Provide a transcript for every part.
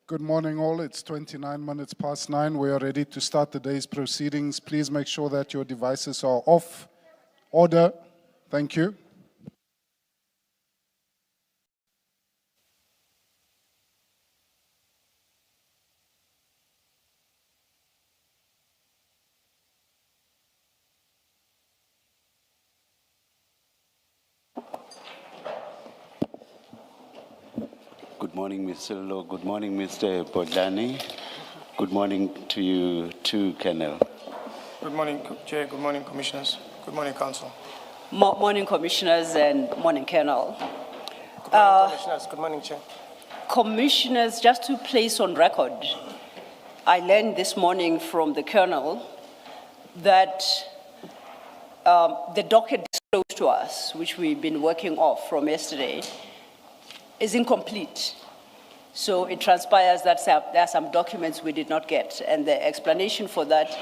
Good morning all. It's 29 minutes past 9. We are ready to start the day's proceedings. Please make sure that your devices are off. Order. Thank you. Good morning, Mr. Law. Good morning, Mr. Bodlani. Good morning to you too, Colonel. Good morning, Chair. Good morning, Commissioners. Good morning, Council. Morning, Commissioners, and morning, Colonel. Good morning, Commissioners. Good morning, Chair. Commissioners, just to place on record, I learned this morning from the Colonel that the docket disclosed to us, which we've been working off from yesterday, is incomplete. So it transpires that there are some documents we did not get, and the explanation for that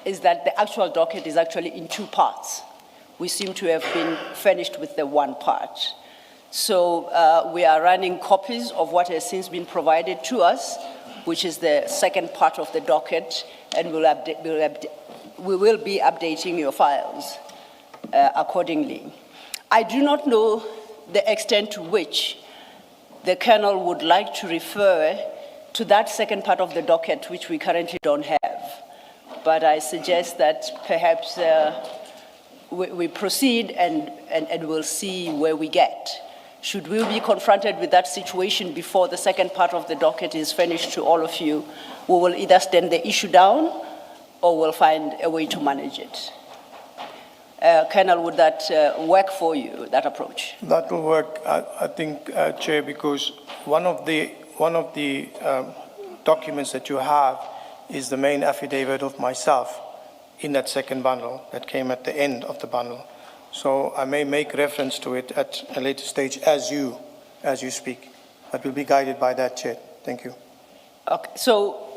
is that the actual docket is actually in two parts. We seem to have been finished with the one part. So we are running copies of what has since been provided to us, which is the second part of the docket, and we will be updating your files accordingly. I do not know the extent to which the Colonel would like to refer to that second part of the docket, which we currently don't have. But I suggest that perhaps we proceed and we'll see where we get. Should we be confronted with that situation before the second part of the docket is finished to all of you, we will either stand the issue down or we'll find a way to manage it. Colonel, would that work for you, that approach? That will work, I think, Chair, because one of the documents that you have is the main affidavit of myself in that second bundle that came at the end of the bundle. So I may make reference to it at a later stage as you speak, but we'll be guided by that, Chair. Thank you. Okay, so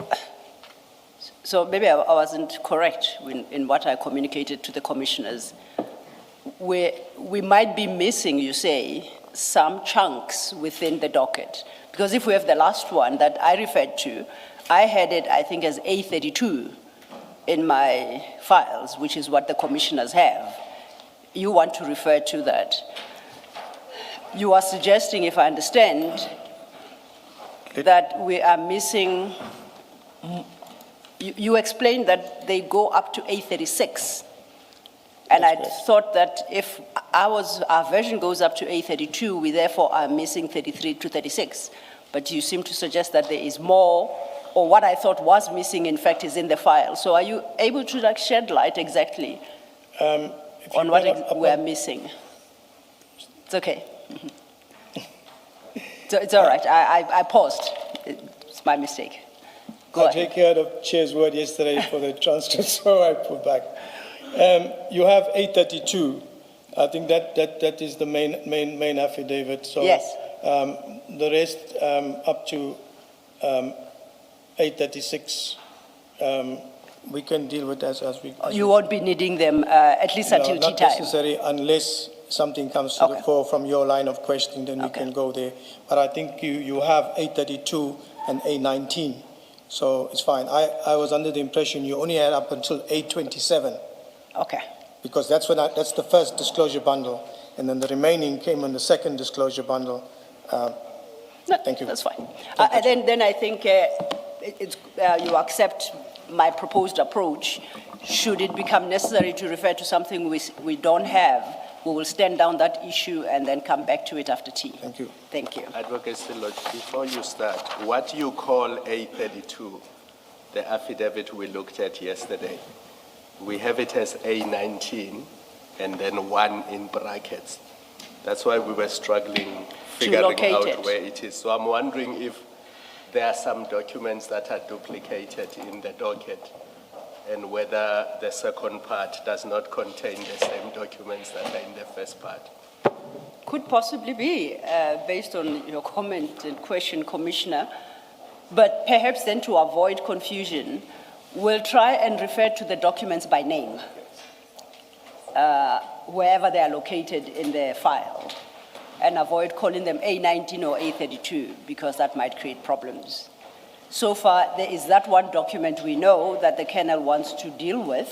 maybe I wasn't correct in what I communicated to the commissioners. We might be missing, you say, some chunks within the docket. Because if we have the last one that I referred to, I had it, I think, as A32 in my files, which is what the commissioners have. You want to refer to that. You are suggesting, if I understand, that we are missing. You explained that they go up to A36. And I thought that if our version goes up to A32, we therefore are missing 33 to 36. But you seem to suggest that there is more, or what I thought was missing, in fact, is in the file. So are you able to shed light exactly on what we're missing? It's okay. So it's all right. I paused. It's my mistake. I take care of Chair's word yesterday for the transcript, so I put back. You have A32. I think that is the main affidavit. So yes. The rest up to A36, we can deal with as we. You won't be needing them at least until tea time. Not necessary unless something comes to the fore from your line of questioning, then we can go there. But I think you have A32 and A19. So it's fine. I was under the impression you only had up until A27. Okay. Because that's the first disclosure bundle, and then the remaining came on the second disclosure bundle. No, thank you. That's fine. And then I think you accept my proposed approach. Should it become necessary to refer to something we don't have, we will stand down that issue and then come back to it after tea. Thank you. Thank you. Advocate Lodge, before you start, what you call A32, the affidavit we looked at yesterday, we have it as A19 and then 1 in brackets. That's why we were struggling figuring out where it is. So I'm wondering if there are some documents that are duplicated in the docket and whether the second part does not contain the same documents that are in the first part. Could possibly be, based on your comment and question, Commissioner. But perhaps then to avoid confusion, we'll try and refer to the documents by name, wherever they are located in the file, and avoid calling them A19 or A32, because that might create problems. So far, there is that one document we know that the Colonel wants to deal with.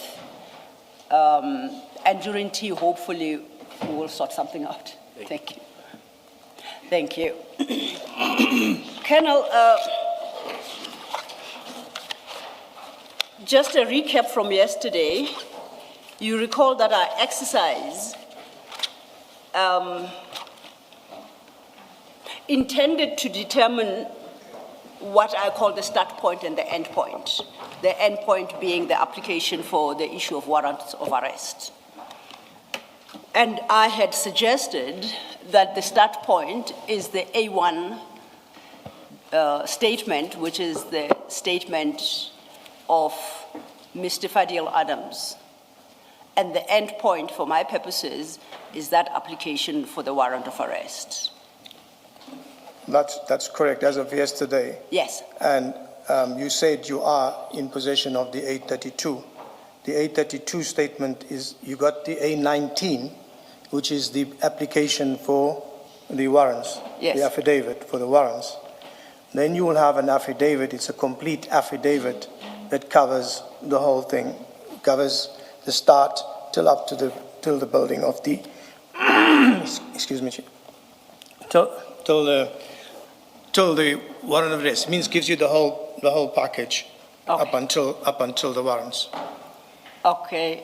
And during tea, hopefully, we will sort something out. Thank you. Thank you. Colonel, just a recap from yesterday. You recall that our exercise intended to determine what I call the start point and the end point. The end point being the application for the issue of warrants of arrest. And I had suggested that the start point is the A1 statement, which is the statement of Mr. Fadil Adams. And the end point, for my purposes, is that application for the warrant of arrest. That's correct, as of yesterday. Yes. And you said you are in possession of the 832. The 832 statement is, you got the A19, which is the application for the warrants, Yes. the affidavit for the warrants. Then you will have an affidavit, it's a complete affidavit that covers the whole thing, covers the start till up to till the building of the, excuse me, till the warrant of arrest. It means gives you the whole package Okay. up until the warrants. Okay.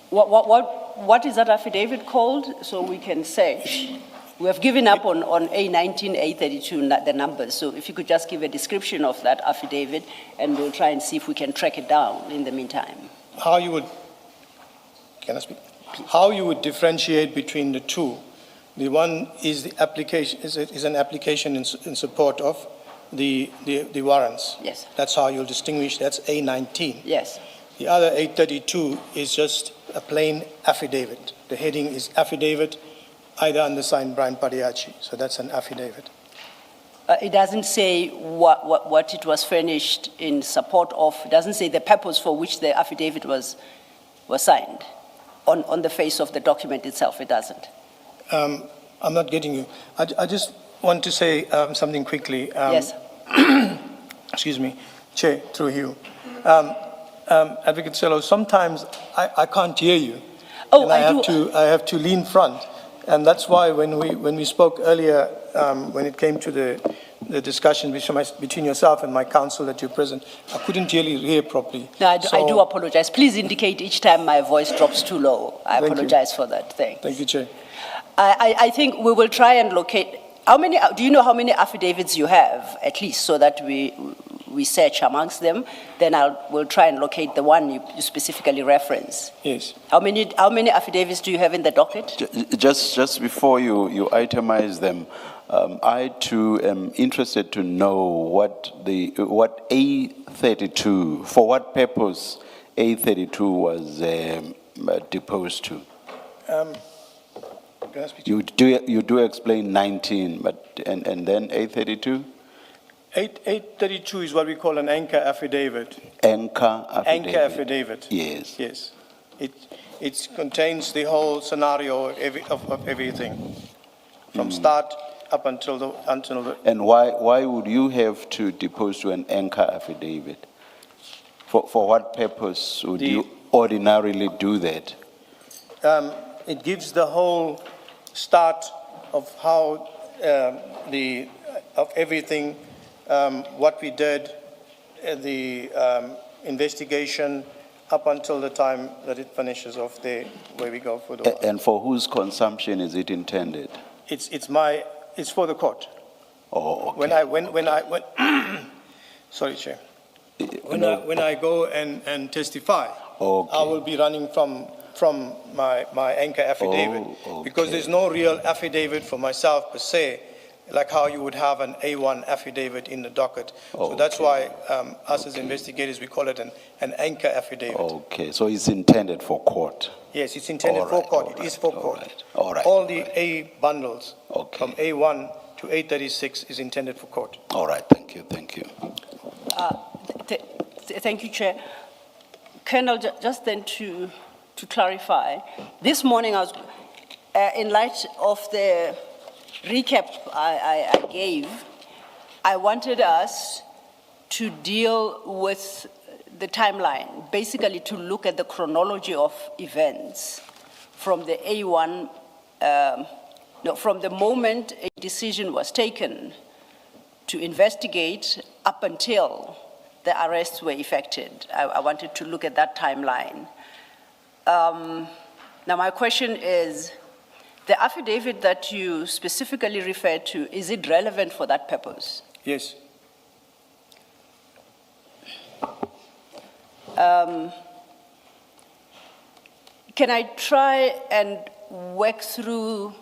What is that affidavit called? So we can search. We have given up on A19, A32, the numbers. So if you could just give a description of that affidavit, and we'll try and see if we can track it down in the meantime. How you would, can I speak? How you would differentiate between the two? The one is the application, is an application in support of the warrants. Yes. That's how you'll distinguish, that's A19. Yes. The other 832 is just a plain affidavit. The heading is affidavit, either undersigned Brian Padayachee. So that's an affidavit. It doesn't say what it was furnished in support of. It doesn't say the purpose for which the affidavit was signed. On the face of the document itself, it doesn't. I'm not getting you. I just want to say something quickly. Yes. Excuse me, Chair, through you. Advocate Sello, sometimes I can't hear you. Oh, And I have to lean front. And that's why when we spoke earlier, when it came to the discussion between yourself and my counsel that you're present, I couldn't really hear properly. No, I do apologize. Please indicate each time my voice drops too low. I apologize for that. Thank you, Chair. I think we will try and locate. Do you know how many affidavits you have, at least, so that we search amongst them? Then we'll try and locate the one you specifically reference. Yes. How many affidavits do you have in the docket? Just before you itemize them, I too am interested to know what A32, for what purpose A32 was deposed to. Can I speak? You do explain 19, but and then A32? 832 is what we call an anchor affidavit. Anchor affidavit. Anchor affidavit. Yes. Yes. It contains the whole scenario of everything, from start up until the. And why would you have to depose to an anchor affidavit? For what purpose would you ordinarily do that? It gives the whole start of how of everything, what we did, the investigation up until the time that it finishes off there, where we go for the. And for whose consumption is it intended? It's for the court. Oh, okay. When sorry, Chair. When I go and testify, Okay. I will be running from my anchor affidavit, Oh, because okay. there's no real affidavit for myself per se, like how you would have an A1 affidavit in the docket. So that's why us as investigators, we call it an anchor affidavit. Okay, so it's intended for court. Yes, it's intended for court. It is for court. All right. All the A bundles from Okay. A1 to A36 is intended for court. All right, thank you. Thank you, Chair. Colonel, just then to clarify, this morning I was, in light of the recap I gave, I wanted us to deal with the timeline, basically to look at the chronology of events from the A1, from the moment a decision was taken to investigate up until the arrests were effected. I wanted to look at that timeline. Now my question is, the affidavit that you specifically referred to, is it relevant for that purpose? Yes. Can I try and work through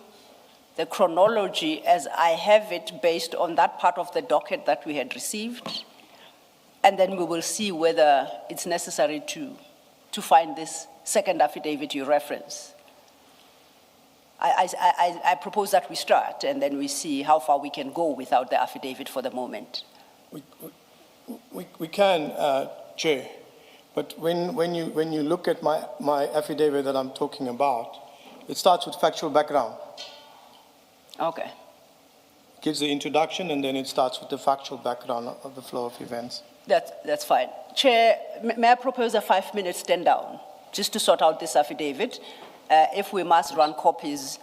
the chronology as I have it based on that part of the docket that we had received? And then we will see whether it's necessary to find this second affidavit you reference. I propose that we start and then we see how far we can go without the affidavit for the moment. We can, Chair, but when you look at my affidavit that I'm talking about, it starts with factual background. Okay. Gives the introduction and then it starts with the factual background of the flow of events. That's fine. Chair, may I propose a 5-minute stand down just to sort out this affidavit? If we must run copies,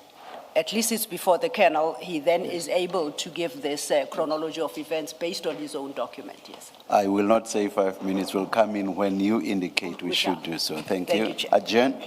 at least it's before the Colonel, he then is able to give this chronology of events based on his own document, yes. I will not say 5 minutes. Will come in when you indicate we should do so. Thank you. Chair. Adjourn.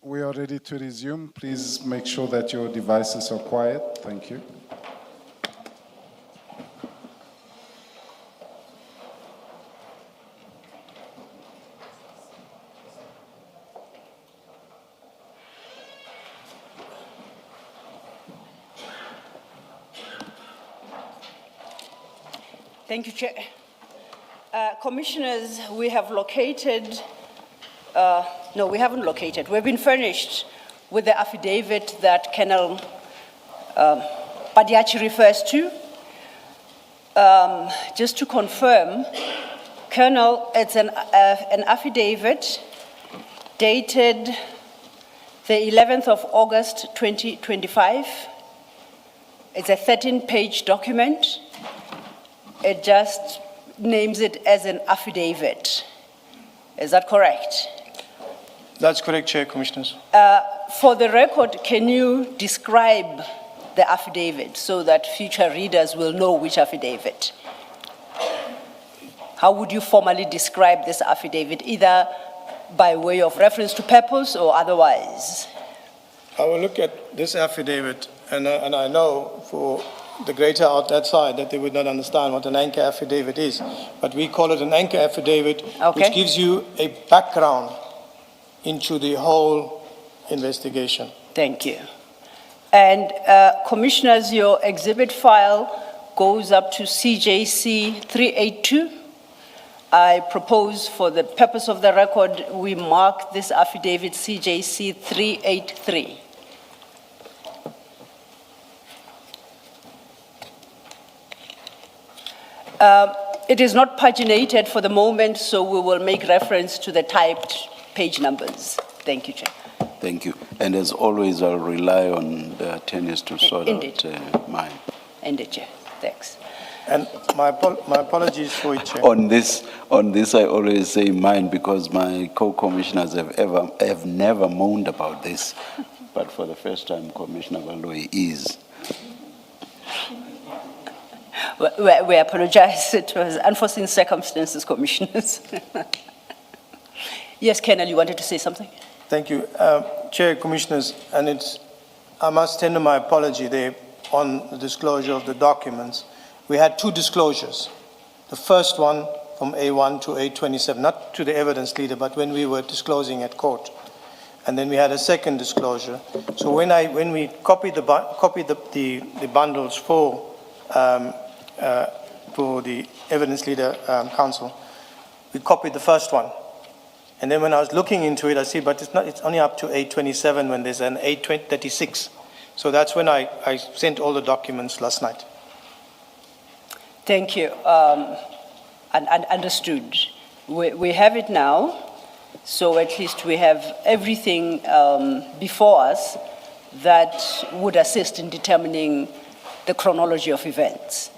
We are ready to resume. Please make sure that your devices are quiet. Thank you. Thank you, Chair. Commissioners, we have located, no, we haven't located. We've been furnished with the affidavit that Colonel Padayachee refers to. Just to confirm, Colonel, it's an affidavit dated the 11th of August, 2025. It's a 13-page document. It just names it as an affidavit. Is that correct? That's correct, Chair, Commissioners. For the record, can you describe the affidavit so that future readers will know which affidavit? How would you formally describe this affidavit, either by way of reference to purpose or otherwise? I will look at this affidavit, and I know for the greater out that side that they would not understand what an anchor affidavit is, but we call it an anchor affidavit, Okay. which gives you a background into the whole investigation. Thank you. And Commissioners, your exhibit file goes up to CJC 382. I propose, for the purpose of the record, we mark this affidavit CJC 383. It is not paginated for the moment, so we will make reference to the typed page numbers. Thank you, Chair. Thank you. And as always, I'll rely on the attorneys to sort Indeed. out mine. Indeed, Chair. Thanks. And my apologies for it, Chair. On this, I always say mine because my co-commissioners have never moaned about this. But for the first time, Commissioner Baloyi is. We apologize. It was unforeseen circumstances, Commissioners. Yes, Colonel, you wanted to say something? Thank you. Chair, Commissioners, and I must tender my apology there on the disclosure of the documents. We had two disclosures. The first one from A1 to A27, not to the evidence leader, but when we were disclosing at court. And then we had a second disclosure. So when we copied the bundles for the evidence leader council, we copied the first one. And then when I was looking into it, I see, but it's only up to 827 when there's an 836. So that's when I sent all the documents last night. Thank you. And understood. We have it now, so at least we have everything before us that would assist in determining the chronology of events.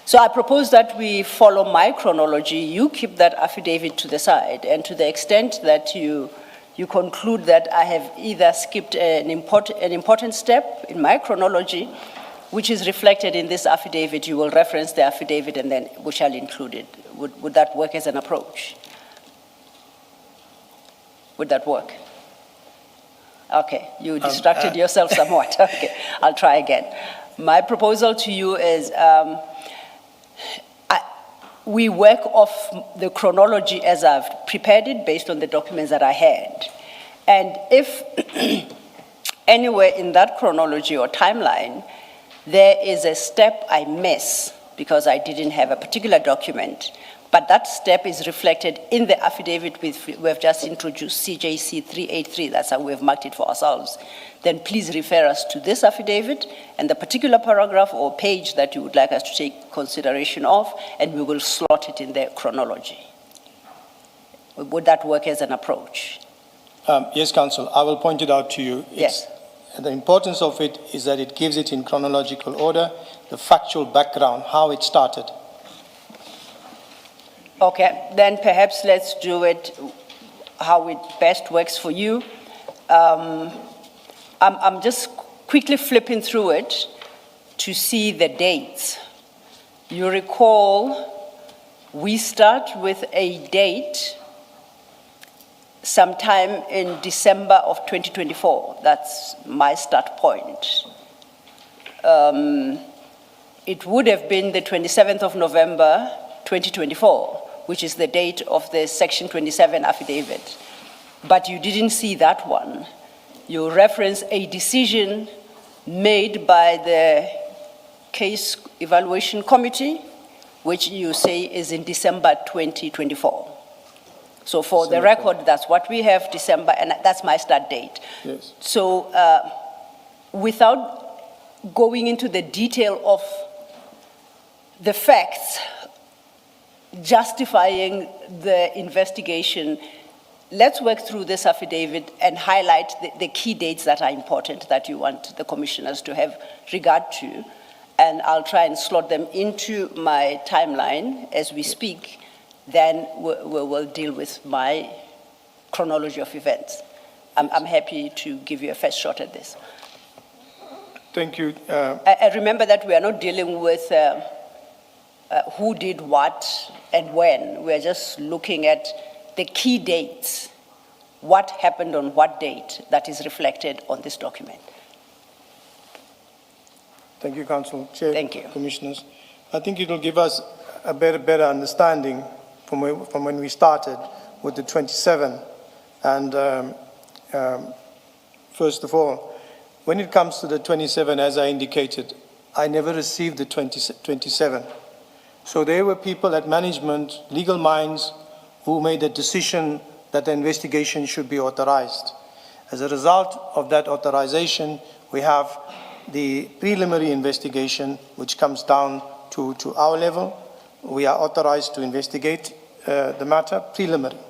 So I propose that we follow my chronology. You keep that affidavit to the side, and to the extent that you conclude that I have either skipped an important step in my chronology, which is reflected in this affidavit, you will reference the affidavit and then we shall include it. Would that work as an approach? Would that work? Okay, you distracted yourself somewhat. Okay, I'll try again. My proposal to you is we work off the chronology as I've prepared it based on the documents that I had. And if anywhere in that chronology or timeline, there is a step I miss because I didn't have a particular document, but that step is reflected in the affidavit we have just introduced, CJC 383, that's how we've marked it for ourselves, then please refer us to this affidavit and the particular paragraph or page that you would like us to take consideration of, and we will slot it in the chronology. Would that work as an approach? Yes, Counsel, I will point it out to you. Yes. The importance of it is that it gives it in chronological order, the factual background, how it started. Okay, then perhaps let's do it how it best works for you. I'm just quickly flipping through it to see the dates. You recall we start with a date sometime in December of 2024. That's my start point. It would have been the 27th of November, 2024, which is the date of the Section 27 affidavit. But you didn't see that one. You reference a decision made by the Case Evaluation Committee, which you say is in December 2024. So for the record, that's what we have, December, and that's my start date. Yes. So without going into the detail of the facts justifying the investigation, let's work through this affidavit and highlight the key dates that are important that you want the commissioners to have regard to. And I'll try and slot them into my timeline as we speak. Then we'll deal with my chronology of events. I'm happy to give you a first shot at this. Thank you. I remember that we are not dealing with who did what and when. We're just looking at the key dates, what happened on what date that is reflected on this document. Thank you, Council Chair. Thank you. Commissioners. I think it will give us a better understanding from when we started with the 27. And first of all, when it comes to the 27, as I indicated, I never received the 27. So there were people at management, legal minds, who made a decision that the investigation should be authorized. As a result of that authorization, we have the preliminary investigation, which comes down to our level. We are authorized to investigate the matter preliminary.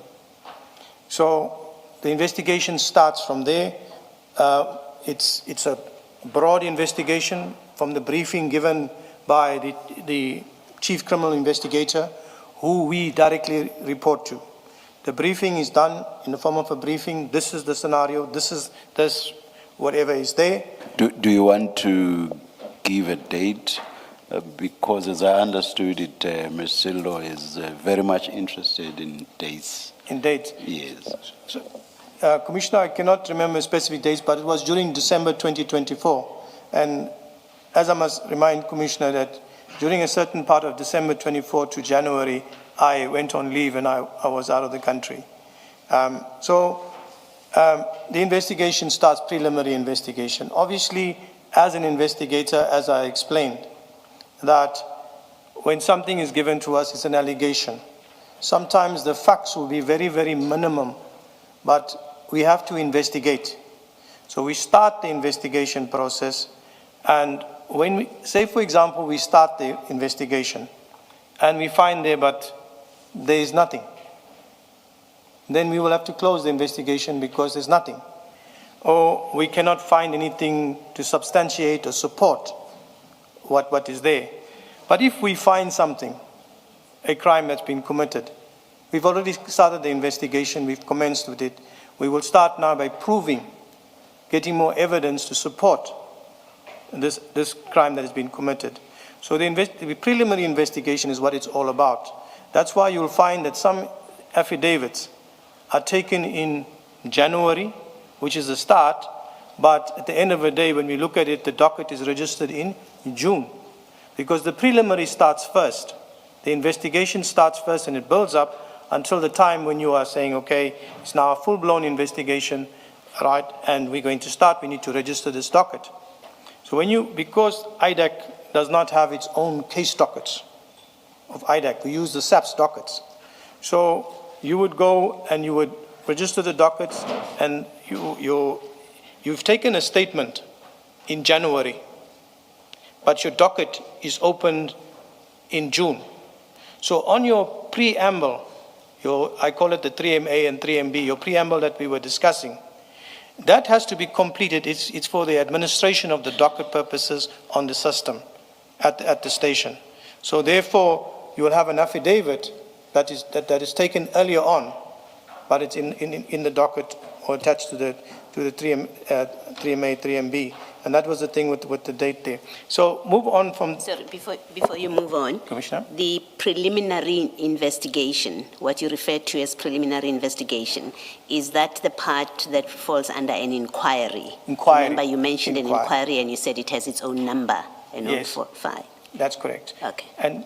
So the investigation starts from there. It's a broad investigation from the briefing given by the Chief Criminal Investigator, who we directly report to. The briefing is done in the form of a briefing. This is the scenario. This is whatever is there. Do you want to give a date? Because as I understood it, Ms. Sillo is very much interested in dates. In dates? Yes. So, Commissioner, I cannot remember specific dates, but it was during December 2024. And as I must remind Commissioner that during a certain part of December 24 to January, I went on leave and I was out of the country. The investigation starts, preliminary investigation. Obviously, as an investigator, as I explained, that when something is given to us, it's an allegation. Sometimes the facts will be very, very minimum, but we have to investigate. So we start the investigation process, and when we, say for example, we start the investigation, and we find there, but there is nothing, then we will have to close the investigation because there's nothing. Or we cannot find anything to substantiate or support what is there. But if we find something, a crime that's been committed, we've already started the investigation, we've commenced with it. We will start now by proving, getting more evidence to support this crime that has been committed. So the preliminary investigation is what it's all about. That's why you'll find that some affidavits are taken in January, which is the start, but at the end of the day, when we look at it, the docket is registered in June, because the preliminary starts first. The investigation starts first and it builds up until the time when you are saying, okay, it's now a full-blown investigation, right, and we're going to start, we need to register this docket. So because IDAC does not have its own case dockets of IDAC, we use the SAPS dockets. So you would go and you would register the dockets, and you've taken a statement in January, but your docket is opened in June. So on your preamble, I call it the 3MA and 3MB, your preamble that we were discussing, that has to be completed. It's for the administration of the docket purposes on the system at the station. So therefore, you will have an affidavit that is taken earlier on, but it's in the docket or attached to the 3MA, 3MB, And that was the thing with the date there. So move on from, Sorry, before you move on, Commissioner. the preliminary investigation, what you refer to as preliminary investigation, is that the part that falls under an inquiry? Inquiry. Remember you mentioned an Inquiry. inquiry and you said it has its own number and Yes. own file. That's correct. Okay. And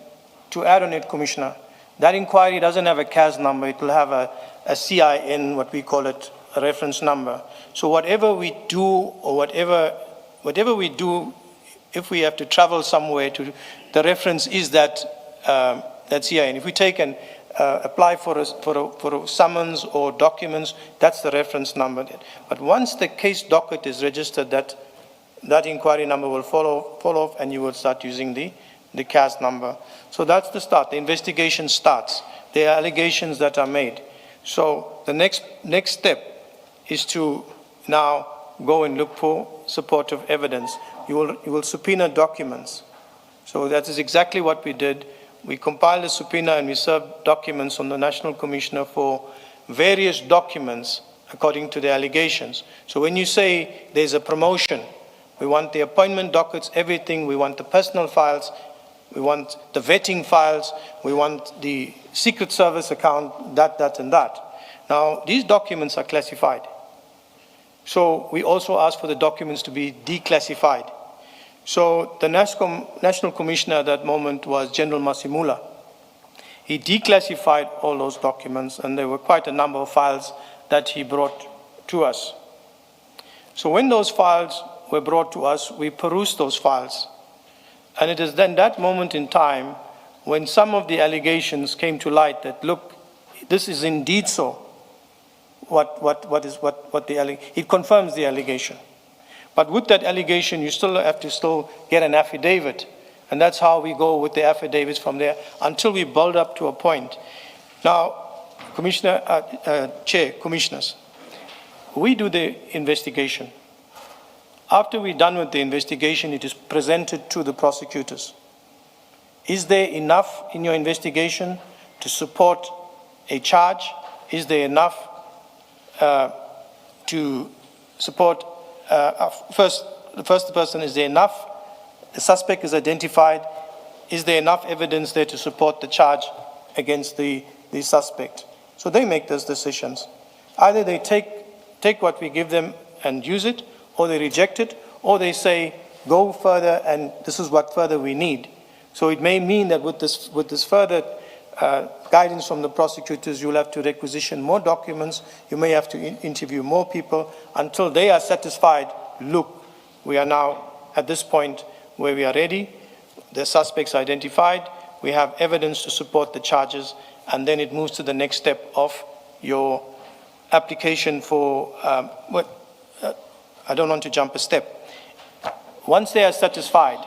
to add on it, Commissioner, that inquiry doesn't have a CAS number. It will have a CIN, what we call it, a reference number. So whatever we do or whatever we do, if we have to travel somewhere, the reference is that CIN. If we take and apply for a summons or documents, that's the reference number. But once the case docket is registered, that inquiry number will fall off and you will start using the CAS number. So that's the start. The investigation starts. There are allegations that are made. So the next step is to now go and look for supportive evidence. You will subpoena documents. So that is exactly what we did. We compiled a subpoena and we served documents on the National Commissioner for various documents according to the allegations. So when you say there's a promotion, we want the appointment dockets, everything. We want the personal files. We want the vetting files. We want the Secret Service account, that, and that. Now, these documents are classified. So we also asked for the documents to be declassified. So the National Commissioner at that moment was General Masimula. He declassified all those documents, and there were quite a number of files that he brought to us. So when those files were brought to us, we perused those files. And it is then that moment in time when some of the allegations came to light that, look, this is indeed so. It confirms the allegation. But with that allegation, you still have to get an affidavit. And that's how we go with the affidavits from there until we build up to a point. Now, Chair, Commissioners, we do the investigation. After we're done with the investigation, it is presented to the prosecutors. Is there enough in your investigation to support a charge? Is there enough to support, the first person, is there enough? The suspect is identified. Is there enough evidence there to support the charge against the suspect? So they make those decisions. Either they take what we give them and use it, or they reject it, or they say, go further and this is what further we need. So it may mean that with this further guidance from the prosecutors, you'll have to requisition more documents, you may have to interview more people until they are satisfied, look, we are now at this point where we are ready, the suspect's identified, we have evidence to support the charges, and then it moves to the next step of your application for, I don't want to jump a step. Once they are satisfied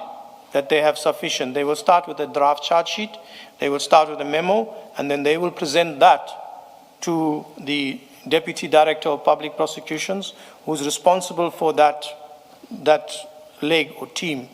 that they have sufficient, they will start with a draft charge sheet, they will start with a memo, and then they will present that to the Deputy Director of Public Prosecutions, who's responsible for that leg or team.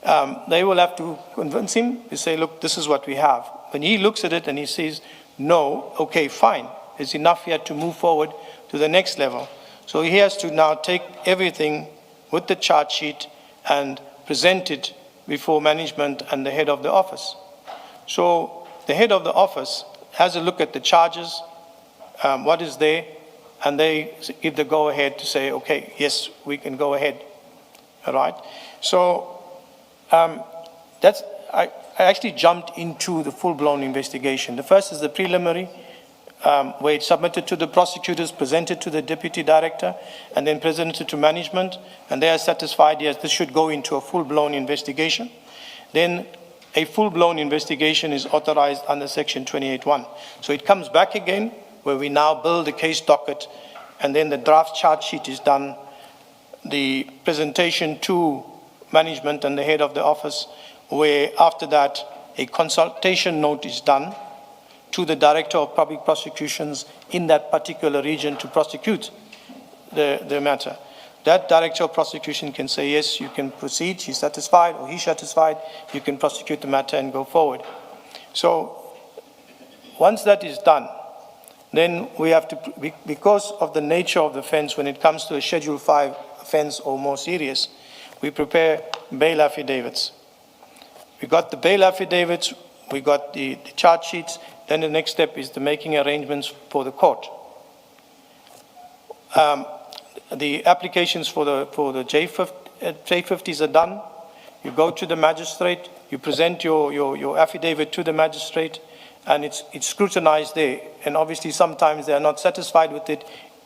They will have to convince him to say, look, this is what we have. When he looks at it and he says, no, okay, fine, there's enough here to move forward to the next level. So he has to now take everything with the charge sheet and present it before management and the head of the office. So the head of the office has a look at the charges, what is there, and they give the go-ahead to say, okay, yes, we can go ahead. All right? So I actually jumped into the full-blown investigation. The first is the preliminary, where it's submitted to the prosecutors, presented to the deputy director, and then presented to management, and they are satisfied, yes, this should go into a full-blown investigation. Then a full-blown investigation is authorized under Section 28(1). So it comes back again, where we now build the case docket, and then the draft charge sheet is done, the presentation to management and the head of the office, where after that a consultation note is done to the Director of Public Prosecutions in that particular region to prosecute the matter. That Director of Prosecution can say, yes, you can proceed, she's satisfied, or he's satisfied, you can prosecute the matter and go forward. So once that is done, then we have to, because of the nature of the offense when it comes to a Schedule 5 offense or more serious, we prepare bail affidavits. We got the bail affidavits, we got the charge sheets, then the next step is the making arrangements for the court. The applications for the J50s are done. You go to the magistrate, you present your affidavit to the magistrate, and it's scrutinized there. And obviously sometimes they are not satisfied with it.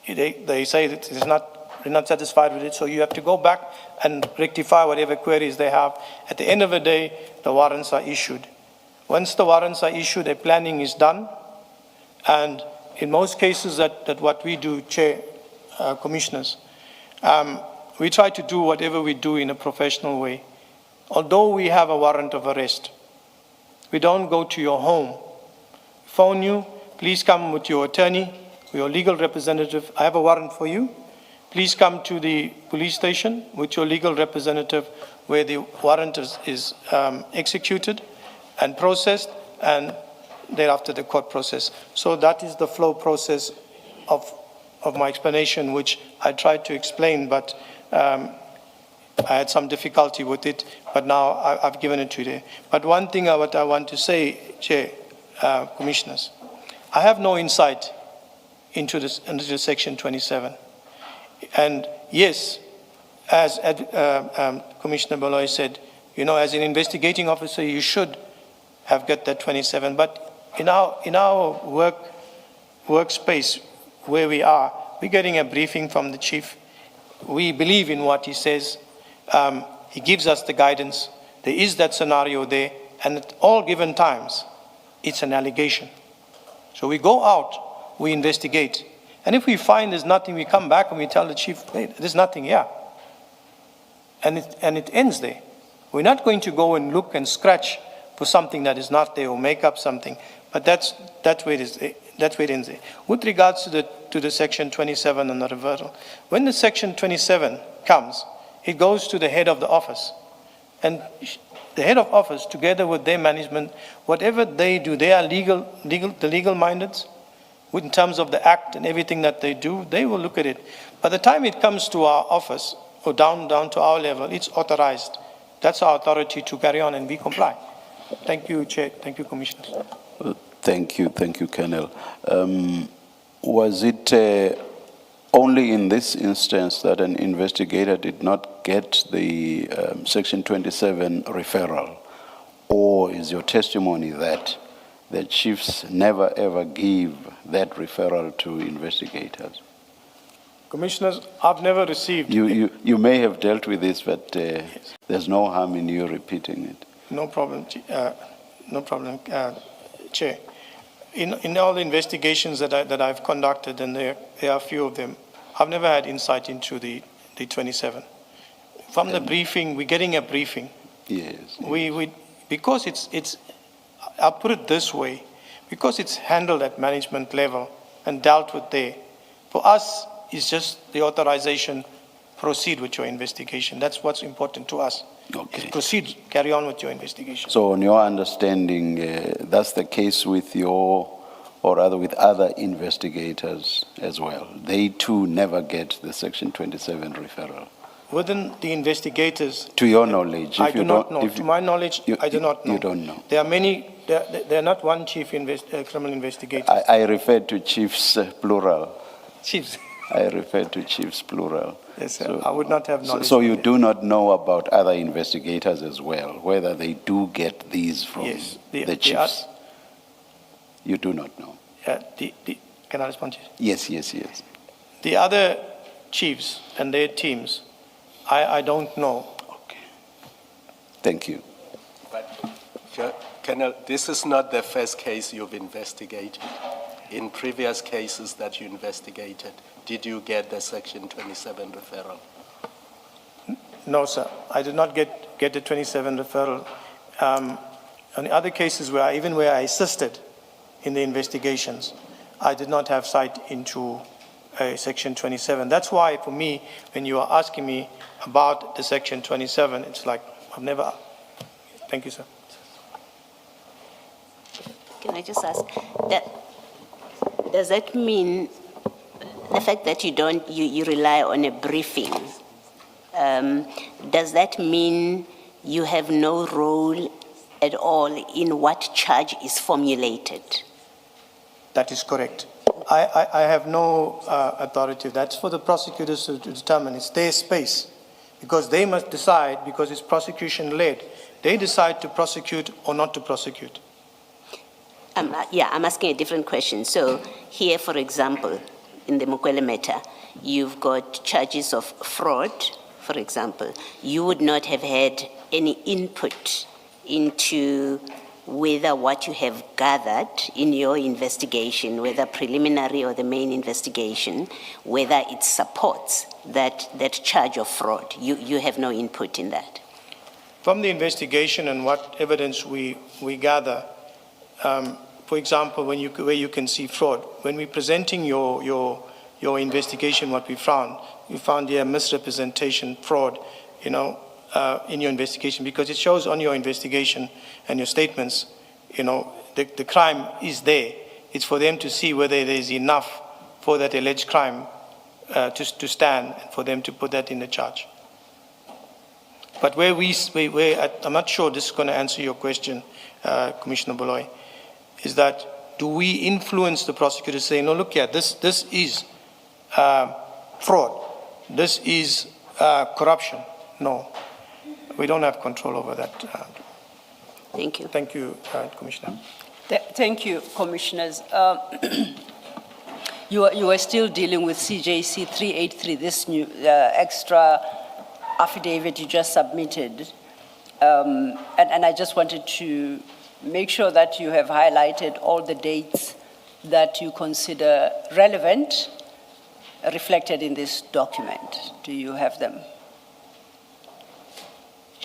They say that they're not satisfied with it, so you have to go back and rectify whatever queries they have. At the end of the day, the warrants are issued. Once the warrants are issued, a planning is done, and in most cases that what we do, Chair, Commissioners, we try to do whatever we do in a professional way. Although we have a warrant of arrest, we don't go to your home, phone you, please come with your attorney, your legal representative, I have a warrant for you. Please come to the police station with your legal representative where the warrant is executed and processed, and thereafter the court process. So that is the flow process of my explanation, which I tried to explain, but I had some difficulty with it, but now I've given it to you. But one thing what I want to say, Chair, Commissioners, I have no insight into Section 27. And yes, as Commissioner Baloy said, you know, as an investigating officer, you should have got that 27. But in our workspace where we are, we're getting a briefing from the chief. We believe in what he says. He gives us the guidance. There is that scenario there, and at all given times, it's an allegation. So we go out, we investigate. And if we find there's nothing, we come back and we tell the chief, hey, there's nothing here. And it ends there. We're not going to go and look and scratch for something that is not there or make up something. But that's where it is. That's where it ends there. With regards to the Section 27 and the reversal, when the Section 27 comes, it goes to the head of the office. And the head of office, together with their management, whatever they do, they are the legal-minded. In terms of the act and everything that they do, they will look at it. By the time it comes to our office or down to our level, it's authorized. That's our authority to carry on, and we comply. Thank you, Chair. Thank you, Commissioners. Thank you, Colonel. Was it only in this instance that an investigator did not get the Section 27 referral, or is your testimony that the chiefs never ever give that referral to investigators? Commissioners, I've never received. You may have dealt with this, but yes, there's no harm in you repeating it. No problem, Chair. In all the investigations that I've conducted, and there are a few of them, I've never had insight into the 27. From the briefing, we're getting a briefing. Yes. Because it's I'll put it this way, because it's handled at management level and dealt with there, for us, it's just the authorization, proceed with your investigation. That's what's important to us. Okay. Proceed, carry on with your investigation. So in your understanding, that's the case with with other investigators as well. They too never get the Section 27 referral. Within the investigators, to your knowledge, I do not know. To my knowledge, I do not know. You don't know. There are many. There are not one chief criminal investigator. I referred to chiefs plural. Chiefs. I referred to chiefs plural. Yes, sir. So, I would not have knowledge. So you do not know about other investigators as well, whether they do get these from the chiefs? You do not know. Can I respond to you? Yes. The other chiefs and their teams, I don't know. Okay. Thank you. But, Colonel, this is not the first case you've investigated. In previous cases that you investigated, did you get the Section 27 referral? No, sir. I did not get the 27 referral. On the other cases where I assisted in the investigations, I did not have sight into Section 27. That's why, for me, when you are asking me about the Section 27, it's like I've never. Thank you, sir. Can I just ask that? Does that mean the fact that you rely on a briefing does that mean you have no role at all in what charge is formulated? That is correct. I have no authority. That's for the prosecutors to determine. It's their space. Because they must decide, because it's prosecution-led, they decide to prosecute or not to prosecute. I'm asking a different question. So here, for example, in the Mukwele matter, you've got charges of fraud, for example. You would not have had any input into whether what you have gathered in your investigation, whether preliminary or the main investigation, whether it supports that charge of fraud. You have no input in that. From the investigation and what evidence we gather, for example, where you can see fraud, when we're presenting your investigation, what we found here misrepresentation, fraud, in your investigation, because it shows on your investigation and your statements, the crime is there. It's for them to see whether there is enough for that alleged crime to stand, and for them to put that in the charge. But where I'm not sure this is going to answer your question, Commissioner Boloy, is that do we influence the prosecutor to say, no, look here, this is fraud, this is corruption? No, we don't have control over that. Thank you. Thank you, Commissioner. Thank you, Commissioners. You are still dealing with CJC 383, this new extra affidavit you just submitted. And I just wanted to make sure that you have highlighted all the dates that you consider relevant, reflected in this document. Do you have them?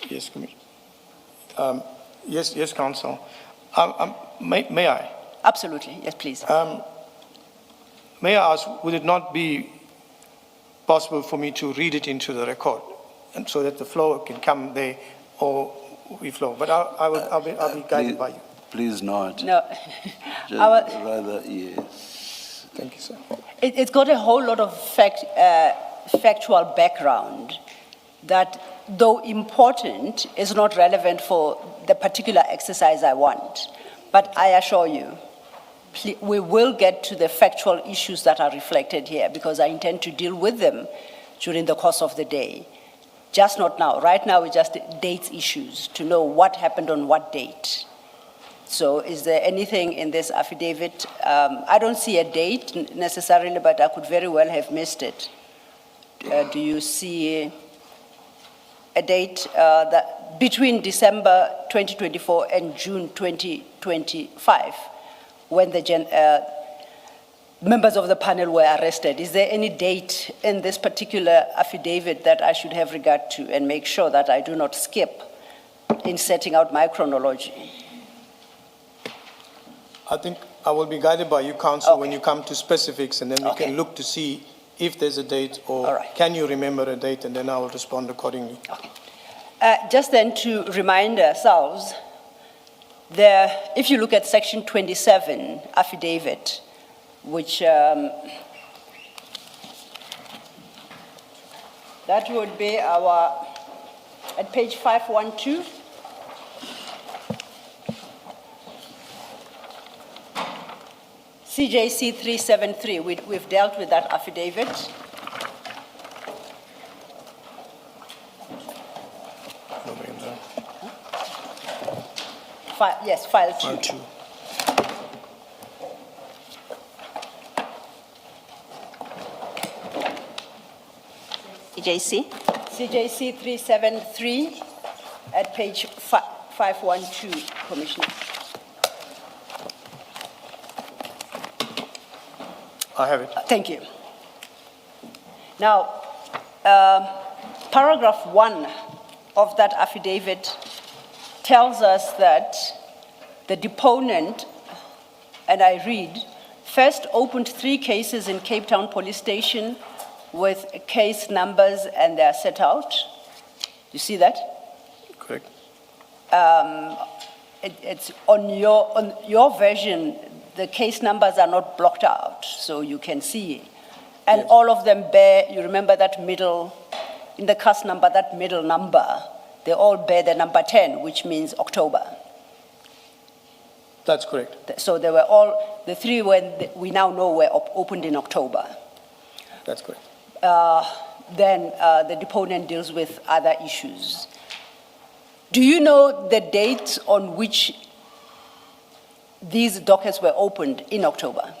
Yes, Commissioner. Yes, Counsel. May I? Absolutely, yes, please. May I ask, would it not be possible for me to read it into the record, and so that the flow can come there, or we flow? But I'll be guided by you. Please not. No. Rather, yes. Thank you, sir. It's got a whole lot of factual background that, though important, is not relevant for the particular exercise I want. But I assure you, we will get to the factual issues that are reflected here, because I intend to deal with them during the course of the day. Just not now. Right now, it's just date issues to know what happened on what date. So is there anything in this affidavit? I don't see a date necessarily, but I could very well have missed it. Do you see a date that between December 2024 and June 2025, when the members of the panel were arrested? Is there any date in this particular affidavit that I should have regard to and make sure that I do not skip in setting out my chronology? I think I will be guided by you, Counsel, Okay. when you come to specifics, and then we Okay. can look to see if there's a date, or All right. can you remember a date, and then I will respond accordingly. Okay. Just then to remind ourselves, if you look at section 27 affidavit, which that would be at page 512. CJC 373, we've dealt with that affidavit. Yes, file 2. File 2. CJC? CJC 373 at page 512, Commissioner. I have it. Thank you. Now, paragraph 1 of that affidavit tells us that the deponent, and I read, first opened 3 cases in Cape Town Police Station with case numbers, and they are set out. You see that? Correct. It's on your version, the case numbers are not blocked out, so you can see. And Yes. all of them bear, you remember that middle in the cast number, that middle number, they all bear the number 10, which means October. That's correct. So they were all, the three we now know were opened in October. That's correct. Then the deponent deals with other issues. Do you know the date on which these dockets were opened in October?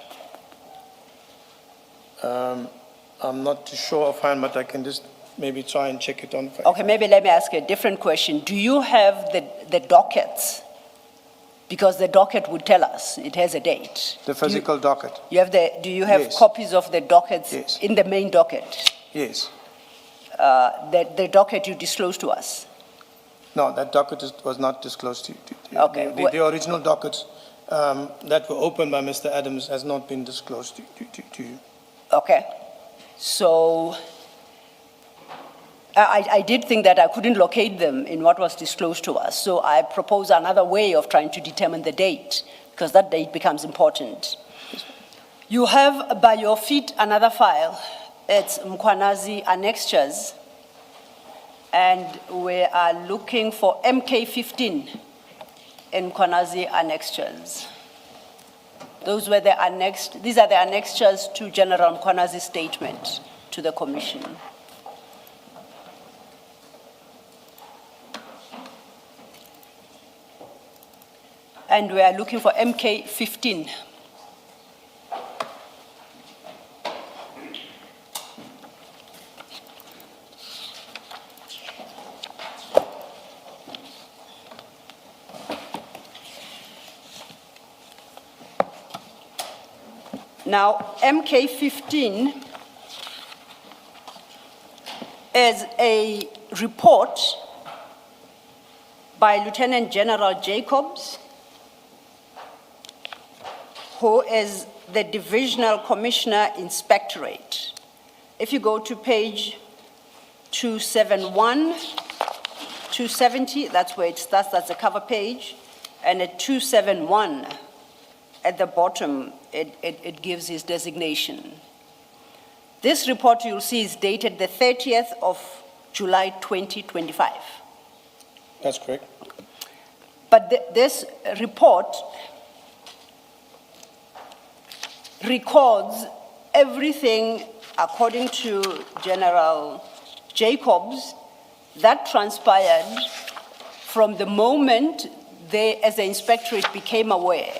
I'm not too sure offhand, but I can just maybe try and check it on. Okay, maybe let me ask you a different question. Do you have the dockets? Because the docket would tell us, it has a date. The physical docket? Do you have Yes. copies of the dockets Yes. in the main docket? Yes. The docket you disclosed to us? No, that docket was not disclosed to you. Okay. The original dockets that were opened by Mr. Adams has not been disclosed to you. Okay. So I did think that I couldn't locate them in what was disclosed to us. So I propose another way of trying to determine the date, because that date becomes important. You have by your feet another file. It's Mkwanazi annexures. And we are looking for MK15 in Mkwanazi annexures. These are the annexures to General Mkwanazi's statement to the Commission. And we are looking for MK15. Now, MK15 is a report by Lieutenant General Jacobs, who is the Divisional Commissioner Inspectorate. If you go to page 271, 270, that's where it starts, that's the cover page, and at 271, at the bottom, it gives his designation. This report you'll see is dated the 30th of July 2025. That's correct. But this report records everything according to General Jacobs that transpired from the moment they, as the inspectorate, became aware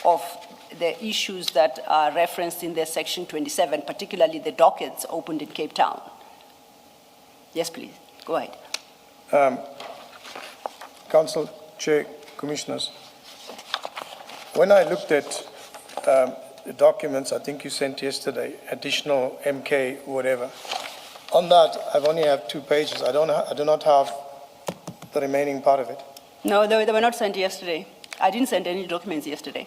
of the issues that are referenced in the Section 27, particularly the dockets opened in Cape Town. Yes, please, go ahead. Council Chair, Commissioners, when I looked at the documents I think you sent yesterday, additional MK, whatever, on that I only have 2 pages. I do not have the remaining part of it. No, they were not sent yesterday. I didn't send any documents yesterday.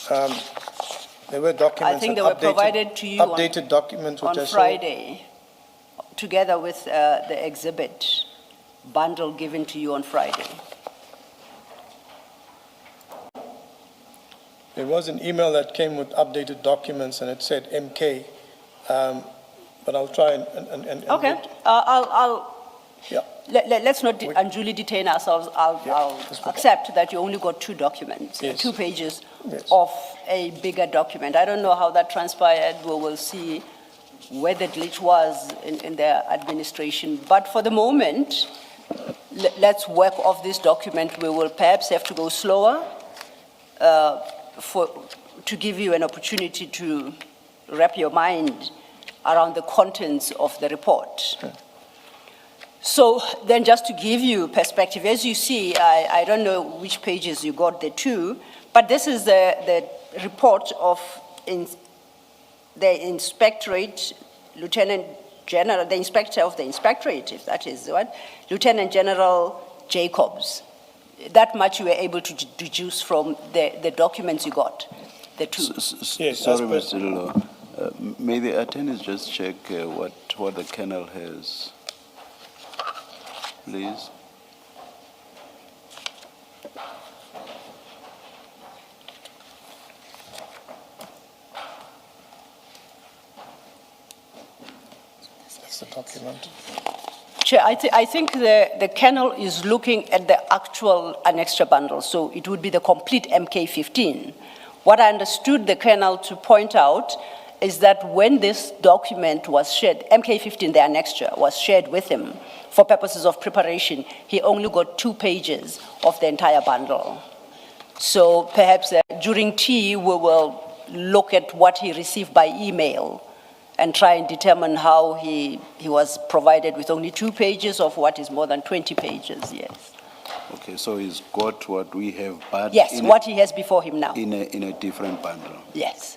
There were documents. I think they were provided to you updated documents which on Friday, together with the exhibit bundle given to you on Friday. There was an email that came with updated documents and it said MK, but I'll try and Okay, yeah. Let's not unduly detain ourselves. I'll accept that you only got 2 documents, Yes. 2 pages Yes. of a bigger document. I don't know how that transpired. We will see where the glitch was in their administration. But for the moment, let's work off this document. We will perhaps have to go slower to give you an opportunity to wrap your mind around the contents of the report. Okay. So then just to give you perspective, as you see, I don't know which pages you got the 2, but this is the report of the Inspectorate, Lieutenant General, the Inspector of the Inspectorate, if that is what, Lieutenant General Jacobs. That much you were able to deduce from the documents you got, the 2. Yes, Sorry, as per- Mr. Lilo. May the attorneys just check what the kennel has, please? That's the document. Chair, I think the kernel is looking at the actual annexure bundle, so it would be the complete MK15. What I understood the kernel to point out is that when this document was shared, MK15, the annexure, was shared with him for purposes of preparation, he only got 2 pages of the entire bundle. So perhaps during tea, we will look at what he received by email and try and determine how he was provided with only 2 pages of what is more than 20 pages, yes. Okay, so he's got what we have, but Yes, what he has before him now. in a different bundle. Yes.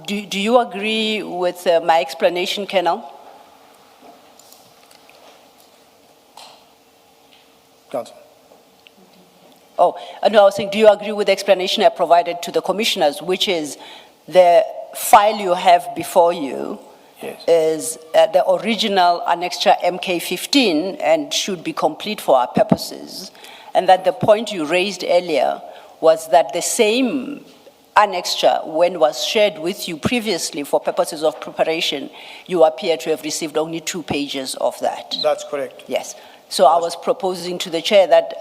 Do you agree with my explanation, Colonel? Council. Oh, no, I was saying, do you agree with the explanation I provided to the commissioners, which is the file you have before you Yes. is the original annexure MK15 and should be complete for our purposes, and that the point you raised earlier was that the same annexure, when was shared with you previously for purposes of preparation, you appear to have received only 2 pages of that. That's correct. Yes. So I was proposing to the chair that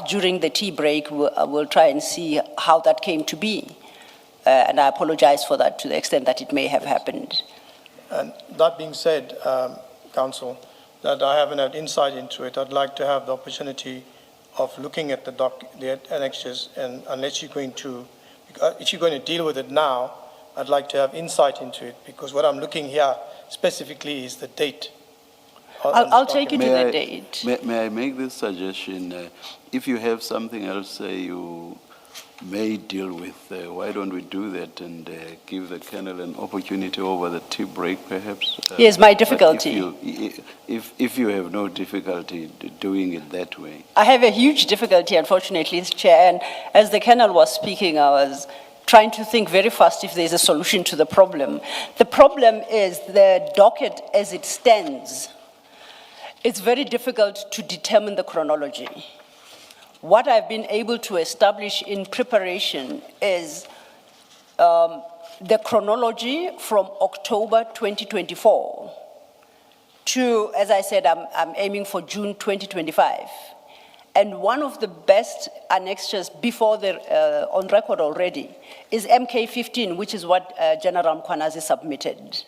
during the tea break, we'll try and see how that came to be. And I apologize for that to the extent that it may have happened. And that being said, Council, that I haven't had insight into it, I'd like to have the opportunity of looking at the annexures, and unless you're going to, if you're going to deal with it now, I'd like to have insight into it, because what I'm looking here specifically is the date. I'll take it to the date. May I make this suggestion? If you have something else you may deal with, why don't we do that and give the Colonel an opportunity over the tea break, perhaps? Yes, my difficulty. If you have no difficulty doing it that way. I have a huge difficulty, unfortunately, Chair, and as the Colonel was speaking, I was trying to think very fast if there's a solution to the problem. The problem is the docket as it stands. It's very difficult to determine the chronology. What I've been able to establish in preparation is the chronology from October 2024 to, as I said, I'm aiming for June 2025. And one of the best annexures before the, on record already, is MK15, which is what General Mkhwanazi submitted.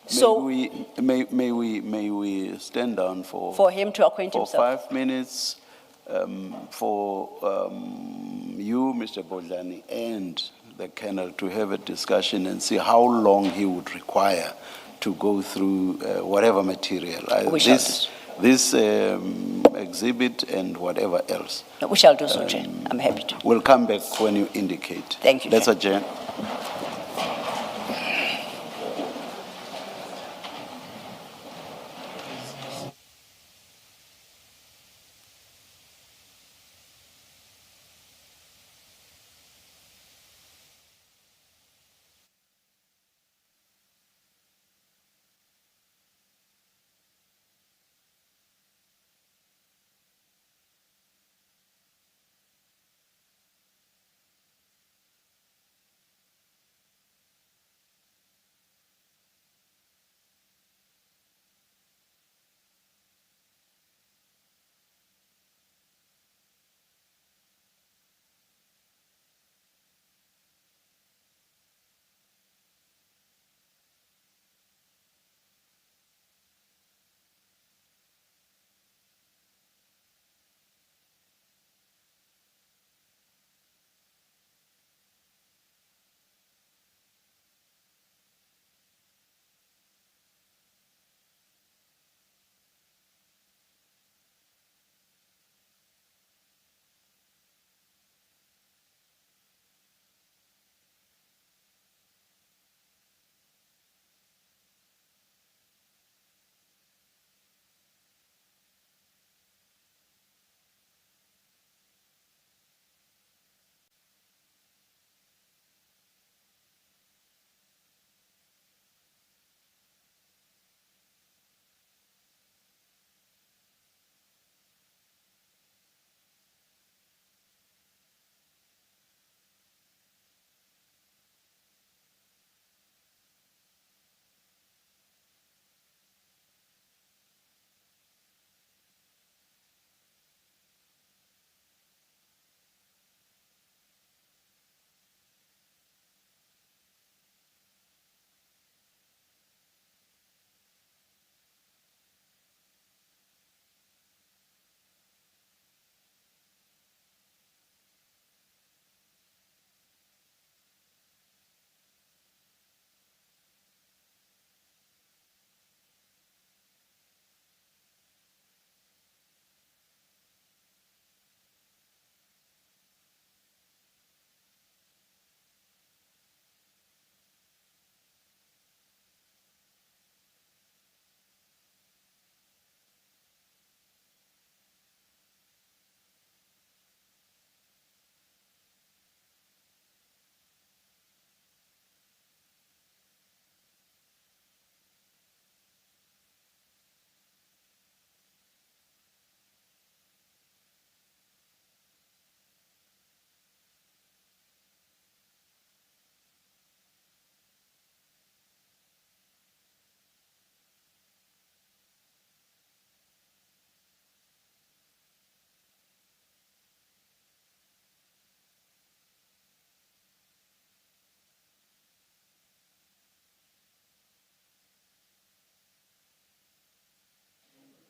So may we stand down for him to acquaint himself. 5 minutes for you, Mr. Bodlani, and the Colonel to have a discussion and see how long he would require to go through whatever material. This exhibit and whatever else. We shall do so, Chair. I'm happy to. We'll come back when you indicate. Thank you, Let's Chair. adjourn.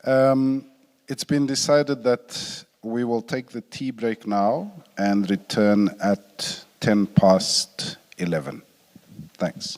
It's been decided that we will take the tea break now and return at 11:10. Thanks.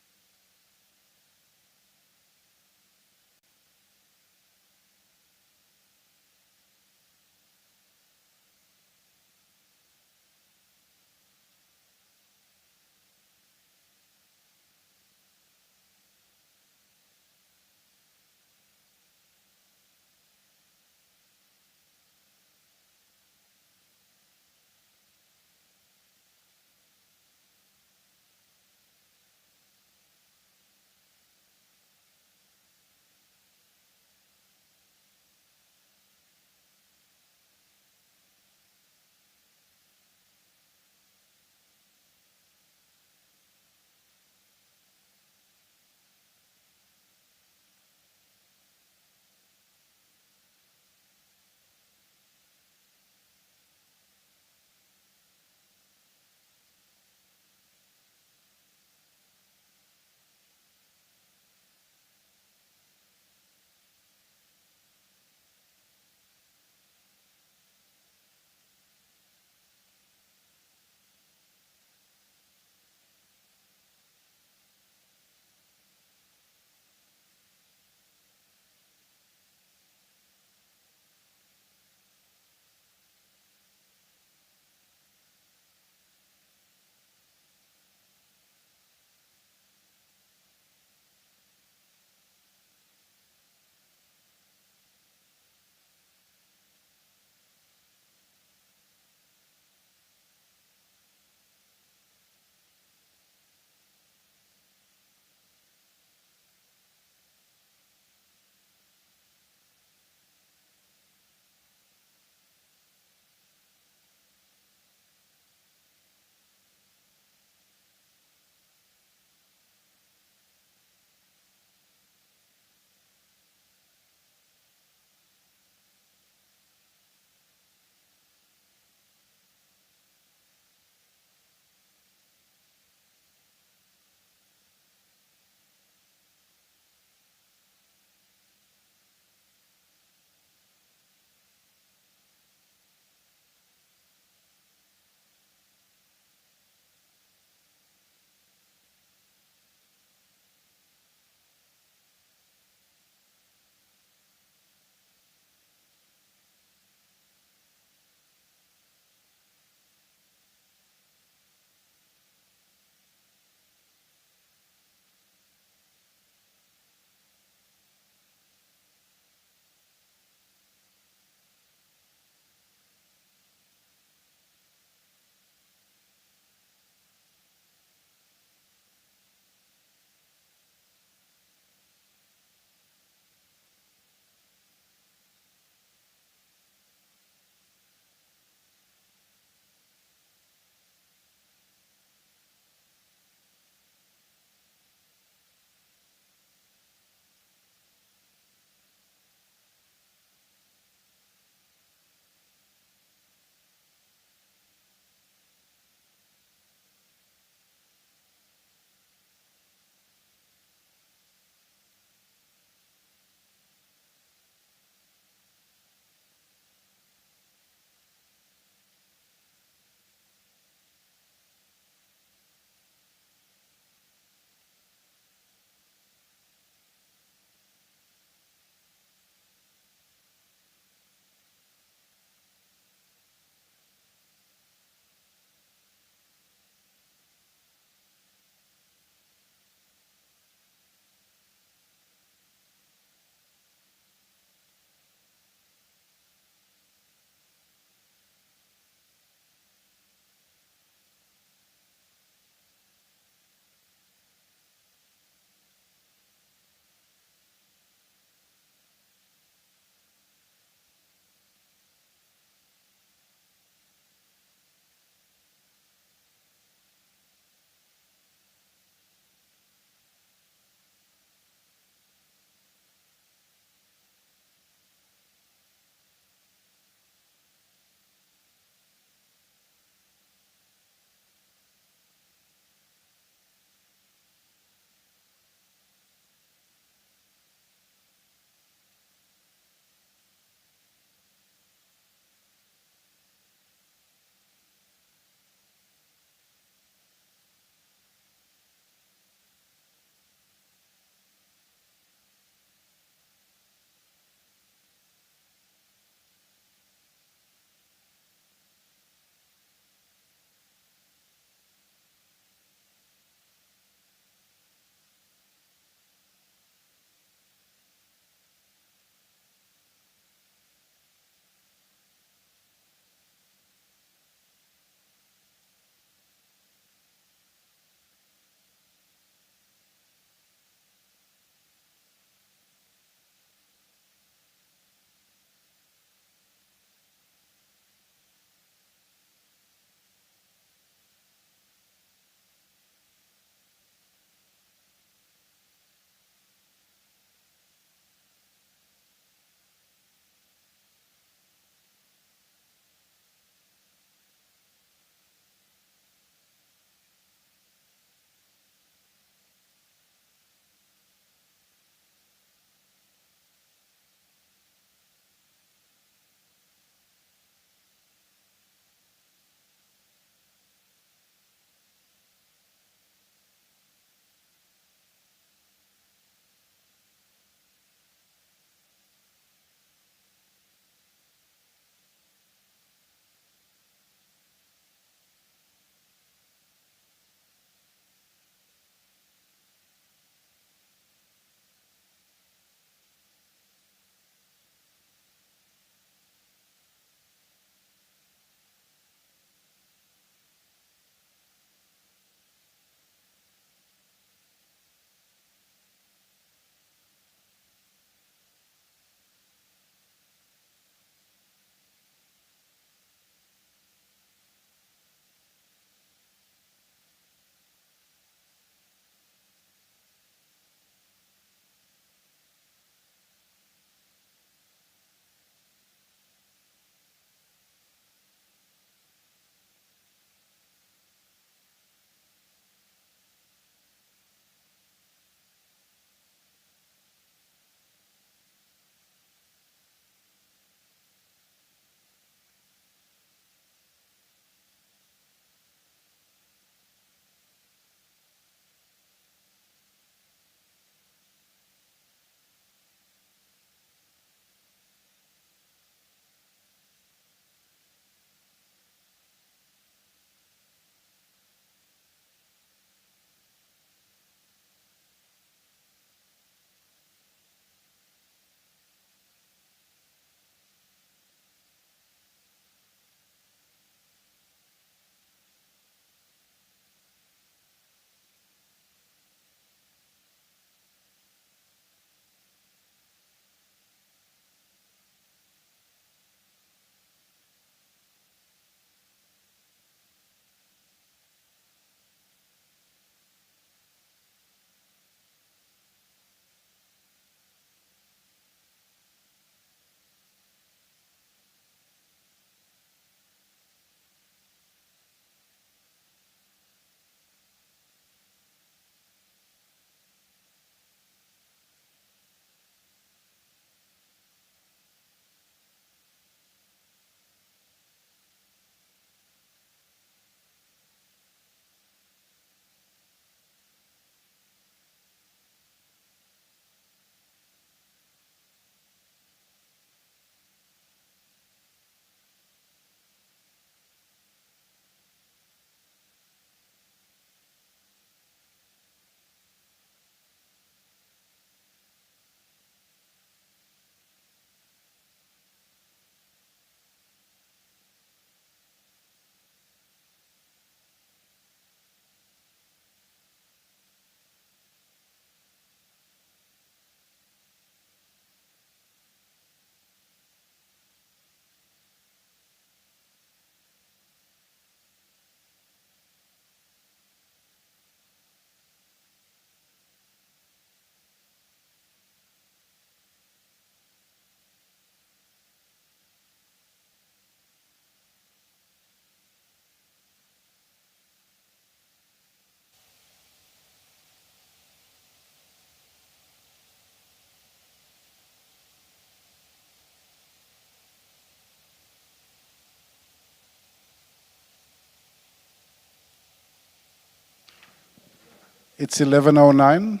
It's 11:09.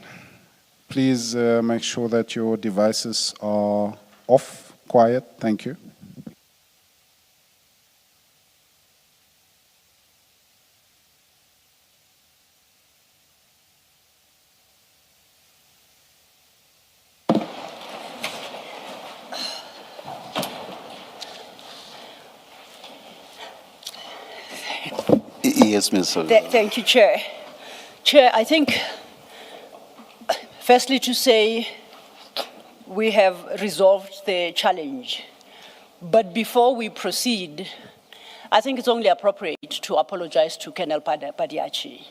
Please make sure that your devices are off, quiet. Thank you. Yes, Ms. Sullivan. Thank you, Chair. Chair, I think, firstly to say, we have resolved the challenge. But before we proceed, I think it's only appropriate to apologize to Colonel Padayachee.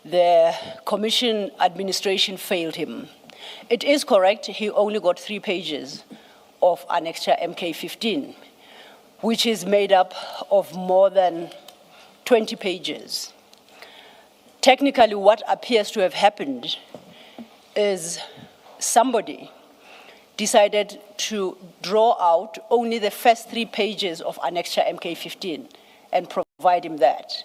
The commission administration failed him. It is correct, he only got 3 pages of Annexure MK15, which is made up of more than 20 pages. Technically, what appears to have happened is somebody decided to draw out only the first 3 pages of Annexure MK15 and provide him that.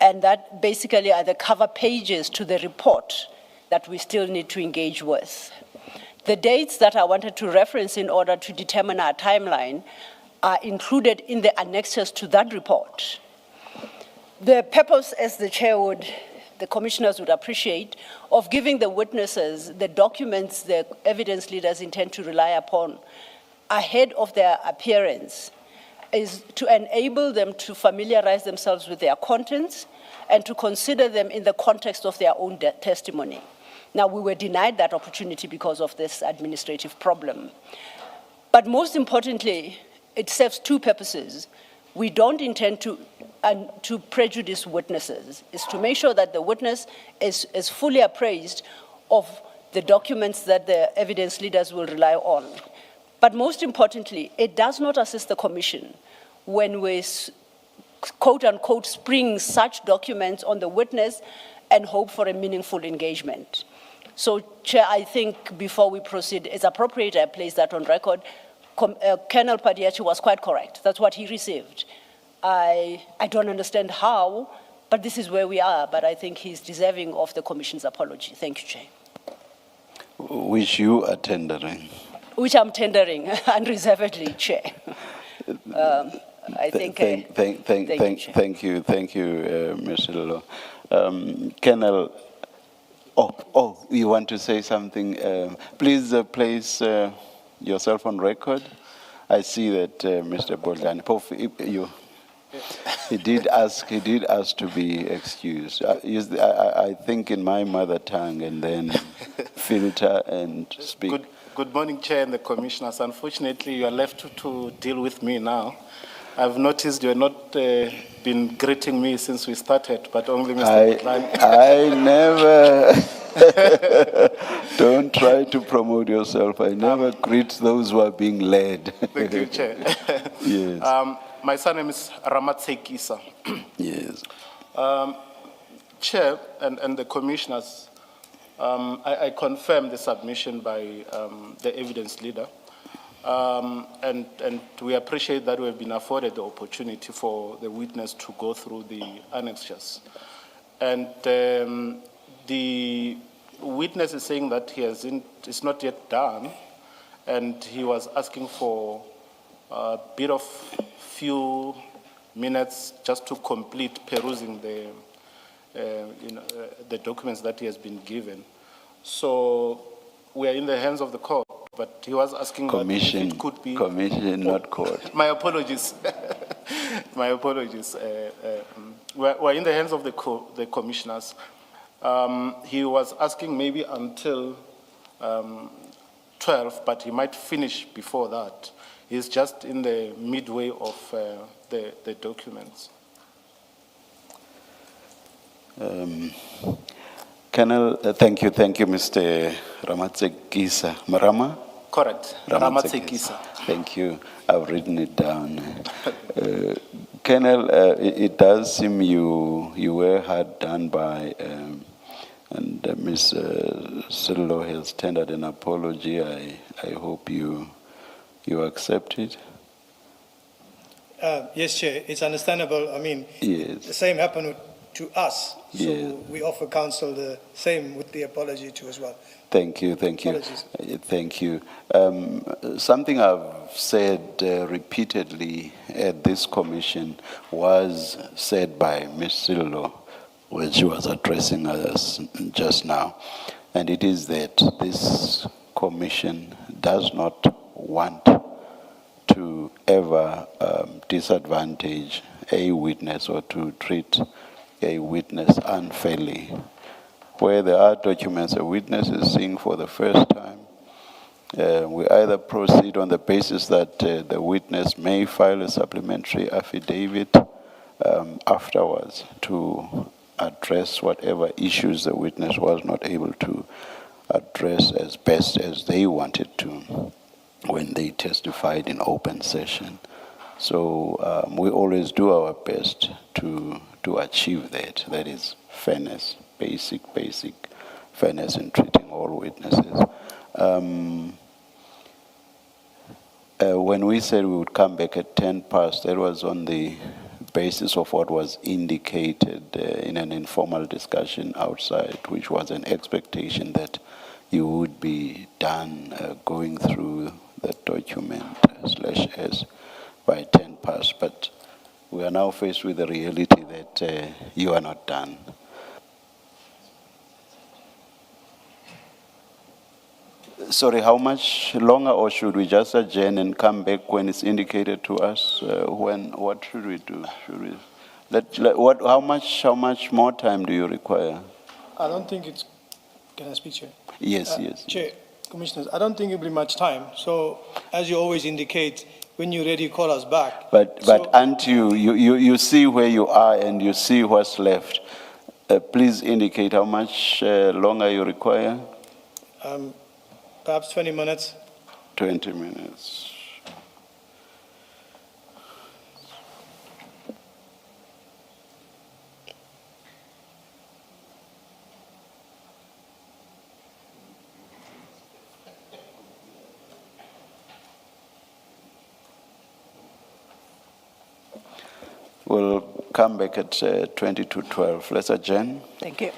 And that basically are the cover pages to the report that we still need to engage with. The dates that I wanted to reference in order to determine our timeline are included in the annexes to that report. The purpose, as the the commissioners would appreciate, of giving the witnesses the documents the evidence leaders intend to rely upon ahead of their appearance is to enable them to familiarize themselves with their contents and to consider them in the context of their own testimony. Now, we were denied that opportunity because of this administrative problem. But most importantly, it serves 2 purposes. We don't intend to prejudice witnesses. It's to make sure that the witness is fully appraised of the documents that the evidence leaders will rely on. But most importantly, it does not assist the commission when we quote unquote spring such documents on the witness and hope for a meaningful engagement. So, Chair, I think before we proceed, it's appropriate I place that on record. Colonel Padayachee was quite correct. That's what he received. I don't understand how, but this is where we are. But I think he's deserving of the Commission's apology. Thank you, Chair. Which you are tendering. Which I'm tendering unreservedly, Chair. I think. Thank you, Mr. Lolo. Colonel, you want to say something? Please place yourself on record. I see that Mr. Boldan, he did ask to be excused. I think in my mother tongue, and then filter and speak. Good morning, Chair and the Commissioners. Unfortunately, you are left to deal with me now. I've noticed you have not been greeting me since we started, but only Mr. Madlanga. I never. Don't try to promote yourself. I never greet those who are being led. Thank you, Chair. Yes. My surname is Rahman. Yes. Chair and the Commissioners, I confirm the submission by the evidence leader. And we appreciate that we have been afforded the opportunity for the witness to go through the annexures. And the witness is saying that it's not yet done, and he was asking for a bit of few minutes just to complete perusing the documents that he has been given. So we are in the hands of the court, but he was asking Commission, if it could be... Commission, not court. My apologies. My apologies. We're in the hands of the commissioners. He was asking maybe until 12, but he might finish before that. He's just in the midway of the documents. Colonel, thank you, Mr. Ramatsekisa. Marama? Correct, Ramatsekisa. Thank you. I've written it down. Colonel, it does seem you were hard done by, and Ms. Sillo has tendered an apology. I hope you accept it. Yes, Chair, it's understandable. I mean, yes. The same happened with to us. Yeah. So we offer counsel the same with the apology too as well. Thank you, thank you. Apologies. Thank you. Something I've said repeatedly at this commission was said by Ms. Sillo when she was addressing us just now, and it is that this commission does not want to ever disadvantage a witness or to treat a witness unfairly. Where there are documents a witness is seeing for the first time, we either proceed on the basis that the witness may file a supplementary affidavit afterwards to address whatever issues the witness was not able to address as best as they wanted to when they testified in open session. So we always do our best to achieve that. That is fairness, basic fairness in treating all witnesses. When we said we would come back at 10 past, that was on the basis of what was indicated in an informal discussion outside, which was an expectation that you would be done going through the document /S by 10 past. But we are now faced with the reality that you are not done. Sorry, how much longer, or should we just adjourn and come back when it's indicated to us? What should we do? Should we how much more time do you require? I don't think it's, can I speak, Chair? Yes, yes. Chair, Commissioners, I don't think it'll be much time. So as you always indicate, when you're ready, call us back. But aren't you see where you are and you see what's left. Please indicate how much longer you require. Perhaps 20 minutes. 20 minutes. We'll come back at 20 to 12. Let's adjourn. Thank you.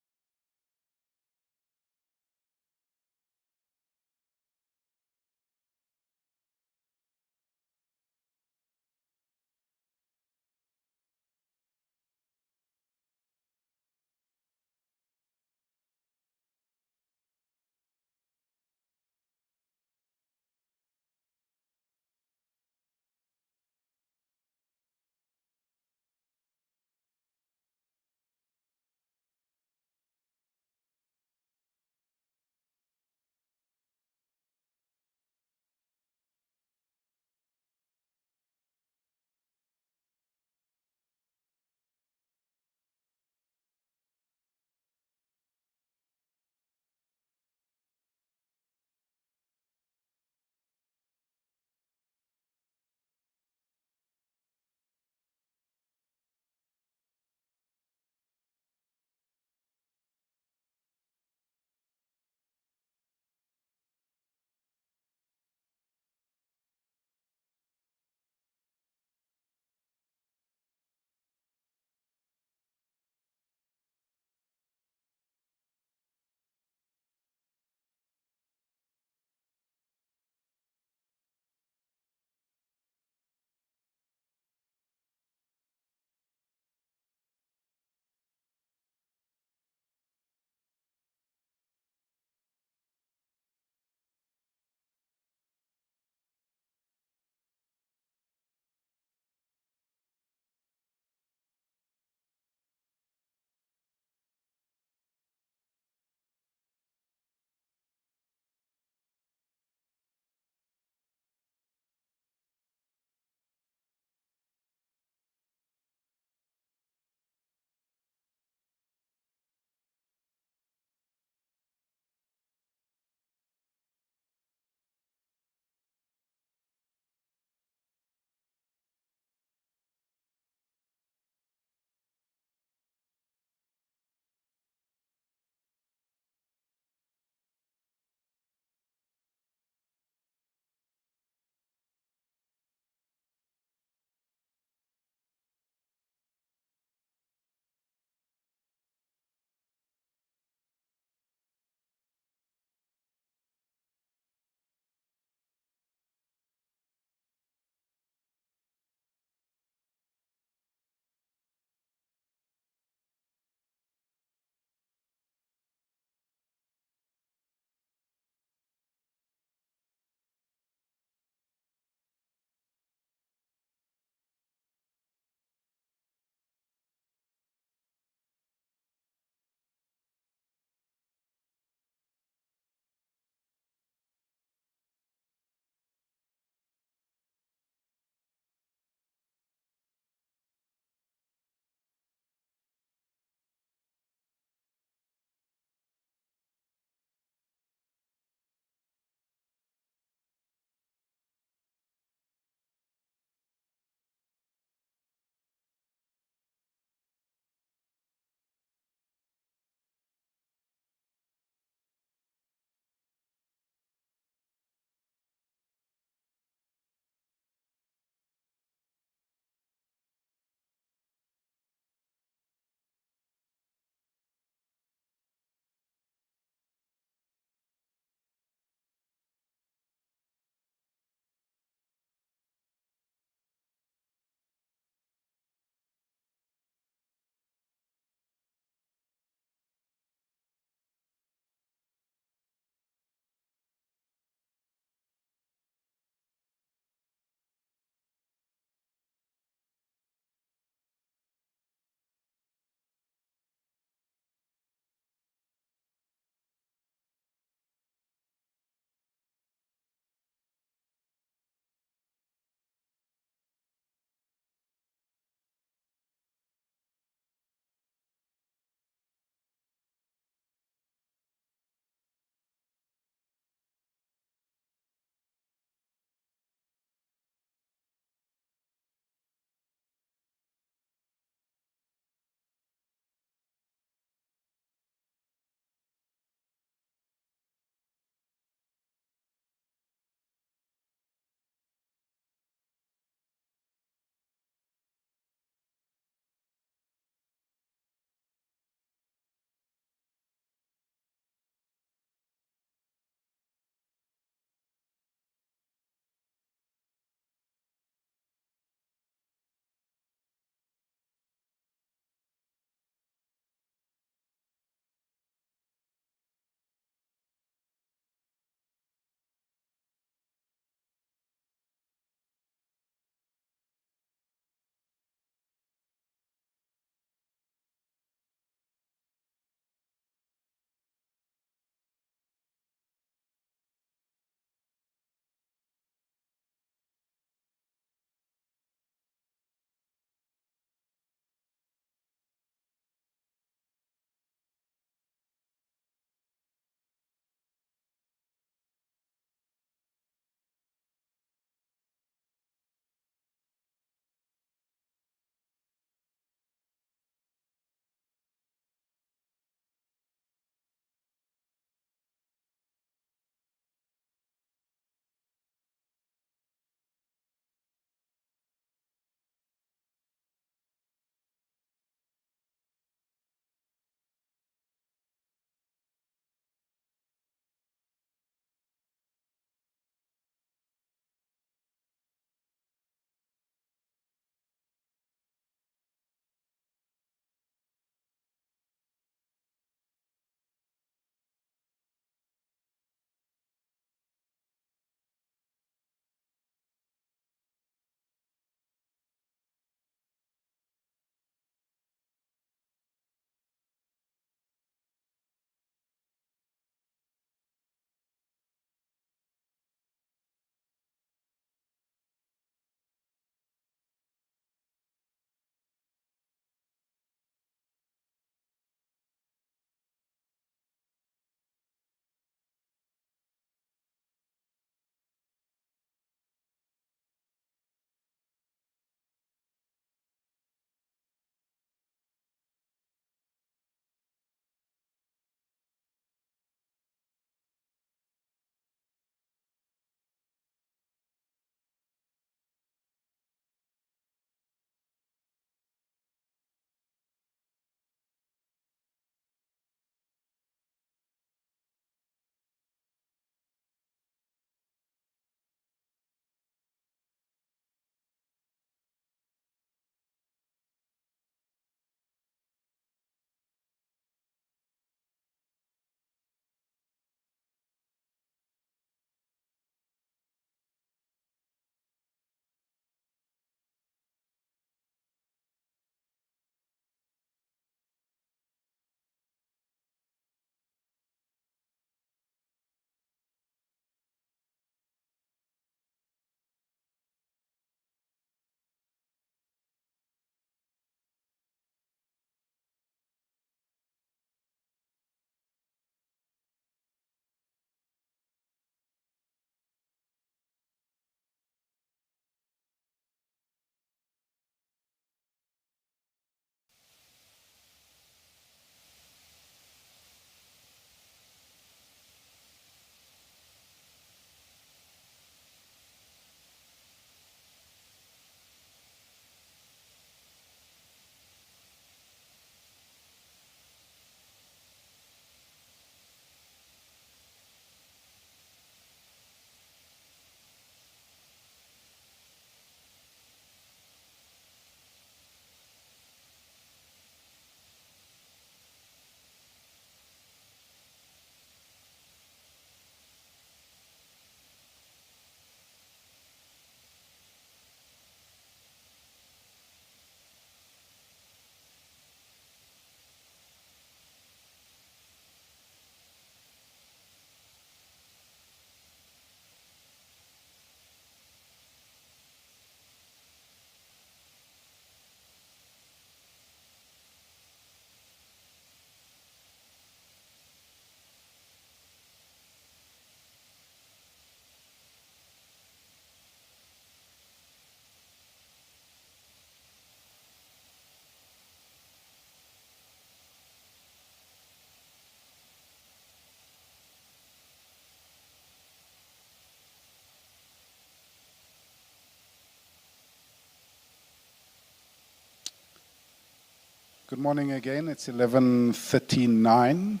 Good morning again. It's 11:39.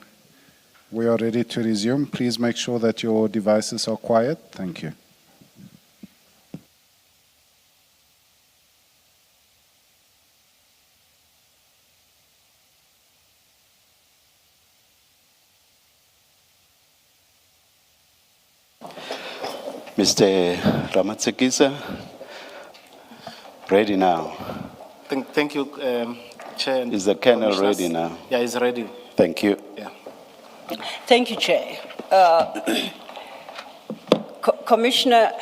We are ready to resume. Please make sure that your devices are quiet. Thank you. Mr. Ramatsekisa, ready now. Thank you, Chair. and Is the Colonel Commissioners. ready now? Yeah, he's ready. Thank you. Yeah. Thank you, Chair. Commissioner,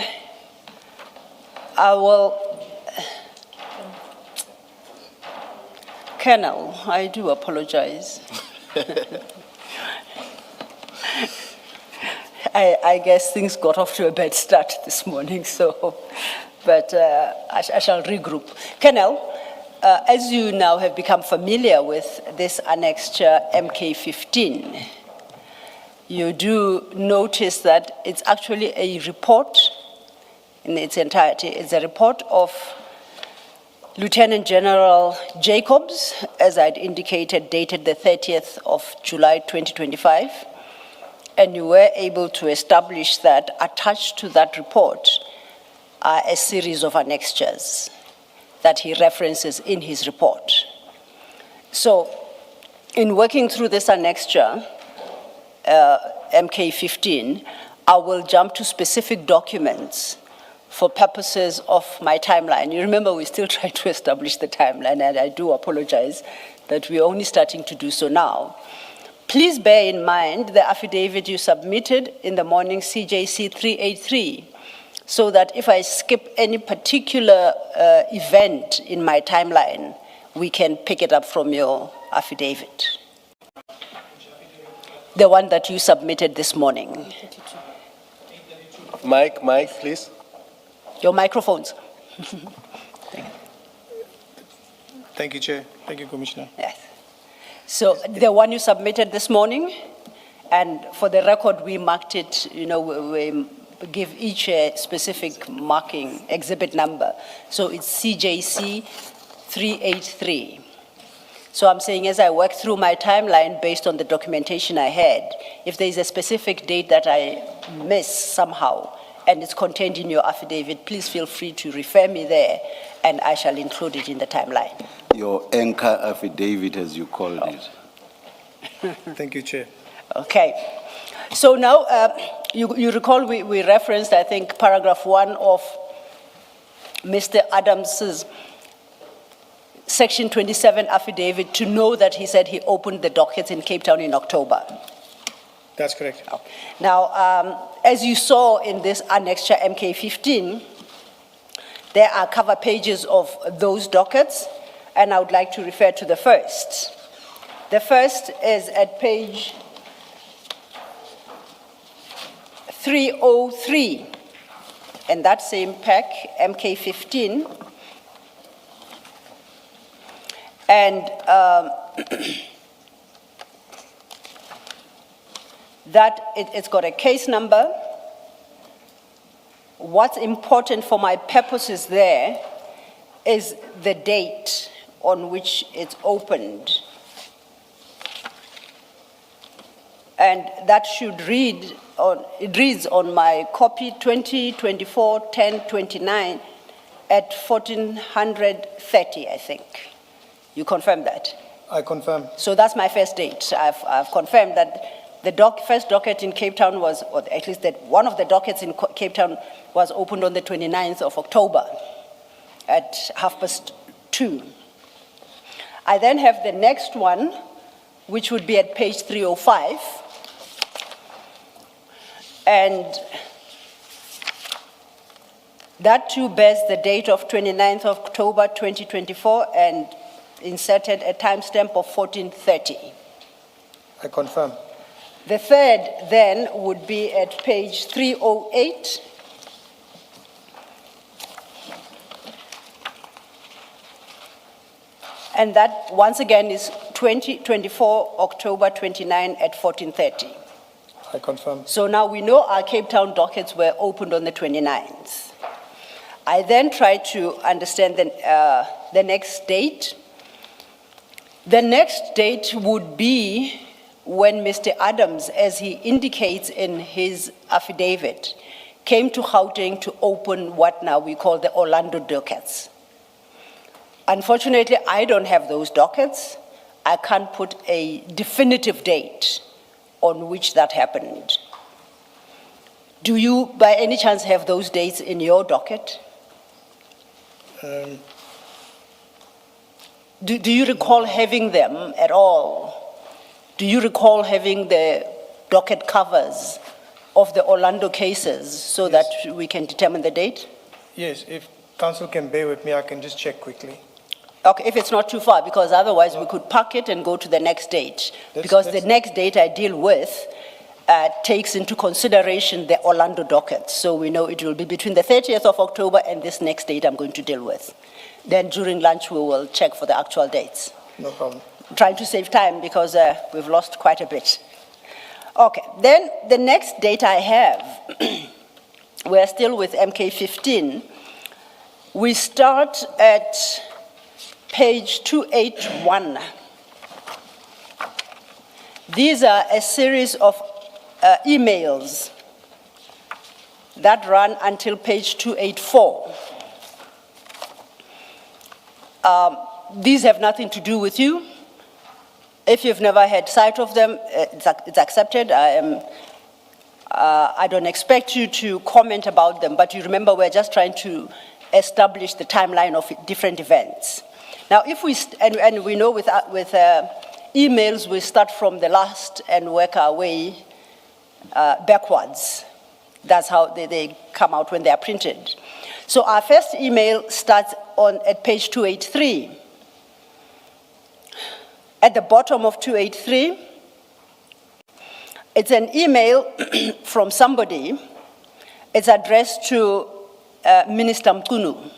I will... Colonel, I do apologize. I guess things got off to a bad start this morning, but I shall regroup. Colonel, as you now have become familiar with this annexure MK15, you do notice that it's actually a report in its entirety. It's a report of Lieutenant General Jacobs, as I'd indicated, dated the 30th of July 2025. And you were able to establish that attached to that report are a series of annexures that he references in his report. So, in working through this annexure, MK15, I will jump to specific documents for purposes of my timeline. You remember we're still trying to establish the timeline, and I do apologize that we're only starting to do so now. Please bear in mind the affidavit you submitted in the morning, CJC 383, so that if I skip any particular event in my timeline, we can pick it up from your affidavit. The one that you submitted this morning. Mike, please. Your microphones. Thank you, Chair. Thank you, Commissioner. Yes. So the one you submitted this morning, and for the record, we marked it, we give each a specific marking, exhibit number. So it's CJC 383. So I'm saying as I work through my timeline based on the documentation I had, if there's a specific date that I miss somehow, and it's contained in your affidavit, please feel free to refer me there, and I shall include it in the timeline. Your anchor affidavit, as you called it. Thank you, Chair. Okay. So now, you recall we referenced, I think, paragraph 1 of Mr. Adams's Section 27 affidavit to know that he said he opened the dockets in Cape Town in October. That's correct. Now, as you saw in this annexure MK15, there are cover pages of those dockets, and I would like to refer to the first. The first is at page 303, and that same pack, MK15. And that it's got a case number. What's important for my purposes there is the date on which it's opened. And that should read, it reads on my copy 2024-10-29 at 1430, I think. You confirm that? I confirm. So that's my first date. I've confirmed that the first docket in Cape Town was, or at least that one of the dockets in Cape Town was opened on the 29th of October at 2:30. I then have the next one, which would be at page 305. And that too bears the date of 29th of October 2024 and inserted a timestamp of 1430. I confirm. The third then would be at page 308. And that once again is 2024 October 29 at 1430. I confirm. So now we know our Cape Town dockets were opened on the 29th. I then tried to understand the next date. The next date would be when Mr. Adams, as he indicates in his affidavit, came to Gauteng to open what now we call the Orlando dockets. Unfortunately, I don't have those dockets. I can't put a definitive date on which that happened. Do you, by any chance, have those dates in your docket? Do you recall having them at all? Do you recall having the docket covers of the Orlando cases so that we can determine the date? Yes, if council can bear with me, I can just check quickly. Okay, if it's not too far, because otherwise we could park it and go to the next date. Because the next date I deal with takes into consideration the Orlando docket. So we know it will be between the 30th of October and this next date I'm going to deal with. Then during lunch we will check for the actual dates. No problem. I'm trying to save time because we've lost quite a bit. Okay, then the next date I have, we're still with MK15. We start at page 281. These are a series of emails that run until page 284. These have nothing to do with you. If you've never had sight of them, it's accepted. I don't expect you to comment about them, but you remember we're just trying to establish the timeline of different events. Now, if we, and we know with emails, we start from the last and work our way backwards. That's how they come out when they are printed. So our first email starts at page 283. At the bottom of 283, it's an email from somebody. It's addressed to Minister Mkunu.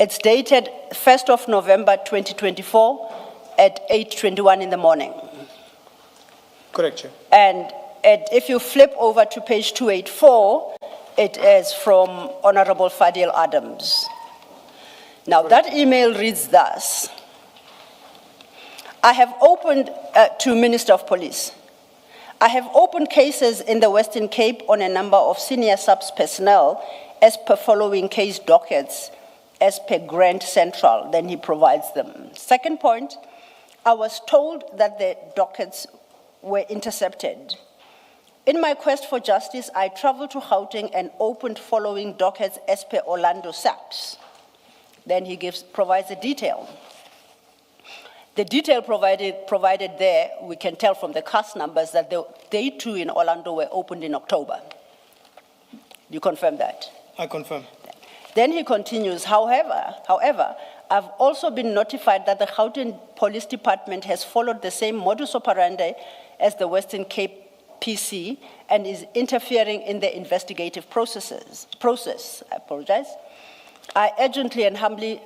It's dated 1st of November 2024 at 8:21 in the morning. Correct, Chair. And if you flip over to page 284, it is from Honorable Fadil Adams. Now that email reads thus: I have opened to Minister of Police. I have opened cases in the Western Cape on a number of senior subs personnel as per following case dockets as per Grand Central. Then he provides them. Second point, I was told that the dockets were intercepted. In my quest for justice, I traveled to Gauteng and opened following dockets as per Orlando SAPS. Then he provides a detail. The detail provided there, we can tell from the cast numbers that they too in Orlando were opened in October. You confirm that? I confirm. Then he continues, however, I've also been notified that the Gauteng Police Department has followed the same modus operandi as the Western Cape PC and is interfering in the investigative process. I apologize. I urgently and humbly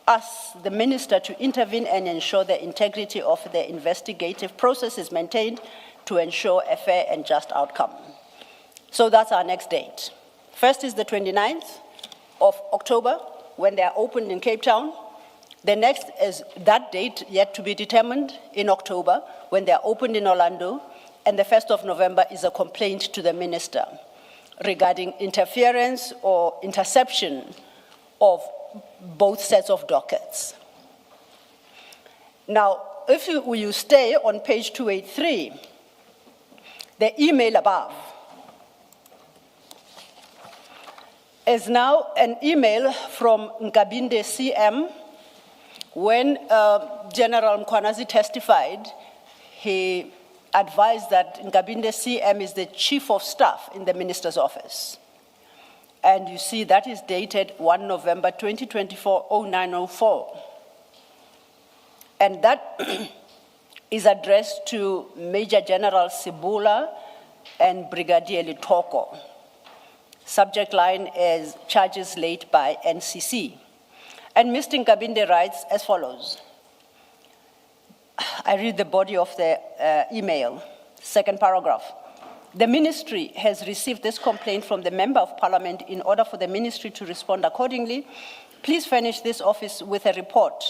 ask the minister to intervene and ensure the integrity of the investigative process is maintained to ensure a fair and just outcome. So that's our next date. First is the 29th of October, when they are opened in Cape Town. The next is that date yet to be determined in October, when they are opened in Orlando. And the 1st of November is a complaint to the minister regarding interference or interception of both sets of dockets. Now, if you stay on page 283, the email above is now an email from Nkabinde CM. When General Mkwanazi testified, he advised that Nkabinde CM is the chief of staff in the minister's office. And you see that is dated 1 November 2024, 0904. And that is addressed to Major General Sibula and Brigadier Litoko. Subject line is charges laid by NCC. And Mr. Nkabinde writes as follows. I read the body of the email, second paragraph. The ministry has received this complaint from the Member of Parliament. In order for the ministry to respond accordingly, please furnish this office with a report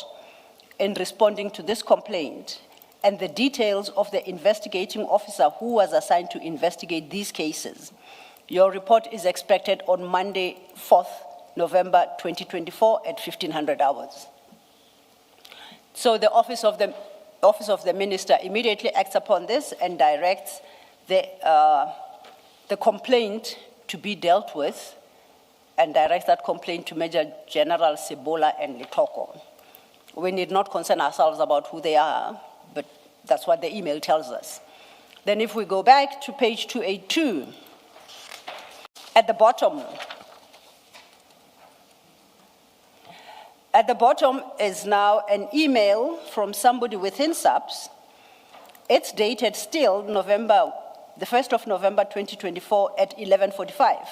in responding to this complaint and the details of the investigating officer who was assigned to investigate these cases. Your report is expected on Monday, 4th November 2024 at 1500 hours. So the Office of the Minister immediately acts upon this and directs the complaint to be dealt with and directs that complaint to Major General Sebola and Litoko. We need not concern ourselves about who they are, but that's what the email tells us. Then if we go back to page 282, at the bottom is now an email from somebody within SAPS. It's dated still the 1st of November 2024 at 11:45.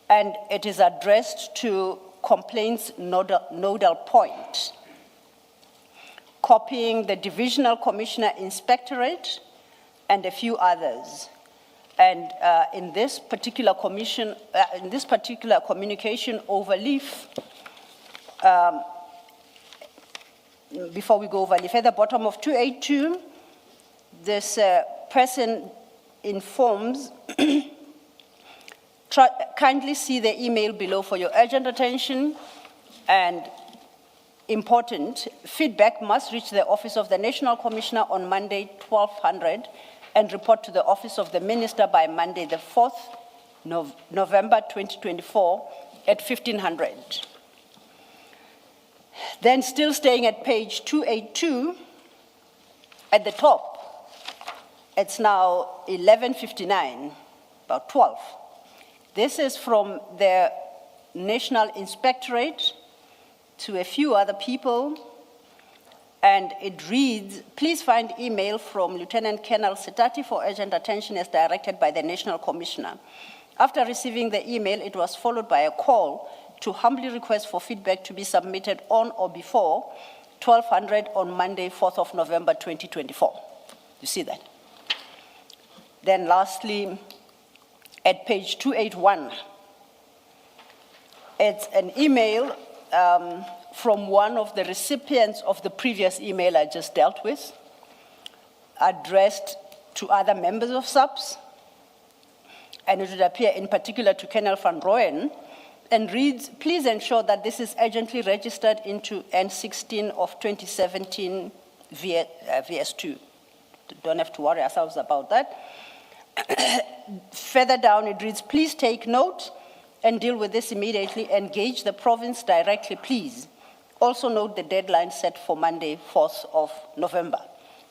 And it is addressed to complaints nodal point, copying the Divisional Commissioner Inspectorate and a few others. And in this particular communication overleaf, before we go overleaf, at the bottom of 282, this person informs, kindly see the email below for your urgent attention, and important, feedback must reach the Office of the National Commissioner on Monday, 1200, and report to the Office of the Minister by Monday, the 4th November 2024 at 1500. Then still staying at page 282, at the top, it's now 11:59, about 12. This is from the National Inspectorate to a few other people, and it reads, please find email from Lieutenant Colonel Setati for urgent attention as directed by the National Commissioner. After receiving the email, it was followed by a call to humbly request for feedback to be submitted on or before 1200 on Monday, 4th of November 2024. You see that? Then lastly, at page 281, it's an email from one of the recipients of the previous email I just dealt with, addressed to other members of SAPS, and it would appear in particular to Colonel van Rooyen, and reads, please ensure that this is urgently registered into N16 of 2017 VS2. Don't have to worry ourselves about that. Further down it reads, please take note and deal with this immediately. Engage the province directly, please. Also note the deadline set for Monday, 4th of November.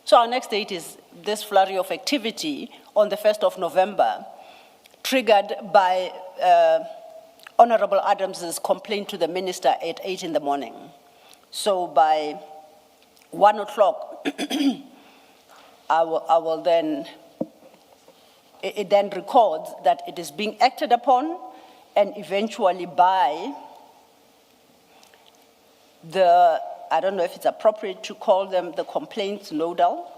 So our next date is this flurry of activity on the 1st of November, triggered by Honorable Adams's complaint to the minister at 8 in the morning. So by 1 o'clock, I will then, it then records that it is being acted upon, and eventually by the, I don't know if it's appropriate to call them the complaints nodal,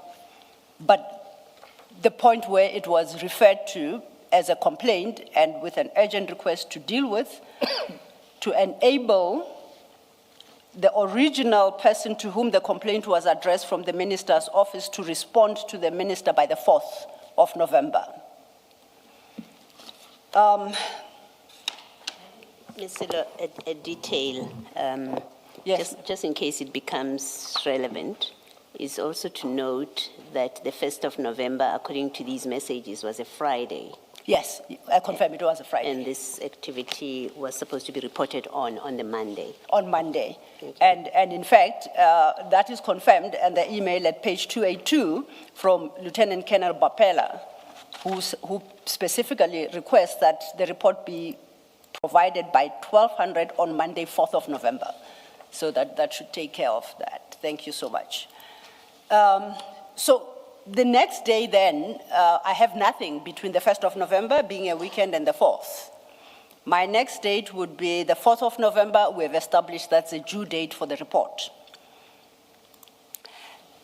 but the point where it was referred to as a complaint and with an urgent request to deal with, to enable the original person to whom the complaint was addressed from the minister's office to respond to the minister by the 4th of November. Ms. Silo, a detail, Yes. just in case it becomes relevant, is also to note that the 1st of November, according to these messages, was a Friday. Yes, I confirm it was a Friday. And this activity was supposed to be reported on the Monday. On Monday. And in fact, that is confirmed in the email at page 282 from Lieutenant Colonel Bapela, who specifically requests that the report be provided by 1200 on Monday, 4th of November. So that should take care of that. Thank you so much. So the next day then, I have nothing between the 1st of November, being a weekend, and the 4th. My next date would be the 4th of November. We have established that's the due date for the report.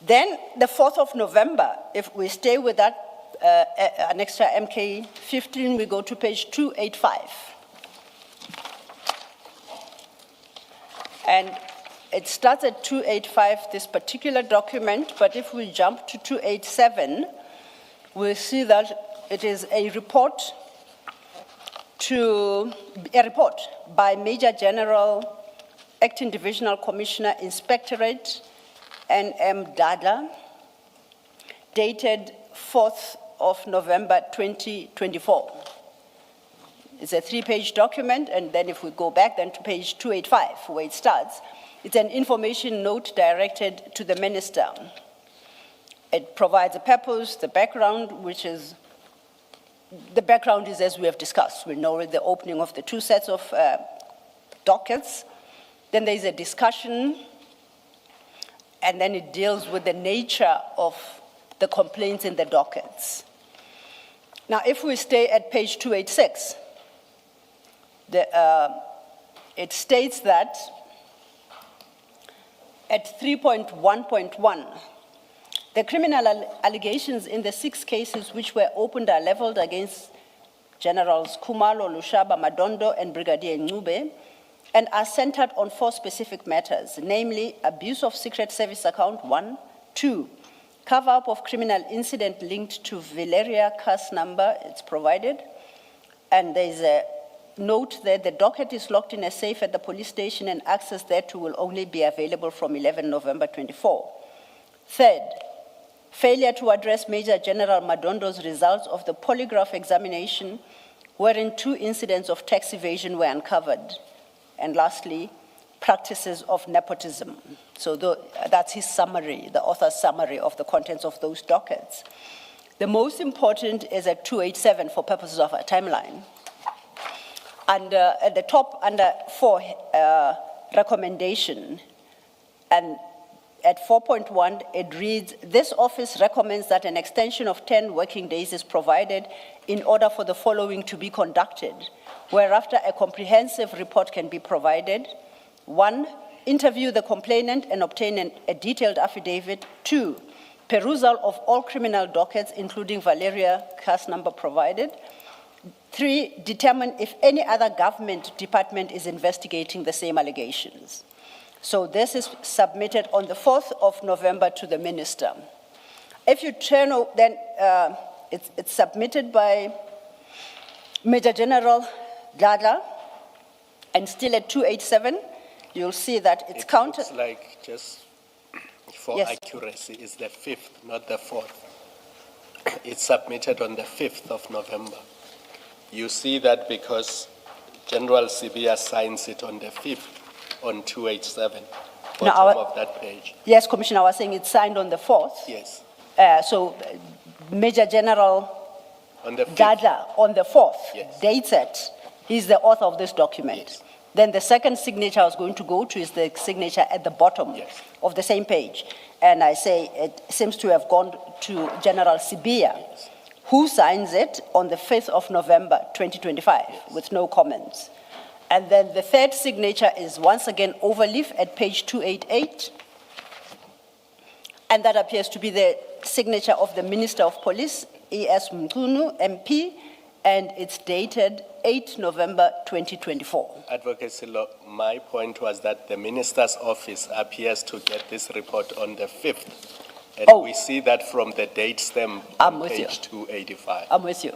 Then the 4th of November, if we stay with that, an extra MK 15, we go to page 285. And it starts at 285, this particular document, but if we jump to 287, we'll see that it is a report by Major General, Acting Divisional Commissioner, Inspectorate, N.M. Dada, dated 4th of November 2024. It's a 3-page document, and then if we go back then to page 285, where it starts, it's an information note directed to the minister. It provides a purpose, the background, the background is as we have discussed. We know the opening of the 2 sets of dockets. Then there's a discussion, and then it deals with the nature of the complaints in the dockets. Now, if we stay at page 286, it states that at 3.1.1, the criminal allegations in the 6 cases which were opened are leveled against Generals Kumalo, Lushaba, Madondo, and Brigadier Ncube, and are centered on 4 specific matters, namely abuse of secret service account 1, 2, cover-up of criminal incident linked to Valeria case number, it's provided, and there's a note that the docket is locked in a safe at the police station and access thereto will only be available from 11 November 24. Third, failure to address Major General Madondo's results of the polygraph examination, wherein 2 incidents of tax evasion were uncovered. And lastly, practices of nepotism. So that's his summary, the author's summary of the contents of those dockets. The most important is at 287 for purposes of our timeline. And at the top, under 4, recommendation, and at 4.1, it reads, this office recommends that an extension of 10 working days is provided in order for the following to be conducted, whereafter a comprehensive report can be provided. 1, interview the complainant and obtain a detailed affidavit. 2, perusal of all criminal dockets, including Valeria case number provided. 3, determine if any other government department is investigating the same allegations. So this is submitted on the 4th of November to the minister. If you turn, then it's submitted by Major General Dada, and still at 287, you'll see that it's counted. Looks like, just for Yes. accuracy, it's the 5th, not the 4th. It's submitted on the 5th of November. You see that because General Sibia signs it on the 5th on 287, bottom of that page. Yes, Commissioner, I was saying it's signed on the 4th. Yes, So Major General on the 5th. Dada on the 4th, Yes. dates it. He's the author of this document. Yes. Then the second signature I was going to go to is the signature at the bottom Yes. of the same page. And I say it seems to have gone to General Sibia, who signs it on the 5th of November, 2025, with no comments. And then the third signature is once again overleaf at page 288. And that appears to be the signature of the Minister of Police, E.S. Mkunu, MP, and it's dated 8 November 2024. Advocacy law, my point was that the minister's office appears to get this report on the 5th. And we see that from the date stamp I'm on with you. page 285. I'm with you.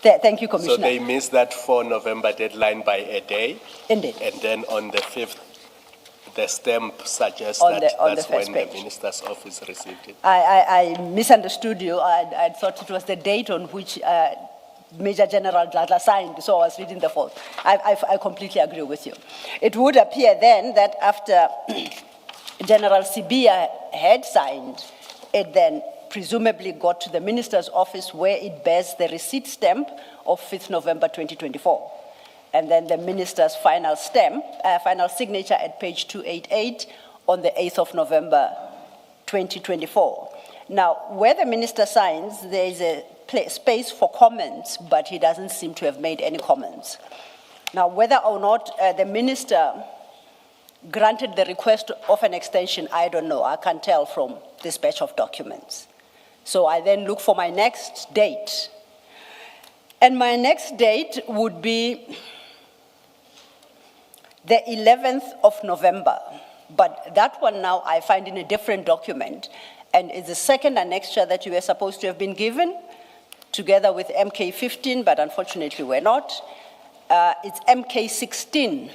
Thank you, Commissioner. So they missed that 4 November deadline by a day. Indeed. And then on the 5th, the stamp suggests On that the that's first when page. the minister's office received it. I misunderstood you. I thought it was the date on which Major General Dada signed, so I was reading the 4th. I completely agree with you. It would appear then that after General Sibia had signed, it then presumably got to the minister's office where it bears the receipt stamp of 5th November 2024. And then the minister's final stamp, final signature at page 288 on the 8th of November 2024. Now, where the minister signs, there is a space for comments, but he doesn't seem to have made any comments. Now, whether or not the minister granted the request of an extension, I don't know. I can't tell from this batch of documents. So I then look for my next date. And my next date would be the 11th of November. But that one now I find in a different document, and it's the second annexure that you were supposed to have been given, together with MK15, but unfortunately we're not. It's MK16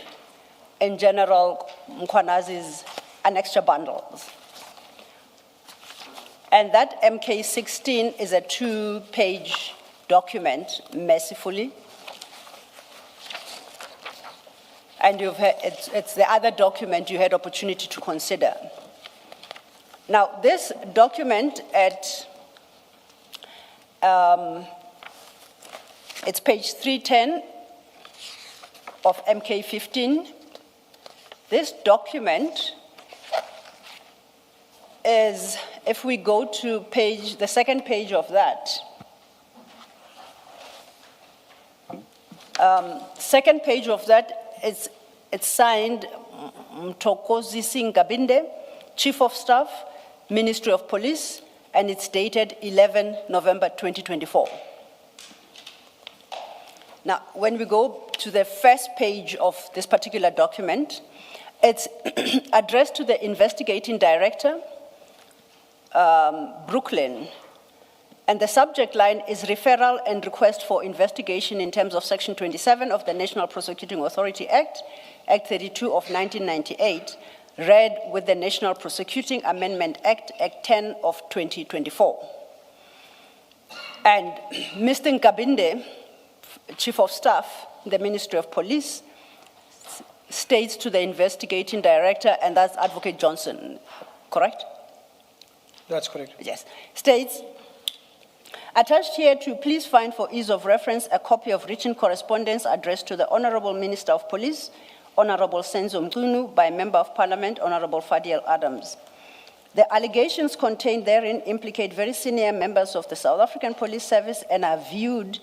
in General Mkwanazi's annexure bundles. And that MK16 is a 2-page document, mercifully. And it's the other document you had opportunity to consider. Now, this document it's page 310 of MK15. This document is, if we go to the second page of that, second page of that, it's signed Mtokozi Ngabinde, Chief of Staff, Ministry of Police, and it's dated 11 November 2024. Now, when we go to the first page of this particular document, it's addressed to the Investigating Director, Brooklyn, and the subject line is referral and request for investigation in terms of Section 27 of the National Prosecuting Authority Act, Act 32 of 1998, read with the National Prosecuting Amendment Act, Act 10 of 2024. And Mr. Nkabinde, Chief of Staff, the Ministry of Police, states to the Investigating Director, and that's Advocate Johnson, correct? That's correct. Yes. States, attached here to please find for ease of reference a copy of written correspondence addressed to the Honorable Minister of Police, Honorable Senzo Mtunu, by Member of Parliament, Honorable Fadiel Adams. The allegations contained therein implicate very senior members of the South African Police Service and are viewed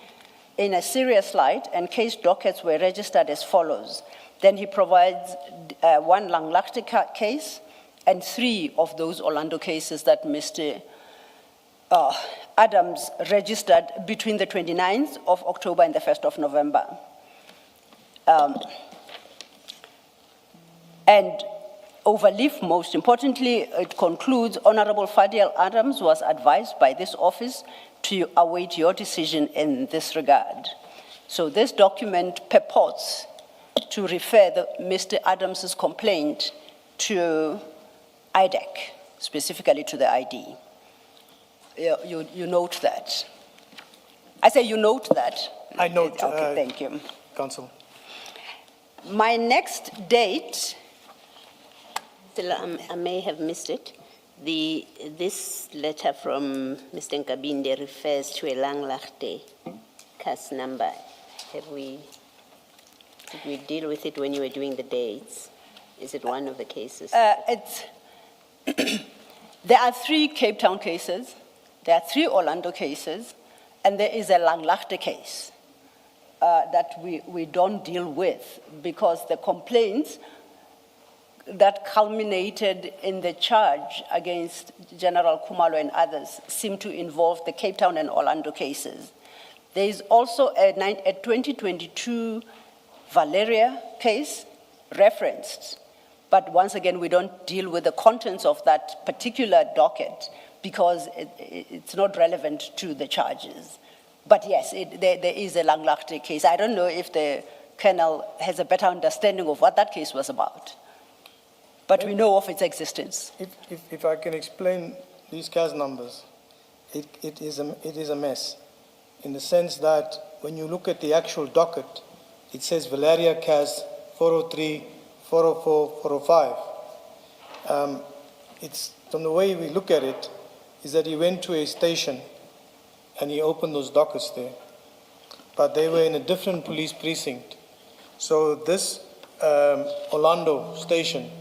in a serious light, and case dockets were registered as follows. Then he provides one Langlachte case and 3 of those Orlando cases that Mr. Adams registered between the 29th of October and the 1st of November. And overleaf, most importantly, it concludes, Honorable Fadiel Adams was advised by this office to await your decision in this regard. So this document purports to refer Mr. Adams's complaint to IDAC, specifically to the ID. You note that. I say you note that. I note. Okay, thank you. Counsel. My next date. I may have missed it. This letter from Mr. Nkabinde refers to a Langlachte case number. Did we deal with it when you were doing the dates? Is it one of the cases? There are 3 Cape Town cases, there are 3 Orlando cases, and there is a Langlachte case that we don't deal with because the complaints that culminated in the charge against General Khumalo and others seem to involve the Cape Town and Orlando cases. There is also a 2022 Valeria case referenced, but once again, we don't deal with the contents of that particular docket because it's not relevant to the charges. But yes, there is a Langlachte case. I don't know if the Colonel has a better understanding of what that case was about. But we know of its existence. If I can explain these case numbers, it is a mess, in the sense that when you look at the actual docket, it says Valeria case 403, 404, 405. It's from the way we look at it, is that he went to a station and he opened those dockets there, but they were in a different police precinct. So this Orlando station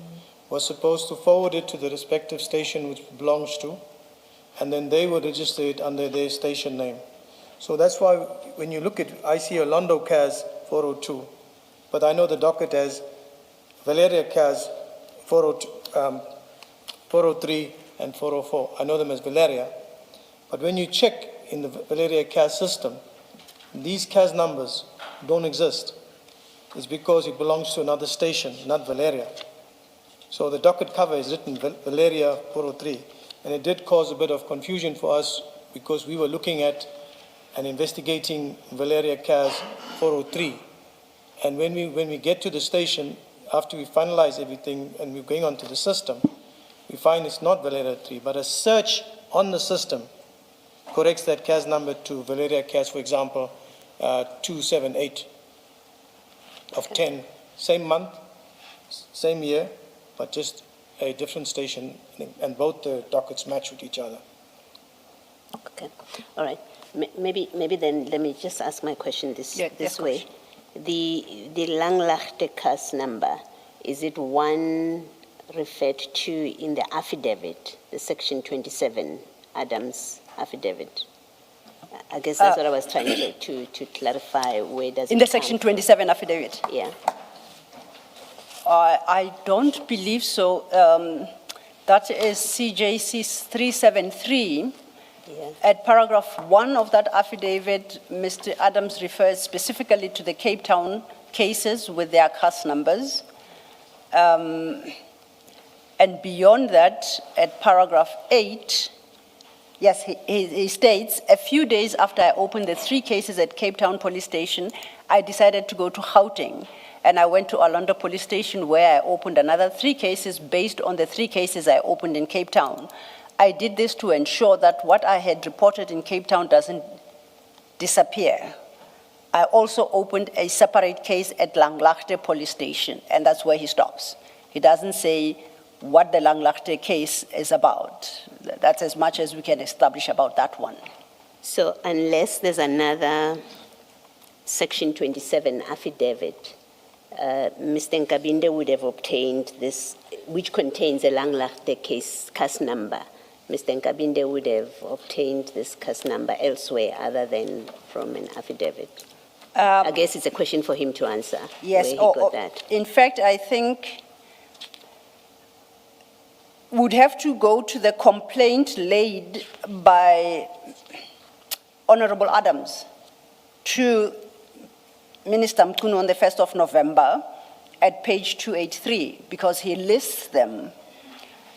was supposed to forward it to the respective station which it belongs to, and then they would register it under their station name. So that's why when you look at, I see Orlando CAS 402, but I know the docket as Valeria CAS 403 and 404. I know them as Valeria. But when you check in the Valeria CAS system, these CAS numbers don't exist. It's because it belongs to another station, not Valeria. So the docket cover is written Valeria 403, and it did cause a bit of confusion for us because we were looking at and investigating Valeria Cas 403. And when we get to the station, after we finalize everything and we're going onto the system, we find it's not Valeria 3, but a search on the system corrects that CAS number to Valeria CAS, for example, 278 of 10. Same month, same year, but just a different station, and both the dockets match with each other. Okay, all right. Maybe then let me just ask my question this way. The Langlaagte CAS number, is it one referred to in the affidavit, the Section 27 Adams affidavit? I guess that's what I was trying to clarify. Where does In it the come Section from? 27 affidavit? Yeah. I don't believe so. That is CJC 373. Yeah. At paragraph 1 of that affidavit, Mr. Adams refers specifically to the Cape Town cases with their CAS numbers. And beyond that, at paragraph 8, yes, he states, a few days after I opened the 3 cases at Cape Town Police Station, I decided to go to Gauteng. And I went to Orlando Police Station where I opened another 3 cases based on the 3 cases I opened in Cape Town. I did this to ensure that what I had reported in Cape Town doesn't disappear. I also opened a separate case at Langlaagte Police Station, and that's where he stops. He doesn't say what the Langlaagte case is about. That's as much as we can establish about that one. So unless there's another Section 27 affidavit, Mr. Nkabinde would have obtained this, which contains a Langlaagte case CAS number. Mr. Nkabinde would have obtained this CAS number elsewhere other than from an affidavit. I guess it's a question for him to answer. Yes, where he got that. In fact, I think would have to go to the complaint laid by Honorable Adams to Minister Mkuno on the 1st of November at page 283, because he lists them.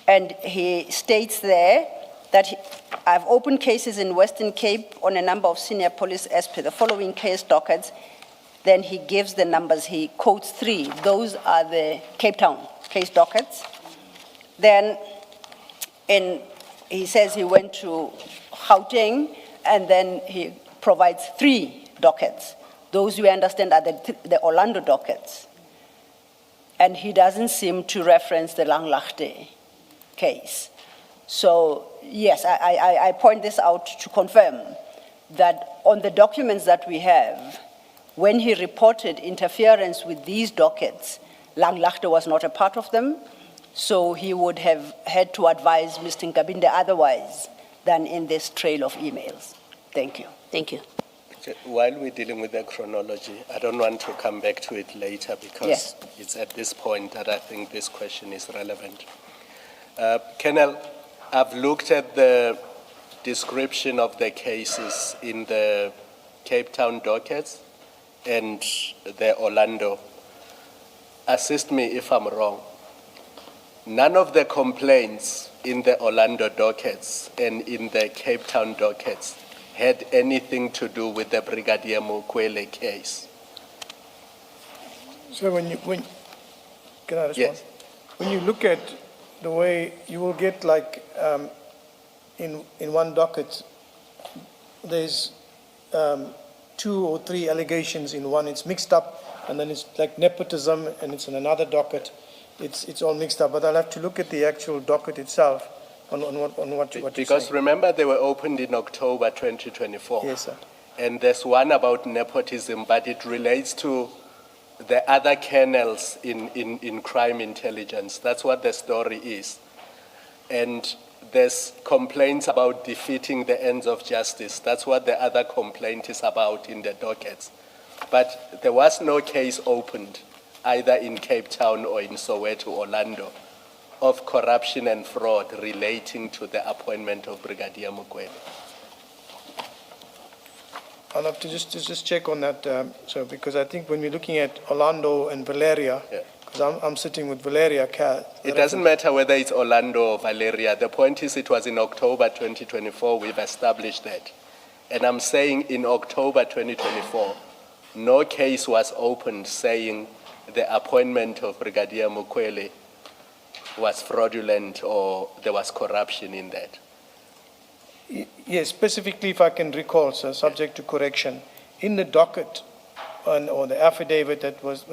And he states there that I've opened cases in Western Cape on a number of senior police as per the following case dockets. Then he gives the numbers, he quotes 3. Those are the Cape Town case dockets. Then he says he went to Gauteng, and then he provides 3 dockets. Those we understand are the Orlando dockets. And he doesn't seem to reference the Langlaagte case. So yes, I point this out to confirm that on the documents that we have, when he reported interference with these dockets, Langlaagte was not a part of them, so he would have had to advise Mr. Nkabinde otherwise than in this trail of emails. Thank you. Thank you. While we're dealing with the chronology, I don't want to come back to it later because it's at this point that I think this question is relevant. Colonel, I've looked at the description of the cases in the Cape Town dockets and the Orlando. Assist me if I'm wrong. None of the complaints in the Orlando dockets and in the Cape Town dockets had anything to do with the Brigadier Mukwele case. So can I respond? Yes. When you look at the way you will get, like, in one docket, there's 2 or 3 allegations in one. It's mixed up, and then it's like nepotism, and it's in another docket. It's all mixed up. But I'll have to look at the actual docket itself on what you're Because saying. remember, they were opened in October 2024. Yes, sir. And there's one about nepotism, but it relates to the other kernels in crime intelligence. That's what the story is. And there's complaints about defeating the ends of justice. That's what the other complaint is about in the dockets. But there was no case opened, either in Cape Town or in Soweto, Orlando, of corruption and fraud relating to the appointment of Brigadier Mukwele. I'll have to just check on that, so because I think when we're looking at Orlando and Valeria, Yeah. Because I'm sitting with Valeria Kerr. It doesn't matter whether it's Orlando or Valeria. The point is it was in October 2024 we've established that. And I'm saying in October 2024, no case was opened saying the appointment of Brigadier Mukwele was fraudulent or there was corruption in that. Yes, specifically if I can recall, sir, subject to correction, in the docket or the affidavit that was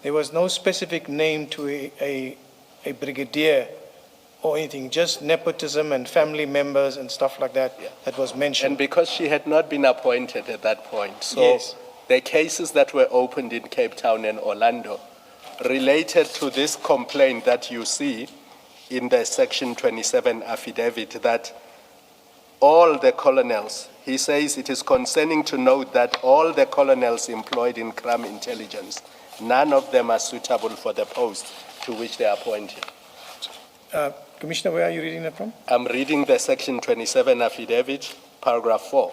there was no specific name to a brigadier or anything, just nepotism and family members and stuff like that that was mentioned. And because she had not been appointed at that point, so Yes. the cases that were opened in Cape Town and Orlando related to this complaint that you see in the Section 27 affidavit that all the colonels, he says it is concerning to note that all the colonels employed in crime intelligence, none of them are suitable for the post to which they are appointed. Commissioner, where are you reading that from? I'm reading the Section 27 affidavit, paragraph 4.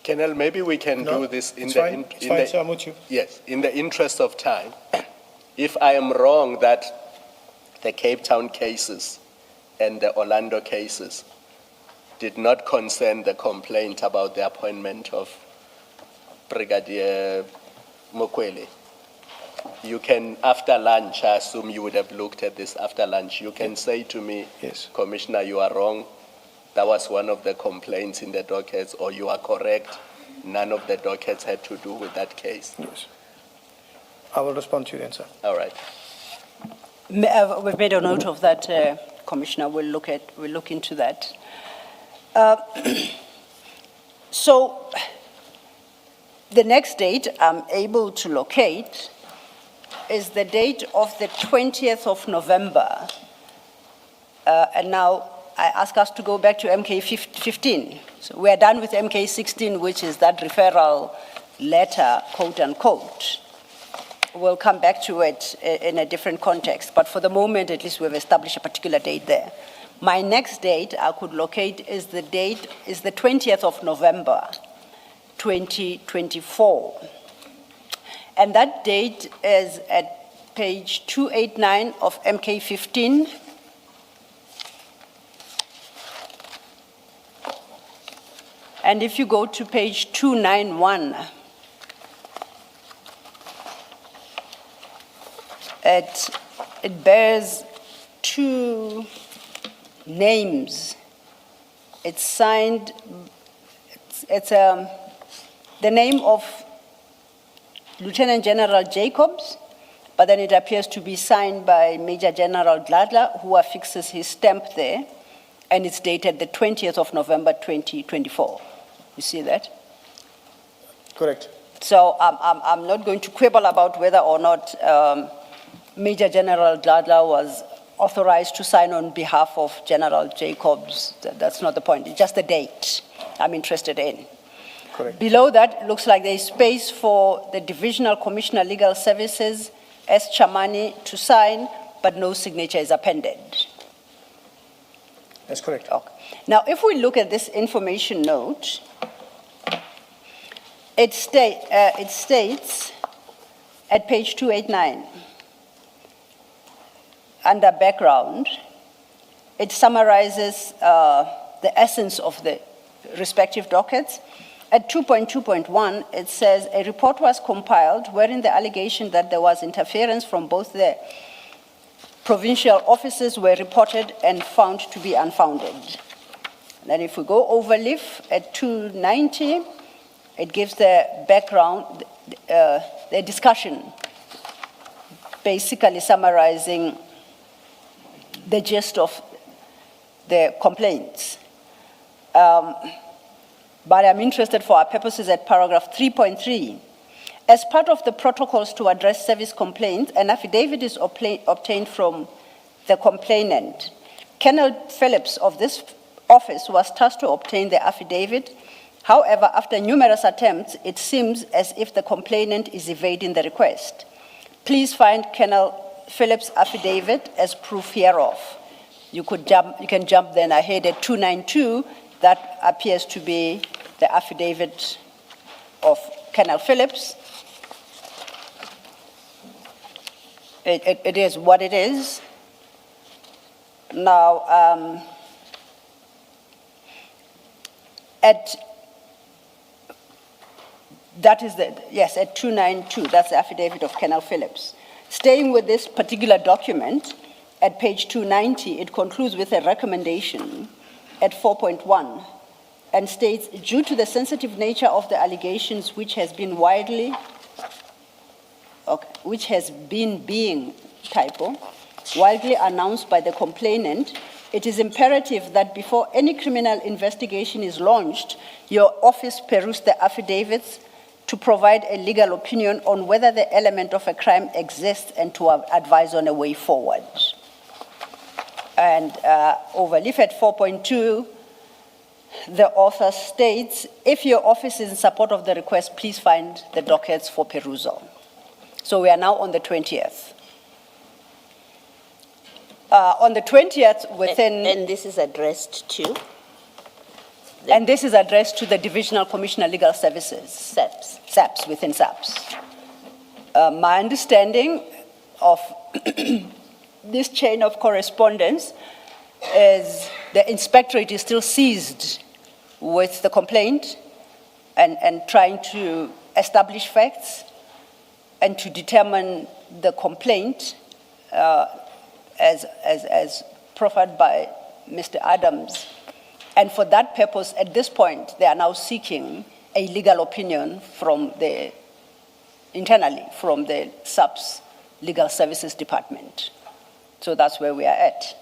Colonel, maybe we can No, do this in it's the... fine. It's fine, sir, I'm with you. Yes, in the interest of time. If I am wrong that the Cape Town cases and the Orlando cases did not concern the complaint about the appointment of Brigadier Mukwele, you can, after lunch, I assume you would have looked at this after lunch, you can say to me, Yes. Commissioner, you are wrong. That was one of the complaints in the dockets, or you are correct. None of the dockets had to do with that case. Yes. I will respond to you then, sir. All right. We've made a note of that, Commissioner. We'll look into that. So the next date I'm able to locate is the date of the 20th of November. And now I ask us to go back to MK15. So we are done with MK16, which is that referral letter, quote unquote. We'll come back to it in a different context, but for the moment, at least we've established a particular date there. My next date I could locate is the 20th of November, 2024. And that date is at page 289 of MK15. And if you go to page 291, it bears two names. It's signed, it's the name of Lieutenant General Jacobs, but then it appears to be signed by Major General Gladler, who affixes his stamp there, and it's dated the 20th of November, 2024. You see that? Correct. So I'm not going to quibble about whether or not Major General Gladler was authorized to sign on behalf of General Jacobs. That's not the point. It's just the date I'm interested in. Correct. Below that, it looks like there is space for the Divisional Commissioner Legal Services, S. Chamani, to sign, but no signature is appended. That's correct. Okay. Now, if we look at this information note, it states at page 289, under background, it summarizes the essence of the respective dockets. At 2.2.1, it says, a report was compiled wherein the allegation that there was interference from both the provincial offices were reported and found to be unfounded. And then if we go over leaf at 290, it gives the background, the discussion, basically summarizing the gist of the complaints. But I'm interested for our purposes at paragraph 3.3. As part of the protocols to address service complaints, an affidavit is obtained from the complainant. Colonel Phillips of this office was tasked to obtain the affidavit However, after numerous attempts, it seems as if the complainant is evading the request. Please find Colonel Phillips' affidavit as proof hereof. You can jump then ahead at 292. That appears to be the affidavit of Colonel Phillips. It is what it is. Now, at 292, that's the affidavit of Colonel Phillips. Staying with this particular document, at page 290, it concludes with a recommendation at 4.1 and states, due to the sensitive nature of the allegations which has been widely announced by the complainant, it is imperative that before any criminal investigation is launched, your office peruse the affidavits to provide a legal opinion on whether the element of a crime exists and to advise on a way forward. And overleaf at 4.2, the author states, if your office is in support of the request, please find the dockets for perusal. So we are now on the 20th. On the 20th, within... And this is addressed to? And this is addressed to the Divisional Commissioner Legal Services. SAPS. SAPS, within SAPS. My understanding of this chain of correspondence is the inspectorate is still seized with the complaint and trying to establish facts and to determine the complaint as proffered by Mr. Adams. And for that purpose, at this point, they are now seeking a legal opinion from internally from the SAPS Legal Services Department. So that's where we are at.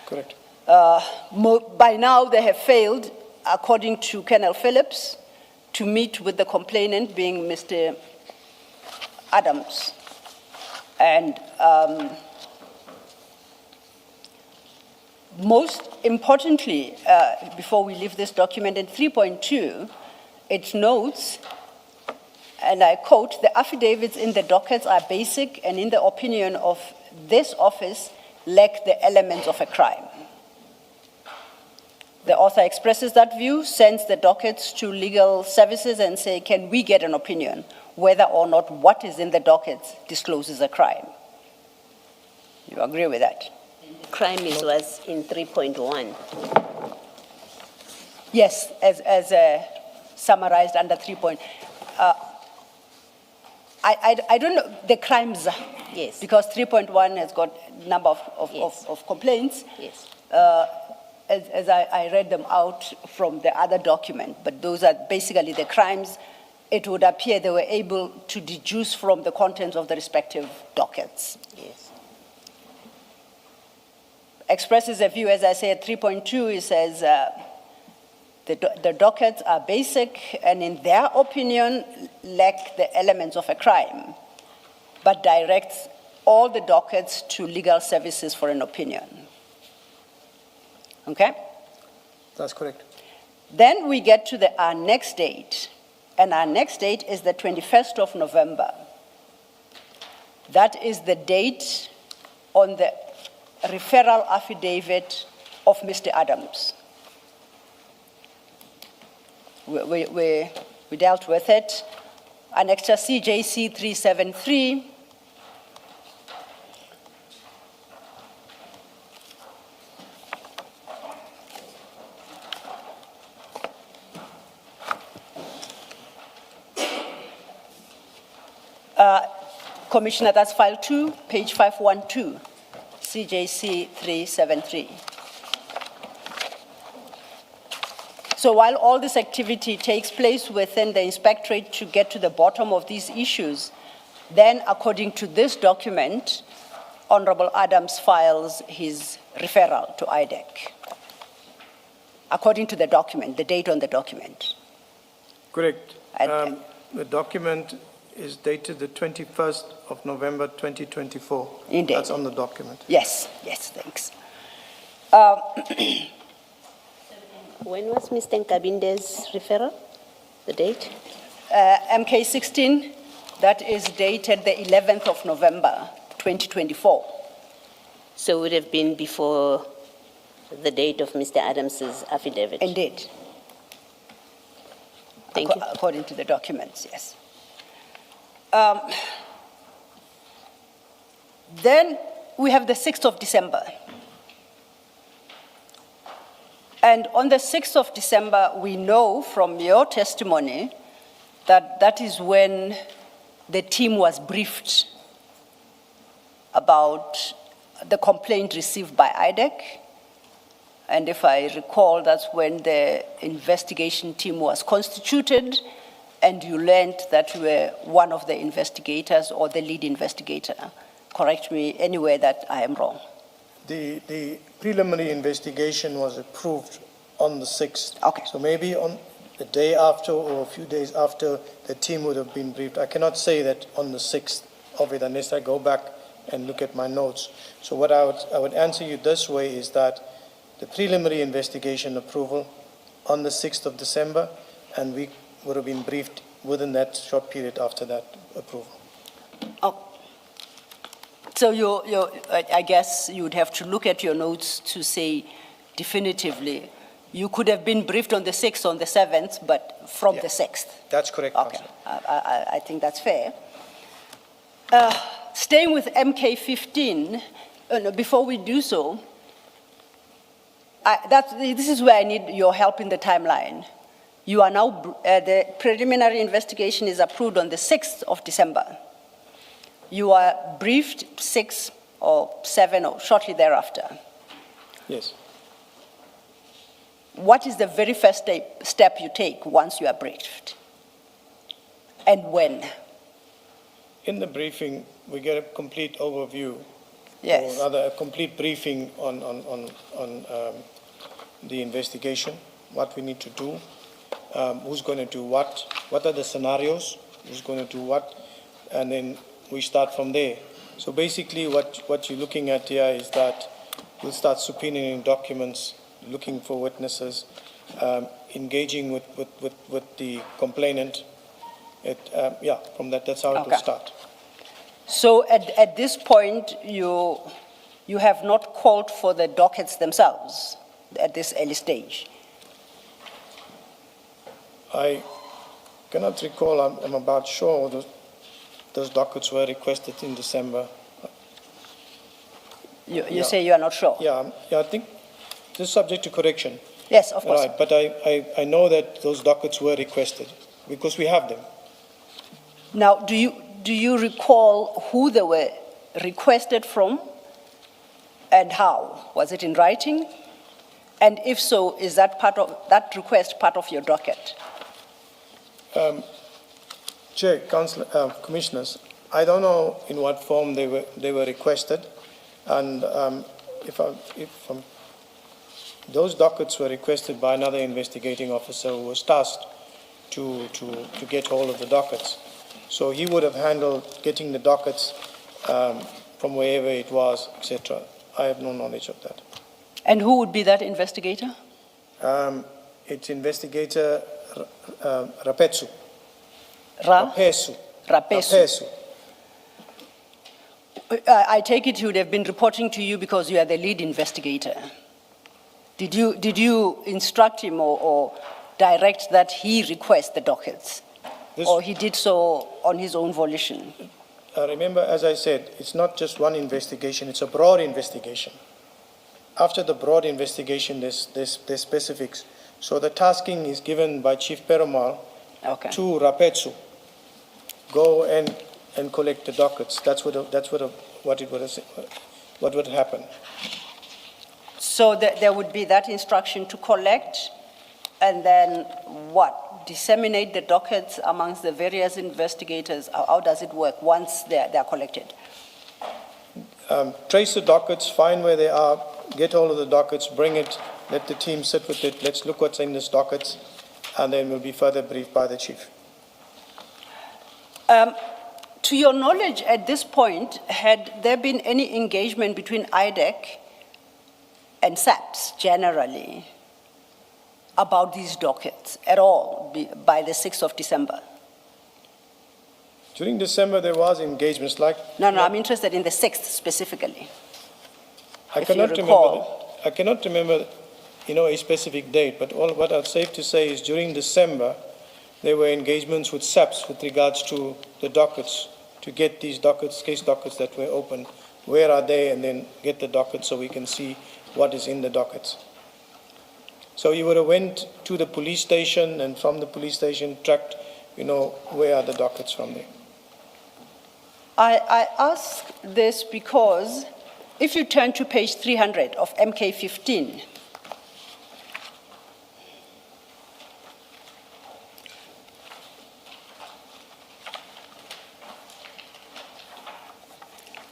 Correct. By now, they have failed, according to Colonel Phillips, to meet with the complainant, being Mr. Adams. And most importantly, before we leave this document, in 3.2, it notes, and I quote, the affidavits in the dockets are basic and in the opinion of this office lack the elements of a crime. The author expresses that view, sends the dockets to legal services and say, can we get an opinion whether or not what is in the dockets discloses a crime? You agree with that? Crime was in 3.1. Yes, as summarized under 3. I don't know the crimes. Yes. Because 3.1 has got a number of complaints. Yes. As I read them out from the other document, but those are basically the crimes. It would appear they were able to deduce from the contents of the respective dockets. Yes. Expresses a view, as I say, at 3.2, it says the dockets are basic and in their opinion lack the elements of a crime, but directs all the dockets to legal services for an opinion. Okay? That's correct. Then we get to our next date, and our next date is the 21st of November. That is the date on the referral affidavit of Mr. Adams. We dealt with it. Annexure CJC 373. Commissioner, that's file 2, page 512, CJC 373. So while all this activity takes place within the inspectorate to get to the bottom of these issues, then according to this document, Honorable Adams files his referral to IDAC. According to the document, the date on the document. Correct. And- The document is dated the 21st of November 2024. Indeed. That's on the document. Yes, thanks. When was Mr. Nkabinde's referral? The date? MK 16, that is dated the 11th of November, 2024. So it would have been before the date of Mr. Adams's affidavit? Indeed. Thank you. According to the documents, yes. Then we have the 6th of December. And on the 6th of December, we know from your testimony that that is when the team was briefed about the complaint received by IDAC. And if I recall, that's when the investigation team was constituted, and you learned that you were one of the investigators or the lead investigator. Correct me anywhere that I am wrong. The preliminary investigation was approved on the 6th. Okay. So maybe on the day after or a few days after, the team would have been briefed. I cannot say that on the 6th of it unless I go back and look at my notes. So what I would answer you this way is that the preliminary investigation approval on the 6th of December, and we would have been briefed within that short period after that approval. Oh. So I guess you would have to look at your notes to say definitively, you could have been briefed on the 6th, on the 7th, but from the 6th. That's correct, Okay, Councillor. I think that's fair. Staying with MK15, no, before we do so, this is where I need your help in the timeline. You are now, the preliminary investigation is approved on the 6th of December. You are briefed 6 or 7 or shortly thereafter. Yes. What is the very first step you take once you are briefed? And when? In the briefing, we get a complete overview. Yes. Or rather, a complete briefing on the investigation, what we need to do, who's going to do what are the scenarios, who's going to do what, and then we start from there. So basically what you're looking at here is that we'll start subpoenaing documents, looking for witnesses, engaging with the complainant. From that's how it will start. So at this point, you have not called for the dockets themselves at this early stage? I cannot recall, I'm about sure those dockets were requested in December. You say you are not sure? Yeah, I think this is subject to correction. Yes, of course. Right, but I know that those dockets were requested because we have them. Now, do you recall who they were requested from and how? Was it in writing? And if so, is that request part of your docket? Chair, Councillor, Commissioners, I don't know in what form they were requested, and if those dockets were requested by another investigating officer who was tasked to get hold of the dockets. So he would have handled getting the dockets from wherever it was, etc. I have no knowledge of that. And who would be that investigator? It's Investigator Rapesu. Rapesu. I take it he would have been reporting to you because you are the lead investigator. Did you instruct him or direct that he request the dockets? Or he did so on his own volition? Remember, as I said, it's not just one investigation, it's a broad investigation. After the broad investigation, there's specifics. So the tasking is given by Chief Perumal to Rapetsu. Go and collect the dockets. That's what would happen. So there would be that instruction to collect, and then what? Disseminate the dockets amongst the various investigators. How does it work once they are collected? Trace the dockets, find where they are, get hold of the dockets, bring it, let the team sit with it, let's look what's in these dockets, and then we'll be further briefed by the chief. To your knowledge, at this point, had there been any engagement between IDAC and SAPS generally about these dockets at all by the 6th of December? During December, there was engagements like. No, I'm interested in the 6th specifically. I if you cannot recall. remember. I cannot remember, a specific date. But what I'm safe to say is during December, there were engagements with SAPS with regards to the dockets to get these dockets, case dockets that were opened. Where are they? And then get the dockets so we can see what is in the dockets. So you would have went to the police station and from the police station tracked, where are the dockets from there. I ask this because if you turn to page 300 of MK15,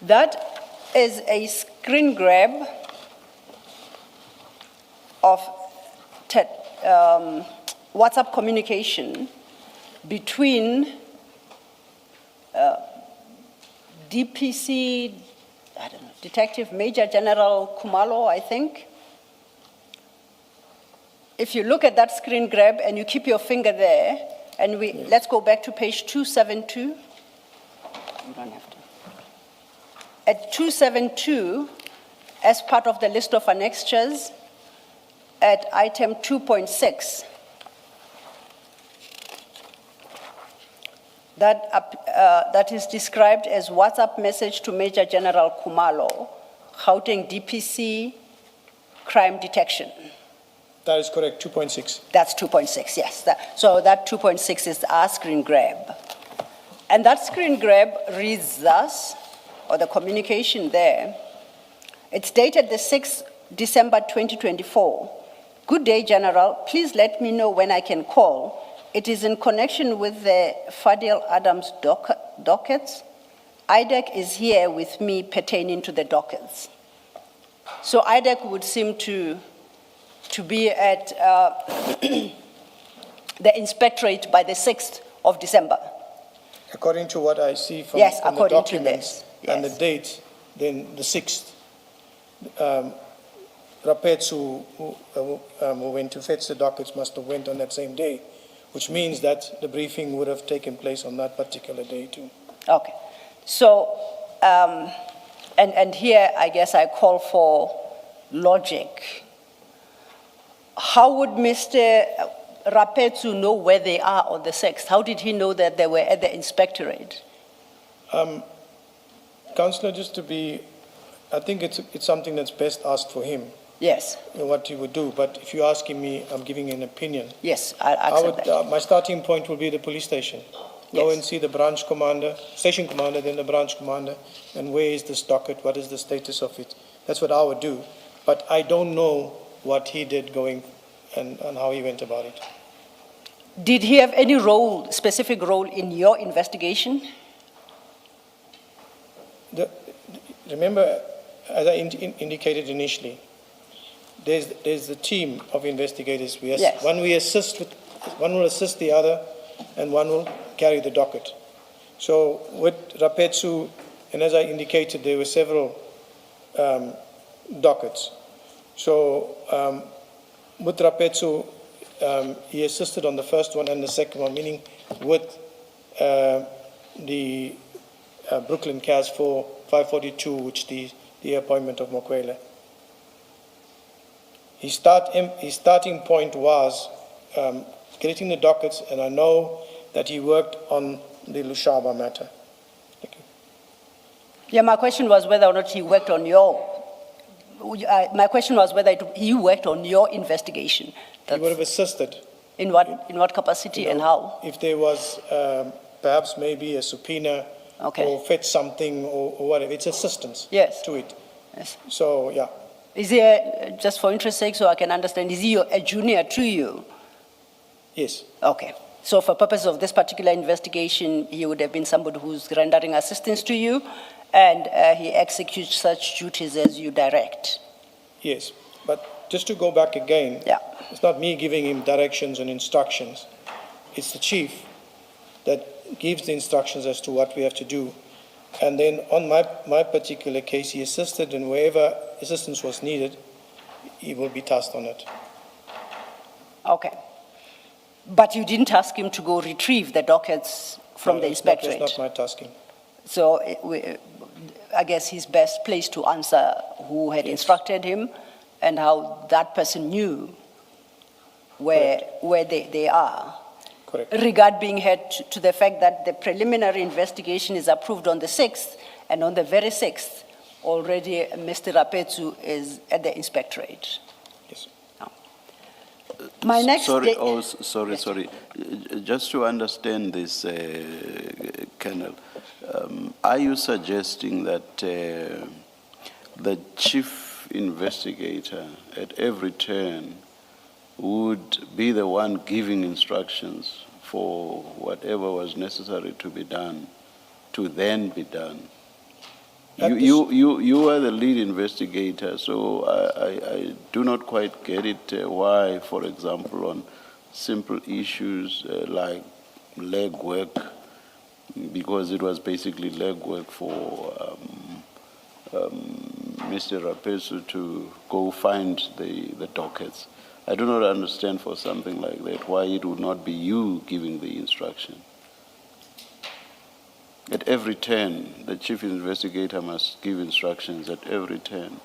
that is a screen grab of WhatsApp communication between DPC, I don't know, Detective Major General Kumalo, I think. If you look at that screen grab and you keep your finger there, and let's go back to page 272. You don't have to. At 272, as part of the list of annexures, at item 2.6, that is described as WhatsApp message to Major General Kumalo, Gauteng DPC crime detection. That is correct, 2.6. That's 2.6, yes. So that 2.6 is our screen grab. And that screen grab reads thus, or the communication there, it's dated the 6th December 2024. Good day, General. Please let me know when I can call. It is in connection with the Fadil Adams dockets. IDAC is here with me pertaining to the dockets. So IDAC would seem to be at the inspectorate by the 6th of December. According to what I see from, Yes, from the according to documents this, and the yes. date, then the 6th. Rapetsu, who went to fetch the dockets, must have went on that same day, which means that the briefing would have taken place on that particular day too. Okay. So, and here I guess I call for logic. How would Mr. Rapetsu know where they are on the 6th? How did he know that they were at the inspectorate? Councillor, I think it's something that's best asked for him. Yes. What he would do, but if you're asking me, I'm giving an opinion. Yes, I accept that. My starting point will be the police station. Go and see the branch commander, station commander, then the branch commander, and where is this docket, what is the status of it. That's what I would do, but I don't know what he did going and how he went about it. Did he have any specific role in your investigation? Remember, as I indicated initially, there's a team of investigators. Yes. One will assist the other, and one will carry the docket. So with Rapetsu, and as I indicated, there were several dockets. So with Rapetsu, he assisted on the first one and the second one, meaning with the Brooklyn CAS 542, which the appointment of Mokwele. His starting point was getting the dockets, and I know that he worked on the Lushaba matter. Thank you. Yeah, my question was whether or not he worked on my question was whether he worked on your investigation. He would have assisted. In what capacity and how? If there was perhaps maybe a subpoena or fetch something or whatever, it's assistance to it. Yes. So, yeah. Is he, just for interest's sake, so I can understand, is he a junior to you? Yes. Okay. So for purpose of this particular investigation, he would have been somebody who's rendering assistance to you, and he executes such duties as you direct. Yes. But just to go back again, it's not me giving him directions and instructions. It's the chief that gives the instructions as to what we have to do. And then on my particular case, he assisted, and wherever assistance was needed, he will be tasked on it. Okay. But you didn't ask him to go retrieve the dockets from No, the inspectorate? That was not my tasking. So I guess he's best placed to answer who had instructed him and how that person knew where they are. Correct. Regard being had to the fact that the preliminary investigation is approved on the 6th, and on the very 6th, already Mr. Rapetsu is at the inspectorate. Yes. My next Sorry, day- sorry. Just to understand this, Colonel, are you suggesting that the chief investigator at every turn would be the one giving instructions for whatever was necessary to be done, to then be done? You are the lead investigator, so I do not quite get it why, for example, on simple issues like leg work, because it was basically leg work for Mr. Rapesu to go find the dockets. I do not understand for something like that why it would not be you giving the instruction. At every turn, the chief investigator must give instructions at every turn.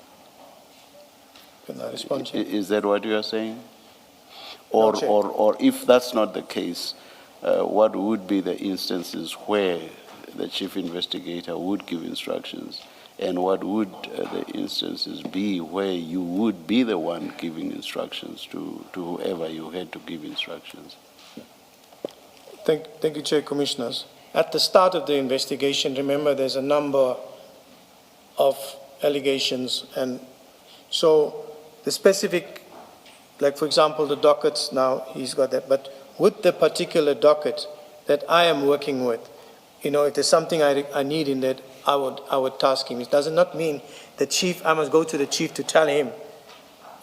Can I respond? Chair? Is that what you are saying? No, Chair. Or if that's not the case, what would be the instances where the chief investigator would give instructions? And what would the instances be where you would be the one giving instructions to whoever you had to give instructions? Thank you, Chair, Commissioners. At the start of the investigation, remember there's a number of allegations, and so the specific, like for example the dockets, now he's got that, but with the particular docket that I am working with, if there's something I need in that, I would task him. It does not mean the chief, I must go to the chief to tell him.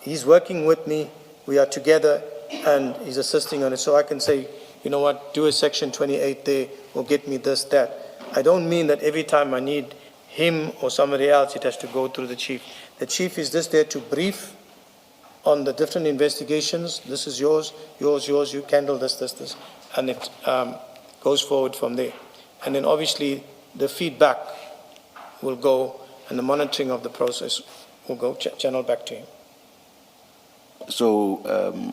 He's working with me, we are together, and he's assisting on it, so I can say, you know what, do a section 28 there, or get me this, that. I don't mean that every time I need him or somebody else, it has to go through the chief. The chief is just there to brief on the different investigations. This is yours, you handle this, and it goes forward from there. And then obviously the feedback will go, and the monitoring of the process will go channel back to him. So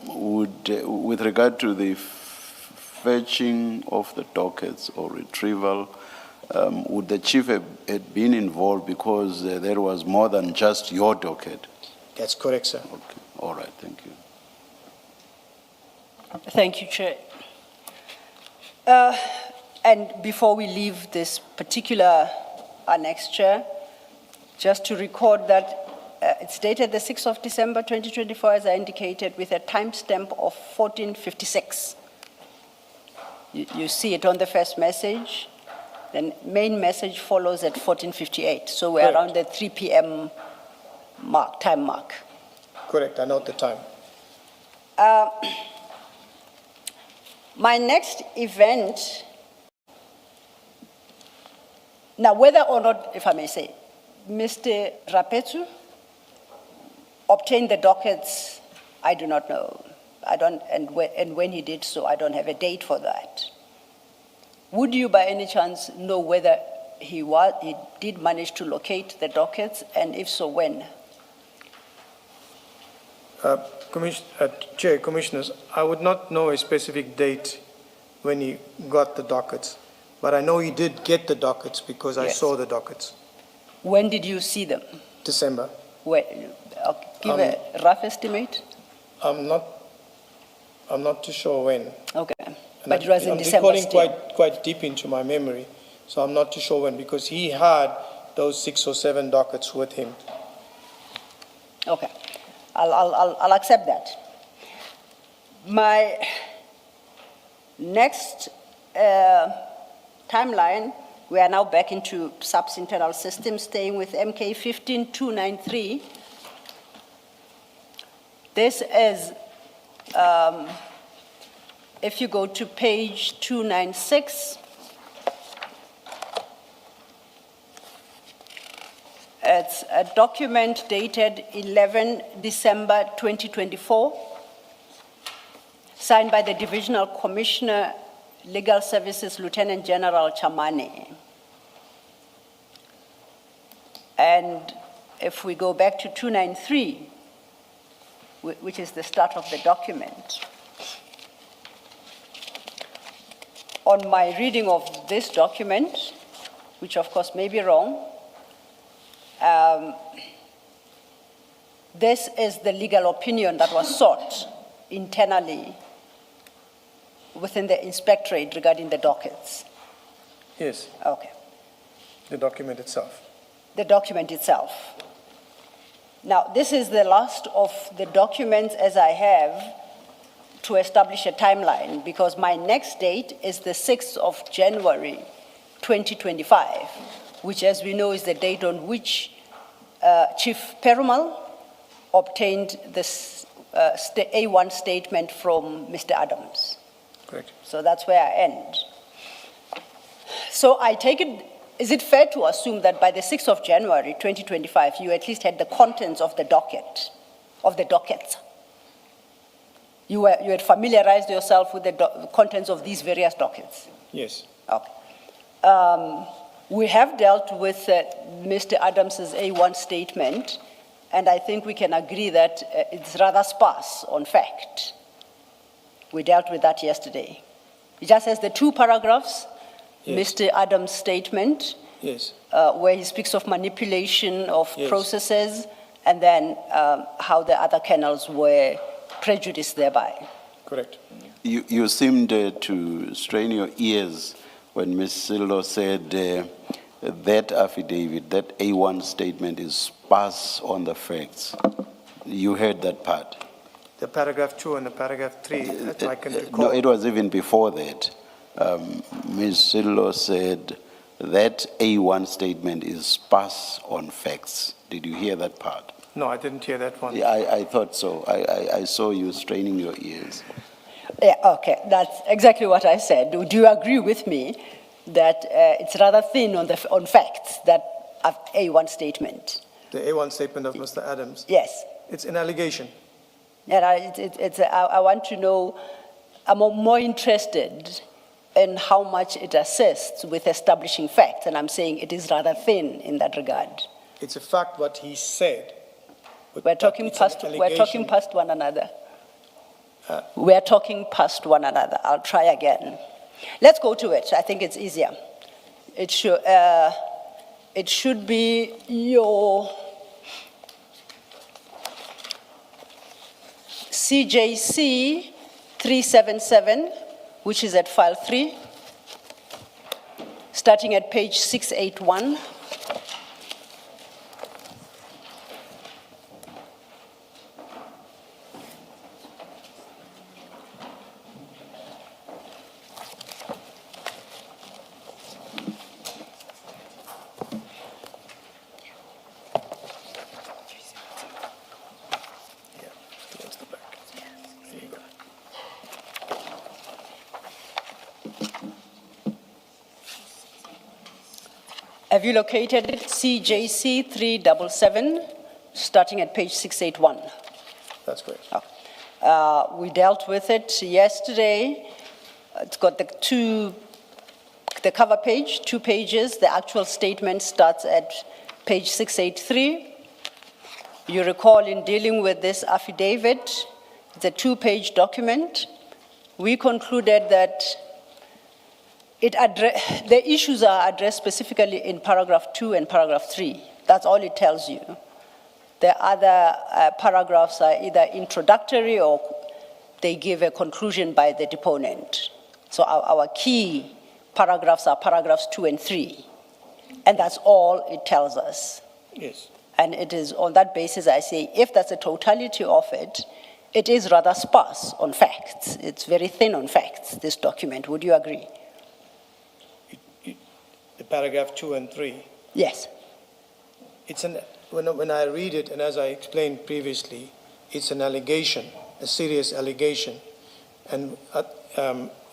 with regard to the fetching of the dockets or retrieval, would the chief have been involved because there was more than just your docket? That's correct, sir. Okay, all right, thank you. Thank you, Chair. And before we leave this particular annex, Chair, just to record that it's dated the 6th of December 2024, as I indicated, with a timestamp of 14:56. You see it on the first message. The main message follows at 14:58. So we're Correct. around the 3 p.m. time mark. Correct, I note the time. My next event, now whether or not, if I may say, Mr. Rapetsu obtained the dockets, I do not know. And when he did so, I don't have a date for that. Would you by any chance know whether he did manage to locate the dockets, and if so, when? Chair, Commissioners, I would not know a specific date when he got the dockets, but I know he did get the dockets because I Yes. saw the dockets. When did you see them? December. Give a rough estimate? I'm not too sure when. Okay, And but it was in I'm December recalling still. quite deep into my memory, so I'm not too sure when, because he had those 6 or 7 dockets with him. Okay, I'll accept that. My next timeline, we are now back into sub-internal systems, staying with MK 15293. This is, if you go to page 296, it's a document dated 11 December 2024. signed by the Divisional Commissioner, Legal Services, Lieutenant General Chamane. And if we go back to 293, which is the start of the document, on my reading of this document, which of course may be wrong, this is the legal opinion that was sought internally within the inspectorate regarding the dockets. Yes, Okay, the document itself. the document itself. Now, this is the last of the documents as I have to establish a timeline, because my next date is the 6th of January, 2025, which, as we know, is the date on which Chief Perumal obtained this A1 statement from Mr. Adams. Correct. So that's where I end. So I take it, is it fair to assume that by the 6th of January, 2025, you at least had the contents of the docket, of the dockets? You had familiarized yourself with the contents of these various dockets? Yes. Okay. We have dealt with Mr. Adams's A1 statement, and I think we can agree that it's rather sparse on fact. We dealt with that yesterday. It just has the two paragraphs, Yes. Mr. Adams' statement, Yes. where he speaks of manipulation of Yes. processes, and then how the other kennels were prejudiced thereby. Correct. You seemed to strain your ears when Ms. Sillo said that affidavit, that A1 statement is sparse on the facts. You heard that part? The paragraph 2 and the paragraph 3, that I can recall. No, it was even before that. Ms. Sillo said that A1 statement is sparse on facts. Did you hear that part? No, I didn't hear that one. Yeah, I thought so. I saw you straining your ears. Yeah, okay, that's exactly what I said. Do you agree with me that it's rather thin on facts, that A1 statement? The A1 statement of Mr. Adams. Yes. It's an allegation. Yeah, I want to know, I'm more interested in how much it assists with establishing facts, and I'm saying it is rather thin in that regard. It's a fact what he said. but We're talking it's an past allegation. one another. We're talking past one another. I'll try again. Let's go to it. I think it's easier. It should be your CJC 377, which is at file 3, starting at page 681. Towards the back. There you go. Have you located CJC 377, starting at page 681? That's correct. We dealt with it yesterday. It's got the cover page, 2 pages. The actual statement starts at page 683. You recall in dealing with this affidavit, it's a 2-page document. We concluded that the issues are addressed specifically in paragraph 2 and paragraph 3. That's all it tells you. The other paragraphs are either introductory or they give a conclusion by the deponent. So our key paragraphs are paragraphs 2 and 3. And that's all it tells us. Yes. And it is on that basis I say, if that's the totality of it, it is rather sparse on facts. It's very thin on facts, this document. Would you agree? The paragraph 2 and 3. Yes. When I read it, and as I explained previously, it's an allegation, a serious allegation. And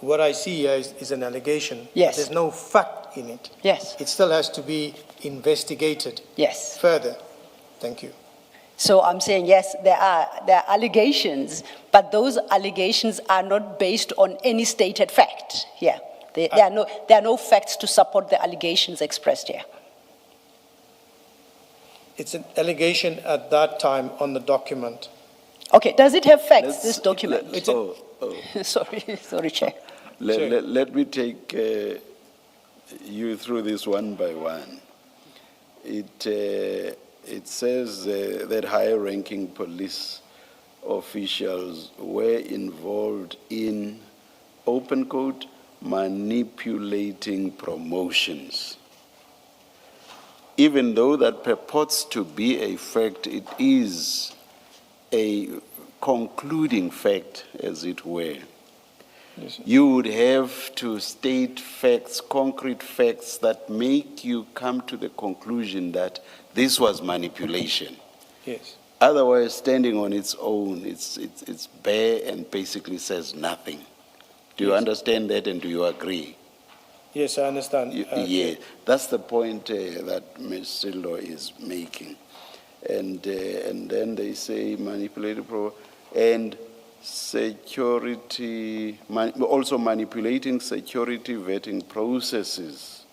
what I see here is an allegation. Yes. There's no fact in it. Yes. It still has to be investigated Yes. further. Thank you. So I'm saying, yes, there are allegations, but those allegations are not based on any stated fact here. There are no facts to support the allegations expressed here. It's an allegation at that time on the document. Okay, does it have facts, Let's- this document? Sorry, Chair. Let me take you through this one by one. It says that higher-ranking police officials were involved in, open quote, manipulating promotions. Even though that purports to be a fact, it is a concluding fact, as it were. Yes, sir. You would have to state facts, concrete facts that make you come to the conclusion that this was manipulation. Yes. Otherwise, standing on its own, it's bare and basically says nothing. Do you Yes. understand that, and do you agree? Yes, I understand. Yeah, that's the point that Ms. Sillo is making. And then they say manipulated and security, also manipulating security vetting processes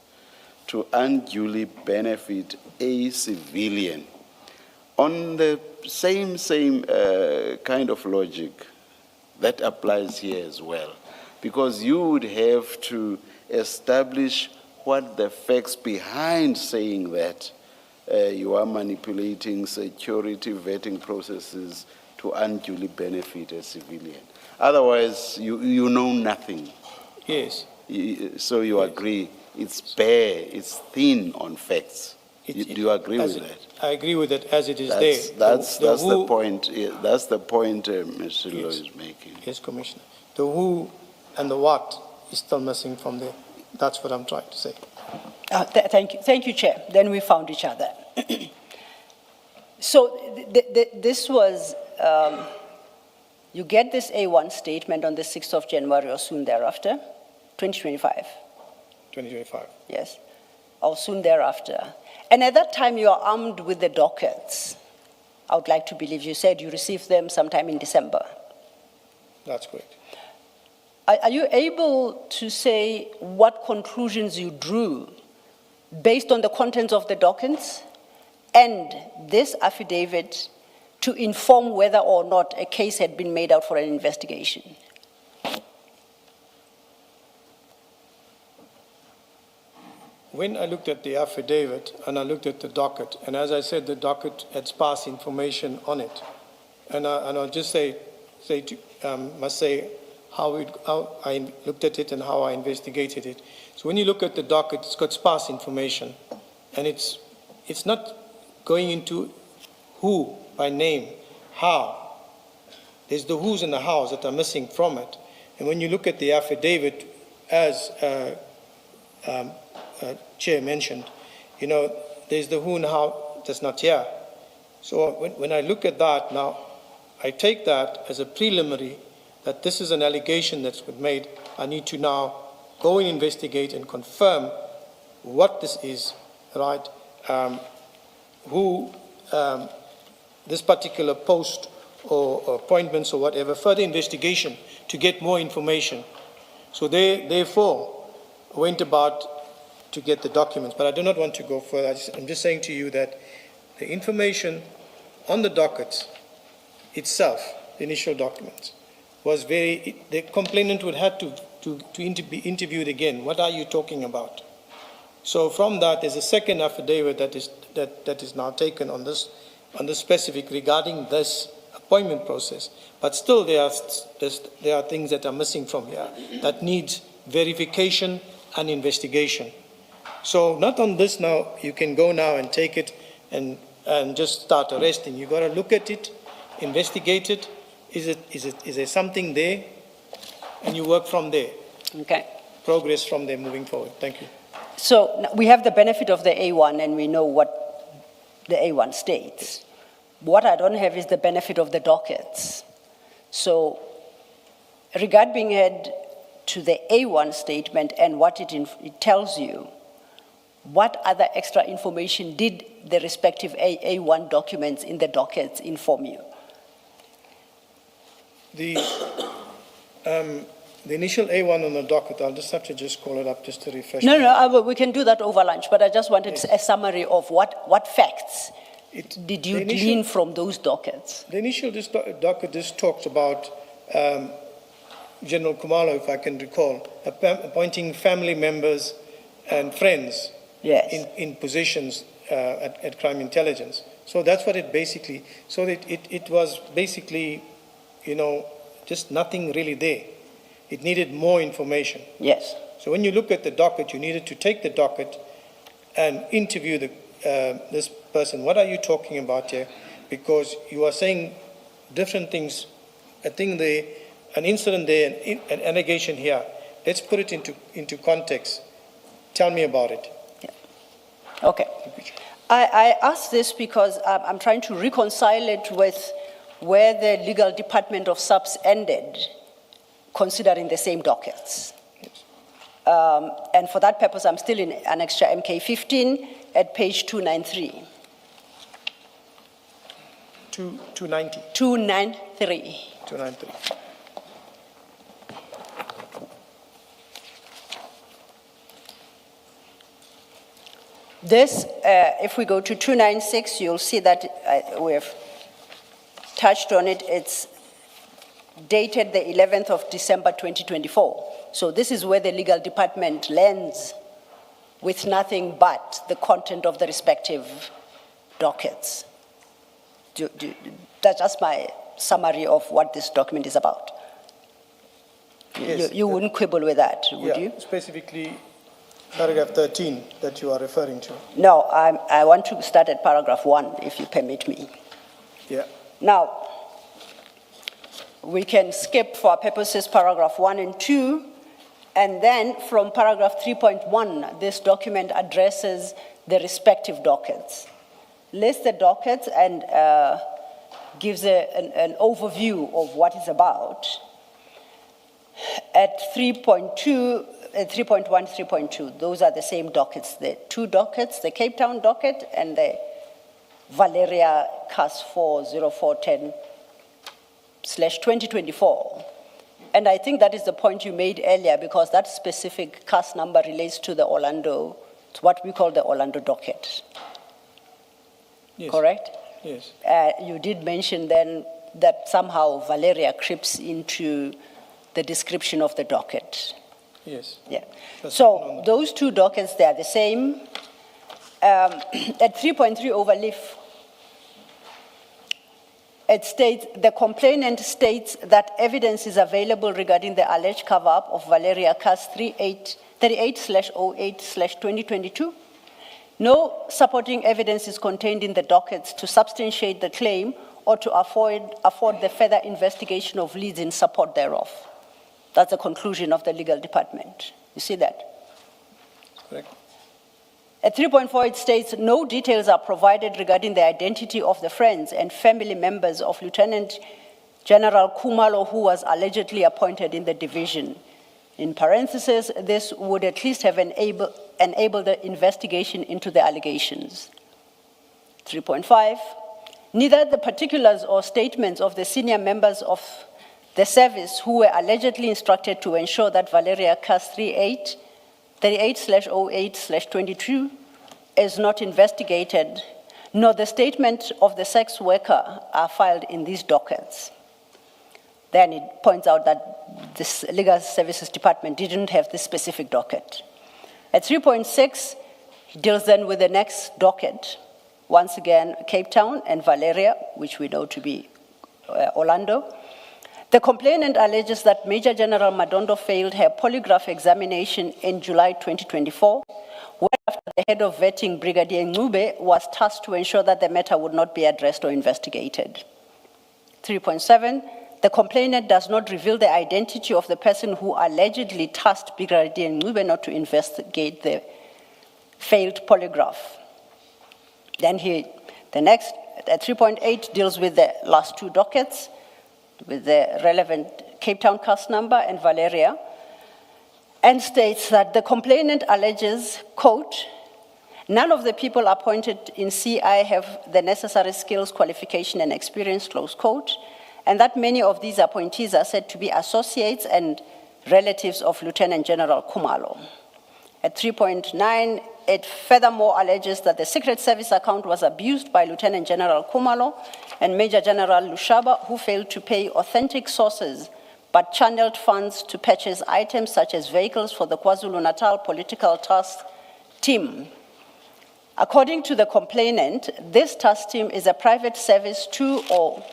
to unduly benefit a civilian. On the same kind of logic, that applies here as well. Because you would have to establish what the facts behind saying that you are manipulating security vetting processes to unduly benefit a civilian. Otherwise, you know nothing. Yes. So you agree, it's bare, it's thin on facts. Do you agree with that? I agree with that as it is there. That's The the point. That's the point Mr. Lo Yes. is making. Yes, Commissioner. The who and the what is still missing from there. That's what I'm trying to say. Thank you, Chair. Then we found each other. So this was, you get this A1 statement on the 6th of January or soon thereafter, 2025. 2025. Yes, or soon thereafter. And at that time, you are armed with the dockets. I would like to believe you said you received them sometime in December. That's correct. Are you able to say what conclusions you drew based on the contents of the documents and this affidavit to inform whether or not a case had been made out for an investigation? When I looked at the affidavit and I looked at the docket, and as I said, the docket had sparse information on it, and I'll just must say how I looked at it and how I investigated it. So when you look at the docket, it's got sparse information, and it's not going into who by name, how. There's the who's and the hows that are missing from it. And when you look at the affidavit, as Chair mentioned, there's the who and how that's not here. So when I look at that now, I take that as a preliminary that this is an allegation that's been made. I need to now go and investigate and confirm what this is, right? This particular post or appointments or whatever, further investigation to get more information. So they therefore went about to get the documents, but I do not want to go further. I'm just saying to you that the information on the dockets itself, the initial documents, was the complainant would have to be interviewed again. What are you talking about? So from that, there's a second affidavit that is now taken on this specific regarding this appointment process. But still there are things that are missing from here that need verification and investigation. So not on this now, you can go now and take it and just start arresting. You got to look at it, investigate it. Is there something there? And you work from there. Okay. Progress from there moving forward. Thank you. So we have the benefit of the A1 and we know what the A1 states. What I don't have is the benefit of the dockets. So regarding head to the A1 statement and what it tells you, what other extra information did the respective A1 documents in the dockets inform you? The initial A1 on the docket, I'll just have to call it up just to refresh. We can do that over lunch, but I just wanted a summary of what facts did you glean from those dockets? The initial docket just talked about General Kumalo, if I can recall, appointing family members and friends in positions at crime intelligence. So that's what it basically, so it was basically, just nothing really there. It needed more information. Yes. So when you look at the docket, you needed to take the docket and interview this person. What are you talking about here? Because you are saying different things. I think an incident there, an allegation here. Let's put it into context. Tell me about it. Yeah. Okay. I ask this because I'm trying to reconcile it with where the legal department of subs ended, considering the same dockets. And for that purpose, I'm still in Annexure MK15 at page 293. 290. 293. 293. This, if we go to 296, you'll see that we have touched on it. It's dated the 11th of December 2024. So this is where the legal department lands with nothing but the content of the respective dockets. That's just my summary of what this document is about. Yes, you wouldn't quibble with that, would you? Specifically, paragraph 13 that you are referring to. No, I want to start at paragraph 1, if you permit me. Yeah. Now, we can skip for our purposes paragraph 1 and 2, and then from paragraph 3.1, this document addresses the respective dockets. Lists the dockets and gives an overview of what it's about. At 3.2, 3.1, 3.2, those are the same dockets. The two dockets, the Cape Town docket and the Valeria CAS 40410/2024. And I think that is the point you made earlier, because that specific CAS number relates to the Orlando, to what we call the Orlando docket. Yes. Correct? Yes. You did mention then that somehow Valeria creeps into the description of the docket. Yes. Yeah. So those two dockets, they are the same. At 3.3 overleaf, it states, the complainant states that evidence is available regarding the alleged cover-up of Valeria CAS 38/08/2022. No supporting evidence is contained in the dockets to substantiate the claim or to afford the further investigation of leads in support thereof. That's the conclusion of the legal department. You see that? Correct. At 3.4, it states, no details are provided regarding the identity of the friends and family members of Lieutenant General Kumalo, who was allegedly appointed in the division. In parentheses, this would at least have enabled the investigation into the allegations. 3.5, neither the particulars or statements of the senior members of the service who were allegedly instructed to ensure that Valeria CAS 38/08/22 is not investigated, nor the statement of the sex worker are filed in these dockets. Then it points out that this legal services department didn't have this specific docket. At 3.6, it deals then with the next docket. Once again, Cape Town and Valeria, which we know to be Orlando. The complainant alleges that Major General Madondo failed her polygraph examination in July 2024, whereafter the head of vetting, Brigadier Ncube, was tasked to ensure that the matter would not be addressed or investigated. 3.7, the complainant does not reveal the identity of the person who allegedly tasked Brigadier Ncube not to investigate the failed polygraph. Then the next, at 3.8, deals with the last two dockets, with the relevant Cape Town CAS number and Valeria, and states that the complainant alleges, quote, None of the people appointed in CI have the necessary skills, qualification, and experience, close quote, and that many of these appointees are said to be associates and relatives of Lieutenant General Khumalo. At 3.9, it furthermore alleges that the Secret Service account was abused by Lieutenant General Khumalo and Major General Lushaba, who failed to pay authentic sources but channeled funds to purchase items such as vehicles for the KwaZulu-Natal Political Task Team. According to the complainant, this task team is a private service to or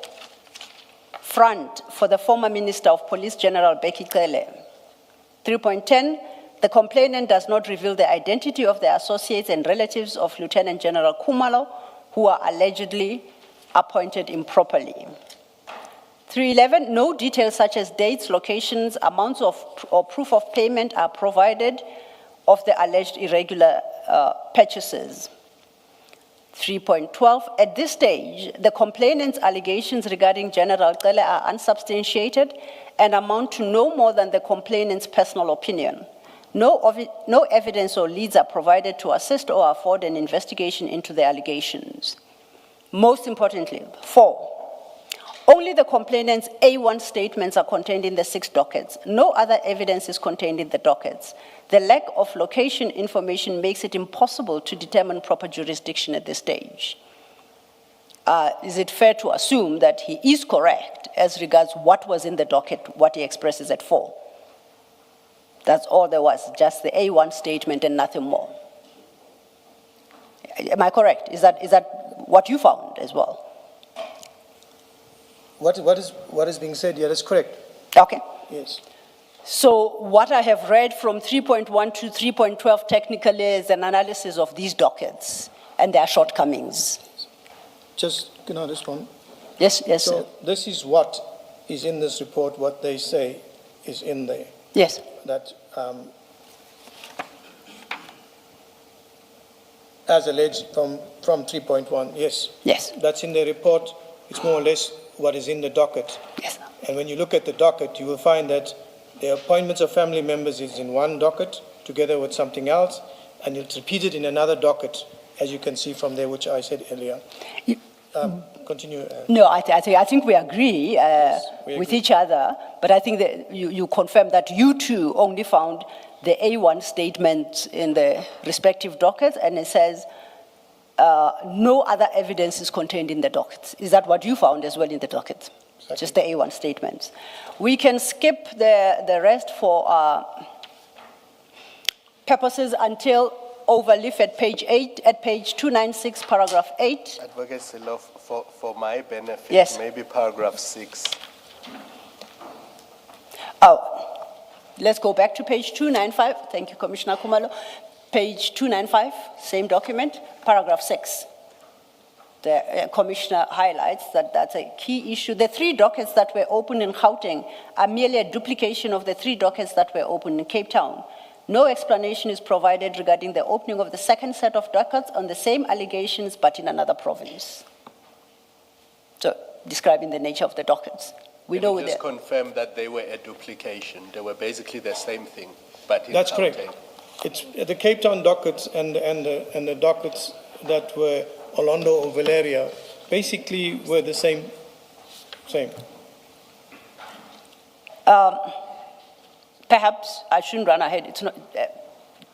front for the former Minister of Police, General Bheki Cele. 3.10, the complainant does not reveal the identity of the associates and relatives of Lieutenant General Khumalo, who are allegedly appointed improperly. 3.11, no details such as dates, locations, amounts of or proof of payment are provided of the alleged irregular purchases. 3.12, at this stage, the complainant's allegations regarding General Cele are unsubstantiated and amount to no more than the complainant's personal opinion. No evidence or leads are provided to assist or afford an investigation into the allegations. Most importantly, 4, only the complainant's A1 statements are contained in the 6 dockets. No other evidence is contained in the dockets. The lack of location information makes it impossible to determine proper jurisdiction at this stage. Is it fair to assume that he is correct as regards what was in the docket, what he expresses at 4? That's all there was, just the A1 statement and nothing more. Am I correct? Is that what you found as well? What is being said here is correct. Okay. Yes. So what I have read from 3.1 to 3.12 technically is an analysis of these dockets and their shortcomings. Just, can I respond? Yes, yes, So sir. this is what is in this report, what they say is in there. Yes. That, as alleged from 3.1, yes. Yes. That's in the report. It's more or less what is in the docket. Yes. And when you look at the docket, you will find that the appointments of family members is in one docket together with something else, and it's repeated in another docket, as you can see from there, which I said earlier. Continue. No, I think we agree we with agree. each other, but I think that you confirm that you too only found the A1 statement in the respective dockets, and it says no other evidence is contained in the dockets. Is that what you found as well in the docket? Exactly. Just the A1 statements. We can skip the rest for purposes until overleaf at page 8, at page 296, paragraph 8. Advocate Law, for my benefit, Yes. maybe paragraph 6. Oh, let's go back to page 295. Thank you, Commissioner Khumalo. Page 295, same document, paragraph 6. The Commissioner highlights that that's a key issue. The 3 dockets that were opened in Gauteng are merely a duplication of the 3 dockets that were opened in Cape Town. No explanation is provided regarding the opening of the second set of dockets on the same allegations but in another province. So, describing the nature of the dockets. We Can know you just that. confirm that they were a duplication? They were basically the same thing, but in That's correct. Gauteng. It's the Cape Town dockets and the dockets that were Orlando or Valeria basically were the same. Perhaps I shouldn't run ahead. It's not,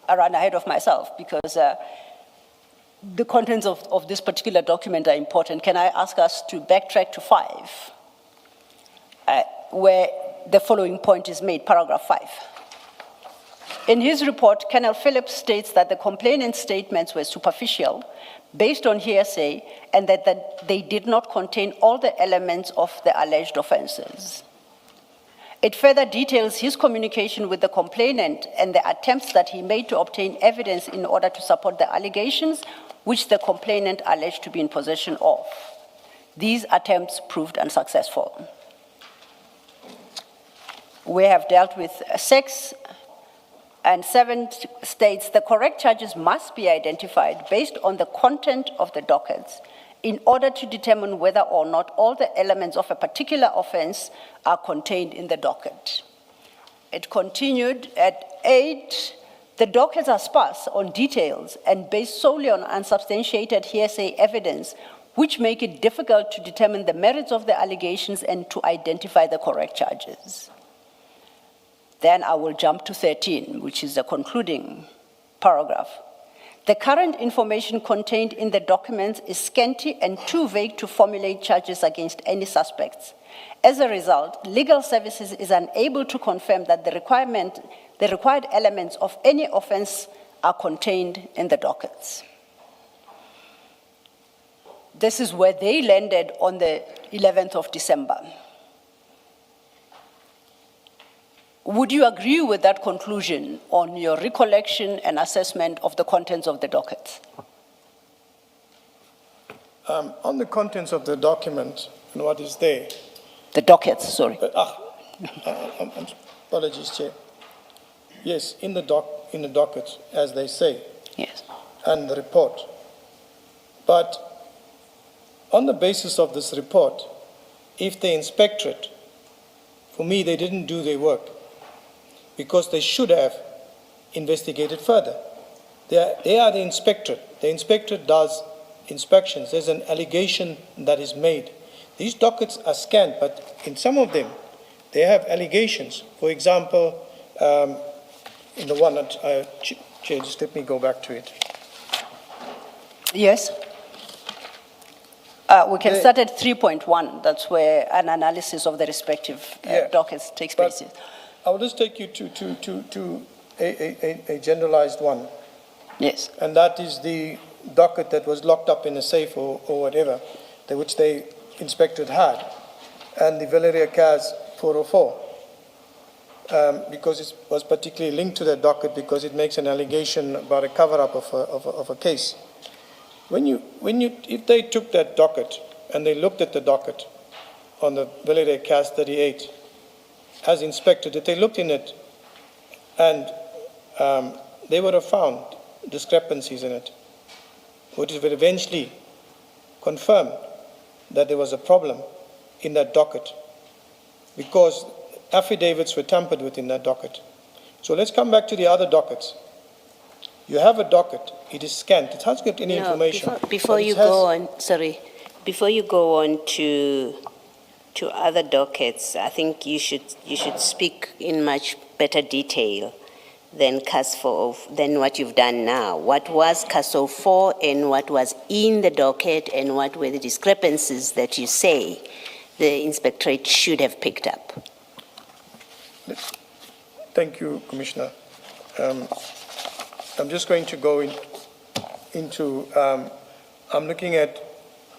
I ran ahead of myself because the contents of this particular document are important. Can I ask us to backtrack to 5, where the following point is made, paragraph 5. In his report, Colonel Phillips states that the complainant's statements were superficial, based on hearsay, and that they did not contain all the elements of the alleged offenses. It further details his communication with the complainant and the attempts that he made to obtain evidence in order to support the allegations which the complainant alleged to be in possession of. These attempts proved unsuccessful. We have dealt with 6, and 7 states the correct charges must be identified based on the content of the dockets in order to determine whether or not all the elements of a particular offense are contained in the docket. It continued at 8, The dockets are sparse on details and based solely on unsubstantiated hearsay evidence, which make it difficult to determine the merits of the allegations and to identify the correct charges. Then I will jump to 13, which is the concluding paragraph. The current information contained in the documents is scanty and too vague to formulate charges against any suspects. As a result, legal services is unable to confirm that the required elements of any offense are contained in the dockets. This is where they landed on the 11th of December. Would you agree with that conclusion on your recollection and assessment of the contents of the dockets? On the contents of the document and what is there. The dockets, sorry. Apologies, Chair. Yes, in the docket, as they say. Yes. And the report. But on the basis of this report, if the inspectorate, for me, they didn't do their work because they should have investigated further. They are the inspectorate. The inspectorate does inspections. There's an allegation that is made. These dockets are scanned, but in some of them, they have allegations. For example, in the one that, Chair, just let me go back to it. Yes. We can start at 3.1. That's where an analysis of the respective dockets takes place. I will just take you to a generalized one. Yes. And that is the docket that was locked up in a safe or whatever, which the inspectorate had, and the Valeria CAS 404, because it was particularly linked to that docket because it makes an allegation about a cover-up of a case. If they took that docket and they looked at the docket on the Valeria CAS 38 as inspected, if they looked in it and they would have found discrepancies in it, which would eventually confirm that there was a problem in that docket because affidavits were tampered with in that docket. So let's come back to the other dockets. You have a docket, it is scanned, it hasn't got any information. Before you go on to other dockets, I think you should speak in much better detail than than what you've done now. What was CAS 04 and what was in the docket and what were the discrepancies that you say the inspectorate should have picked up? Thank you, Commissioner. I'm just going to go into, I'm looking at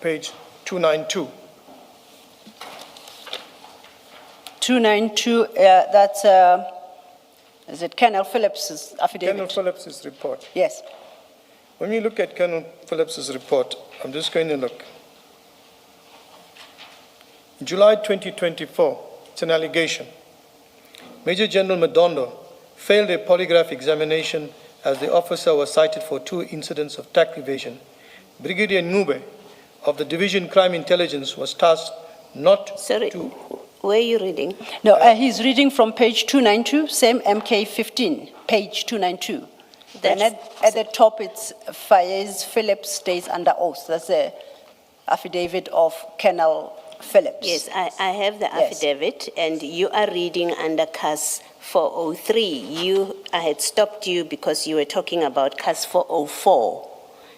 page 292. 292, that's, is it Colonel Phillips's affidavit? Colonel Phillips's report. Yes. When we look at Colonel Phillips's report, I'm just going to look. In July 2024, it's an allegation. Major General Madondo failed a polygraph examination as the officer was cited for 2 incidents of tax evasion. Brigadier Ngube of the Division Crime Intelligence was tasked not to... Where are you reading? No, he's reading from page 292, same MK15, page 292. Then at the top, it's Faiz Phillips stays under oath. That's the affidavit of Colonel Phillips. Yes, I have the affidavit, and you are reading under CAS 403. I had stopped you because you were talking about CAS 404,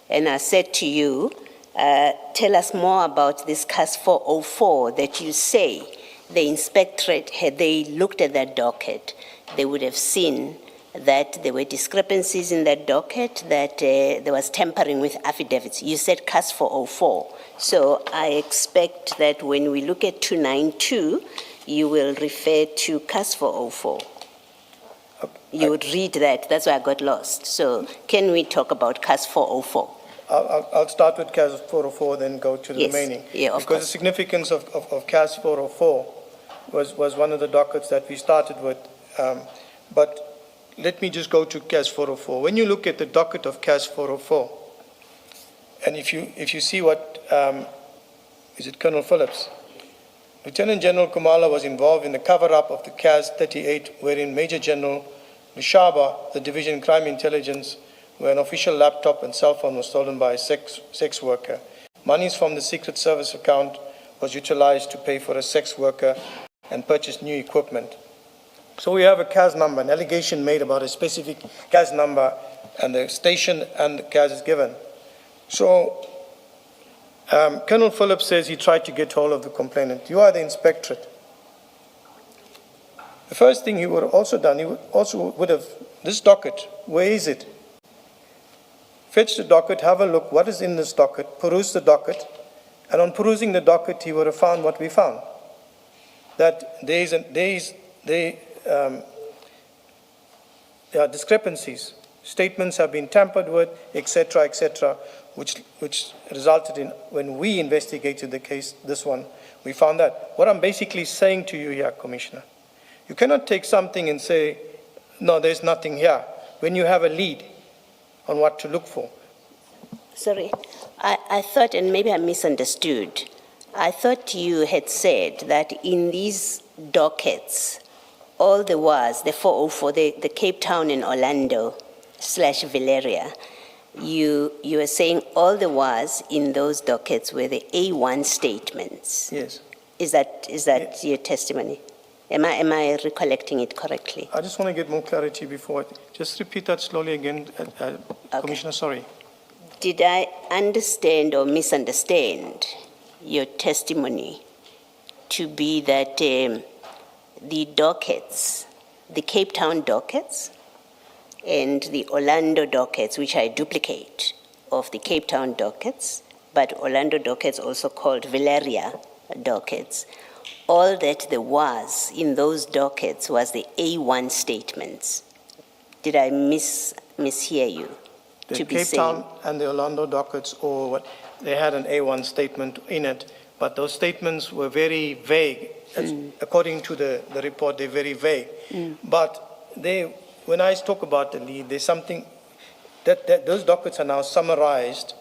and I said to you, tell us more about this CAS 404 that you say the inspectorate, had they looked at that docket, they would have seen that there were discrepancies in that docket, that there was tampering with affidavits. You said CAS 404. So I expect that when we look at 292, you will refer to CAS 404. You would read that. That's why I got lost. So can we talk about CAS 404? I'll start with CAS 404, then go to the remaining. Yeah, of because course. the significance of CAS 404 was one of the dockets that we started with. But let me just go to CAS 404. When you look at the docket of CAS 404, and if you see what, is it Colonel Phillips? Lieutenant General Kumala was involved in the cover-up of the CAS 38, wherein Major General Lushaba, the Division Crime Intelligence, where an official laptop and cell phone was stolen by a sex worker. Monies from the Secret Service account was utilized to pay for a sex worker and purchase new equipment. So we have a CAS number, an allegation made about a specific CAS number, and the station and the CAS is given. So Colonel Phillips says he tried to get hold of the complainant. You are the inspectorate. The first thing he would have also done, he would have, this docket, where is it? Fetch the docket, have a look, what is in this docket, peruse the docket, and on perusing the docket, he would have found what we found. That there are discrepancies. Statements have been tampered with, etc., which resulted in, when we investigated the case, this one, we found that. What I'm basically saying to you here, Commissioner, you cannot take something and say, no, there's nothing here, when you have a lead on what to look for. Sorry, I thought, and maybe I misunderstood, I thought you had said that in these dockets, all there was, the 404, the Cape Town and Orlando / Valeria, you were saying all there was in those dockets were the A1 statements. Yes. Is that your testimony? Am I recollecting it correctly? I just want to get more clarity before. Just repeat that slowly again, Okay. Commissioner, sorry. Did I understand or misunderstand your testimony to be that the dockets, the Cape Town dockets and the Orlando dockets, which are a duplicate of the Cape Town dockets, but Orlando dockets also called Valeria dockets, all that there was in those dockets was the A1 statements? Did I mishear you? The Cape Town and the Orlando dockets, or what, they had an A1 statement in it, but those statements were very vague. According to the report, they're very vague. But when I talk about the lead, there's something that those dockets are now summarized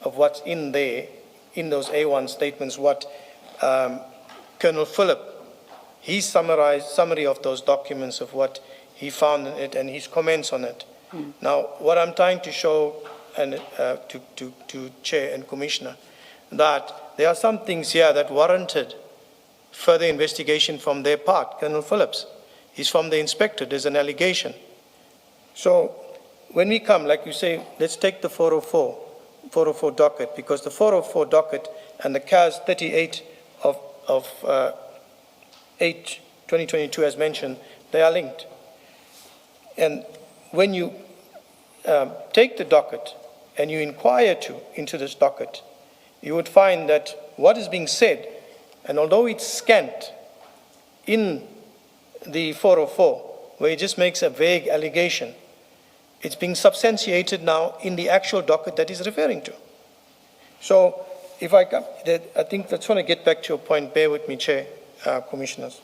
of what's in there, in those A1 statements, what Colonel Phillip, he summarized summary of those documents of what he found in it and his comments on it. Now, what I'm trying to show and to Chair and Commissioner, that there are some things here that warranted further investigation from their part. Colonel Phillips, he's from the inspector, there's an allegation. So when we come, like you say, let's take the 404 docket, because the 404 docket and the CAS 38 of 8/2022 as mentioned, they are linked. And when you take the docket and you inquire into this docket, you would find that what is being said, and although it's scant in the 404, where it just makes a vague allegation, it's being substantiated now in the actual docket that he's referring to. So if I think that's want to get back to your point. Bear with me, Chair, Commissioners.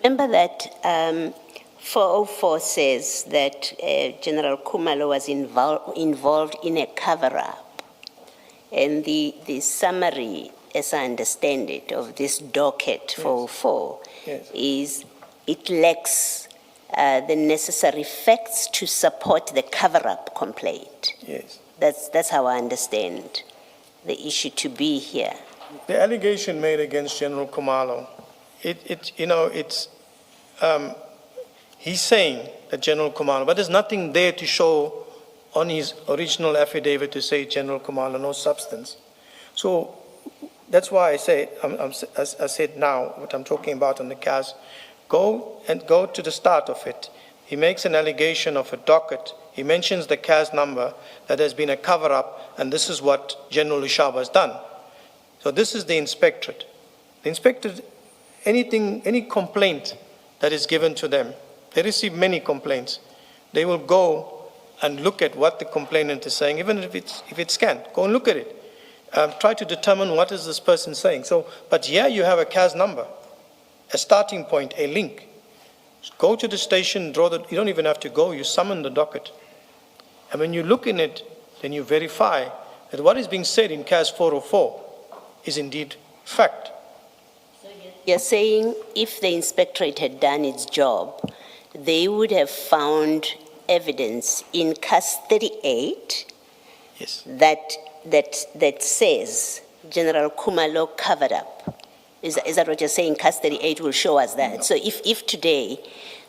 Remember that 404 says that General Khumalo was involved in a cover-up. And the summary, as I understand it, of this docket 404 is it lacks the necessary facts to support the cover-up complaint. Yes. That's how I understand the issue to be here. The allegation made against General Khumalo, he's saying that General Khumalo, but there's nothing there to show on his original affidavit to say General Khumalo, no substance. So that's why I say, as I said now, what I'm talking about on the CAS, go to the start of it. He makes an allegation of a docket. He mentions the CAS number, that there's been a cover-up, and this is what General Lushaba has done. So this is the inspectorate. The inspectorate, any complaint that is given to them, they receive many complaints. They will go and look at what the complainant is saying, even if it's scanned. Go and look at it. Try to determine what is this person saying. So, but here you have a CAS number, a starting point, a link. Go to the station, you don't even have to go, you summon the docket. And when you look in it, then you verify that what is being said in CAS 404 is indeed Fact. You're saying if the inspectorate had done its job, they would have found evidence in CAS 38 Yes. that says General Kumalo covered up. Is that what you're saying? CAS 38 will show us that. So if today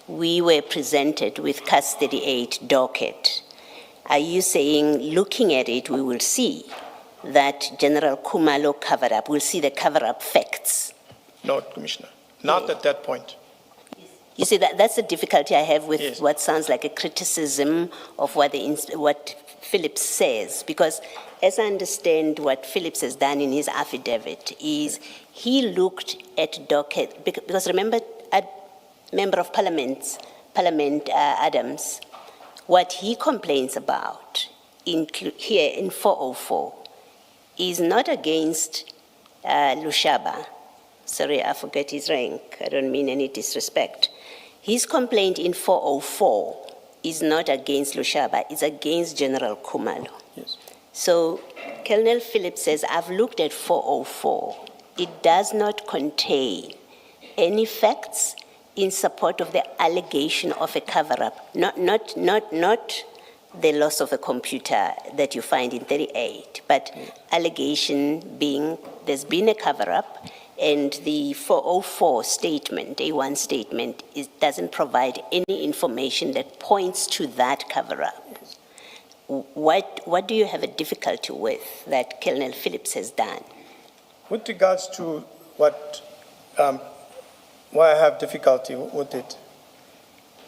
we were presented with CAS 38 docket, are you saying, looking at it, we will see that General Kumalo covered up, we'll see the cover-up facts? No, Commissioner, not at that point. You see, that's the difficulty I have with Yes. what sounds like a criticism of what Phillips says, because as I understand what Phillips has done in his affidavit is he looked at docket, because remember, Member of Parliament Adams, what he complains about here in 404 is not against Lushaba. Sorry, I forget his rank. I don't mean any disrespect. His complaint in 404 is not against Lushaba, it's against General Kumalo. Yes. So Colonel Phillips says, I've looked at 404. It does not contain any facts in support of the allegation of a cover-up, not the loss of a computer that you find in 38, but allegation being there's been a cover-up, and the 404 statement, A1 statement, doesn't provide any information that points to that cover-up. What do you have a difficulty with that Colonel Phillips has done? With regards to why I have difficulty with it,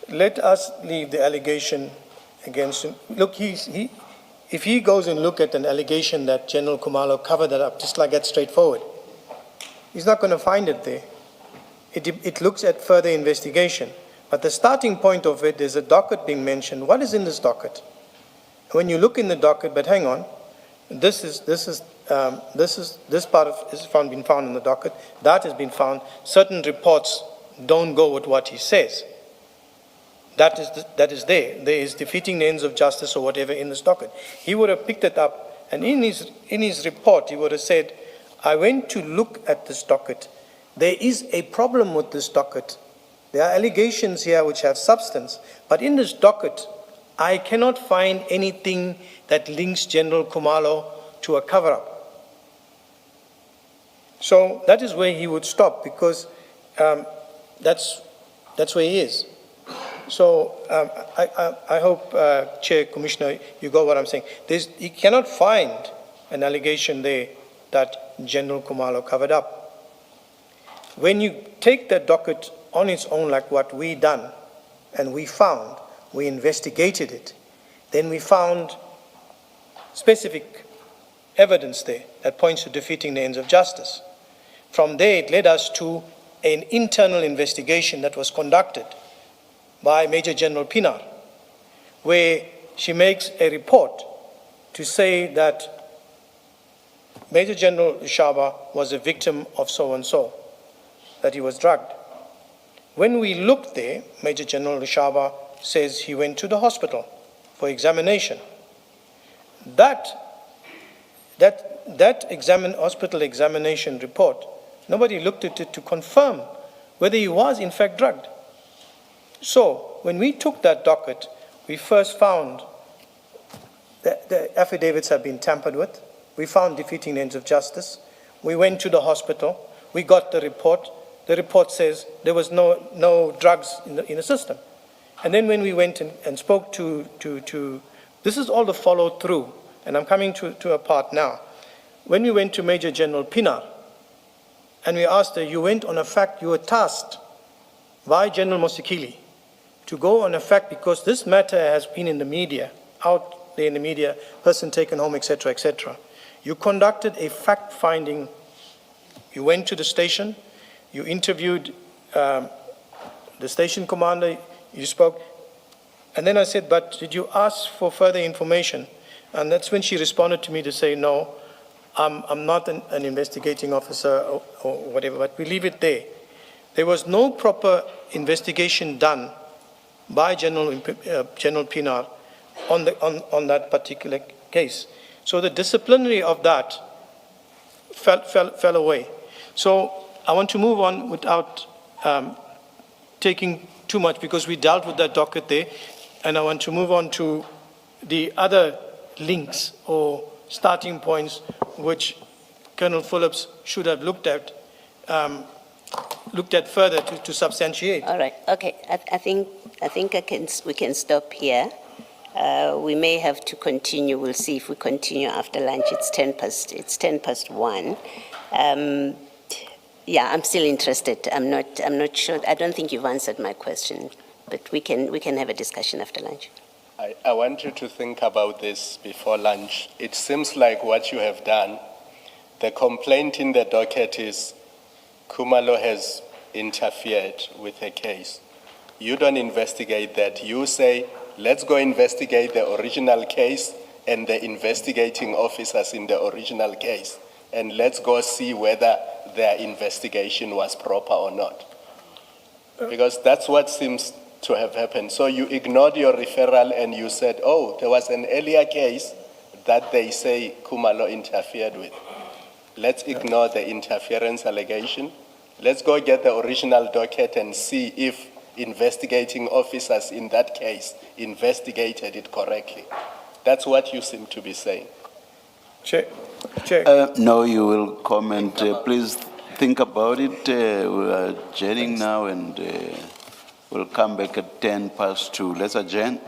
let us leave the allegation against him. Look, if he goes and look at an allegation that General Kumalo covered that up, just like that straightforward, he's not going to find it there. It looks at further investigation. But the starting point of it is a docket being mentioned. What is in this docket? When you look in the docket, but hang on, this part is been found in the docket. That has been found. Certain reports don't go with what he says. That is there. There is defeating the ends of justice or whatever in this docket. He would have picked it up, and in his report, he would have said, I went to look at this docket. There is a problem with this docket. There are allegations here which have substance, but in this docket, I cannot find anything that links General Kumalo to a cover-up. So that is where he would stop, because that's where he is. So I hope, Chair, Commissioner, you got what I'm saying. He cannot find an allegation there that General Kumalo covered up. When you take that docket on its own, like what we done, and we investigated it, then we found specific evidence there that points to defeating the ends of justice. From there, it led us to an internal investigation that was conducted by Major General Pinar, where she makes a report to say that Major General Lushaba was a victim of so-and-so, that he was drugged. When we looked there, Major General Lushaba says he went to the hospital for examination. That hospital examination report, nobody looked at it to confirm whether he was in fact drugged. So when we took that docket, we first found that the affidavits have been tampered with. We found defeating the ends of justice. We went to the hospital. We got the report. The report says there was no drugs in the system. And then when we went and spoke to this is all the follow through, and I'm coming to a part now. When we went to Major General Pinar, and we asked her, you went on a fact, you were tasked by General Mosikili to go on a fact, because this matter has been in the media, out there in the media, person taken home, etc., etc. You conducted a fact-finding. You went to the station, you interviewed the station commander, you spoke, and then I said, but did you ask for further information? And that's when she responded to me to say, no, I'm not an investigating officer or whatever, but we leave it there. There was no proper investigation done by General Pinar on that particular case. So the disciplinary of that fell away. So I want to move on without taking too much, because we dealt with that docket there, and I want to move on to the other links or starting points which Colonel Phillips should have looked at further to substantiate. All right, okay, I think we can stop here. We may have to continue, we'll see if we continue after lunch. It's 1:10. Yeah, I'm still interested. I'm not sure. I don't think you've answered my question, but we can have a discussion after lunch. I want you to think about this before lunch. It seems like what you have done, the complaint in the docket is Khumalo has interfered with a case. You don't investigate that. You say, let's go investigate the original case and the investigating officers in the original case, and let's go see whether their investigation was proper or not. Because that's what seems to have happened. So you ignored your referral and you said, oh, there was an earlier case that they say Khumalo interfered with. Let's ignore the interference allegation. Let's go get the original docket and see if investigating officers in that case investigated it correctly. That's what you seem to be saying. Chair. No, you will comment. Please think about it. We are adjourning now, and we'll come back at 2:10. Let's adjourn.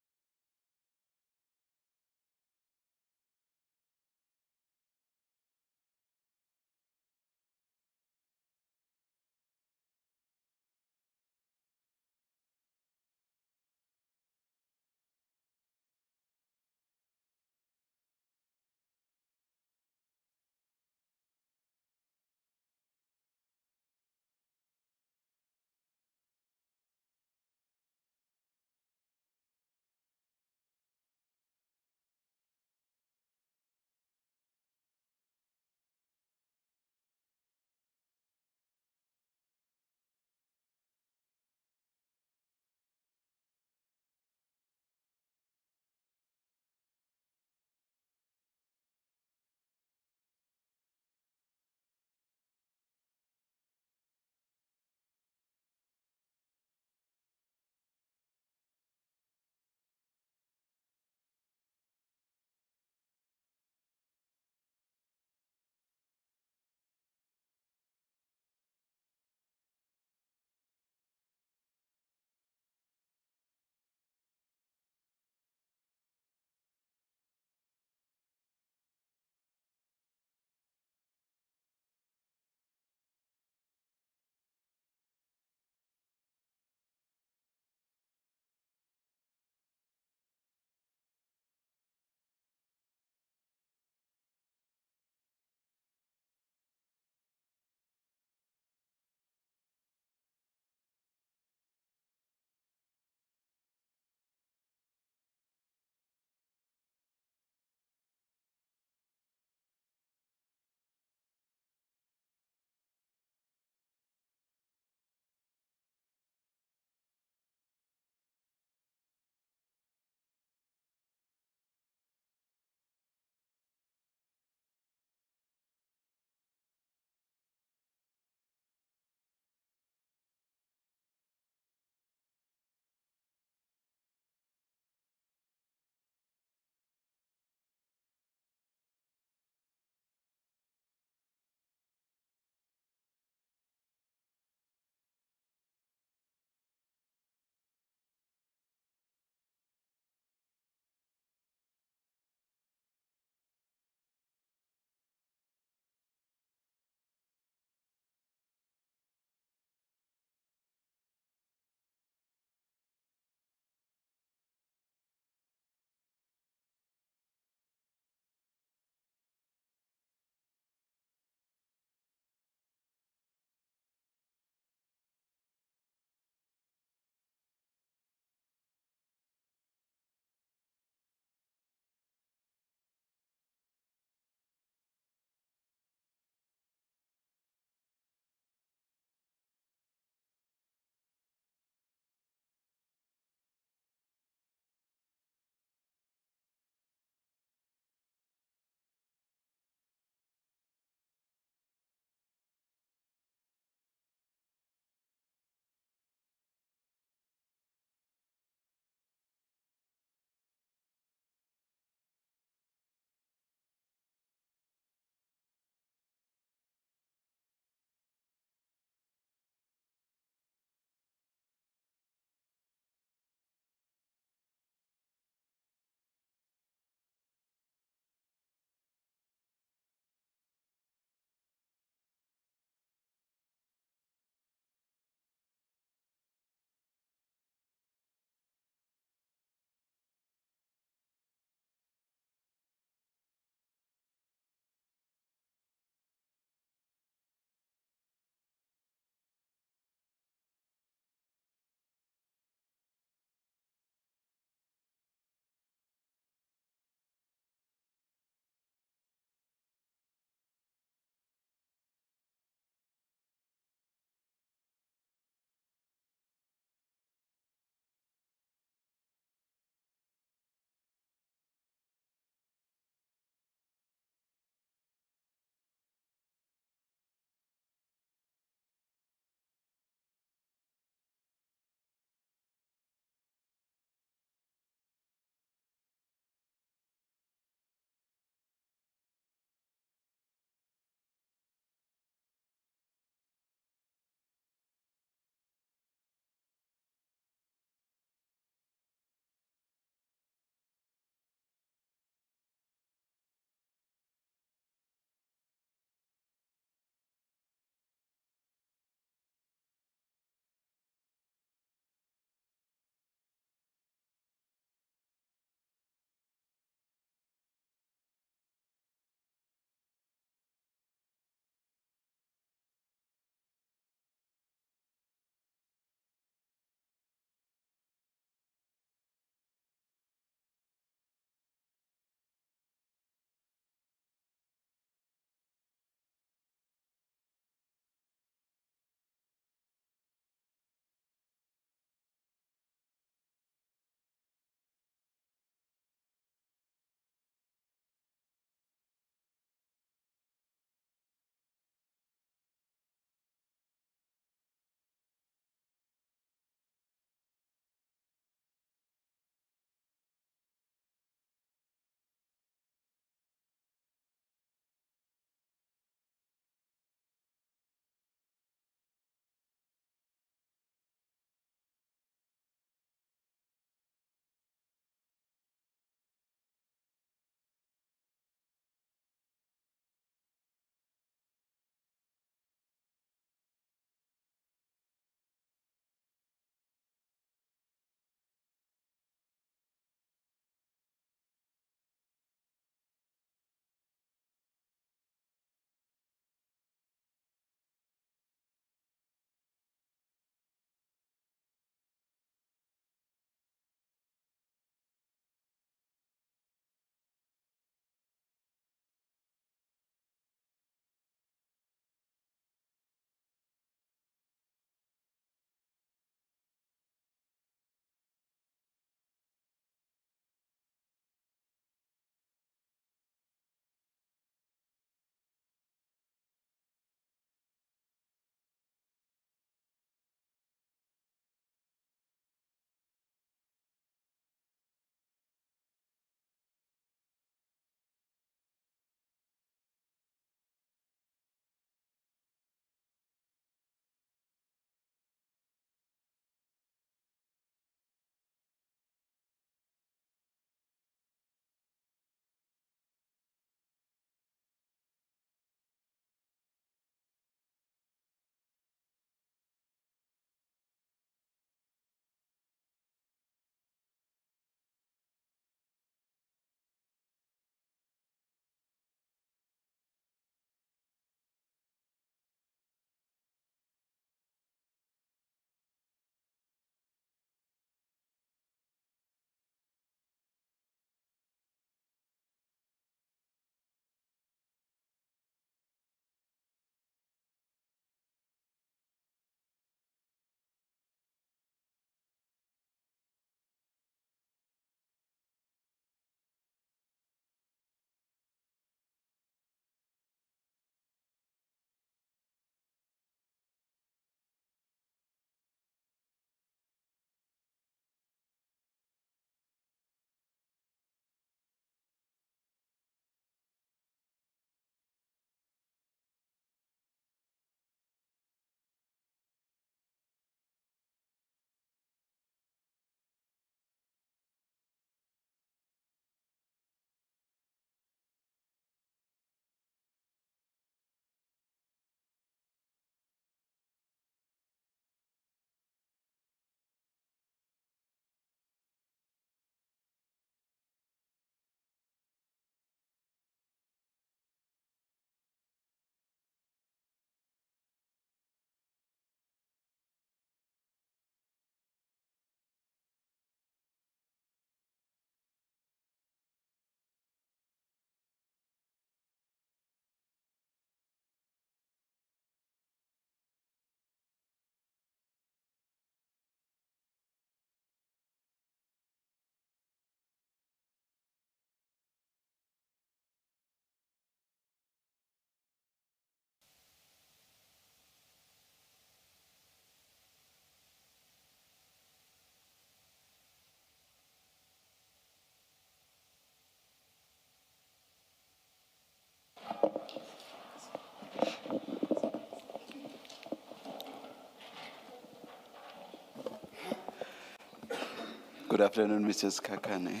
Good afternoon, Mrs. Kekana.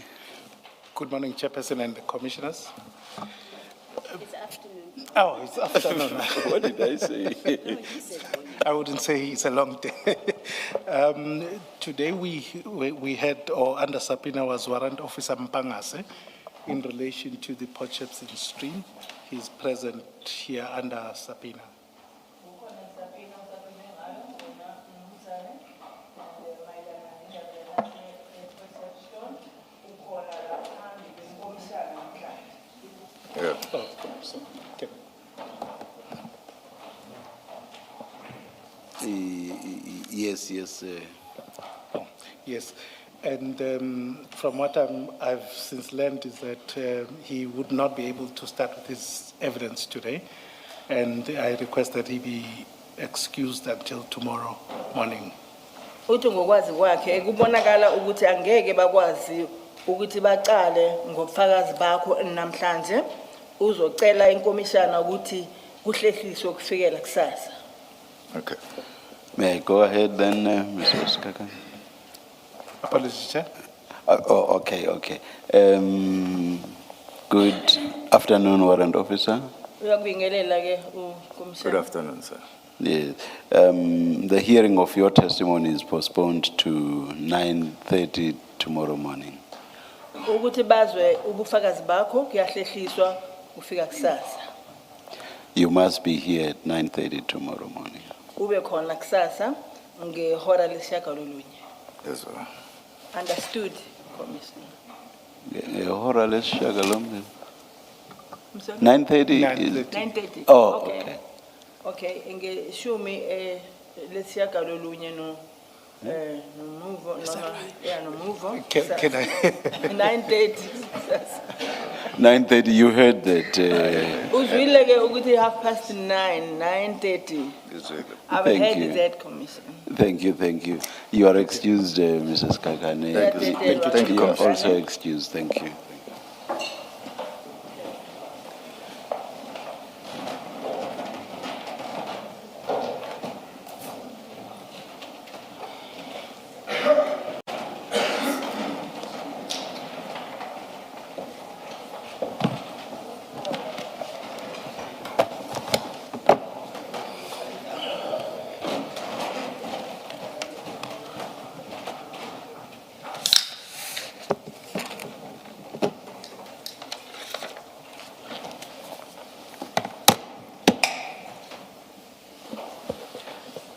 Good morning, Chairperson and the Commissioners. It's afternoon. Oh, it's afternoon. What did I say? I wouldn't say it's a long day. Today we had, or under subpoena was Warrant Officer Mpangase in relation to the Port Shepstone stream. He's present here under subpoena. Oh, so, okay. Yes. Oh, yes, and from what I've since learned is that he would not be able to start with his evidence today, and I request that he be excused until tomorrow morning. Uthi ngokwazi kwakhe kubonakala ukuthi angeke bakwazi ukuthi baqale ngobufakazi bakho namhlanje uzocela inkomishana ukuthi kuhlehliswe kufikela kusasa. Okay. May I go ahead then, Mrs. Kekana? Apologies, Chair. Okay. Good afternoon, Warrant Officer. Uyakubingelela ke Good ukomishana. afternoon, sir. Yes. The hearing of your testimony is postponed to 9:30 tomorrow morning. Ukuthi bazwe ubufakazi bakho kuyahlehliswa kufika kusasa. You must be here at 9:30 tomorrow morning. Ube khona kusasa ngehora lesishagalolunye. Yes, sir. Understood, Commissioner. Ihora lesishagalolunye. I'm sorry? 9:30 is. 9:30. Oh, okay. Okay, ngeshumi lesishagalolunye no Muvo, no Muvo. Can I? 9:30. 9:30, you heard that. Uzwile ke ukuthi 9:30, 9:30. I've Thank heard you. that, Commissioner. Thank you. You are excused, Mrs. Kekana. Thank you, You are Commissioner. also excused. Thank you.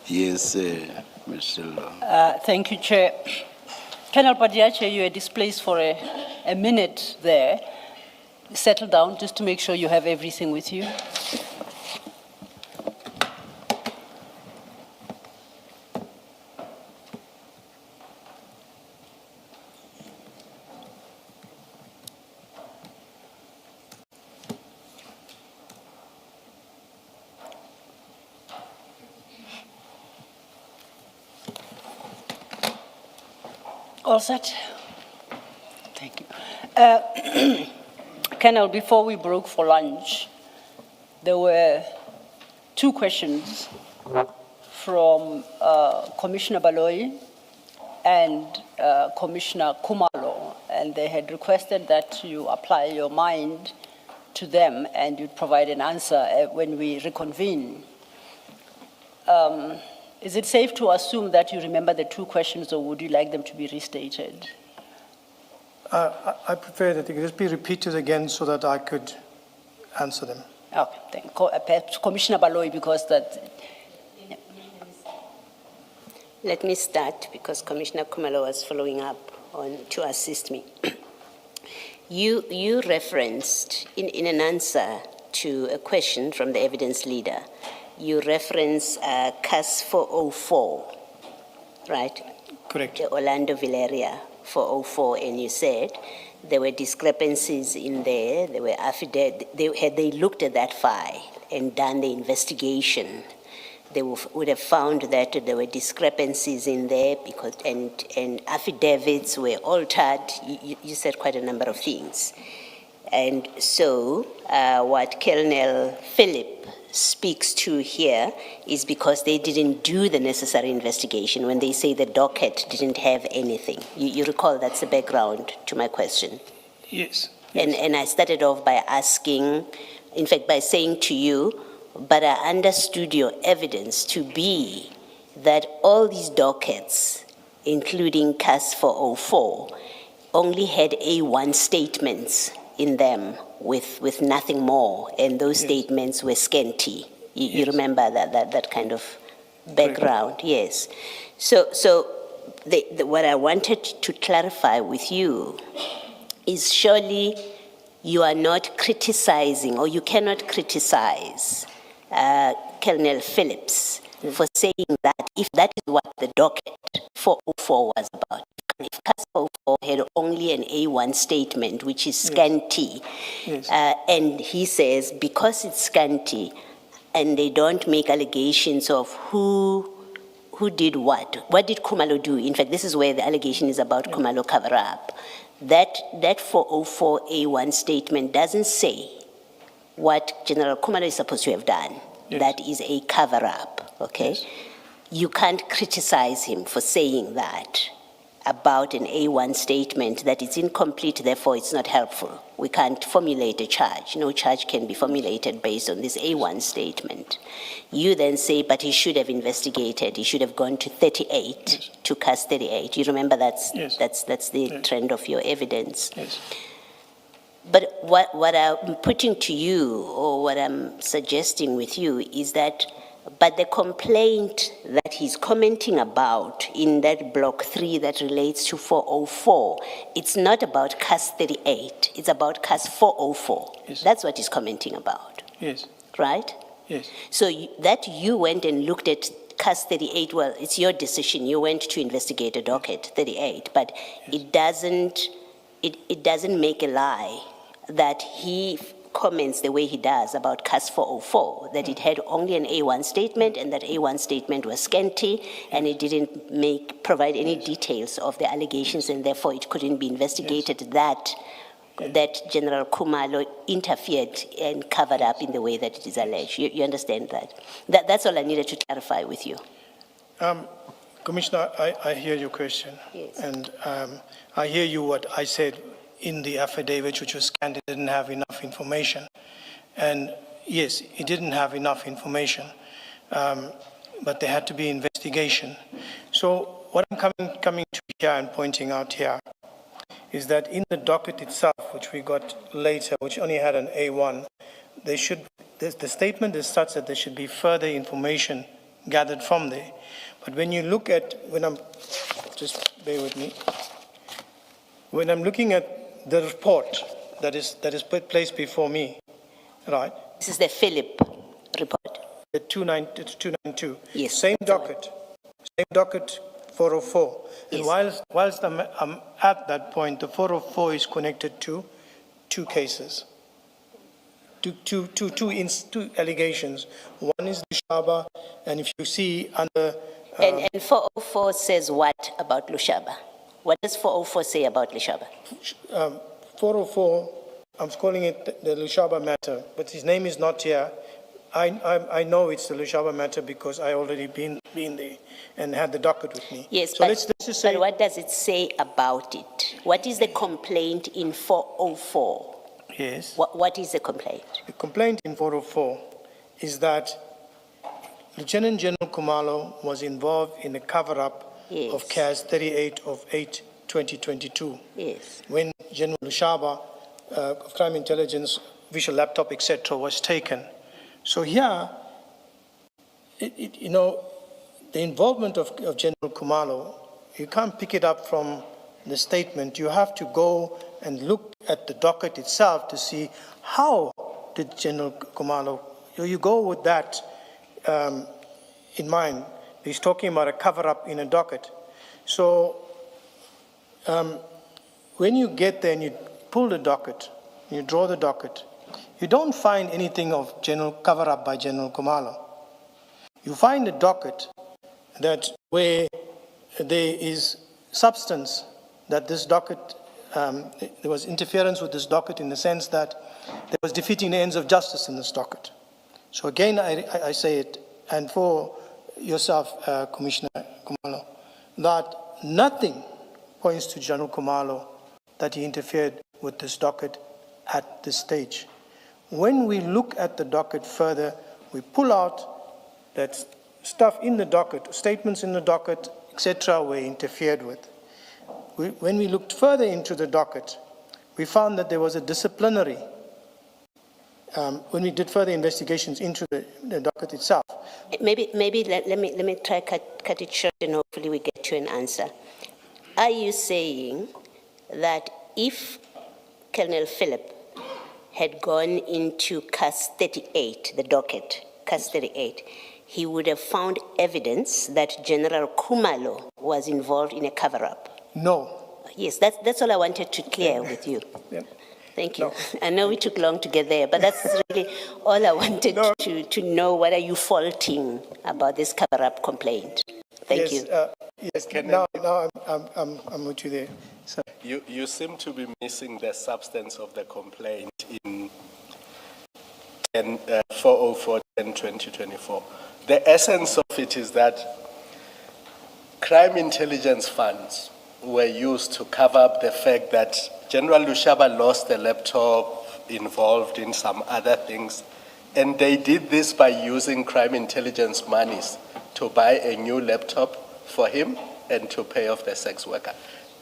Yes, Mr. Law. Thank you, Chair. Colonel Padayachee, you are displaced for a minute there. Settle down just to make sure you have everything with you. All set? Thank you. Colonel, before we broke for lunch, there were two questions from Commissioner Baloyi and Commissioner Kumalo, and they had requested that you apply your mind to them and you'd provide an answer when we reconvene. Is it safe to assume that you remember the two questions, or would you like them to be restated? I prefer that it just be repeated again so that I could answer them. Okay, thank perhaps Commissioner Baloyi, because that. Let me start because Commissioner Kumalo was following up on to assist me. You referenced in an answer to a question from the evidence leader, you reference CAS 404, right? Correct. The Orlando Villeria 404, and you said there were discrepancies in there, there were affidavits, had they looked at that file and done the investigation, they would have found that there were discrepancies in there because, and affidavits were altered. You said quite a number of things. And so what Colonel Philip speaks to here is because they didn't do the necessary investigation when they say the docket didn't have anything. You recall that's the background to my question. Yes. And I started off by asking, in fact, by saying to you, but I understood your evidence to be that all these dockets, including CAS 404, only had A1 statements in them with nothing more, and those statements were scanty. You remember that kind of background? Yes. So what I wanted to clarify with you is surely you are not criticizing, or you cannot criticize Colonel Phillips for saying that if that is what the docket 404 was about, if CAS 404 had only an A1 statement, which is scanty, and he says because it's scanty and they don't make allegations of who did what did Khumalo do? In fact, this is where the allegation is about Khumalo cover-up. That 404 A1 statement doesn't say what General Khumalo is supposed to have done. That is a cover-up, okay? You can't criticize him for saying that about an A1 statement, that it's incomplete, therefore it's not helpful. We can't formulate a charge. No charge can be formulated based on this A1 statement. You then say, but he should have investigated. He should have gone to 38, to CAS 38. You remember that's the trend of your evidence. Yes. But what I'm putting to you, or what I'm suggesting with you, is that but the complaint that he's commenting about in that block 3 that relates to 404, it's not about CAS 38, it's about CAS 404. Yes. That's what he's commenting about. Yes. Right? Yes. So that you went and looked at CAS 38, well, it's your decision. You went to investigate a docket 38, but it doesn't make a lie that he comments the way he does about CAS 404, that it had only an A1 statement and that A1 statement was scanty and it didn't provide any details of the allegations and therefore it couldn't be investigated, that General Khumalo interfered and covered up in the way that it is alleged. You understand that? That's all I needed to clarify with you. Commissioner, I hear your question. Yes. And I hear you what I said in the affidavit, which was scanned, it didn't have enough information. And yes, it didn't have enough information, but there had to be investigation. So what I'm coming to here and pointing out here is that in the docket itself, which we got later, which only had an A1, the statement is such that there should be further information gathered from there. But when you look at, just bear with me, when I'm looking at the report that is placed before me, right? This is the Philip report. The 292. Yes. Same docket 404. Yes. And whilst I'm at that point, the 404 is connected to two cases, two allegations. One is Lushaba, and if you see under... And 404 says what about Lushaba? What does 404 say about Lushaba? 404, I'm calling it the Lushaba matter, but his name is not here. I know it's the Lushaba matter because I already been there and had the docket with me. Yes, so but, let's just say, but what does it say about it? What is the complaint in 404? Yes. What is the complaint? The complaint in 404 is that Lieutenant General Khumalo was involved in the cover-up of CAS 38 of 8/2022. Yes. When General Lushaba of Crime Intelligence, visual laptop, etc., was taken. So here, the involvement of General Khumalo, you can't pick it up from the statement. You have to go and look at the docket itself to see how did General Khumalo, you go with that in mind. He's talking about a cover-up in a docket. So when you get there and you pull the docket, you draw the docket, you don't find anything of cover-up by General Khumalo. You find a docket that where there is substance that this docket there was interference with this docket in the sense that there was defeating the ends of justice in this docket. So again, I say it, and for yourself, Commissioner Khumalo, that nothing points to General Khumalo that he interfered with this docket at this stage. When we look at the docket further, we pull out that stuff in the docket, statements in the docket, etc., were interfered with. When we looked further into the docket, we found that there was a disciplinary, when we did further investigations into the docket itself. Maybe let me try cut it short and hopefully we get you an answer. Are you saying that if Colonel Philip had gone into CAS 38, the docket, CAS 38, he would have found evidence that General Khumalo was involved in a cover-up? No. Yes, that's all I wanted to clear with you. Yeah. Thank you. No. I know we took long to get there, but that's really all I wanted to know. What are you faulting about this cover-up complaint? Thank you. Yes, now I'm with you there. So, You seem to be missing the substance of the complaint in 404/10/2024. The essence of it is that crime intelligence funds were used to cover up the fact that General Lushaba lost a laptop involved in some other things, and they did this by using crime intelligence monies to buy a new laptop for him and to pay off the sex worker.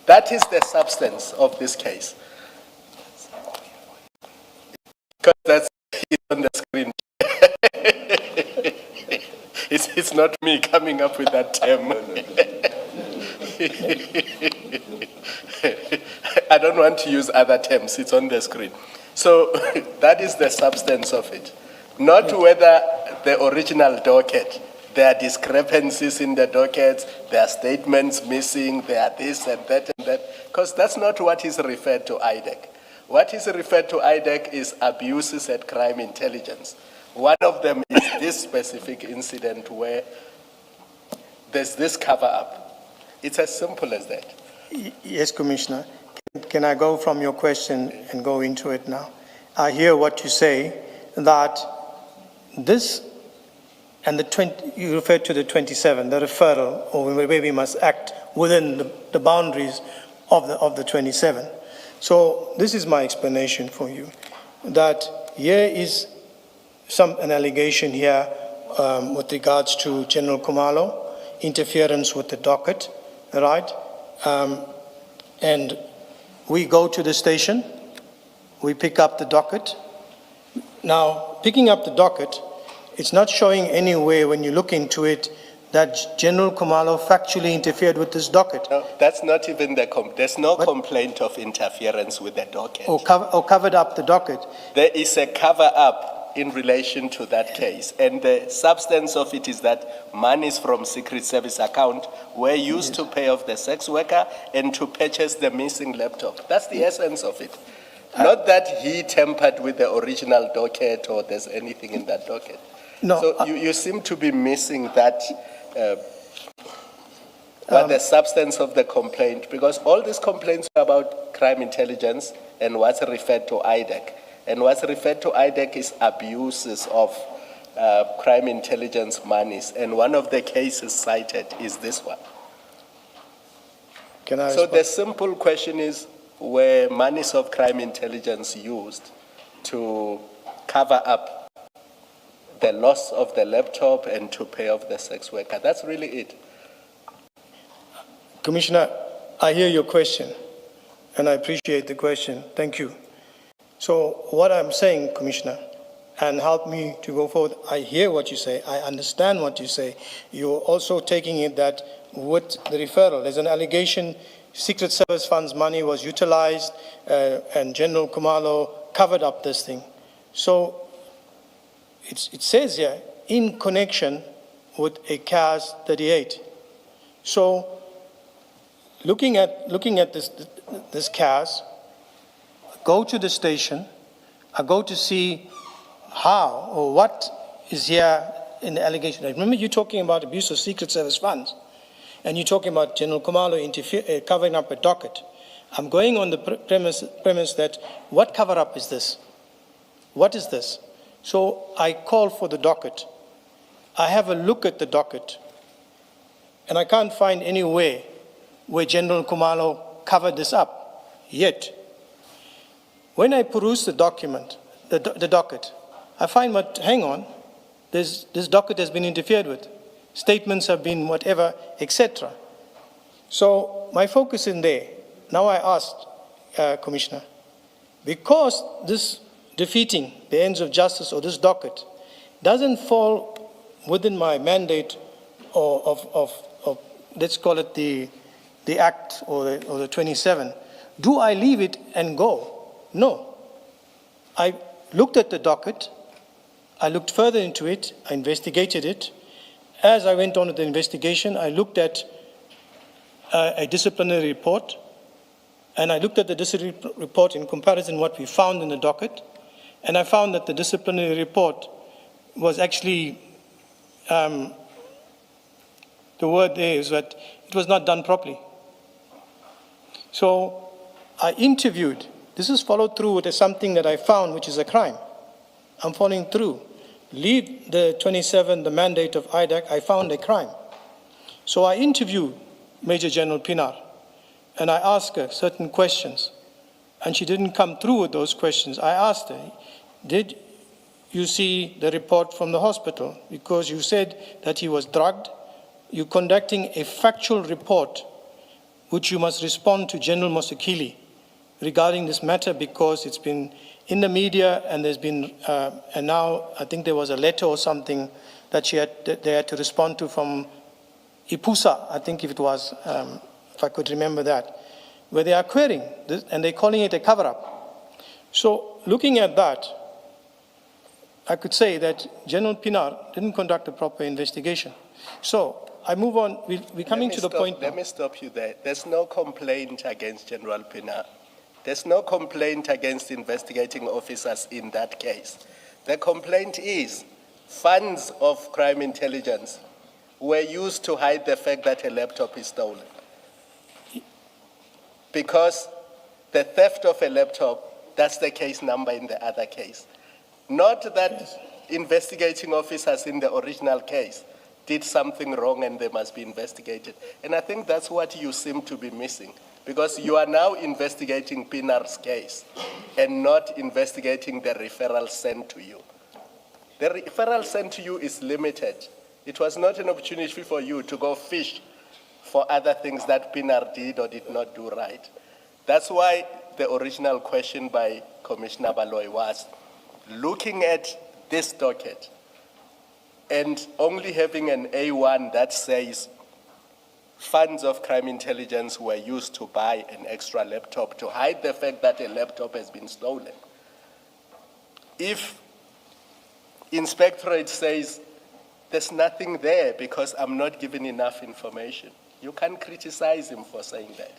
That is the substance of this case. Because that's on the screen. It's not me coming up with that term. I don't want to use other terms, it's on the screen. So that is the substance of it. Not whether the original docket, there are discrepancies in the dockets, there are statements missing, there are this and that, because that's not what is referred to IDAC. What is referred to IDAC is abuses at crime intelligence. One of them is this specific incident where there's this cover-up. It's as simple as that. yes, Commissioner. Can I go from your question and go into it now? I hear what you say, that this and you referred to the 27, the referral, or where we must act within the boundaries of the 27. So this is my explanation for you, that here is an allegation here with regards to General Khumalo, interference with the docket, right? And we go to the station, we pick up the docket. Now, picking up the docket, it's not showing anywhere when you look into it that General Khumalo factually interfered with this docket. No, that's not even there's no complaint of interference with the docket. Or covered up the docket. There is a cover-up in relation to that case, and the substance of it is that monies from Secret Service account were used to pay off the sex worker and to purchase the missing laptop. That's the essence of it. Not that he tampered with the original docket or there's anything in that docket. No, so you seem to be missing that, the substance of the complaint, because all these complaints are about crime intelligence and what's referred to IDAC. And what's referred to IDAC is abuses of crime intelligence monies. And one of the cases cited is this one. Can I So respond? the simple question is, were monies of crime intelligence used to cover up the loss of the laptop and to pay off the sex worker? That's really it. Commissioner, I hear your question, and I appreciate the question. Thank you. So what I'm saying, Commissioner, and help me to go forward, I hear what you say, I understand what you say. You're also taking it that with the referral, there's an allegation Secret Service funds money was utilized and General Khumalo covered up this thing. So it says here, in connection with a CAS 38. So looking at this CAS, go to the station, I go to see how or what is here in the allegation. Remember, you're talking about abuse of Secret Service funds, and you're talking about General Khumalo covering up a docket. I'm going on the premise that what cover-up is this? What is this? So I call for the docket. I have a look at the docket, and I can't find any way where General Kumalo covered this up. Yet, when I peruse the document, the docket, I find, but hang on, this docket has been interfered with. Statements have been whatever, etc. So my focus in there, now I asked, Commissioner, because this defeating the ends of justice or this docket doesn't fall within my mandate or of let's call it the Act or the 27, do I leave it and go? No. I looked at the docket, I looked further into it, I investigated it. As I went on with the investigation, I looked at a disciplinary report, and I looked at the disciplinary report in comparison to what we found in the docket, and I found that the disciplinary report was actually, the word there is that it was not done properly. So I interviewed, this is followed through with something that I found, which is a crime. I'm following through. Leave the 27, the mandate of IDAC, I found a crime. So I interviewed Major General Pinar, and I asked her certain questions, and she didn't come through with those questions. I asked her, did you see the report from the hospital? Because you said that he was drugged. You're conducting a factual report, which you must respond to General Mosekili regarding this matter, because it's been in the media, and there's been, and now I think there was a letter or something that they had to respond to from IPUSA, I think if it was, if I could remember that, where they are querying this, and they're calling it a cover-up. So looking at that, I could say that General Pinar didn't conduct a proper investigation. So I move on, we're coming to the point now. Let me stop you there. There's no complaint against General Pinar. There's no complaint against investigating officers in that case. The complaint is funds of crime intelligence were used to hide the fact that a laptop is stolen. Because the theft of a laptop, that's the case number in the other case. Not that investigating officers in the original case did something wrong and they must be investigated. And I think that's what you seem to be missing, because you are now investigating Pinar's case and not investigating the referral sent to you. The referral sent to you is limited. It was not an opportunity for you to go fish for other things that Pinar did or did not do right. That's why the original question by Commissioner Baloy was, looking at this docket and only having an A1 that says funds of crime intelligence were used to buy an extra laptop to hide the fact that a laptop has been stolen. If Inspectorate says there's nothing there because I'm not given enough information, you can't criticize him for saying that.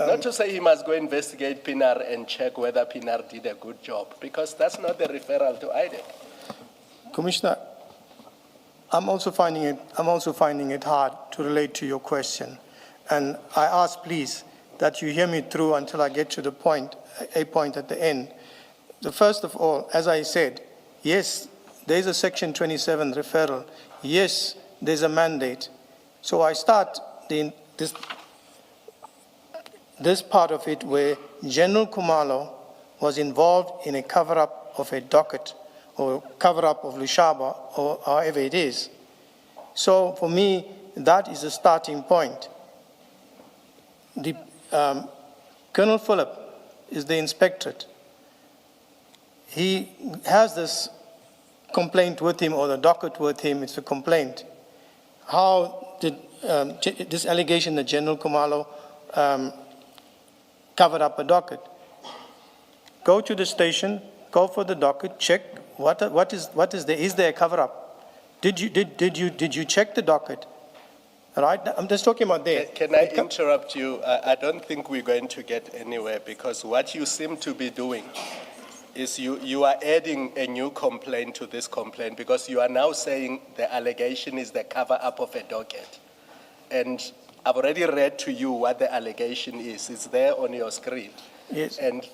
Not to say he must go investigate Pinar and check whether Pinar did a good job, because that's not the referral to IDAC. Commissioner, I'm also finding it hard to relate to your question. And I ask, please, that you hear me through until I get to the point, a point at the end. The first of all, as I said, yes, there's a Section 27 referral. Yes, there's a mandate. So I start this part of it where General Kumalo was involved in a cover-up of a docket or cover-up of Lushaba, or however it is. So for me, that is a starting point. Colonel Phillip is the inspectorate. He has this complaint with him, or the docket with him, it's a complaint. How did this allegation that General Kumalo covered up a docket? Go to the station, go for the docket, check what is there. Is there a cover-up? Did you check the docket? Right? I'm just talking about there. Can I interrupt you? I don't think we're going to get anywhere, because what you seem to be doing is you are adding a new complaint to this complaint, because you are now saying the allegation is the cover-up of a docket. And I've already read to you what the allegation is. It's there on your screen. Yes. And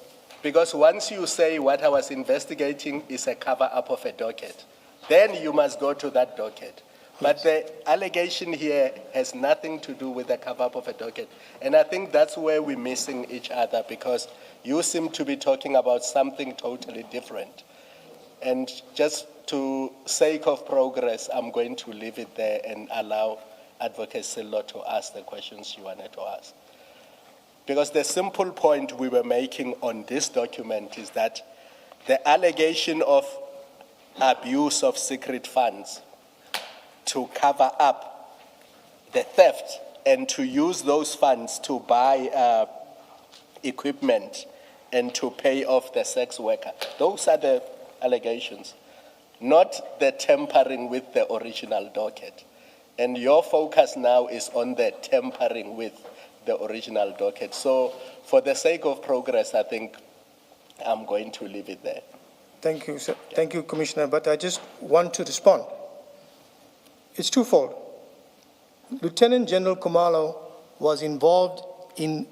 because once you say what I was investigating is a cover-up of a docket, then you must go to that docket. But the allegation here has nothing to do with the cover-up of a docket. And I think that's where we're missing each other, because you seem to be talking about something totally different. And just to sake of progress, I'm going to leave it there and allow Advocate Silo to ask the questions you wanted to ask. Because the simple point we were making on this document is that the allegation of abuse of secret funds to cover up the theft and to use those funds to buy equipment and to pay off the sex worker. Those are the allegations, not the tampering with the original docket. And your focus now is on the tampering with the original docket. So for the sake of progress, I think I'm going to leave it there. Thank you, sir. Thank you, Commissioner, but I just want to respond. It's twofold. Lieutenant General Kumalo was involved in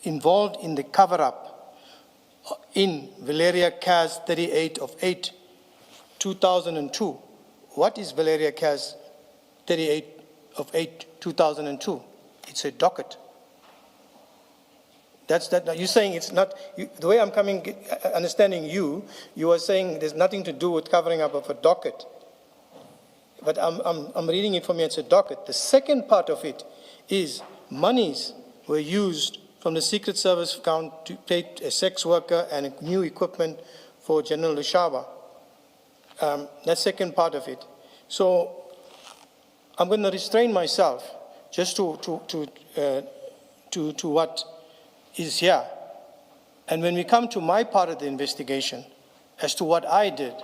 the cover-up in Valeria Cas 38 of 8, 2002. What is Valeria Cas 38 of 8, 2002? It's a docket. That's that. You're saying it's not. The way I'm understanding you are saying there's nothing to do with covering up of a docket. But I'm reading it from you. It's a docket. The second part of it is monies were used from the Secret Service account to pay a sex worker and new equipment for General Lushaba. That second part of it. So I'm going to restrain myself just to what is here. And when we come to my part of the investigation as to what I did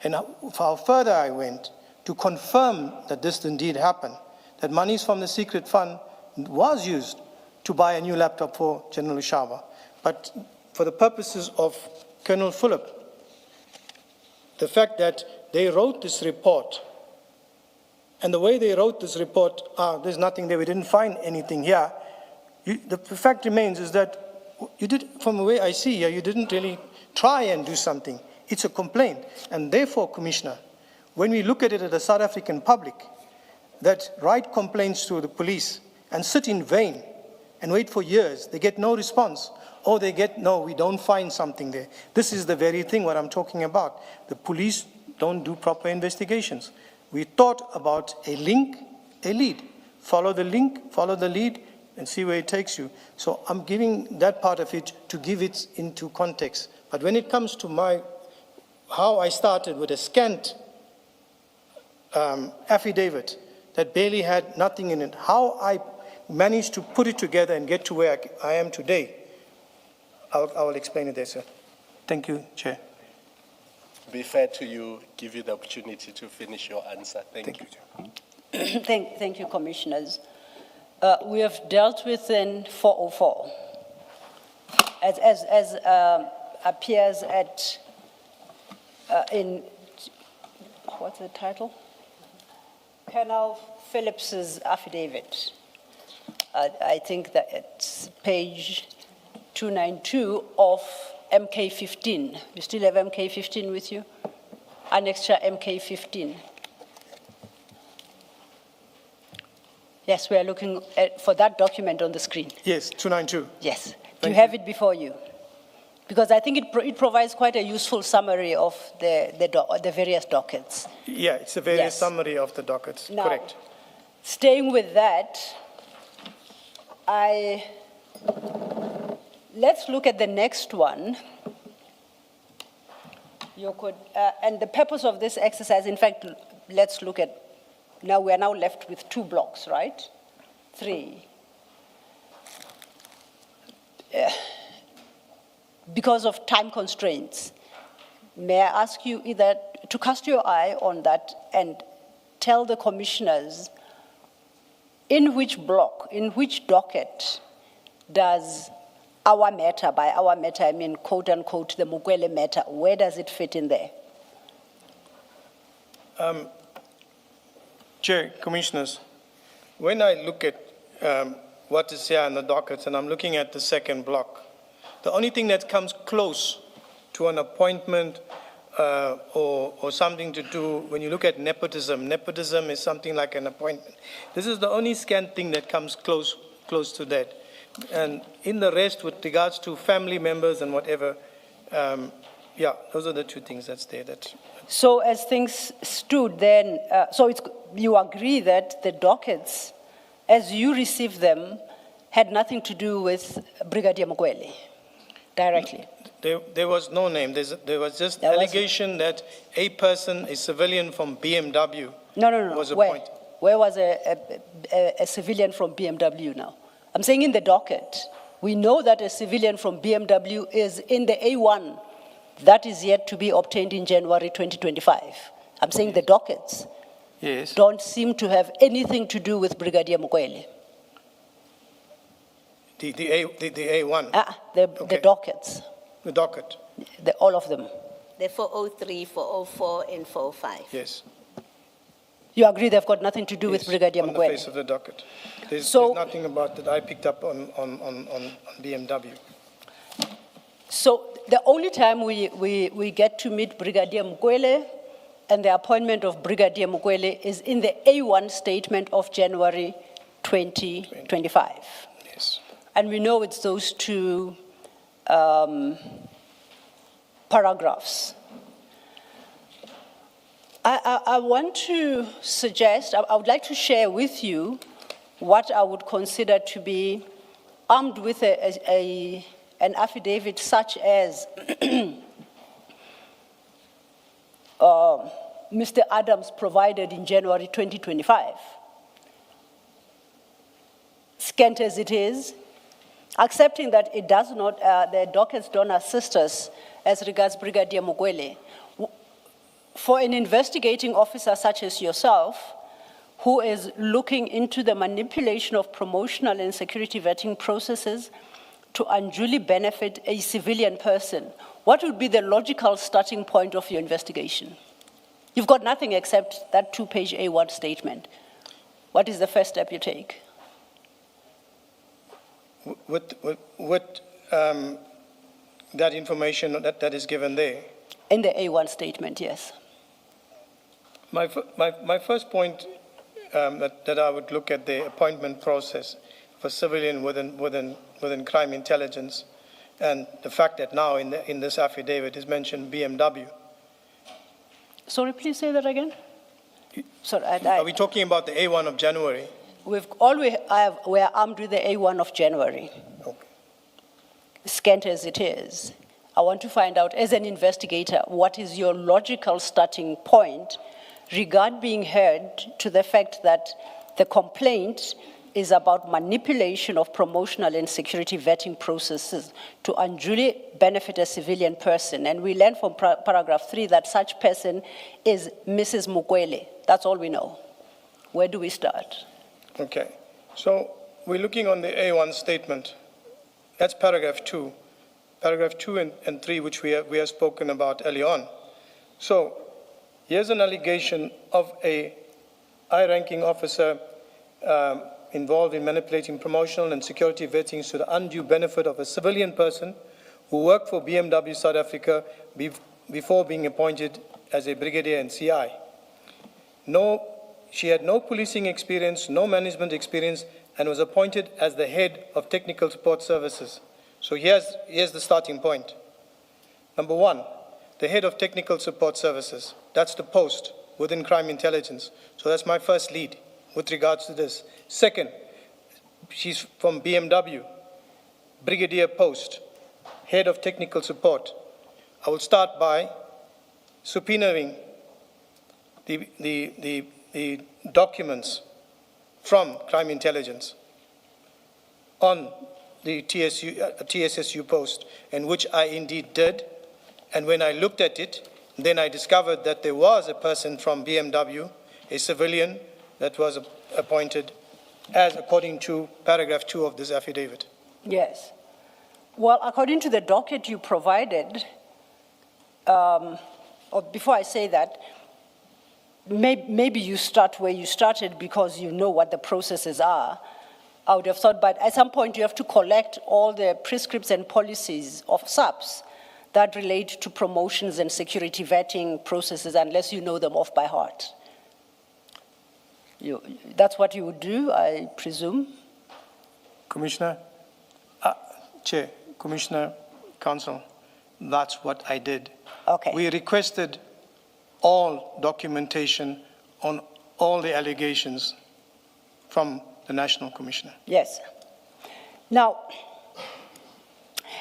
and how further I went to confirm that this indeed happened, that monies from the secret fund was used to buy a new laptop for General Lushaba. But for the purposes of Colonel Phillip, the fact that they wrote this report, and the way they wrote this report, there's nothing there, we didn't find anything here. The fact remains is that you did, from the way I see here, you didn't really try and do something. It's a complaint. And therefore, Commissioner, when we look at it as the South African public that write complaints to the police and sit in vain and wait for years, they get no response, or they get, no, we don't find something there. This is the very thing what I'm talking about. The police don't do proper investigations. We thought about a link, a lead. Follow the link, follow the lead, and see where it takes you. So I'm giving that part of it to give it into context. But when it comes to how I started with a scant affidavit that barely had nothing in it, how I managed to put it together and get to where I am today, I will explain it there, sir. Thank you, Chair. Be fair to you, give you the opportunity to finish your answer. Thank you. Chair. Thank you, Commissioners. We have dealt with in 404, as appears at in what's the title? Colonel Phillips's affidavit. I think that it's page 292 of MK15. You still have MK15 with you? Annexure MK15. Yes, we are looking for that document on the screen. Yes, 292. Yes. Do you have it before you? Because I think it provides quite a useful summary of the various dockets. Yeah, it's a various summary of the dockets, now, correct. Staying with that, let's look at the next one. You could, and the purpose of this exercise, in fact, let's look at, now we are now left with 2 blocks, right? 3. Because of time constraints, may I ask you either to cast your eye on that and tell the commissioners in which block, in which docket does our matter, by our matter I mean quote unquote the Mukwele matter, where does it fit in there? Chair, Commissioners, when I look at what is here in the docket, and I'm looking at the second block. The only thing that comes close to an appointment or something to do, when you look at nepotism is something like an appointment. This is the only scant thing that comes close to that. And in the rest, with regards to family members and whatever, yeah, those are the two things that's there. So as things stood then, you agree that the dockets, as you received them, had nothing to do with Brigadier Mukwele directly? There was no name. There was just allegation that a person, a civilian from BMW, was appointed. Where was a civilian from BMW now? I'm saying in the docket. We know that a civilian from BMW is in the A1 that is yet to be obtained in January 2025. I'm saying the dockets don't seem to have anything to do with Brigadier Mukwele. The A1? The dockets. The docket? All of them. The 403, 404, and 405. Yes. You agree they've got nothing to do with Brigadier Mukwele? On the face of the docket. There's nothing about that I picked up on BMW. So the only time we get to meet Brigadier Mukwele and the appointment of Brigadier Mukwele is in the A1 statement of January 2025. Yes. And we know it's those two paragraphs. I want to suggest, I would like to share with you what I would consider to be armed with an affidavit such as Mr. Adams provided in January 2025. Scant as it is, accepting that it does not, the dockets don't assist us as regards Brigadier Mukwele. For an investigating officer such as yourself, who is looking into the manipulation of promotional and security vetting processes to unduly benefit a civilian person, what would be the logical starting point of your investigation? You've got nothing except that two-page A1 statement. What is the first step you take? With that information that is given there? In the A1 statement, yes. My first point that I would look at the appointment process for civilian within crime intelligence, and the fact that now in this affidavit is mentioned BMW. Sorry, please say that again. Sorry, Are we talking about the A1 of January? We are armed with the A1 of January. Okay. Scant as it is, I want to find out, as an investigator, what is your logical starting point regard being heard to the fact that the complaint is about manipulation of promotional and security vetting processes to unduly benefit a civilian person. And we learn from paragraph 3 that such person is Mrs. Mukwele. That's all we know. Where do we start? Okay. So we're looking on the A1 statement. That's paragraph 2. Paragraph 2 and 3, which we have spoken about early on. So here's an allegation of a high-ranking officer involved in manipulating promotional and security vettings to the undue benefit of a civilian person who worked for BMW South Africa before being appointed as a brigadier and CI. She had no policing experience, no management experience, and was appointed as the head of technical support services. So here's the starting point. Number 1, the head of technical support services. That's the post within crime intelligence. So that's my first lead with regards to this. Second, she's from BMW, brigadier post, head of technical support. I will start by subpoenaing the documents from crime intelligence on the TSSU post, and which I indeed did. And when I looked at it, then I discovered that there was a person from BMW, a civilian, that was appointed as according to paragraph 2 of this affidavit. Yes. Well, according to the docket you provided, or before I say that, maybe you start where you started because you know what the processes are. I would have thought, but at some point you have to collect all the prescripts and policies of SAPS that relate to promotions and security vetting processes unless you know them off by heart. That's what you would do, I presume? Commissioner, Chair, Commissioner, Council, that's what I did. Okay. We requested all documentation on all the allegations from the National Commissioner. Yes. Now,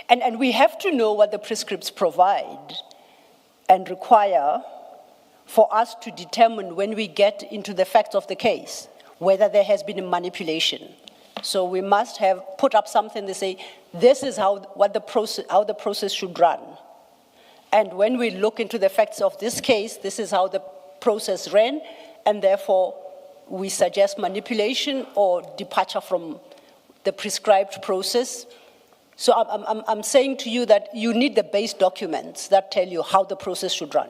and we have to know what the prescripts provide and require for us to determine when we get into the facts of the case, whether there has been a manipulation. So we must have put up something to say, this is how the process should run. And when we look into the facts of this case, this is how the process ran, and therefore we suggest manipulation or departure from the prescribed process. So I'm saying to you that you need the base documents that tell you how the process should run.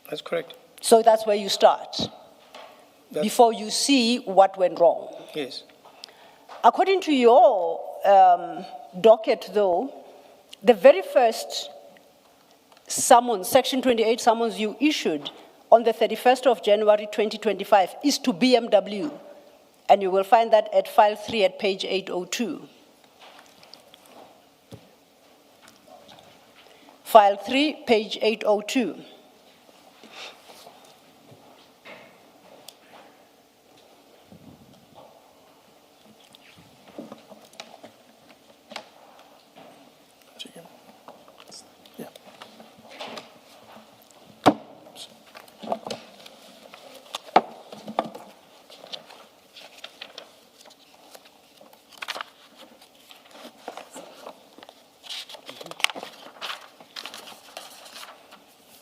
That's correct. So that's where you start, before you see what went wrong. Yes. According to your docket, though, the very first summons, Section 28 summons you issued on the 31st of January 2025 is to BMW, and you will find that at file 3 at page 802. File 3, page 802.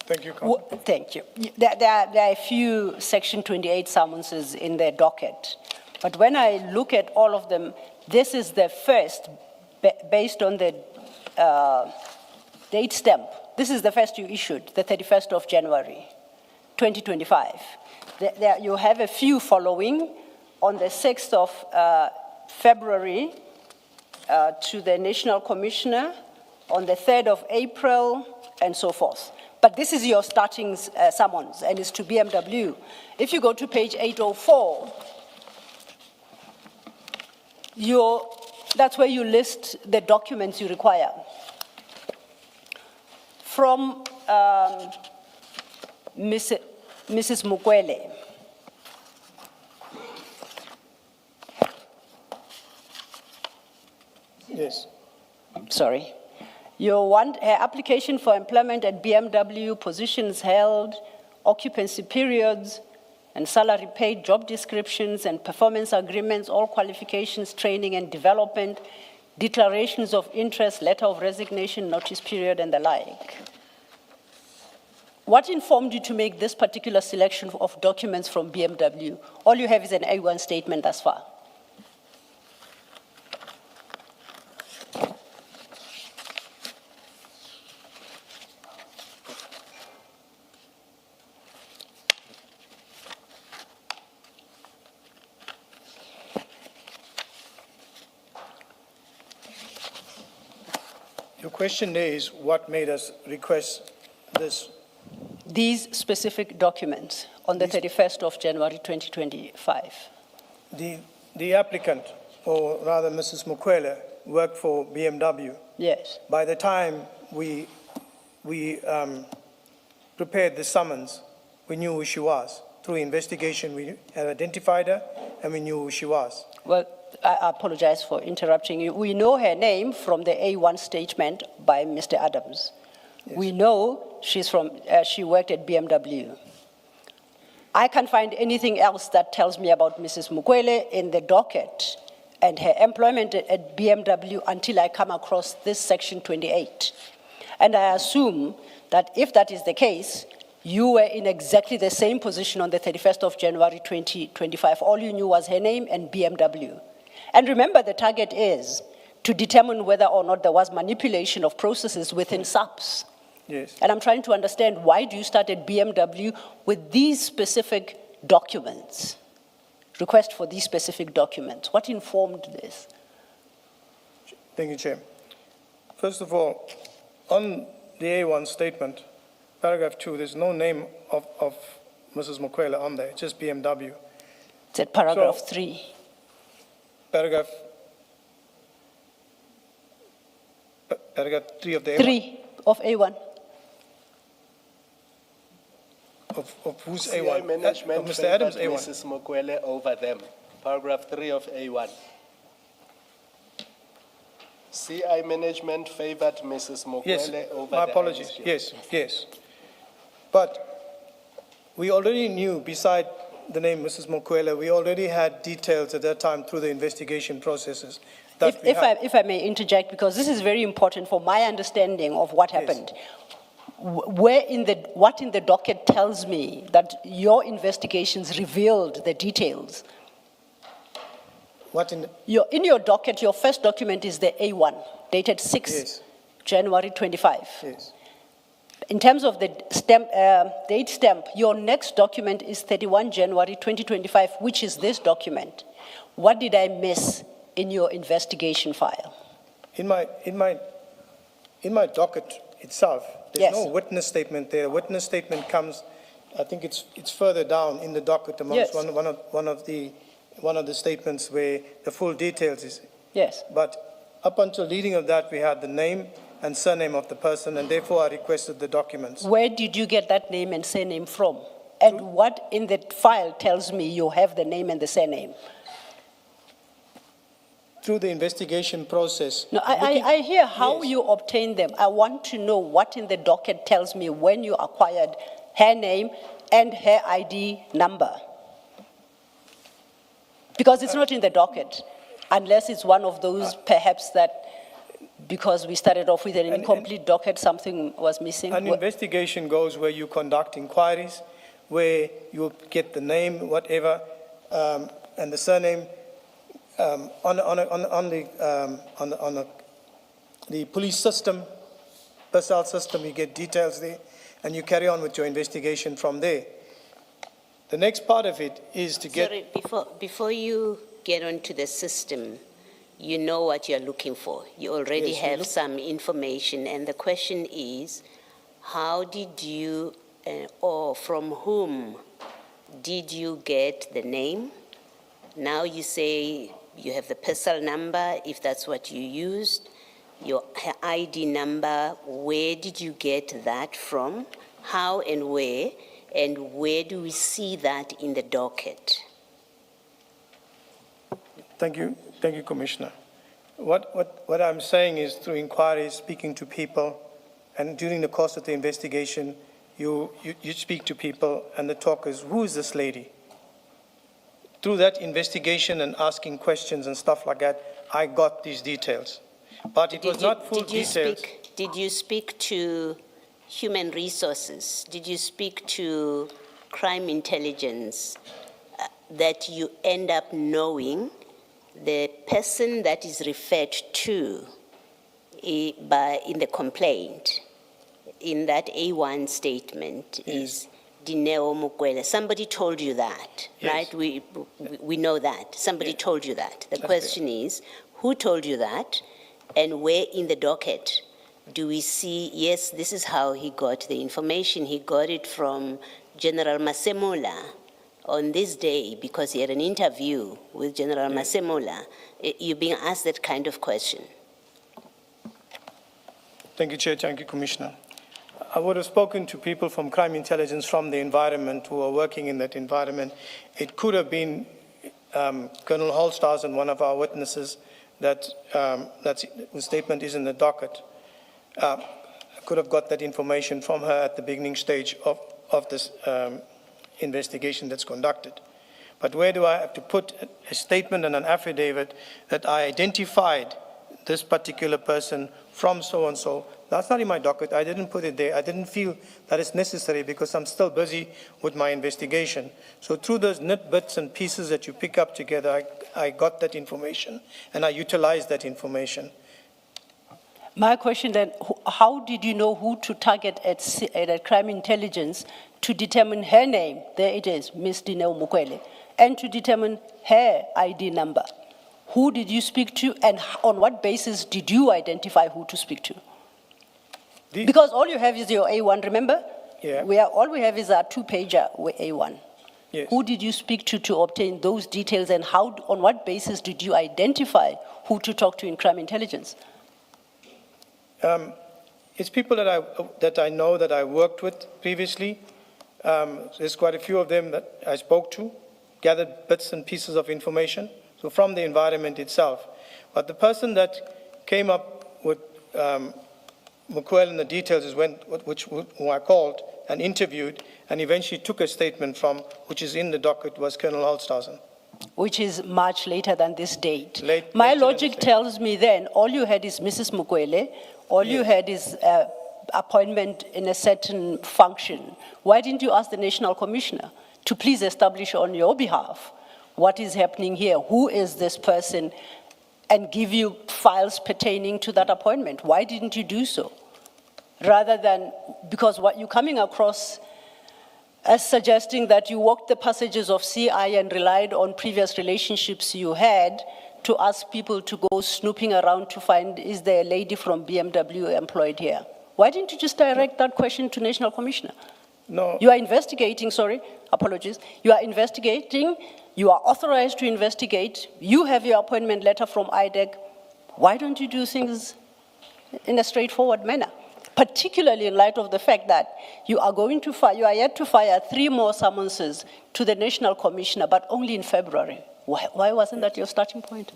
Thank you, Council. Thank you. There are a few Section 28 summonses in the docket, but when I look at all of them, this is the first, based on the date stamp. This is the first you issued, the 31st of January, 2025. You have a few following on the 6th of February to the National Commissioner, on the 3rd of April, and so forth. But this is your starting summons, and it's to BMW. If you go to page 804, that's where you list the documents you require. From Mrs. Mukwele. Yes. Sorry. You want her application for employment at BMW, positions held, occupancy periods, and salary paid, job descriptions and performance agreements, all qualifications, training and development, declarations of interest, letter of resignation, notice period, and the like. What informed you to make this particular selection of documents from BMW? All you have is an A1 statement thus far. Your question is, what made us request this? These specific documents on the 31st of January 2025. The applicant, or rather Mrs. Mukwele, worked for BMW. Yes. By the time we prepared the summons, we knew who she was. Through investigation, we had identified her, and we knew who she was. Well, I apologize for interrupting you. We know her name from the A1 statement by Mr. Adams. Yes. We know she worked at BMW. I can't find anything else that tells me about Mrs. Mukwele in the docket and her employment at BMW until I come across this Section 28. And I assume that if that is the case, you were in exactly the same position on the 31st of January 2025. All you knew was her name and BMW. And remember, the target is to determine whether or not there was manipulation of processes within SAPS. Yes. And I'm trying to understand, why do you start at BMW with these specific documents? request for these specific documents? What informed this? Thank you, Chair. First of all, on the A1 statement, paragraph 2, there's no name of Mrs. Mokwele on there, it's just BMW. It's at paragraph So- 3. Paragraph 3 of the A1. 3 of A1. Of whose CI A1? management Of Mr. Adams' favored A1. Mrs. Mokwele over them. Paragraph 3 of A1. CI management favored Mrs. Yes, Mokwele over my the apologies, IDAC. yes. But we already knew, beside the name Mrs. Mokwele, we already had details at that time through the investigation processes that we had. If I may interject, because this is very important for my understanding of what Yes. happened. What in the docket tells me that your investigations revealed the details? What in, the- In your docket, your first document is the A1, dated 6 Yes. January 25. yes. In terms of the date stamp, your next document is 31 January 2025, which is this document. What did I miss in your investigation file? In my docket itself, Yes. there's no witness statement there. A witness statement comes, I think it's further down in the docket amongst Yes. one of the statements where the full details is. Yes. But up until reading of that, we had the name and surname of the person, and therefore I requested the documents. Where did you get that name and surname from? And what in the file tells me you have the name and the surname? Through the investigation process. No, I hear how you obtain them. I want to know what in the docket tells me when you acquired her name and her ID number. Because it's not in the docket, unless it's one of those perhaps that, because we started off with an incomplete docket, something was missing. An investigation goes where you conduct inquiries, where you get the name, whatever, and the surname. On the police system, personnel system, you get details there, and you carry on with your investigation from there. The next part of it is to get. Sorry, before you get onto the system, you know what you're looking for. You already Yes, we have look- some information, and the question is, how did you, or from whom did you get the name? Now you say you have the personal number, if that's what you used, your ID number. Where did you get that from? How and where do we see that in the docket? Thank you, Commissioner. What I'm saying is through inquiries, speaking to people, and during the course of the investigation, you speak to people, and the talk is, who is this lady? Through that investigation and asking questions and stuff like that, I got these details. But it was not full details. Did you speak to human resources? Did you speak to crime intelligence that you end up knowing the person that is referred to in the complaint, in that A1 statement, is Dineo Mokwele? Somebody told you that, Yes. right? We know that. Somebody told you that. The question is, who told you that? And where in the docket do we see, yes, this is how he got the information. He got it from General Masemola on this day because he had an interview with General Masemola. You're being asked that kind of question. Thank you, Chair. Thank you, Commissioner. I would have spoken to people from crime intelligence from the environment who are working in that environment. It could have been Colonel Holstars and one of our witnesses whose statement is in the docket. I could have got that information from her at the beginning stage of this investigation that's conducted. But where do I have to put a statement and an affidavit that I identified this particular person from so-and-so? That's not in my docket. I didn't put it there. I didn't feel that it's necessary because I'm still busy with my investigation. So through those bits and pieces that you pick up together, I got that information and I utilized that information. My question then, how did you know who to target at crime intelligence to determine her name? There it is, Ms. Dineo Mokwele. and to determine her ID number. Who did you speak to, and on what basis did you identify who to speak to? Because all you have is your A1, remember? Yeah. All we have is our two-pager with A1. Yes. Who did you speak to obtain those details, and how, on what basis did you identify who to talk to in crime intelligence? It's people that I know that I worked with previously. There's quite a few of them that I spoke to, gathered bits and pieces of information, so from the environment itself. But the person that came up with Mukwel and the details is who I called and interviewed and eventually took a statement from, which is in the docket, was Colonel Holstausen. Which is much later than this date. Later My than logic this date. tells me then, all you had is Mrs. Mukwele, all you had is appointment in a certain function. Why didn't you ask the National Commissioner to please establish on your behalf what is happening here? Who is this person? And give you files pertaining to that appointment. Why didn't you do so? Rather than, because what you're coming across as suggesting that you walked the passages of CI and relied on previous relationships you had to ask people to go snooping around to find, is there a lady from BMW employed here? Why didn't you just direct that question to National Commissioner? No. You are investigating, sorry, apologies. You are investigating, you are authorized to investigate, you have your appointment letter from IDAC. Why don't you do things in a straightforward manner? Particularly in light of the fact that you are yet to fire 3 more summonses to the National Commissioner, but only in February. Why wasn't that your starting point?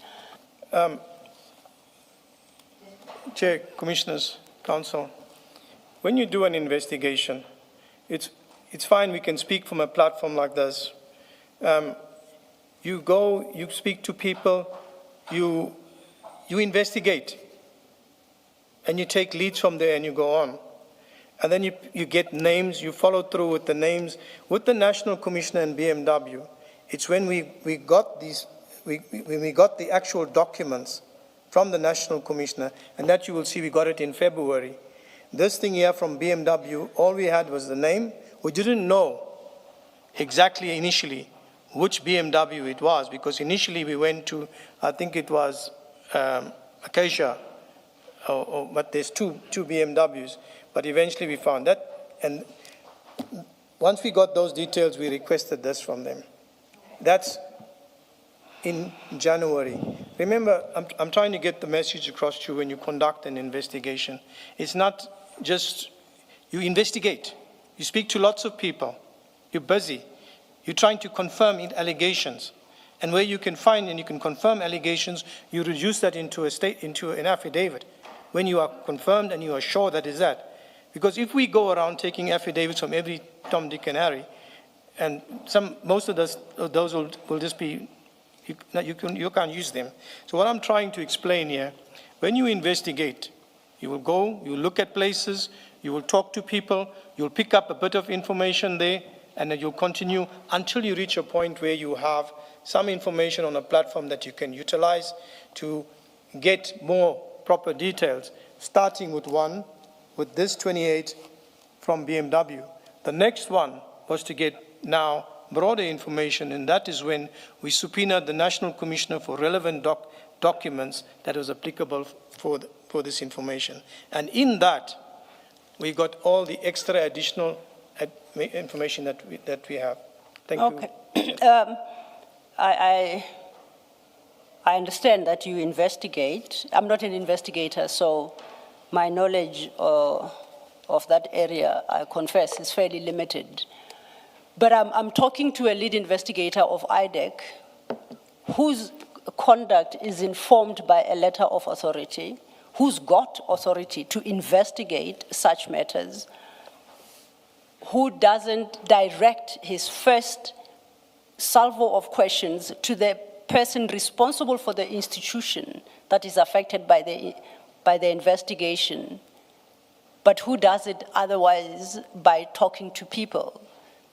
Chair, Commissioners, Council, when you do an investigation, it's fine, we can speak from a platform like this. You go, you speak to people, you investigate, and you take leads from there and you go on. And then you get names, you follow through with the names. With the National Commissioner and BMW, it's when we got the actual documents from the National Commissioner, and that you will see we got it in February. This thing here from BMW, all we had was the name. We didn't know exactly initially which BMW it was, because initially we went to, I think it was Acacia, but there's two BMWs, but eventually we found that, and once we got those details, we requested this from them. That's in January. Remember, I'm trying to get the message across to you when you conduct an investigation. It's not just, you investigate, you speak to lots of people, you're busy, you're trying to confirm allegations, and where you can find and you can confirm allegations, you reduce that into an affidavit. When you are confirmed and you are sure that is that. Because if we go around taking affidavits from every Tom, Dick, and Harry, and most of those will just be, you can't use them. So what I'm trying to explain here, when you investigate, you will go, you will look at places, you will talk to people, you'll pick up a bit of information there, and then you'll continue until you reach a point where you have some information on a platform that you can utilize to get more proper details, starting with this 28 from BMW. The next one was to get now broader information, and that is when we subpoenaed the National Commissioner for relevant documents that was applicable for this information. And in that, we got all the extra additional information that we have. Thank you. Okay. I understand that you investigate. I'm not an investigator, so my knowledge of that area, I confess, is fairly limited. But I'm talking to a lead investigator of IDAC whose conduct is informed by a letter of authority, who's got authority to investigate such matters, who doesn't direct his first salvo of questions to the person responsible for the institution that is affected by the investigation, but who does it otherwise by talking to people.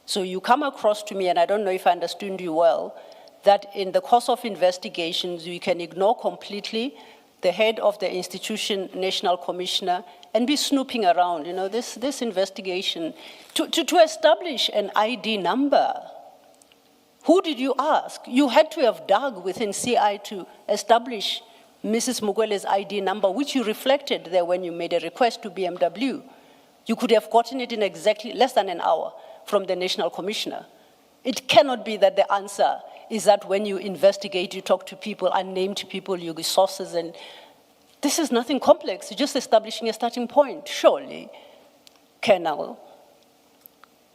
So you come across to me, and I don't know if I understood you well, that in the course of investigations, you can ignore completely the head of the institution, National Commissioner, and be snooping around, this investigation to establish an ID number. Who did you ask? You had to have dug within CI to establish Mrs. Mukwele's ID number, which you reflected there when you made a request to BMW. You could have gotten it in exactly less than an hour from the National Commissioner. It cannot be that the answer is that when you investigate, you talk to people, unnamed people, you give sources, and this is nothing complex. You're just establishing a starting point, surely. Colonel.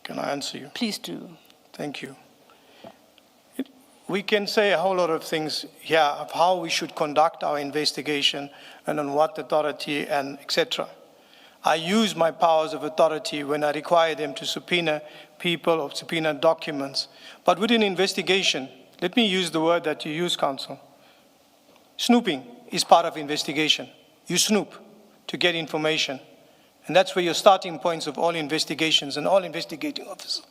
Can I answer you? Please do. Thank you. We can say a whole lot of things here of how we should conduct our investigation and on what authority and etc. I use my powers of authority when I require them to subpoena people or subpoena documents. But within investigation, let me use the word that you use, Counsel. Snooping is part of investigation. You snoop to get information. And that's where your starting points of all investigations and all investigating officers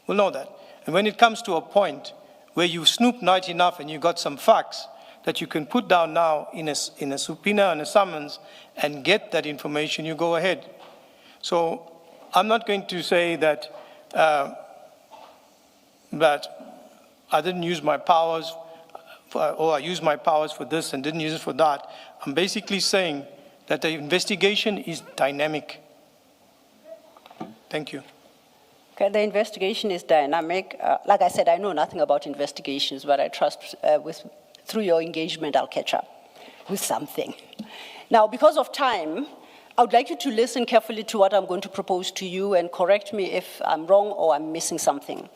will know that. And when it comes to a point where you snoop not enough and you got some facts that you can put down now in a subpoena and a summons and get that information, you go ahead. So I'm not going to say that I didn't use my powers or I used my powers for this and didn't use it for that. I'm basically saying that the investigation is dynamic. Thank you. Okay, the investigation is dynamic. Like I said, I know nothing about investigations, but I trust through your engagement, I'll catch up with something. Now, because of time, I would like you to listen carefully to what I'm going to propose to you and correct me if I'm wrong or I'm missing something.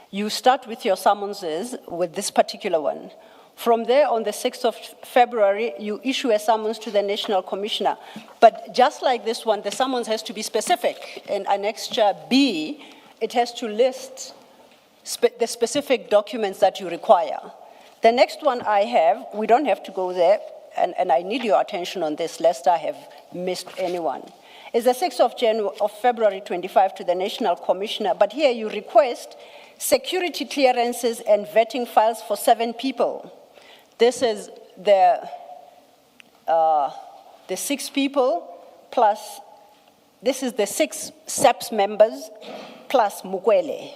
You start with your summonses with this particular one. From there, on the 6th of February, you issue a summons to the National Commissioner. But just like this one, the summons has to be specific. In Annexure B, it has to list the specific documents that you require. The next one I have, we don't have to go there, and I need your attention on this, lest I have missed anyone, is the 6th of February 25 to the National Commissioner. But here you request security clearances and vetting files for 7 people. This is the 6 people plus, this is the 6 SEPS members plus Mukwele.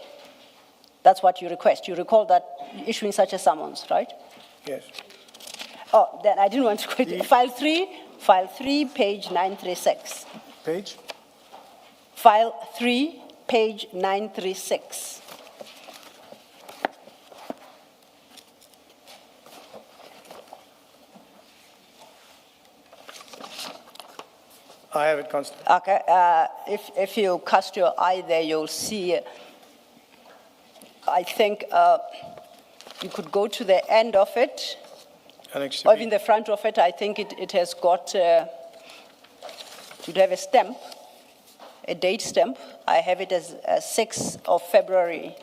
That's what you request. You recall that issuing such a summons, right? Yes. Oh, then I didn't want to quit. File 3, page 936. Page? File 3, page 936. I have it, Constable. Okay, if you cast your eye there, you'll see, I think you could go to the end of it, Annexure or B. in the front of it. I think it has got, you'd have a stamp, a date stamp. I have it as 6th of February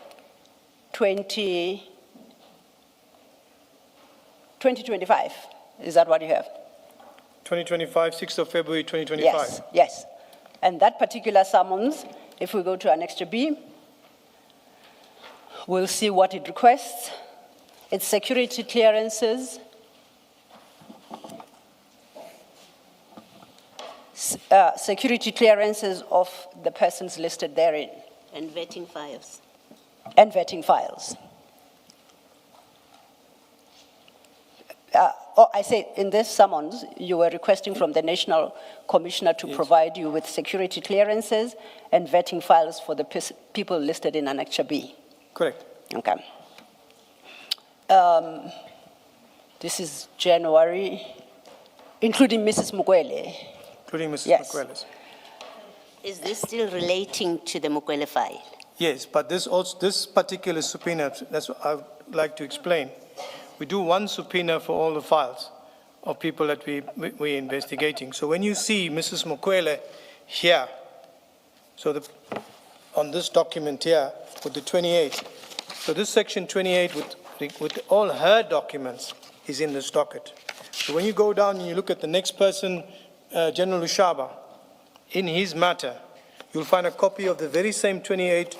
2025. Is that what you have? 2025, 6th of February 2025. Yes, yes. And that particular summons, if we go to Annexure B, we'll see what it requests. It's security clearances, security clearances of the persons listed therein. And vetting files. And vetting files. I say in this summons, you were requesting from the National Commissioner to provide you with security clearances and vetting files for the people listed in Annexure B. Correct. Okay. This is January, including Mrs. Mukwele. Including Mrs. Yes. Mukwele's. Is this still relating to the Mukwele file? Yes, but this particular subpoena, that's what I would like to explain. We do one subpoena for all the files of people that we're investigating. So when you see Mrs. Mukwele here, so on this document here with the 28, so this section 28 with all her documents is in this docket. So when you go down and you look at the next person, General Lushaba, in his matter, you'll find a copy of the very same 28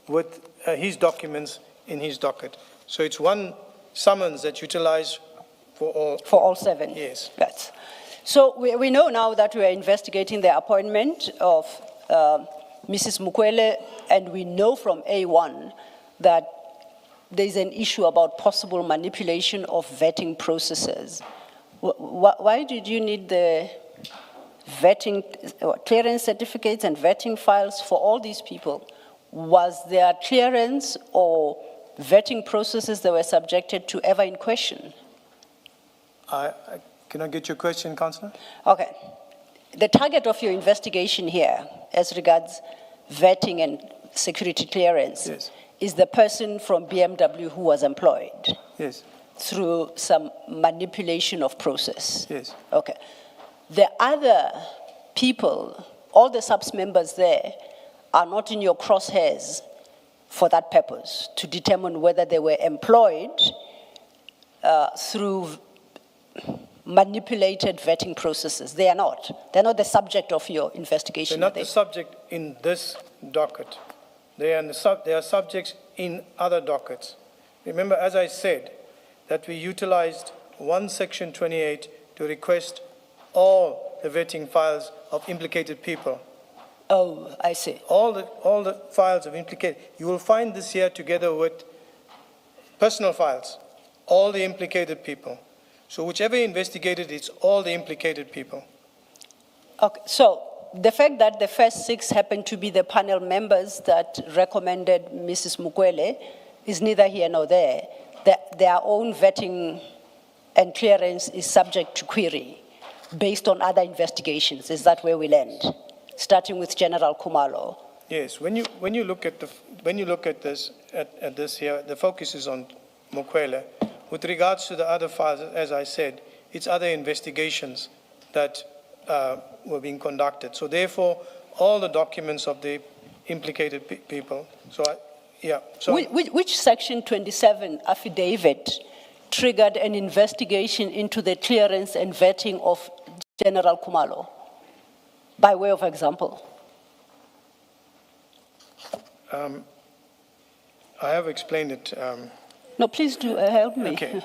with his documents in his docket. So it's one summons that utilize for all. For all 7? Yes. Yes. So we know now that we are investigating the appointment of Mrs. Mukwele, and we know from A1 that there's an issue about possible manipulation of vetting processes. Why did you need the vetting, clearance certificates and vetting files for all these people? Was there clearance or vetting processes that were subjected to ever in question? Can I get your question, Councillor? Okay. The target of your investigation here, as regards vetting and security clearance, Yes. is the person from BMW who was employed Yes, through some manipulation of process. yes. Okay. The other people, all the subs members there, are not in your crosshairs for that purpose, to determine whether they were employed through manipulated vetting processes. They are not. They're not the subject of your investigation. They're not are the they? subject in this docket. They are subjects in other dockets. Remember, as I said, that we utilized one Section 28 to request all the vetting files of implicated people. Oh, I see. All the files of implicated. You will find this here together with personal files, all the implicated people. So whichever investigated, it's all the implicated people. Okay, so the fact that the first 6 happened to be the panel members that recommended Mrs. Mukwele is neither here nor there. Their own vetting and clearance is subject to query based on other investigations. Is that where we land? Starting with General Kumalo. Yes, when you look at this here, the focus is on Mukwele. With regards to the other files, as I said, it's other investigations that were being conducted. So therefore, all the documents of the implicated people. So, Which Section 27 affidavit triggered an investigation into the clearance and vetting of General Kumalo? By way of example. I have explained it. No, please do help me. Okay.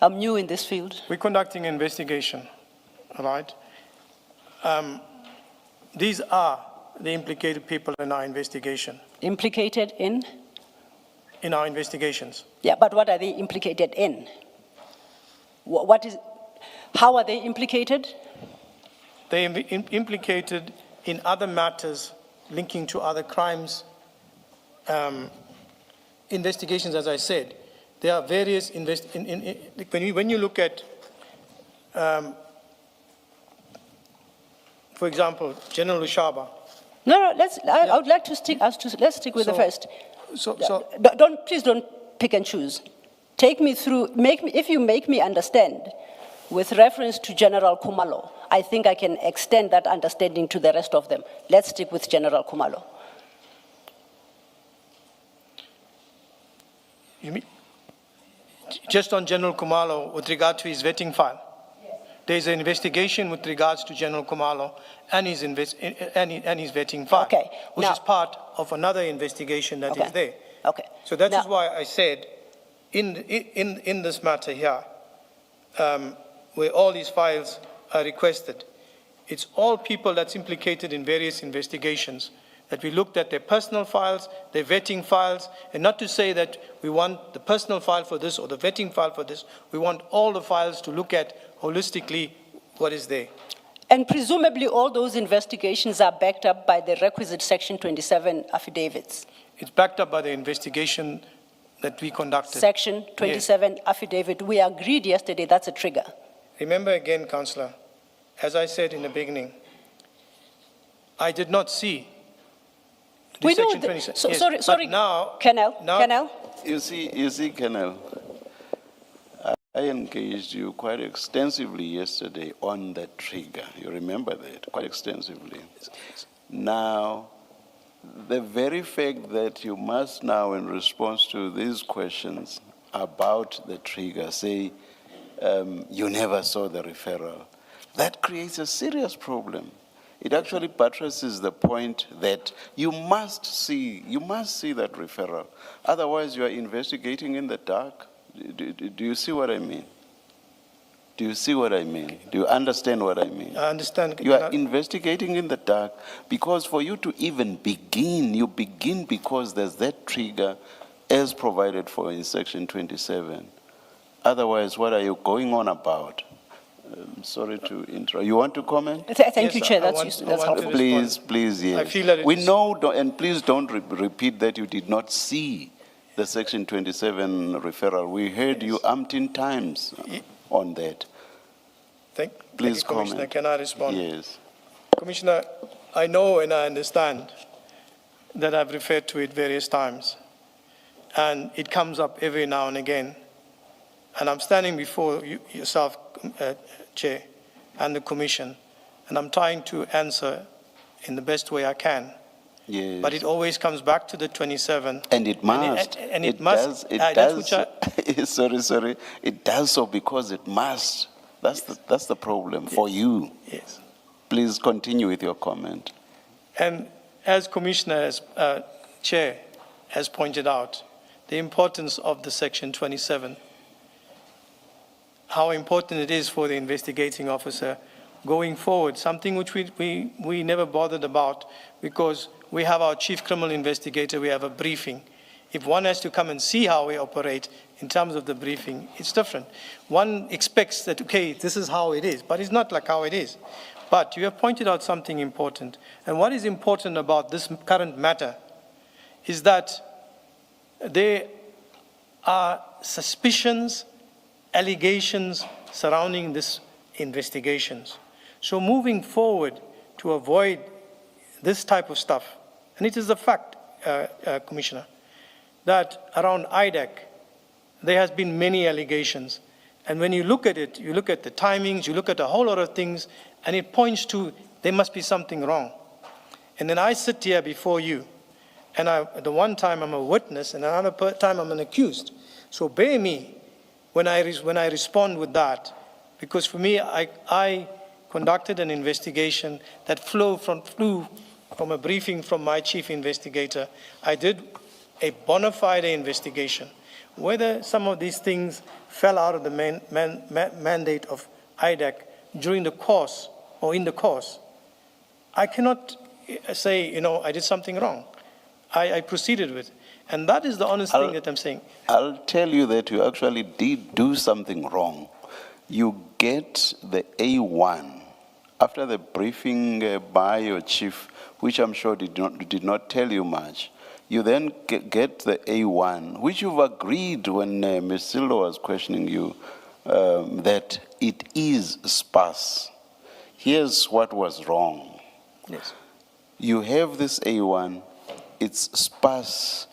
I'm new in this field. We're conducting an investigation, all right? These are the implicated people in our investigation. Implicated in? In our investigations. Yeah, but what are they implicated in? How are they implicated? They are implicated in other matters linking to other crimes. Investigations, as I said, there are various when you look at, for example, General Lushaba. No, I would like to stick. Let's stick with the first. Please don't pick and choose. Take me through. If you make me understand, with reference to General Kumalo, I think I can extend that understanding to the rest of them. Let's stick with General Kumalo. You mean just on General Kumalo with regard to his vetting file? Yes. There's an investigation with regards to General Kumalo and his vetting file, okay. Which is part of another investigation that is there. Okay. So that is why I said, in this matter here, where all these files are requested, it's all people that's implicated in various investigations, that we looked at their personal files, their vetting files, and not to say that we want the personal file for this or the vetting file for this. We want all the files to look at holistically what is there. And presumably all those investigations are backed up by the requisite Section 27 affidavits. It's backed up by the investigation that we conducted. Section 27 affidavit. We agreed yesterday that's a trigger. Remember again, Councillor, as I said in the beginning, I did not see the we Section know 27. Yes, sorry, now, Colonel. You see, Colonel, I engaged you quite extensively yesterday on that trigger. You remember that, quite extensively. Now, the very fact that you must now, in response to these questions about the trigger, say you never saw the referral, that creates a serious problem. It actually buttresses the point that you must see that referral. Otherwise, you are investigating in the dark. Do you see what I mean? Do you see what I mean? Do you understand what I mean? I understand. You are investigating in the dark because for you to even begin, you begin because there's that trigger as provided for in section 27. Otherwise, what are you going on about? Sorry to interrupt. You want to comment? Thank you, Yes, Chair. I That's want- useful. I That's want to helpful. Please, please, yes. I feel that it we is- know, and please don't repeat that you did not see the section 27 referral. We heard you umpteen times on that. Thank Please you, Commissioner. comment. Can I respond? Yes. Commissioner, I know and I understand that I've referred to it various times, and it comes up every now and again. And I'm standing before yourself, Chair, and the Commission, and I'm trying to answer in the best way I can. Yes. But it always comes back to the 27. And it must. And it must. Does, it That's does. which Sorry. It does so because it must. That's the problem for you. yes. Please continue with your comment. And as Commissioner, as Chair, has pointed out, the importance of the Section 27, how important it is for the investigating officer going forward, something which we never bothered about because we have our chief criminal investigator, we have a briefing. If one has to come and see how we operate in terms of the briefing, it's different. One expects that, okay, this is how it is, but it's not like how it is. But you have pointed out something important. And what is important about this current matter is that there are suspicions, allegations surrounding this investigations. So moving forward to avoid this type of stuff, and it is a fact, Commissioner, that around IDAC, there has been many allegations. And when you look at it, you look at the timings, you look at a whole lot of things, and it points to there must be something wrong. And then I sit here before you, and the one time I'm a witness, and another time I'm an accused. So bear me when I respond with that, because for me, I conducted an investigation that flew from a briefing from my chief investigator. I did a bona fide investigation. Whether some of these things fell out of the mandate of IDAC during the course or in the course, I cannot say, I did something wrong. I proceeded with it. And that is the honest thing that I'm saying. I'll tell you that you actually did do something wrong. You get the A1 after the briefing by your chief, which I'm sure did not tell you much. You then get the A1, which you've agreed when Ms. Silva was questioning you, that it is sparse. Here's what was wrong. Yes. You have this A1, it's sparse.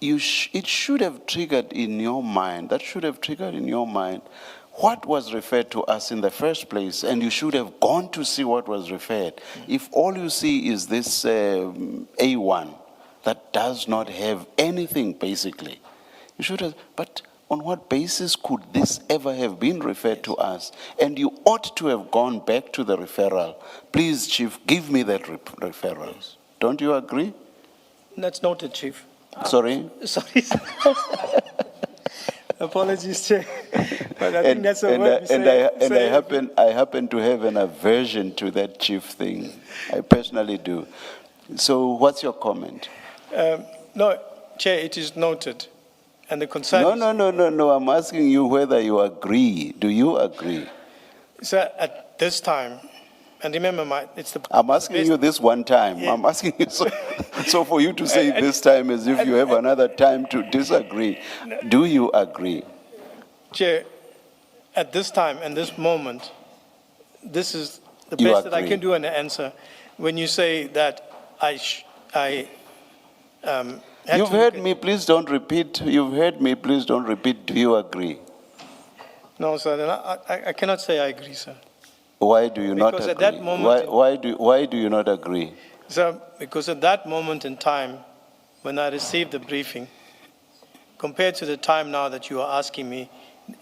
It should have triggered in your mind, what was referred to us in the first place, and you should have gone to see what was referred. If all you see is this A1 that does not have anything, basically, you should have, but on what basis could this ever have been referred to us? And you ought to have gone back to the referral. Please, Chief, give me that referral. Don't you agree? That's noted, Chief. Sorry? Sorry. Apologies, Chair. But I think that's a word we say. I happen to have an aversion to that chief thing. I personally do. So what's your comment? No, Chair, it is noted. And the concern is... No. I'm asking you whether you agree. Do you agree? Sir, at this time, and remember, I'm asking you this one time. Yeah. I'm asking you so for you to say this time as if you have another time to disagree. Do you agree? Chair, at this time and this moment, this is the You best that I agree. can do an answer. When you say that You've heard me, please don't repeat. You've heard me, please don't repeat. Do you agree? No, sir, then I cannot say I agree, sir. Why do you not Because agree? at that moment- Why do you not agree? Sir, because at that moment in time, when I received the briefing, compared to the time now that you are asking me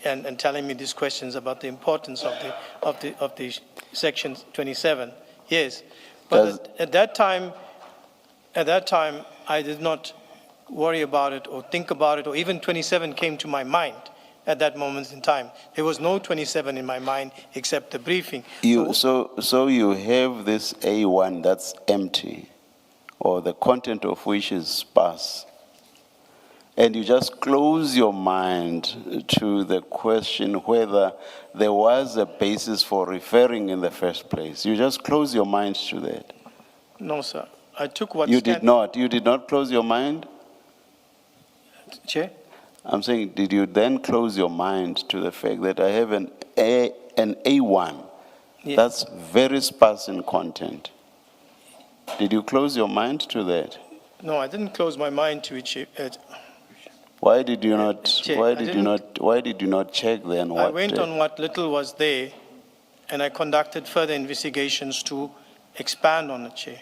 and telling me these questions about the importance of the Section 27, yes. But at that time, I did not worry about it or think about it, or even 27 came to my mind at that moment in time. There was no 27 in my mind except the briefing. So you have this A1 that's empty, or the content of which is sparse. and you just close your mind to the question whether there was a basis for referring in the first place. You just close your mind to that. No, sir. I took what You did not close your mind? Chair? I'm saying, did you then close your mind to the fact that I have an A1 Yes. that's very sparse in content? Did you close your mind to that? No, I didn't close my mind to it, Chair. Why did you not? Chair, Why I did you didn't- not? Why did you not check then? I What? went on what little was there, and I conducted further investigations to expand on it, Chair.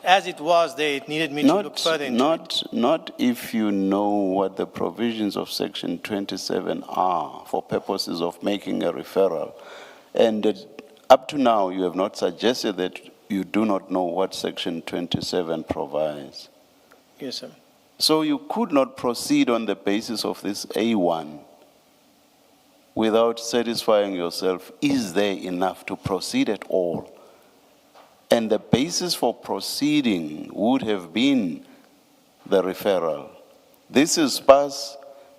As it was there, it needed me to look further into it. Not if you know what the provisions of Section 27 are for purposes of making a referral, and up to now you have not suggested that you do not know what Section 27 provides. Yes, sir. So you could not proceed on the basis of this A1 without satisfying yourself, is there enough to proceed at all? And the basis for proceeding would have been the referral. This is sparse,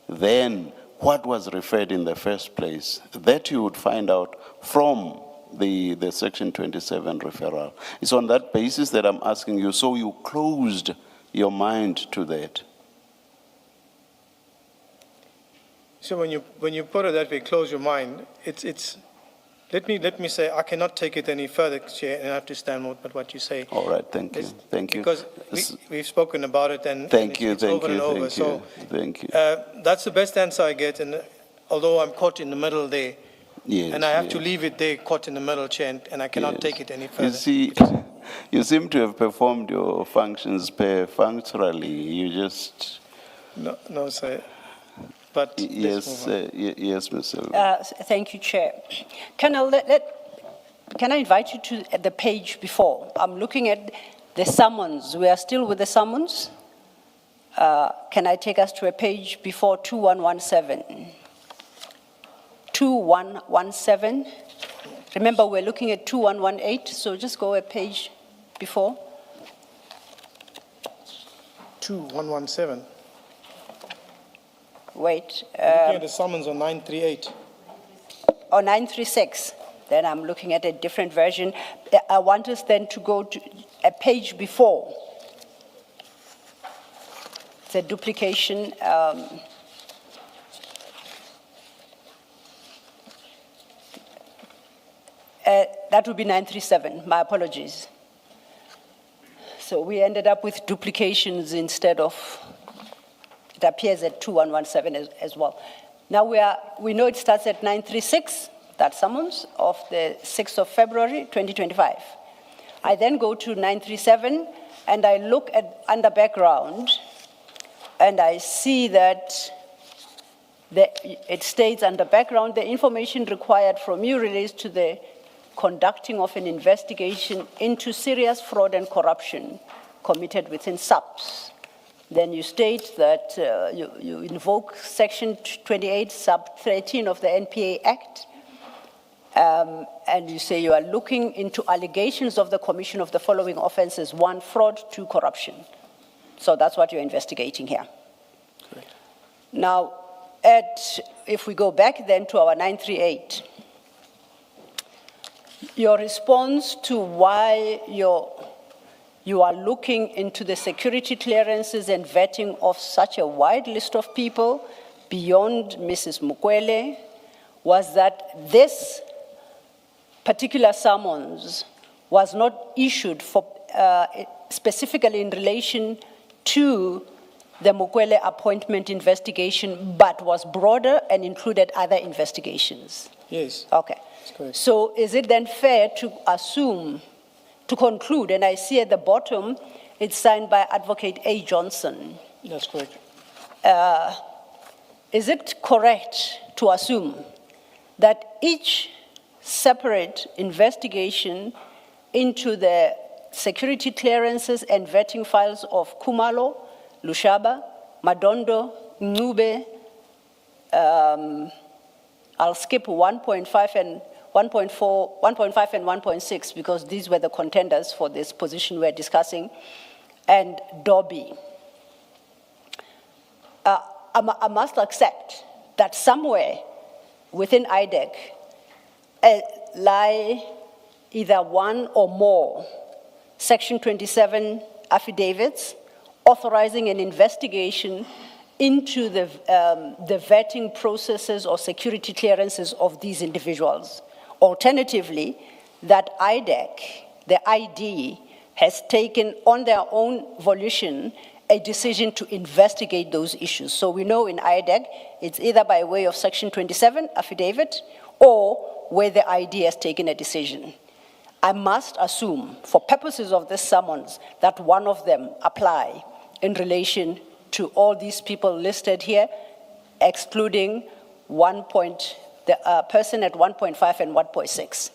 then what was referred in the first place? That you would find out from the Section 27 referral. It's on that basis that I'm asking you, so you closed your mind to that. So when you put it that way, close your mind, it's let me say, I cannot take it any further, Chair, and I have to stand with what you say. All right, thank you, It's- thank you. Because we've spoken about it and Thank you, it's over and over. So thank you. that's the best answer I get, and although I'm caught in the middle there, Yes, and I have to yes, leave it there, caught in the middle, Chair, and I cannot yes. take it any You further. see, you seem to have performed your functions perfunctorily. You just, No, sir. But let's yes, move on. yes, Ms. Silva. Thank you, Chair. Can I invite you to the page before? I'm looking at the summons. We are still with the summons. Can I take us to a page before 2117? 2117. Remember, we're looking at 2118, so just go a page before. 2117. Wait, Looking at the summons on 938. or 936. Then I'm looking at a different version. I want us then to go to a page before. It's a duplication. That would be 937, my apologies. So we ended up with duplications instead of, it appears at 2117 as well. Now we know it starts at 936, that summons of the 6th of February, 2025. I then go to 937 and I look at under background and I see that it states under background, the information required from you relates to the conducting of an investigation into serious fraud and corruption committed within SAPS. Then you state that you invoke Section 28, Sub 13 of the NPA Act, and you say you are looking into allegations of the commission of the following offenses: 1, fraud; 2, corruption. So that's what you're investigating here. Correct. Now, if we go back then to our 938, your response to why you are looking into the security clearances and vetting of such a wide list of people beyond Mrs. Mukwele was that this particular summons was not issued for, specifically in relation to the Mukwele appointment investigation, but was broader and included other investigations. Yes. Okay. That's correct. So is it then fair to assume, to conclude, and I see at the bottom, it's signed by Advocate A. Johnson. That's correct. Is it correct to assume that each separate investigation into the security clearances and vetting files of Kumalo, Lushaba, Madondo, Ncube, I'll skip 1.5 and 1.4, 1.5 and 1.6 because these were the contenders for this position we're discussing, and Dobby. I must accept that somewhere within IDAC lie either one or more Section 27 affidavits authorizing an investigation into the vetting processes or security clearances of these individuals. Alternatively, that IDAC, the ID, has taken on their own volition a decision to investigate those issues. So we know in IDAC, it's either by way of Section 27 affidavit or where the ID has taken a decision. I must assume, for purposes of this summons, that one of them apply in relation to all these people listed here, excluding the person at 1.5 and 1.6.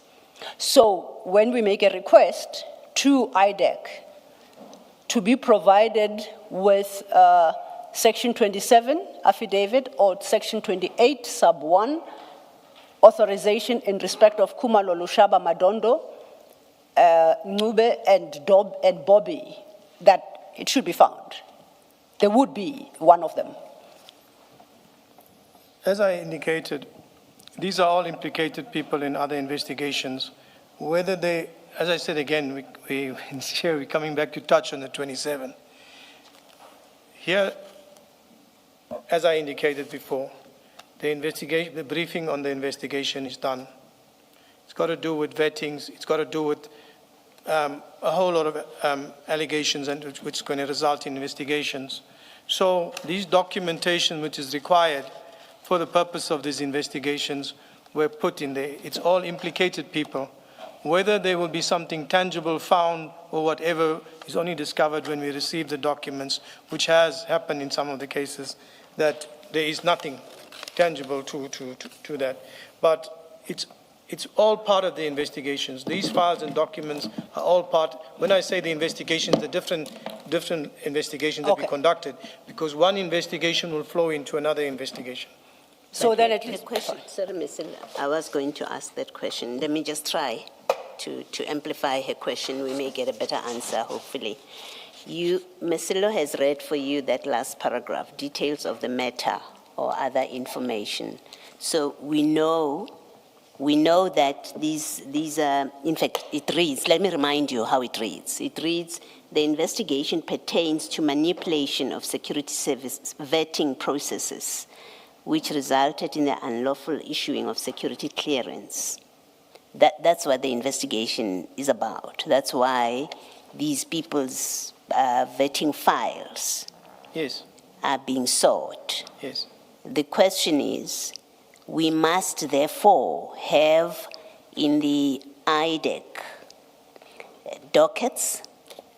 So when we make a request to IDAC to be provided with Section 27 affidavit or Section 28 sub 1 authorization in respect of Kumalo Lushaba Madondo, Ngube and Bobby, that it should be found. There would be one of them. As I indicated, these are all implicated people in other investigations. Whether they, as I said again, we're coming back to touch on the 27. Here, as I indicated before, the briefing on the investigation is done. It's got to do with vettings. It's got to do with a whole lot of allegations and which is going to result in investigations. So these documentation which is required for the purpose of these investigations were put in there. It's all implicated people. Whether there will be something tangible found or whatever is only discovered when we receive the documents, which has happened in some of the cases, that there is nothing tangible to that. But it's all part of the investigations. These files and documents are all part. When I say the investigations, the different investigations that we conducted, because one investigation will flow into another investigation. So then at least, The question, sorry, Ms. I was going to ask that question. Let me just try to amplify her question. We may get a better answer, hopefully. Ms. Silo has read for you that last paragraph, details of the matter or other information. So we know that these are, in fact, it reads, let me remind you how it reads. It reads, the investigation pertains to manipulation of security service vetting processes, which resulted in the unlawful issuing of security clearance. That's what the investigation is about. That's why these people's vetting files are being sought. Yes. The question is, we must therefore have in the IDAC dockets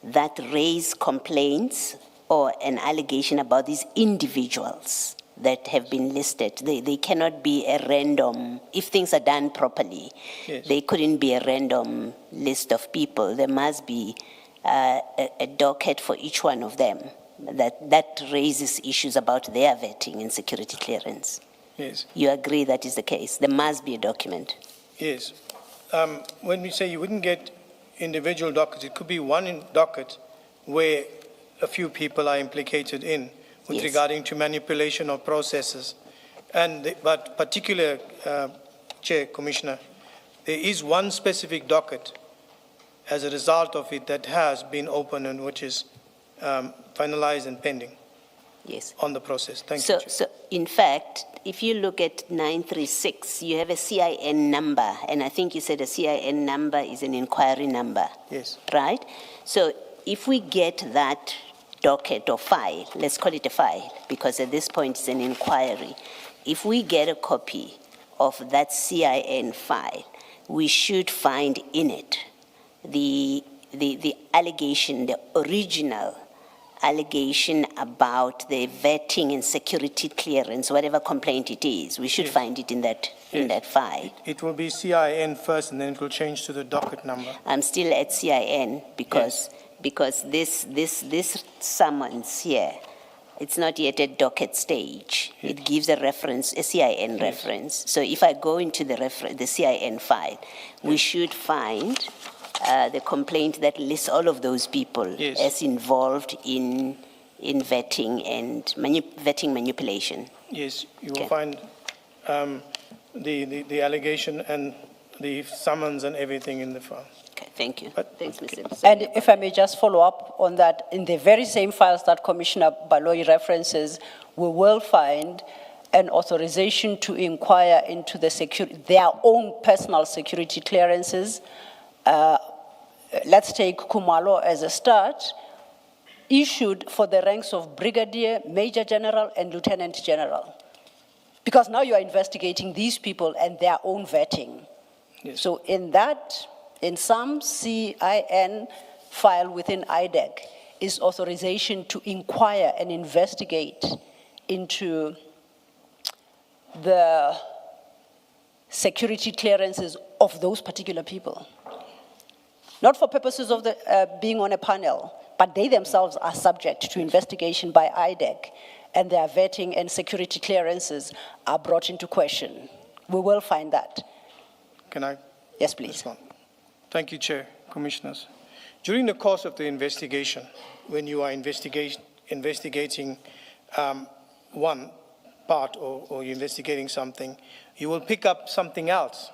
that raise complaints or an allegation about these individuals that have been listed. They cannot be a random, if things are done properly, they couldn't be a random list of people. There must be a docket for each one of them that raises issues about their vetting and security clearance. Yes. You agree that is the case? There must be a document. Yes. When we say you wouldn't get individual dockets, it could be one docket where a few people are implicated in with regarding to manipulation of processes. But particular, Chair, Commissioner, there is one specific docket as a result of it that has been opened and which is finalized and pending. Yes. On the process. Thank you, Chair. So in fact, if you look at 936, you have a CIN number, and I think you said a CIN number is an inquiry number. Yes. Right? So if we get that docket or file, let's call it a file, because at this point it's an inquiry. If we get a copy of that CIN file, we should find in it the allegation, the original allegation about the vetting and security clearance, whatever complaint it is. We should find it in that file. It will be CIN first, and then it will change to the docket number. I'm still at CIN because this summons here, it's not yet at docket stage. It gives a reference, a CIN reference. So if I go into the CIN file, we should find the complaint that lists all of those people as involved in in vetting and vetting manipulation. Yes, you will Okay. find the allegation and the summons and everything in the file. Okay, thank you. But- Thanks, Mr. And if I may just follow up on that, in the very same files that Commissioner Baloyi references, we will find an authorization to inquire into their own personal security clearances. Let's take Kumalo as a start, issued for the ranks of Brigadier, Major General, and Lieutenant General. Because now you are investigating these people and their own vetting. Yes. So in some CIN file within IDAC is authorization to inquire and investigate into the security clearances of those particular people. Not for purposes of being on a panel, but they themselves are subject to investigation by IDAC, and their vetting and security clearances are brought into question. We will find that. Can I Yes, please. respond? Thank you, Chair, Commissioners. During the course of the investigation, when you are investigating one part or you're investigating something, you will pick up something else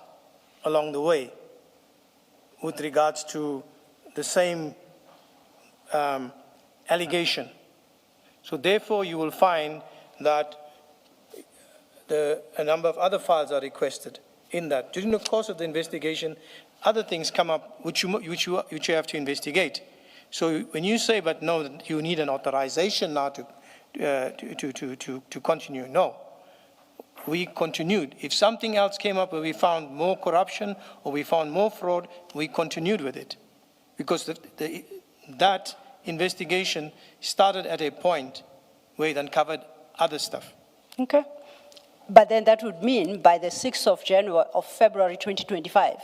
along the way with regards to the same allegation. So therefore, you will find that a number of other files are requested in that. During the course of the investigation, other things come up which you have to investigate. So when you say, but no, you need an authorization now to continue, no. We continued. If something else came up where we found more corruption or we found more fraud, we continued with it. Because that investigation started at a point where it uncovered other stuff. Okay. But then that would mean by the 6th of February 2025,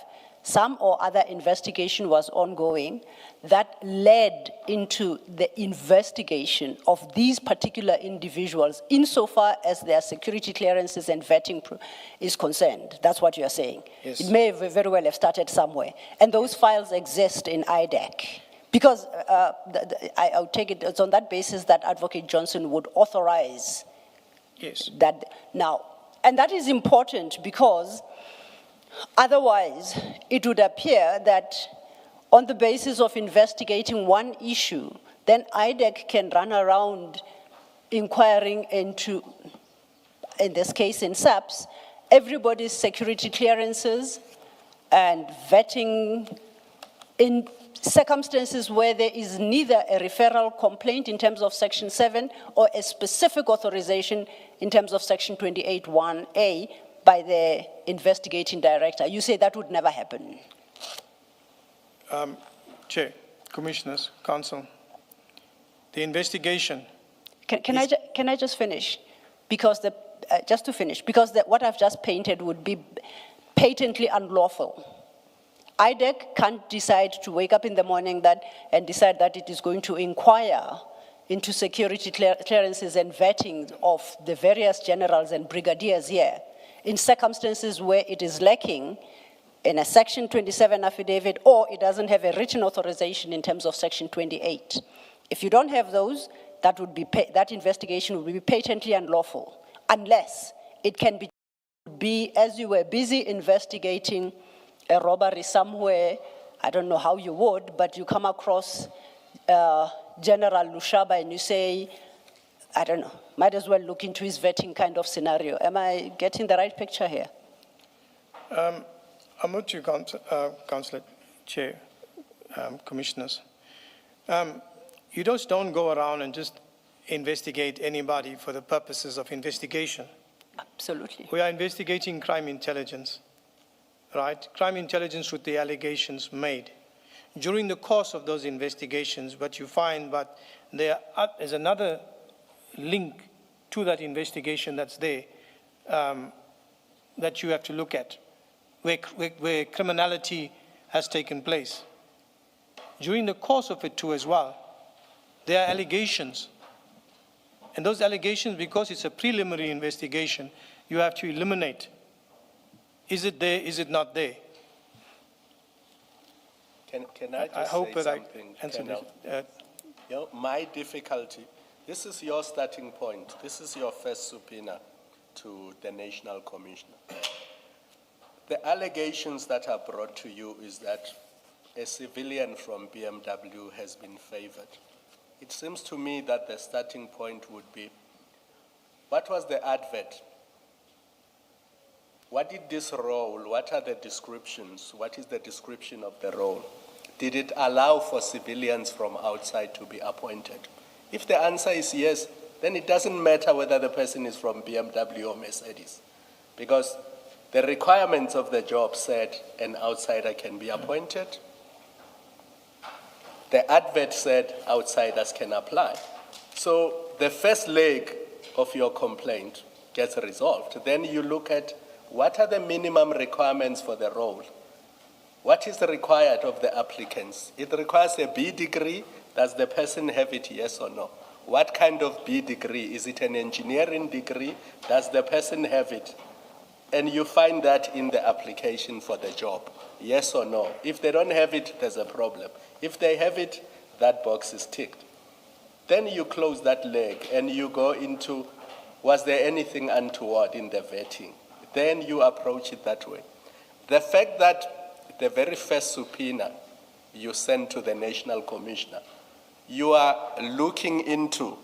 some or other investigation was ongoing that led into the investigation of these particular individuals insofar as their security clearances and vetting is concerned. That's what you're saying. Yes. It may very well have started somewhere. And those files exist in IDAC. Because I'll take it's on that basis that Advocate Johnson would authorize Yes. that now. And that is important because otherwise it would appear that on the basis of investigating one issue, then IDAC can run around inquiring into, in this case in SAPS, everybody's security clearances and vetting in circumstances where there is neither a referral complaint in terms of Section 7 or a specific authorization in terms of Section 28(1)A by the investigating director. You say that would never happen. Chair, Commissioners, Council, the investigation. Can I just finish? Because just to finish, because what I've just painted would be patently unlawful. IDAC can't decide to wake up in the morning and decide that it is going to inquire into security clearances and vetting of the various generals and brigadiers here in circumstances where it is lacking in a Section 27 affidavit or it doesn't have a written authorization in terms of Section 28. If you don't have those, that investigation will be patently unlawful unless it can be as you were busy investigating a robbery somewhere, I don't know how you would, but you come across General Lushaba and you say, I don't know, might as well look into his vetting kind of scenario. Am I getting the right picture here? I'm with you, Councillor, Chair, Commissioners. You just don't go around and just investigate anybody for the purposes of investigation. Absolutely. We are investigating crime intelligence, right? Crime intelligence with the allegations made. During the course of those investigations, what you find, but there is another link to that investigation that's there that you have to look at, where criminality has taken place. During the course of it too as well, there are allegations. And those allegations, because it's a preliminary investigation, you have to eliminate. Is it there, is it not there? Can I just I hope say that something? I answered Colonel? it. You know, my difficulty This is your starting point. This is your first subpoena to the National Commissioner. The allegations that are brought to you is that a civilian from BMW has been favored. It seems to me that the starting point would be, what was the advert? What did this role, what are the descriptions? What is the description of the role? Did it allow for civilians from outside to be appointed? If the answer is yes, then it doesn't matter whether the person is from BMW or Mercedes, because the requirements of the job said an outsider can be appointed. The advert said outsiders can apply. So the first leg of your complaint gets resolved. Then you look at what are the minimum requirements for the role? What is required of the applicants? It requires a B degree. Does the person have it, yes or no? What kind of B degree? Is it an engineering degree? Does the person have it? And you find that in the application for the job, yes or no? If they don't have it, there's a problem. If they have it, that box is ticked. Then you close that leg and you go into, was there anything untoward in the vetting? Then you approach it that way. The fact that the very first subpoena you sent to the National Commissioner, you are looking into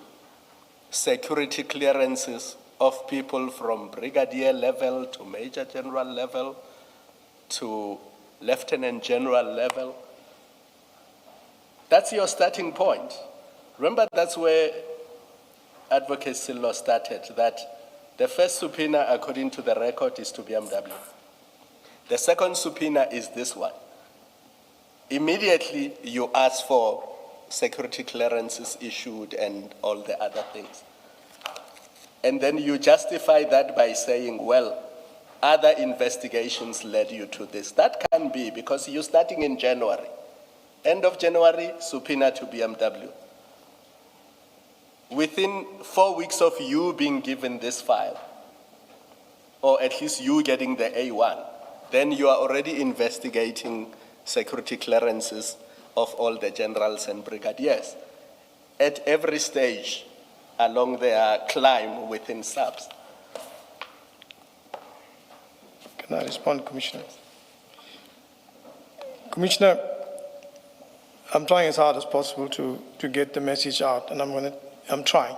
security clearances of people from brigadier level to major general level to lieutenant general level. That's your starting point. Remember, that's where advocacy law started, that the first subpoena, according to the record, is to BMW. The second subpoena is this one. Immediately, you ask for security clearances issued and all the other things. And then you justify that by saying, well, other investigations led you to this. That can be because you're starting in January. End of January, subpoena to BMW. Within 4 weeks of you being given this file, or at least you getting the A1, then you are already investigating security clearances of all the generals and brigadiers at every stage along their climb within subs. Can I respond, Commissioner? Commissioner, I'm trying as hard as possible to get the message out, and I'm trying.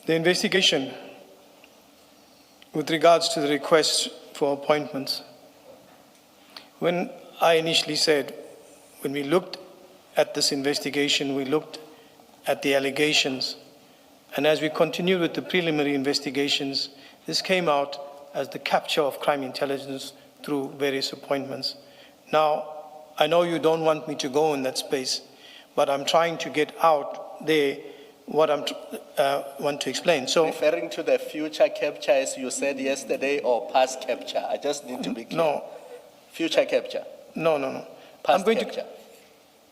The investigation with regards to the request for appointments, when I initially said, when we looked at this investigation, we looked at the allegations, and as we continued with the preliminary investigations, this came out as the capture of crime intelligence through various appointments. Now, I know you don't want me to go in that space, but I'm trying to get out there what I want to explain. So, referring to the future capture, as you said yesterday, or past capture? I just need to be clear. No. Future capture? No. Past I'm going capture?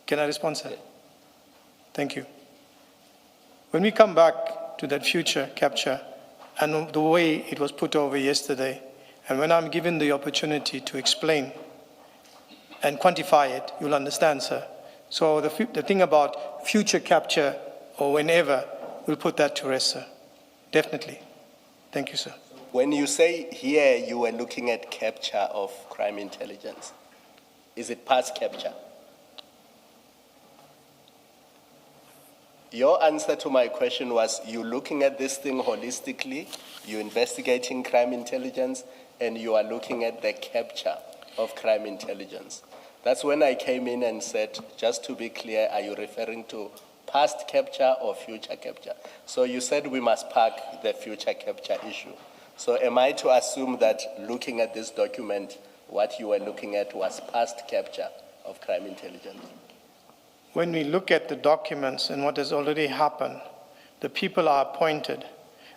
Can I respond, sir? Thank you. When we come back to that future capture and the way it was put over yesterday, and when I'm given the opportunity to explain and quantify it, you'll understand, sir. So the thing about future capture or whenever, we'll put that to rest, sir. Definitely. Thank you, sir. When you say here you were looking at capture of crime intelligence, is it past capture? Your answer to my question was you looking at this thing holistically, you're investigating crime intelligence, and you are looking at the capture of crime intelligence. That's when I came in and said, just to be clear, are you referring to past capture or future capture? So you said we must park the future capture issue. So am I to assume that looking at this document, what you were looking at was past capture of crime intelligence? When we look at the documents and what has already happened, the people are appointed.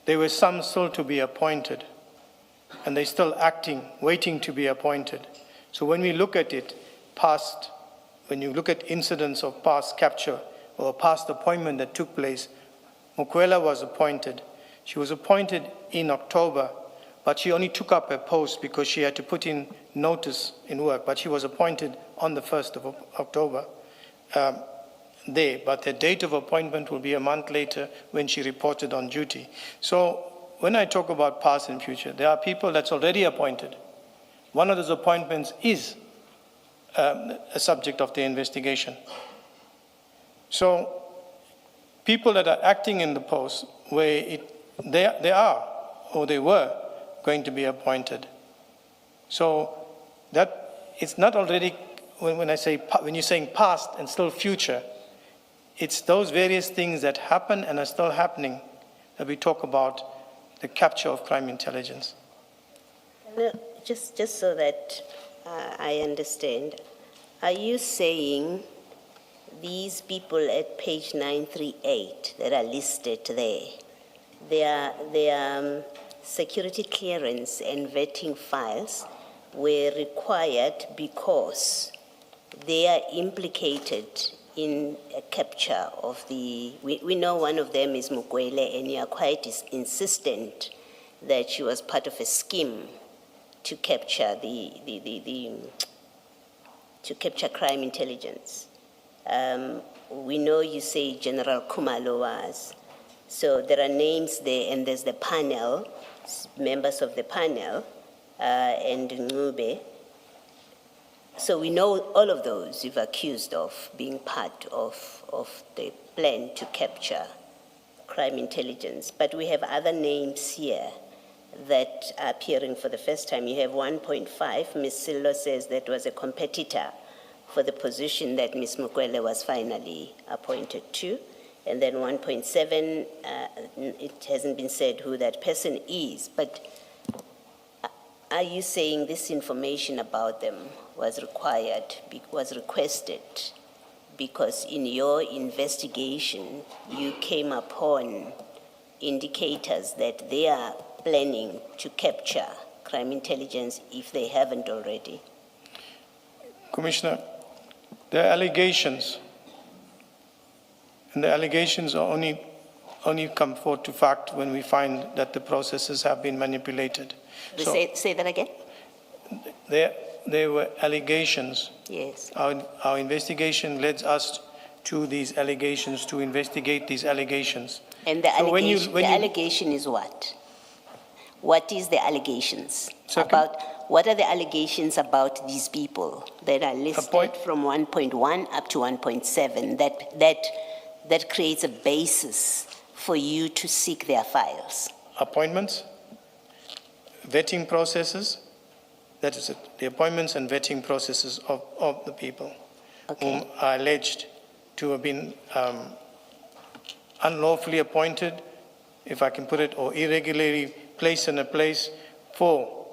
There were some still to be appointed, and they're still acting, waiting to be appointed. So when we look at it, when you look at incidents of past capture or past appointment that took place, Mukwela was appointed. She was appointed in October, but she only took up her post because she had to put in notice in work, but she was appointed on the 1st of October. there, but the date of appointment will be a month later when she reported on duty. So when I talk about past and future, there are people that's already appointed. One of those appointments is a subject of the investigation. So people that are acting in the post where they are or they were going to be appointed. So that it's not already, when you're saying past and still future, it's those various things that happen and are still happening that we talk about the capture of crime intelligence. No, just so that I understand, are you saying these people at page 938 that are listed there, their security clearance and vetting files were required because they are implicated in a capture of the, we know one of them is Mukwele, and you are quite insistent that she was part of a scheme to capture to capture crime intelligence. We know you say General Kumalo was. So there are names there, and there's the panel, members of the panel, and Ngube. So we know all of those you've accused of being part of the plan to capture crime intelligence. But we have other names here that are appearing for the first time. You have 1.5, Ms. Sillo says that was a competitor for the position that Ms. Mukwele was finally appointed to. And then 1.7, it hasn't been said who that person is, but are you saying this information about them was requested because in your investigation you came upon indicators that they are planning to capture crime intelligence if they haven't already? Commissioner, there are allegations, and the allegations are only come forth to fact when we find that the processes have been manipulated. So Say that again? There were allegations. Yes. Our investigation led us to these allegations, to investigate these allegations. And the So allegation is what? What is the allegations? Second? What are the allegations about these people that are listed from 1.1 up to 1.7 that creates a basis for you to seek their files? Appointments, vetting processes, that is it, the appointments and vetting processes of the people whom are alleged to have been unlawfully appointed, if I can put it, or irregularly placed in a place for,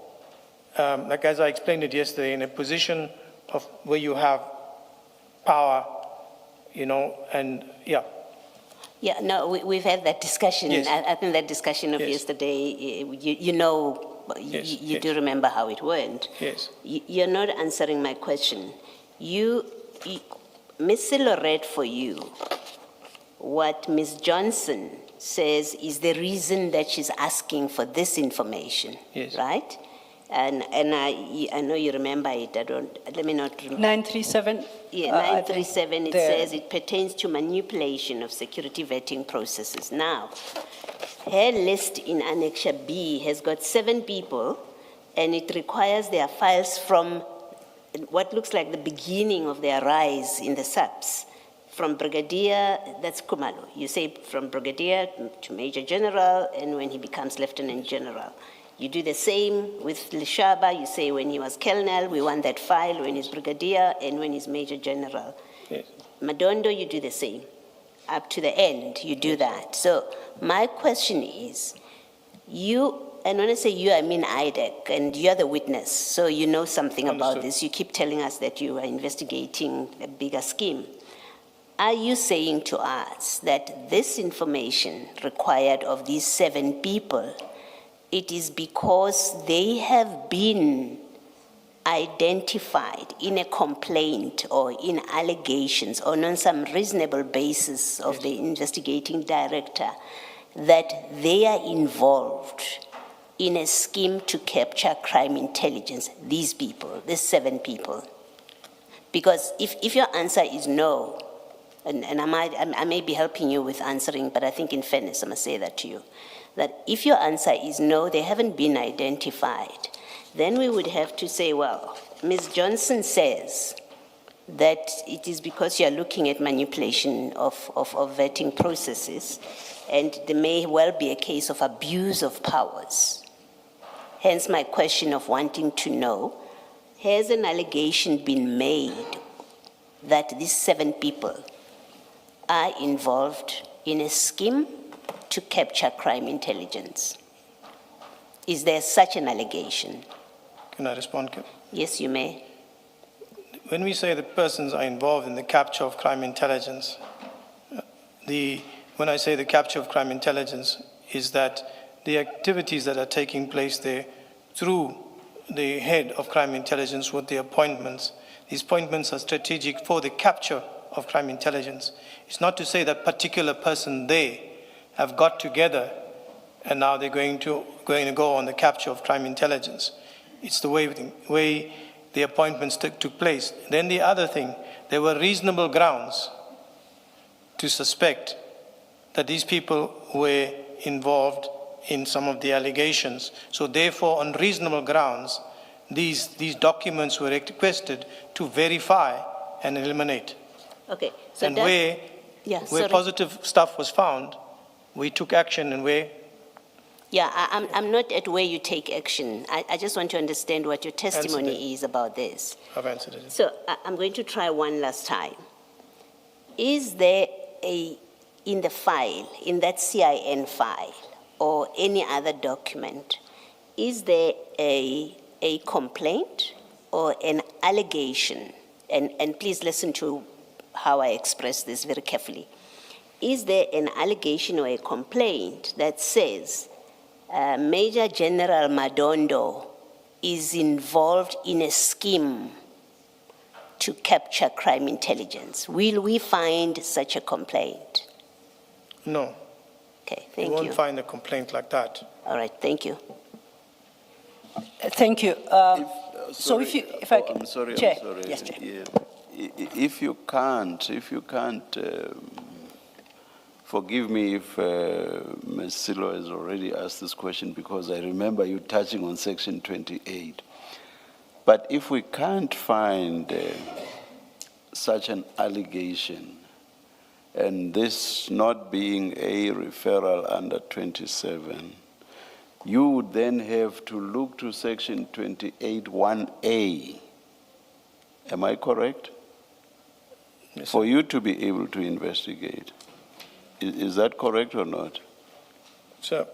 like as I explained it yesterday, in a position of where you have power, and yeah. Yeah, no, we've had that discussion. Yes. I think that discussion of Yes. yesterday, Yes, you yes. do remember how it went. Yes. You're not answering my question. Ms. Silo read for you what Ms. Johnson says is the reason that she's asking for this information, Yes. right? And I know you remember it. Let me not remember. 937? Yeah, I think 937, it there- says it pertains to manipulation of security vetting processes. Now, her list in Annexure B has got 7 people, and it requires their files from what looks like the beginning of their rise in the SAPS. From Brigadier, that's Kumalo. You say from Brigadier to Major General, and when he becomes Lieutenant General. You do the same with Lishaba. You say when he was Colonel, we want that file, when he's Brigadier, and when he's Major General. Yes. Madondo, you do the same. Up to the end, you do that. So my question is, and when I say you, I mean IDAC, and you're the witness, so you know something about Understood. this. You keep telling us that you are investigating a bigger scheme. Are you saying to us that this information required of these 7 people, it is because they have been identified in a complaint or in allegations or on some reasonable basis of the investigating director that they are involved in a scheme to capture crime intelligence, these people, these 7 people? Because if your answer is no, and I may be helping you with answering, but I think in fairness, I must say that to you, that if your answer is no, they haven't been identified, then we would have to say, well, Ms. Johnson says that it is because you're looking at manipulation of vetting processes, and there may well be a case of abuse of powers. Hence my question of wanting to know, has an allegation been made that these 7 people are involved in a scheme to capture crime intelligence? Is there such an allegation? Can I respond, Kim? Yes, you may. When we say the persons are involved in the capture of crime intelligence, when I say the capture of crime intelligence, is that the activities that are taking place there through the head of crime intelligence with the appointments, these appointments are strategic for the capture of crime intelligence. It's not to say that particular person they have got together and now they're going to go on the capture of crime intelligence. It's the way the appointments took place. Then the other thing, there were reasonable grounds to suspect that these people were involved in some of the allegations. So therefore, on reasonable grounds, these documents were requested to verify and eliminate. Okay. So And where positive stuff was found, we took action, and where Yeah, I'm not at where you take action. I just want to understand what your testimony is about this. I've answered it. So I'm going to try one last time. Is there in the file, in that CIN file, or any other document, is there a complaint or an allegation? And please listen to how I express this very carefully. Is there an allegation or a complaint that says Major General Madondo is involved in a scheme to capture crime intelligence? Will we find such a complaint? No. Okay, You thank won't you. find a complaint like that. All right, thank you. Thank you. So if I can, I'm sorry, Chair. I'm sorry. Yes, Chair. Yeah. If you can't, forgive me if Ms. Silo has already asked this question, because I remember you touching on Section 28. But if we can't find such an allegation, and this not being a referral under 27, you would then have to look to Section 28(1)A. Am I correct? Yes, For you to be able to investigate. Is that correct or not? So,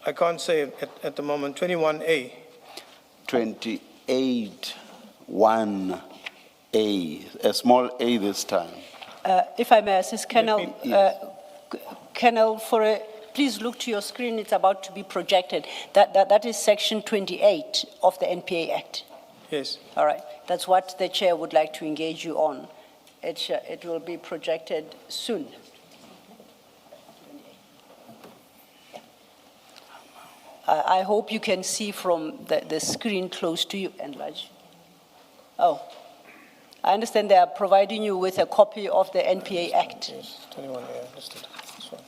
I can't say at the moment. 21A. 28(1)A, a small a this time. If I may assist, Colonel, Yes. Colonel, please look to your screen. It's about to be projected. That is Section 28 of the NPA Act. Yes. All right. That's what the chair would like to engage you on. It will be projected soon. I hope you can see from the screen close to you. Enlarge. Oh, I understand they are providing you with a copy of the NPA Act. Yes, 21A. Listed. That's fine.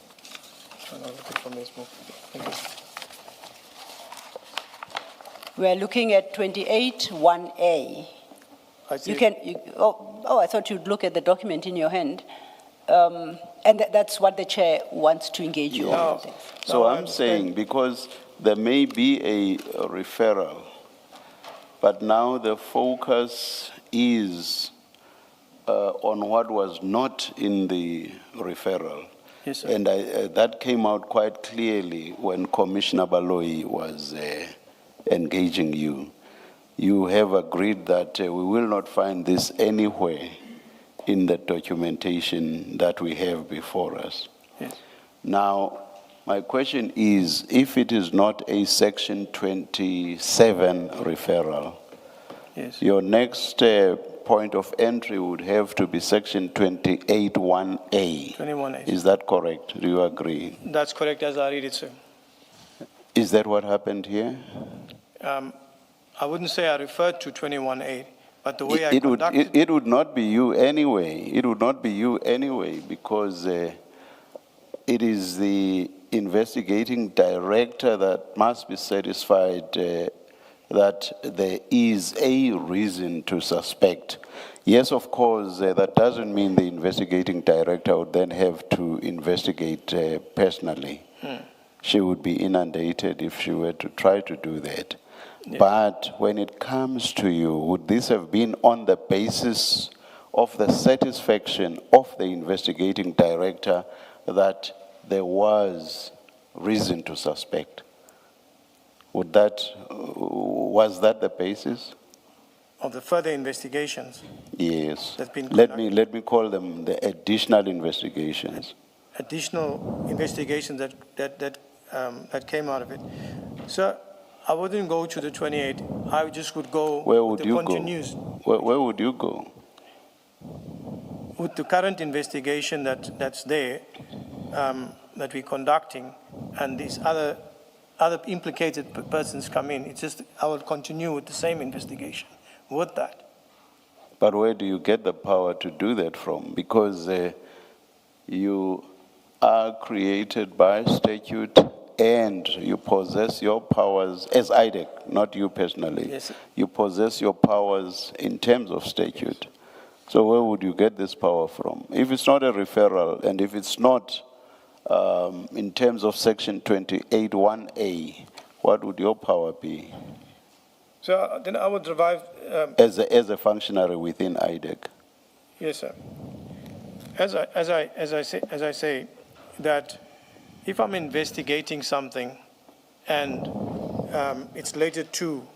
I'm not looking for this book. Thank you. We are looking at 28(1)A. I see. I thought you'd look at the document in your hand. And that's what the chair wants to engage you on. So I I'm understand. saying, because there may be a referral, but now the focus is on what was not in the referral. Yes, sir. And that came out quite clearly when Commissioner Baloyi was engaging you. You have agreed that we will not find this anywhere in the documentation that we have before us. Yes. Now, my question is, if it is not a Section 27 referral, Yes. your next point of entry would have to be Section 28(1)A. 21A. Is that correct? Do you agree? That's correct as I read it, sir. Is that what happened here? I wouldn't say I referred to 21A, But the way I It would, conducted... it would not be you anyway. It would not be you anyway, because it is the investigating director that must be satisfied that there is a reason to suspect. Yes, of course, that doesn't mean the investigating director would then have to investigate personally. She would be inundated if she were to try to do that. Yes. But when it comes to you, would this have been on the basis of the satisfaction of the investigating director that there was reason to suspect? Was that the basis? Of the further investigations Yes. that's been Let conducted. me call them the additional investigations. Additional investigations that came out of it. Sir, I wouldn't go to the 28. I just would go Where with would the you go? continuous, Where would you go? with the current investigation that's there, that we're conducting, and these other implicated persons come in. It's just, I will continue with the same investigation with that. But where do you get the power to do that from? Because you are created by statute and you possess your powers as IDAC, not you personally. Yes, sir. You possess your powers in terms of statute. So where would you get this power from? If it's not a referral and if it's not in terms of section 28(1)A, what would your power be So then I would revive, as a functionary within IDAC? yes, sir. As I say, that if I'm investigating something and it's related to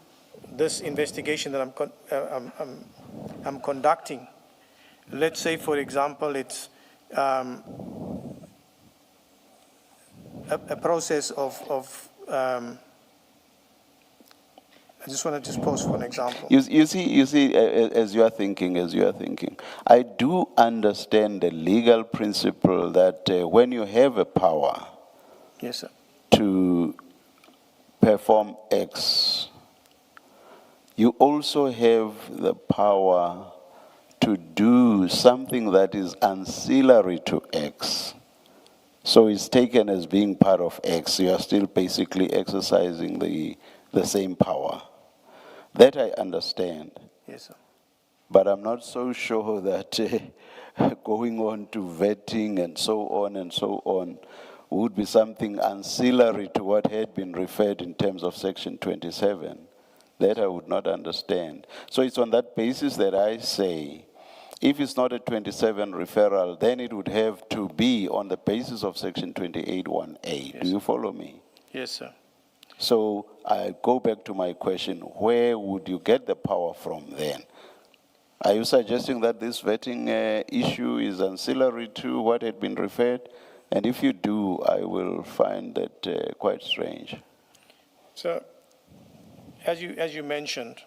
this investigation that I'm conducting, let's say, for example, it's a process of I just want to pause for an example. You see, as you are thinking, I do understand the legal principle that when you have a power Yes, sir. to perform X, you also have the power to do something that is ancillary to X. So it's taken as being part of X. You are still basically exercising the same power. That I understand. Yes, sir. But I'm not so sure that going on to vetting and so on would be something ancillary to what had been referred in terms of Section 27. That I would not understand. So it's on that basis that I say, if it's not a 27 referral, then it would have to be on the basis of Section 28(1)A. Yes. Do you follow me? Yes, sir. So I go back to my question, where would you get the power from then? Are you suggesting that this vetting issue is ancillary to what had been referred? And if you do, I will find that quite strange. So, as you mentioned,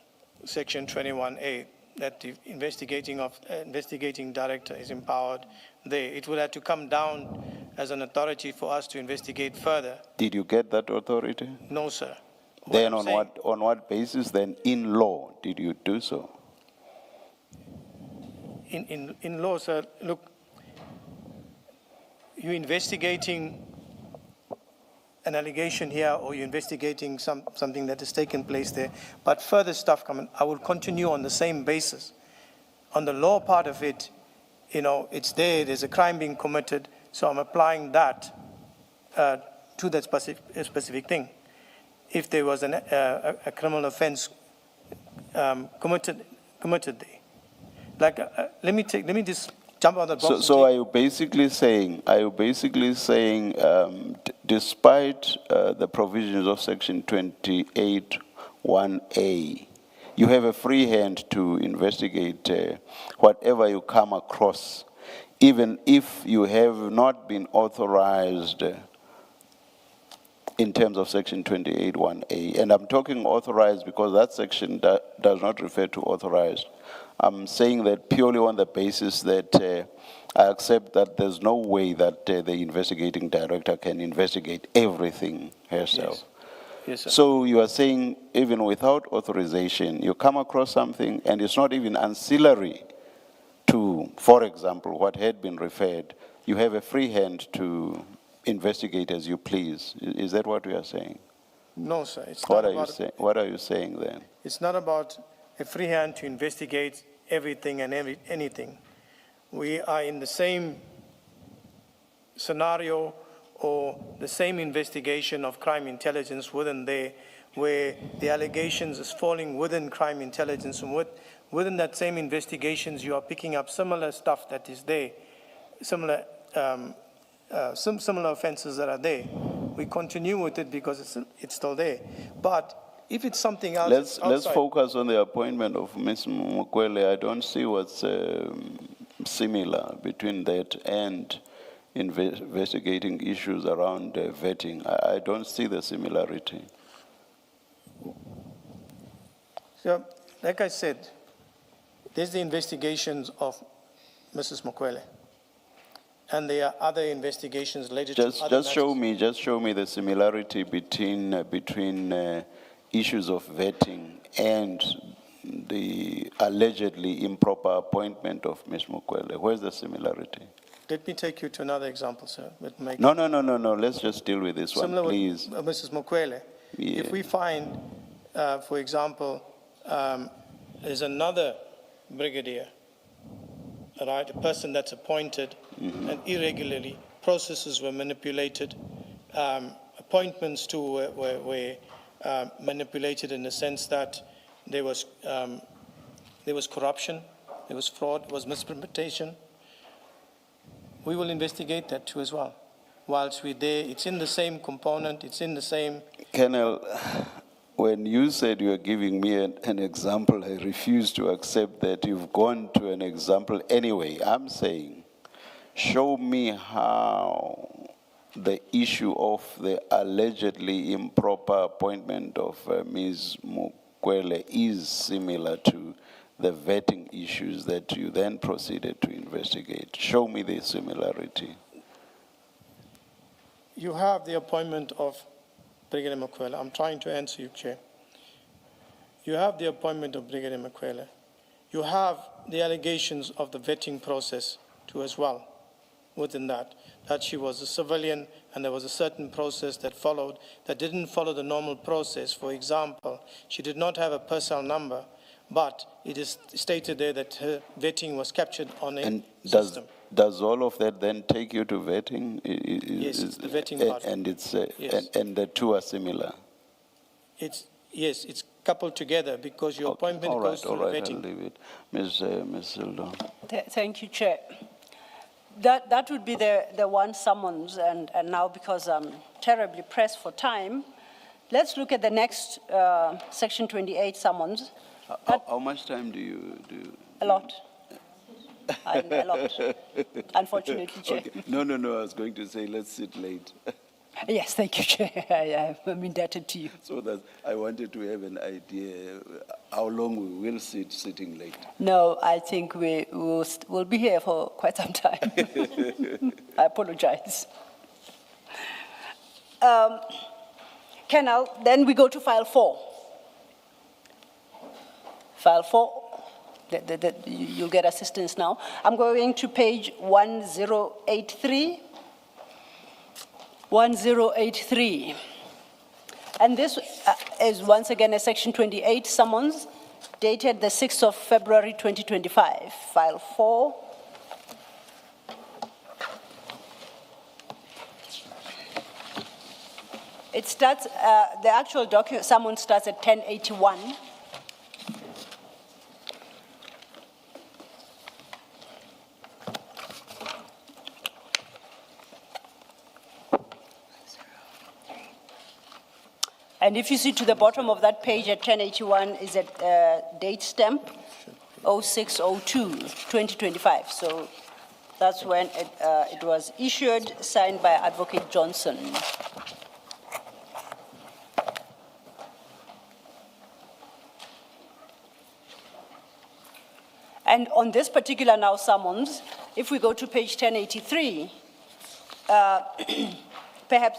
Section 21A, that the investigating director is empowered there. It would have to come down as an authority for us to investigate further. Did you get that authority? No, sir. Then I'm saying- on what basis then in law did you do so? In law, sir, look, you're investigating an allegation here, or you're investigating something that has taken place there, but further stuff coming, I will continue on the same basis. On the law part of it, it's there's a crime being committed, so I'm applying that to that specific thing. If there was a criminal offense committed there. Like, let me just jump on the box. So are you basically saying, despite the provisions of Section 28(1)A, you have a free hand to investigate whatever you come across, even if you have not been authorized in terms of Section 28(1)A. And I'm talking authorized because that section does not refer to authorized. I'm saying that purely on the basis that I accept that there's no way that the investigating director can investigate everything herself. Yes. Yes, sir. So you are saying even without authorization, you come across something and it's not even ancillary to, for example, what had been referred, you have a free hand to investigate as you please. Is that what we are saying? No, sir. It's What not are you about, saying? What are you saying then? it's not about a free hand to investigate everything and anything. We are in the same scenario or the same investigation of crime intelligence within there, where the allegations is falling within crime intelligence, and within that same investigations you are picking up similar stuff that is there, similar some similar offenses that are there. We continue with it because it's still there. But if it's something else, Let's outside, focus on the appointment of Ms. Mukwele. I don't see what's similar between that and investigating issues around vetting. I don't see the similarity. So, like I said, there's the investigations of Mrs. Mukwele, and there are other investigations related to other Just show matters. me the similarity between issues of vetting and the allegedly improper appointment of Ms. Mukwele. Where's the similarity? Let me take you to another example, sir. No. Let's just deal with this one, Similar please. with Mrs. Mukwele. Yeah. If we find, for example, there's another brigadier, right, a person that's appointed and irregularly, processes were manipulated, appointments too were manipulated in the sense that there was corruption, there was fraud, there was misrepresentation. We will investigate that too as well. Whilst we're there, it's in the same component, it's in the same. Colonel, when you said you were giving me an example, I refuse to accept that. You've gone to an example anyway. I'm saying, show me how the issue of the allegedly improper appointment of Ms. Mukwele is similar to the vetting issues that you then proceeded to investigate. Show me the similarity. You have the appointment of Brigadier Mukwele. I'm trying to answer you, Chair. You have the appointment of Brigadier Mukwele. You have the allegations of the vetting process too as well within that she was a civilian and there was a certain process that followed that didn't follow the normal process. For example, she did not have a personnel number, but it is stated there that her vetting was captured on a system. Does all of that then take you to vetting? Yes, it's the vetting part. And it's Yes. and the two are similar. It's coupled together because your appointment goes through All right, vetting. I'll leave it. Ms. Sildo. Thank you, Chair. That would be the one summons, and now because I'm terribly pressed for time, let's look at the next Section 28 summons. How much time do you? A lot. A lot, unfortunately, Chair. Okay. No, I was going to say let's sit late. Yes, thank you, Chair. I'm indebted to you. So that I wanted to have an idea how long we will sitting late. No, I think we'll be here for quite some time. I apologize. Colonel, then we go to file 4. File 4. You'll get assistance now. I'm going to page 1083. 1083. And this is once again a Section 28 summons dated the 6th of February 2025. File 4. It starts, the actual summons starts at 1081. And if you see to the bottom of that page at 1081 is a date stamp, 06/02/2025. So that's when it was issued, signed by Advocate Johnson. And on this particular now summons, if we go to page 1083, perhaps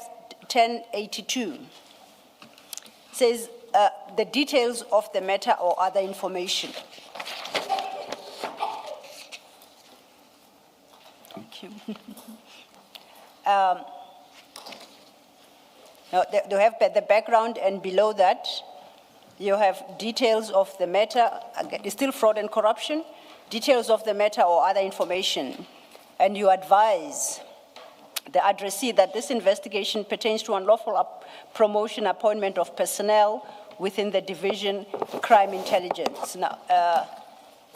1082. says the details of the matter or other information. Thank you. Now, they have the background, and below that, you have details of the matter, again, still fraud and corruption, details of the matter or other information, and you advise the addressee that this investigation pertains to unlawful promotion, appointment of personnel within the division crime intelligence. Now,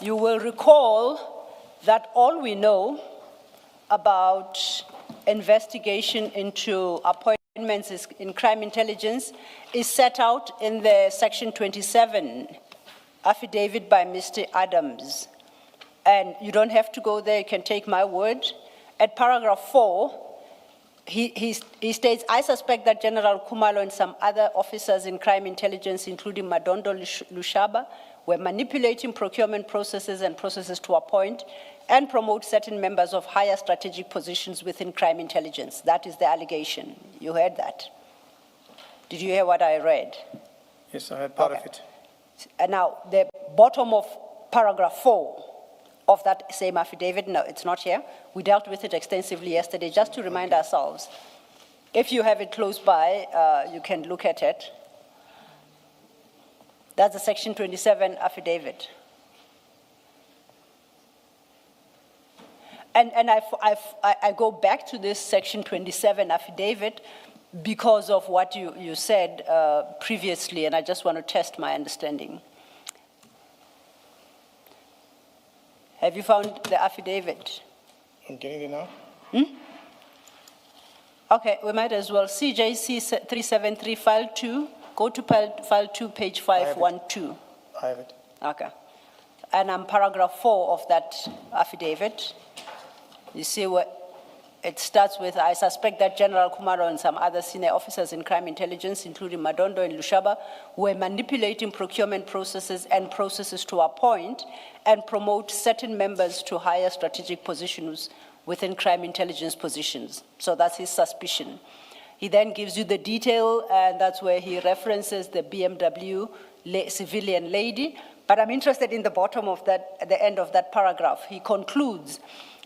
you will recall that all we know about investigation into appointments in crime intelligence is set out in the Section 27 affidavit by Mr. Adams. And you don't have to go there, you can take my word. At paragraph 4, he states, I suspect that General Kumalo and some other officers in crime intelligence, including Madondo Lushaba, were manipulating procurement processes and processes to appoint and promote certain members of higher strategic positions within crime intelligence. That is the allegation. You heard that. Did you hear what I read? Yes, I heard part of it. And now, the bottom of paragraph 4 of that same affidavit, no, it's not here. We dealt with it extensively yesterday, just to remind ourselves. If you have it close by, you can look at it. That's the Section 27 affidavit. And I go back to this Section 27 affidavit because of what you said previously, and I just want to test my understanding. Have you found the affidavit? I'm getting it now. Okay, we might as well. CJC 373 file 2, go to file 2, page 512. I have it. Okay. And I'm paragraph 4 of that affidavit. You see what it starts with, I suspect that General Kumaro and some other senior officers in crime intelligence, including Madondo and Lushaba, were manipulating procurement processes and processes to appoint and promote certain members to higher strategic positions within crime intelligence positions. So that's his suspicion. He then gives you the detail, and that's where he references the BMW civilian lady. But I'm interested in the bottom of that, at the end of that paragraph. He concludes,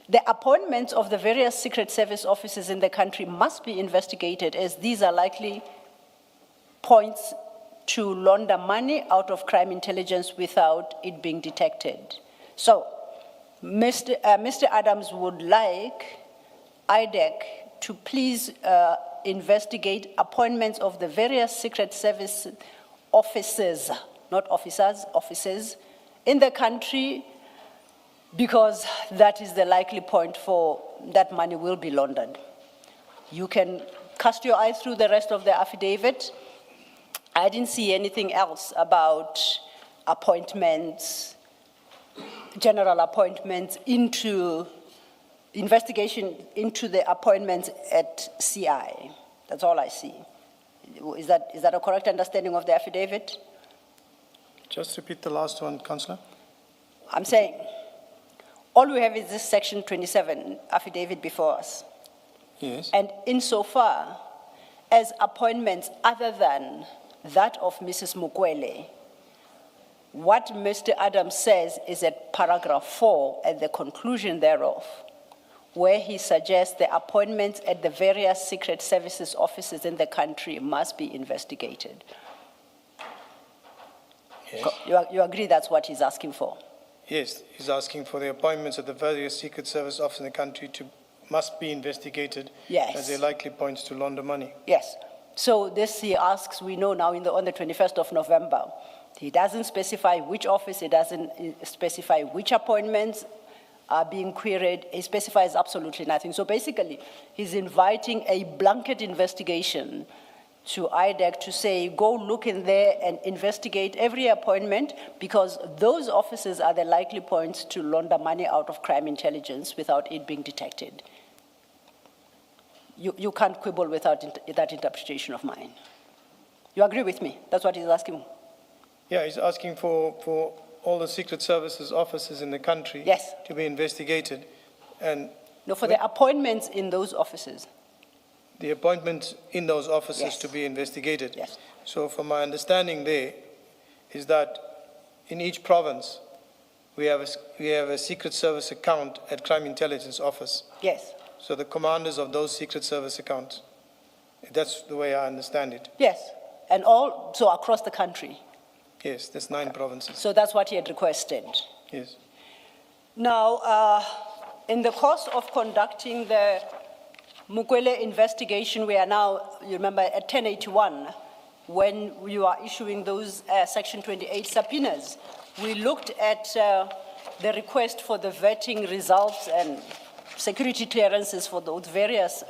the appointments of the various Secret Service officers in the country must be investigated, as these are likely points to launder money out of crime intelligence without it being detected. So, Mr. Adams would like IDAC to please investigate appointments of the various Secret Service officers, not officers, officers, in the country, because that is the likely point for that money will be laundered. You can cast your eye through the rest of the affidavit. I didn't see anything else about appointments, general appointments into investigation into the appointments at CI. That's all I see. Is that a correct understanding of the affidavit? Just repeat the last one, Councillor. I'm saying, all we have is this Section 27 affidavit before us. Yes. And insofar as appointments other than that of Mrs. Mukwele, what Mr. Adams says is at paragraph 4 at the conclusion thereof, where he suggests the appointments at the various Secret Services offices in the country must be investigated. Yes. You agree that's what he's asking for? Yes, he's asking for the appointments of the various Secret Service officers in the country must be investigated. Yes. As they likely points to launder money. Yes. So this he asks, we know now on the 21st of November. He doesn't specify which office, he doesn't specify which appointments are being queried. He specifies absolutely nothing. So basically, he's inviting a blanket investigation to IDAC to say, go look in there and investigate every appointment, because those officers are the likely points to launder money out of crime intelligence without it being detected. You can't quibble without that interpretation of mine. You agree with me? That's what he's asking. Yeah, he's asking for all the Secret Services officers in the country. Yes. To be investigated. And no, for the appointments in those offices. the appointments in those offices Yes. to be investigated. Yes. So from my understanding there is that in each province, we have a Secret Service account at Crime Intelligence Office. Yes, So the commanders of those Secret Service accounts, that's the way I understand it. yes, and so across the country. Yes, there's 9 provinces. So that's what he had requested. Yes. Now, in the course of conducting the Mukwele investigation, we are now, you remember, at 1081, when you are issuing those Section 28 subpoenas. We looked at the request for the vetting results and security clearances for those various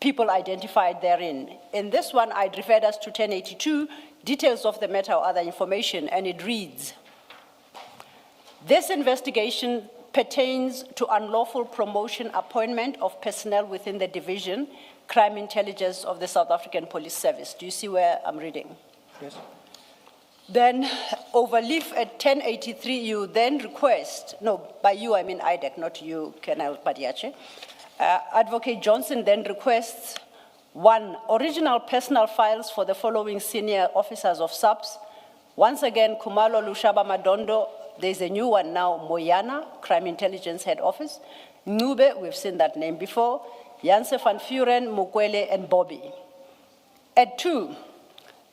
people identified therein. In this one, I'd referred us to 1082, details of the matter or other information, and it reads, this investigation pertains to unlawful promotion, appointment of personnel within the division, crime intelligence of the South African Police Service. Do you see where I'm reading? Yes. Then overleaf at 1083, you then request, no, by you I mean IDAC, not you, Colonel Padayachee. Advocate Johnson then requests 1, original personal files for the following senior officers of SAPS. Once again, Kumalo Lushaba Madondo, there's a new one now, Moyana, Crime Intelligence Head Office. Nube, we've seen that name before. Janse van Vuren, Mukwele, and Bobby. At 2,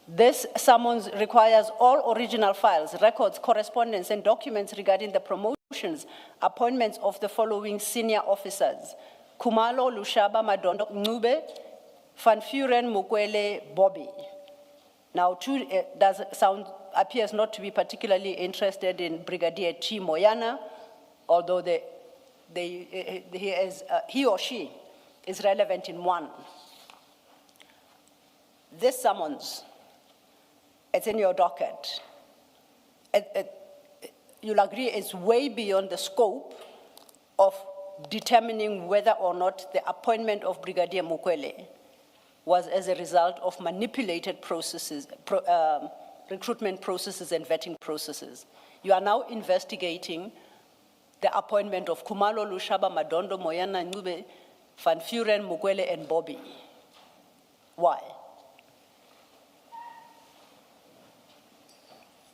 this summons requires all original files, records, correspondence, and documents regarding the promotions, appointments of the following senior officers: Kumalo, Lushaba, Madondo, Nube, Van Vuren, Mukwele, Bobby. Now, 2 appears not to be particularly interested in Brigadier T. Moyana, although he or she is relevant in 1. This summons, it's in your docket. You'll agree it's way beyond the scope of determining whether or not the appointment of Brigadier Mukwele was as a result of manipulated processes, recruitment processes and vetting processes. You are now investigating the appointment of Kumalo, Lushaba, Madondo, Moyana, Nube, Van Vuren, Mukwele, and Bobby. Why?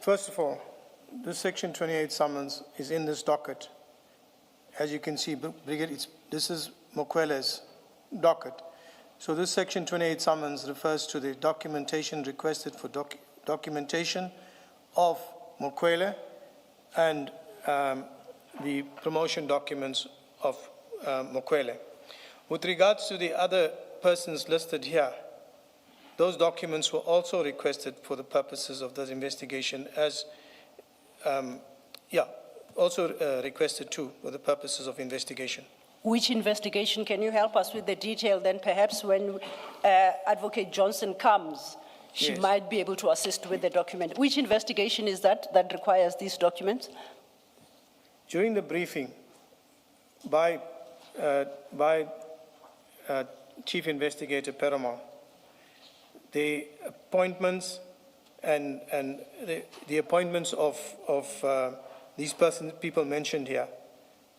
First of all, this Section 28 summons is in this docket. As you can see, this is Mukwele's docket. So this Section 28 summons refers to the documentation requested for documentation of Mukwele and the promotion documents of Mukwele. With regards to the other persons listed here, those documents were also requested for the purposes of this investigation as, also requested too for the purposes of investigation. Which investigation? Can you help us with the detail? Then perhaps when Advocate Johnson comes, she Yes. might be able to assist with the document. Which investigation is that requires these documents? During the briefing by Chief Investigator Perumal, the appointments and the appointments of these people mentioned here,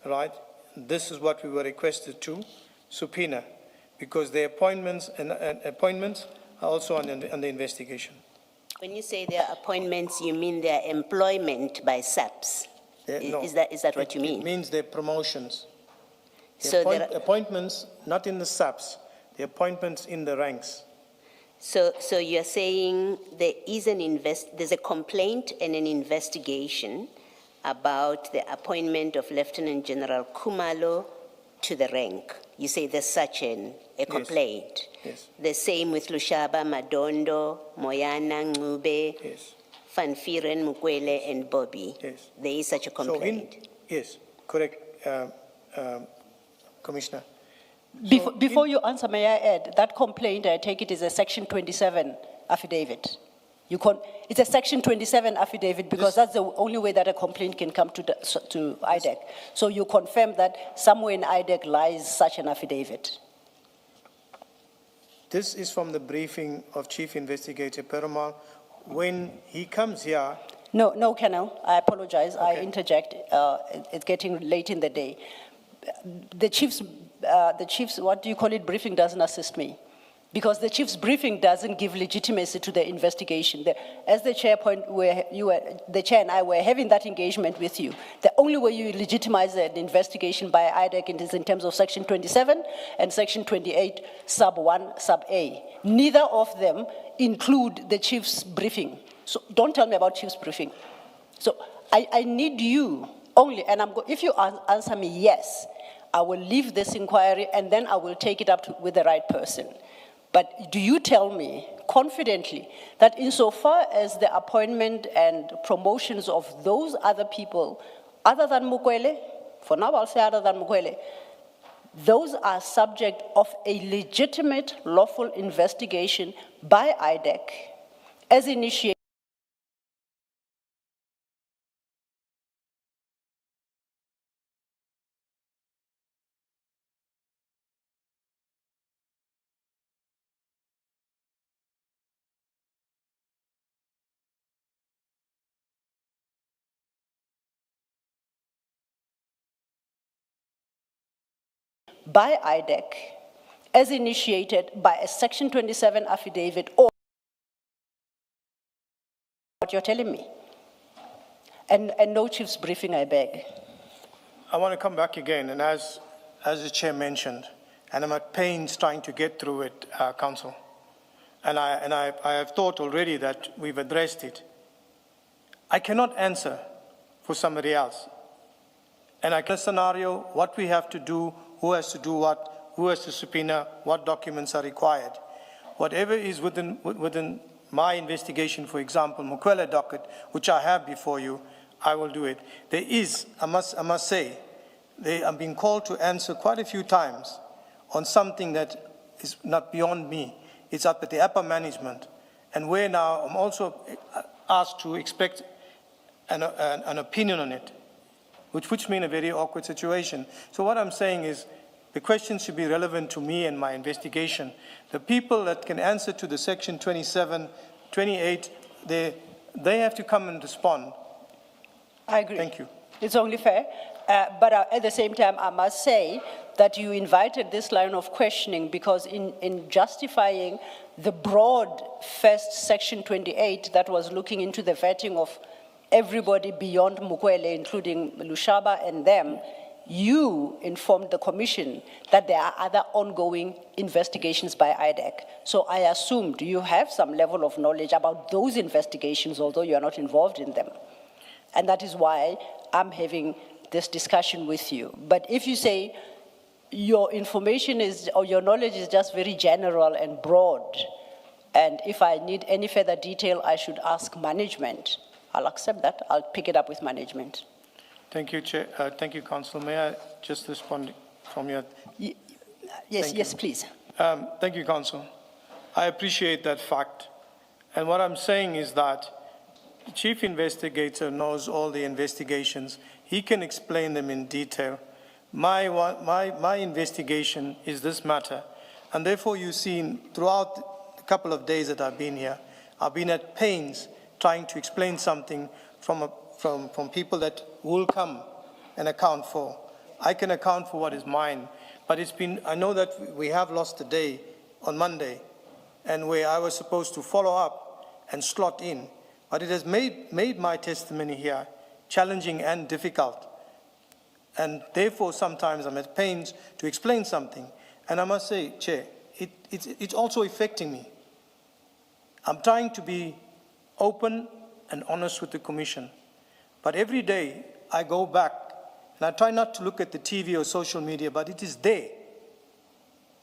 right? This is what we were requested to subpoena, because the appointments are also under investigation. When you say their appointments, you mean their employment by SAPS? No, Is that what you mean? It means their promotions. So Appointments, not in the SAPs, the appointments in the ranks. So you're saying there is there's a complaint and an investigation about the appointment of Lieutenant General Kumalo to the rank. You say there's such a complaint. Yes. The same with Lushaba, Madondo, Moyana, Ngube, Yes. Van Vuren, Mukwele, and Bobby. Yes. There is such a complaint. Yes, correct, Commissioner. Before you answer, may I add, that complaint, I take it, is a Section 27 affidavit. It's a Section 27 affidavit because that's the only way that a complaint can come to IDAC. So you confirm that somewhere in IDAC lies such an affidavit. This is from the briefing of Chief Investigator Perumal. When he comes here, No, Colonel, I apologize. I Okay. interject. It's getting late in the day. the chief's, what do you call it, briefing doesn't assist me. Because the chief's briefing doesn't give legitimacy to the investigation. As the chair the chair and I were having that engagement with you, the only way you legitimize an investigation by IDAC is in terms of Section 27 and Section 28, sub 1, sub A. Neither of them include the chief's briefing. So don't tell me about chief's briefing. So I need you only, and if you answer me yes, I will leave this inquiry and then I will take it up with the right person. But do you tell me confidently that insofar as the appointment and promotions of those other people, other than Mukwele, for now I'll say other than Mukwele, those are subject of a legitimate lawful investigation by IDAC as initiated by IDAC as initiated by a Section 27 affidavit or what you're telling me. And no chief's briefing, I beg. I want to come back again, and as the chair mentioned, and I'm at pains trying to get through it, Council, and I have thought already that we've addressed it. I cannot answer for somebody else. And I can scenario, what we have to do, who has to do what, who has to subpoena, what documents are required. Whatever is within my investigation, for example, Mukwele docket, which I have before you, I will do it. There is, I must say, I'm being called to answer quite a few times on something that is not beyond me. It's up at the upper management. And where now I'm also asked to expect an opinion on it, which puts me in a very awkward situation. So what I'm saying is the questions should be relevant to me and my investigation. The people that can answer to the Section 27, 28, they have to come and respond. I agree. Thank you. It's only fair. But at the same time, I must say that you invited this line of questioning because in justifying the broad first Section 28 that was looking into the vetting of everybody beyond Mukwele, including Lushaba and them, you informed the commission that there are other ongoing investigations by IDAC. So I assumed you have some level of knowledge about those investigations, although you are not involved in them. And that is why I'm having this discussion with you. But if you say your information is, or your knowledge is just very general and broad, and if I need any further detail, I should ask management, I'll accept that. I'll pick it up with management. Thank you, Chair. Thank you, Council. May I just respond from your... Yes, please. Thank you, Council. I appreciate that fact. And what I'm saying is that the Chief Investigator knows all the investigations. He can explain them in detail. My investigation is this matter. And therefore, you've seen throughout the couple of days that I've been here, I've been at pains trying to explain something from people that will come and account for. I can account for what is mine, but I know that we have lost a day on Monday, and where I was supposed to follow up and slot in, but it has made my testimony here challenging and difficult. And therefore, sometimes I'm at pains to explain something. And I must say, Chair, it's also affecting me. I'm trying to be open and honest with the Commission. But every day I go back and I try not to look at the TV or social media, but it is there.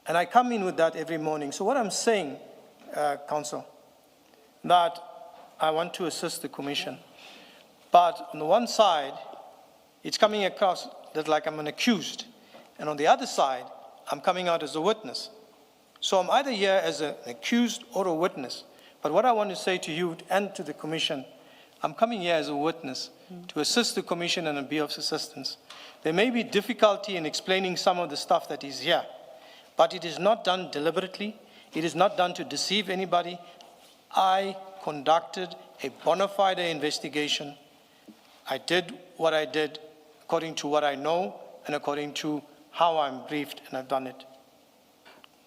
And I come in with that every morning. So what I'm saying, Council, that I want to assist the Commission. But on the one side, it's coming across that like I'm an accused. And on the other side, I'm coming out as a witness. So I'm either here as an accused or a witness. But what I want to say to you and to the Commission, I'm coming here as a witness to assist the Commission and be of assistance. There may be difficulty in explaining some of the stuff that is here, but it is not done deliberately. It is not done to deceive anybody. I conducted a bona fide investigation. I did what I did according to what I know and according to how I'm briefed, and I've done it.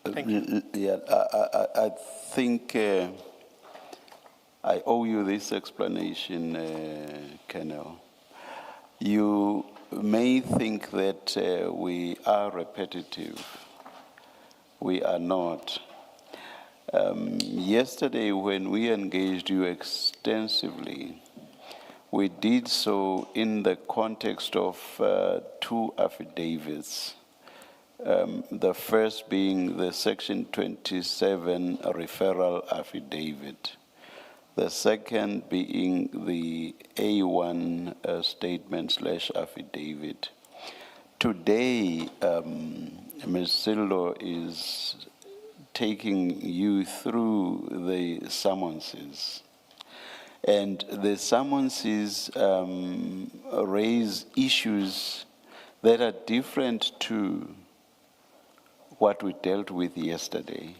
Thank you. Yeah, I think I owe you this explanation, Colonel. You may think that we are repetitive. We are not. Yesterday, when we engaged you extensively, we did so in the context of two affidavits. The first being the Section 27 referral affidavit. The second being the A1 statement/affidavit. Today, Ms. Sillo is taking you through the summonses. And the summonses raise issues that are different to what we dealt with yesterday.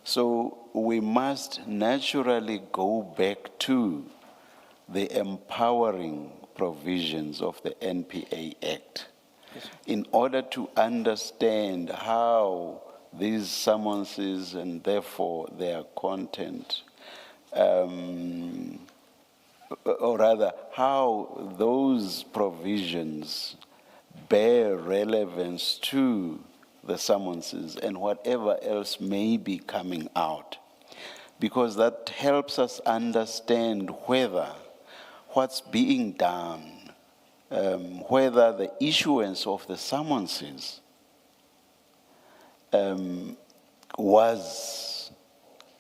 So we must naturally go back to the empowering provisions of the NPA Act in order to understand how these summonses and therefore their content, or rather how those provisions bear relevance to the summonses and whatever else may be coming out. Because that helps us understand whether what's being done, whether the issuance of the summonses was,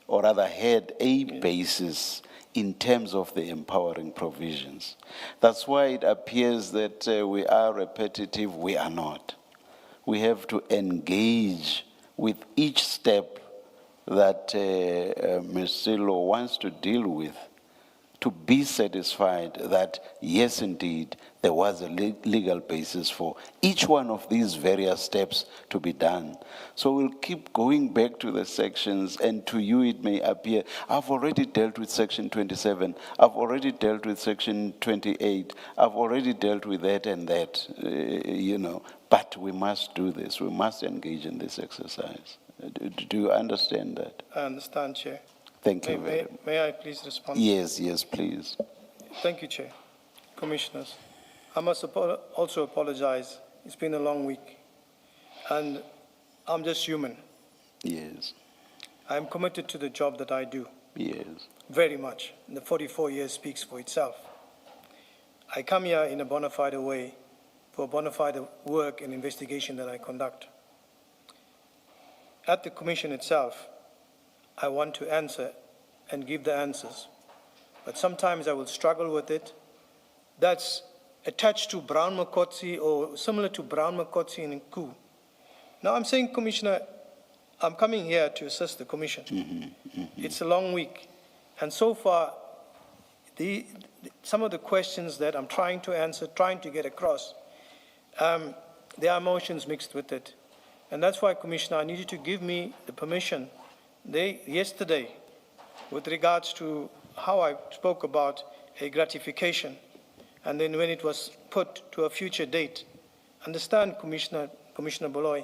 or rather had a basis in terms of the empowering provisions. That's why it appears that we are repetitive. We are not. We have to engage with each step that Ms. Sillo wants to deal with to be satisfied that, yes, indeed, there was a legal basis for each one of these various steps to be done. So we'll keep going back to the sections, and to you it may appear, I've already dealt with Section 27, I've already dealt with Section 28, I've already dealt with that and that, but we must do this, we must engage in this exercise. Do you understand that? I understand, Chair. Thank you very much. May I please respond? Yes, please. Thank you, Chair. Commissioners, I must also apologize. It's been a long week, and I'm just human. Yes. I'm committed to the job that I do. Yes. Very much. And the 44 years speaks for itself. I come here in a bona fide way for bona fide work and investigation that I conduct. At the Commission itself, I want to answer and give the answers, but sometimes I will struggle with it. That's attached to Brown Makotsi or similar to Brown Makotsi in Ku. Now I'm saying, Commissioner, I'm coming here to assist the Commission. It's a long week, and so far, some of the questions that I'm trying to answer, trying to get across, there are emotions mixed with it. And that's why, Commissioner, I need you to give me the permission yesterday with regards to how I spoke about a gratification, and then when it was put to a future date. Understand, Commissioner Boloy,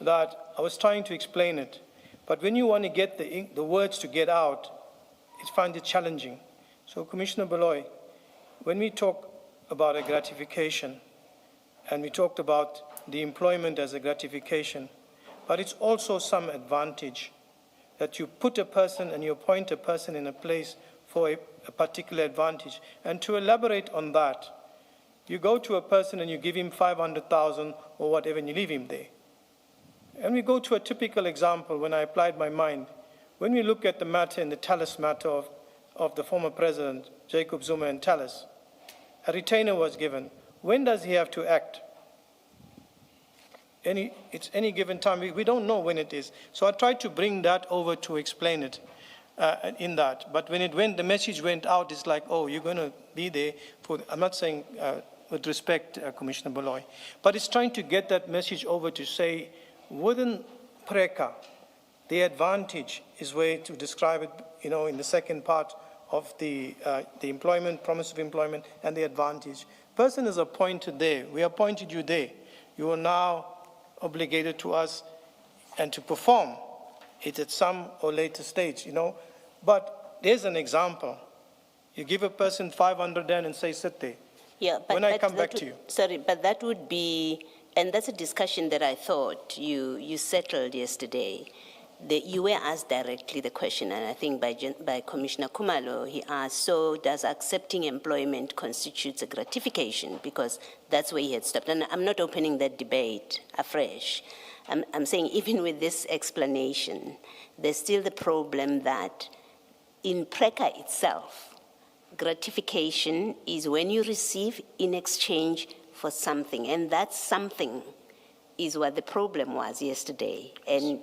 that I was trying to explain it, but when you want to get the words to get out, I find it challenging. So, Commissioner Boloy, when we talk about a gratification, and we talked about the employment as a gratification, but it's also some advantage that you put a person and you appoint a person in a place for a particular advantage. And to elaborate on that, you go to a person and you give him 500,000 or whatever, and you leave him there. And we go to a typical example when I applied my mind. When we look at the matter in the Talis matter of the former president, Jacob Zuma and Talis, a retainer was given. When does he have to act? It's any given time. We don't know when it is. So I tried to bring that over to explain it in that. But when the message went out, it's like, oh, you're going to be there for, I'm not saying with respect, Commissioner Boloy, but it's trying to get that message over to say, within PRECA, the advantage is way to describe it, in the second part of the employment, promise of employment, and the advantage. Person is appointed there. We appointed you there. you are now obligated to us and to perform it at some or later stage, But there's an example. You give a person 500 and say, sit there. Yeah, but When I but come that back would- to you. Sorry, but that would be, and that's a discussion that I thought you settled yesterday. You were asked directly the question, and I think by Commissioner Kumalo, he asked, so does accepting employment constitutes a gratification? Because that's where he had stopped. And I'm not opening that debate afresh. I'm saying even with this explanation, there's still the problem that in PRECA itself, gratification is when you receive in exchange for something, and that something is what the problem was yesterday. And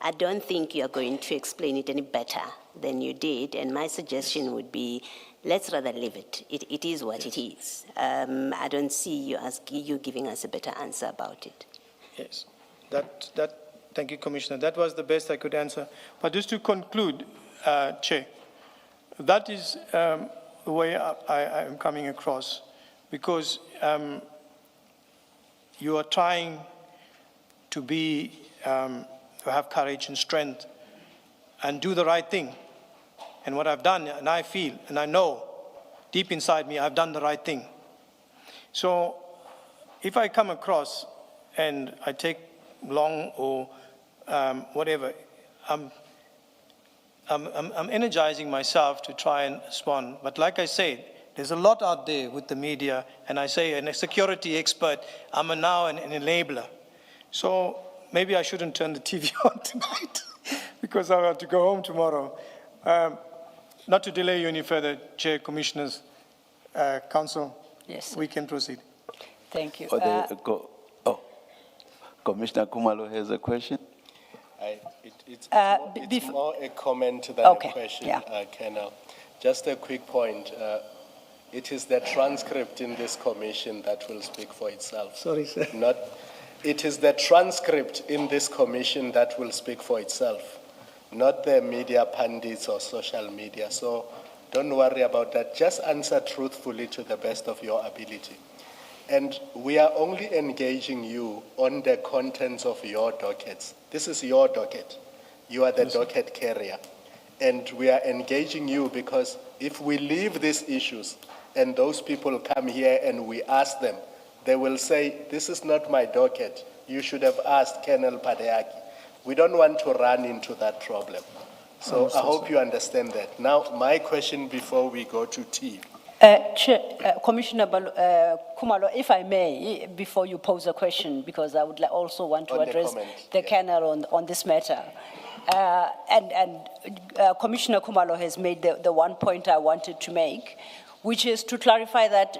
I don't think you're going to explain it any better than you did, and my suggestion would be, let's rather leave it. It is what it is. I don't see you giving us a better answer about it. Yes, thank you, Commissioner. That was the best I could answer. But just to conclude, Chair, that is the way I am coming across, because you are trying to to have courage and strength and do the right thing. And what I've done, and I feel, and I know deep inside me, I've done the right thing. So if I come across and I take long or whatever, I'm energizing myself to try and respond. But like I said, there's a lot out there with the media, and I say, and a security expert, I'm now an enabler. So maybe I shouldn't turn the TV on tonight because I have to go home tomorrow. Not to delay you any further, Chair, Commissioners, Council, Yes. we can proceed. Thank you. Commissioner Kumalo has a question. It's bef- more a comment than Okay, a question, yeah. Colonel. Just a quick point. It is the transcript in this commission that will speak for itself. Sorry, sir. It is the transcript in this commission that will speak for itself, not the media pundits or social media. So don't worry about that. Just answer truthfully to the best of your ability. And we are only engaging you on the contents of your dockets. This is your docket. You are the docket carrier. And we are engaging you because if we leave these issues and those people come here and we ask them, they will say, this is not my docket. You should have asked Colonel Padayachee. We don't want to run into that problem. So I hope you understand that. Now, my question before we go to T. Chair, Commissioner Kumalo, if I may, before you pose a question, because I would also want to On the address comment, the yeah. Colonel on this matter. Commissioner Kumalo has made the one point I wanted to make, which is to clarify that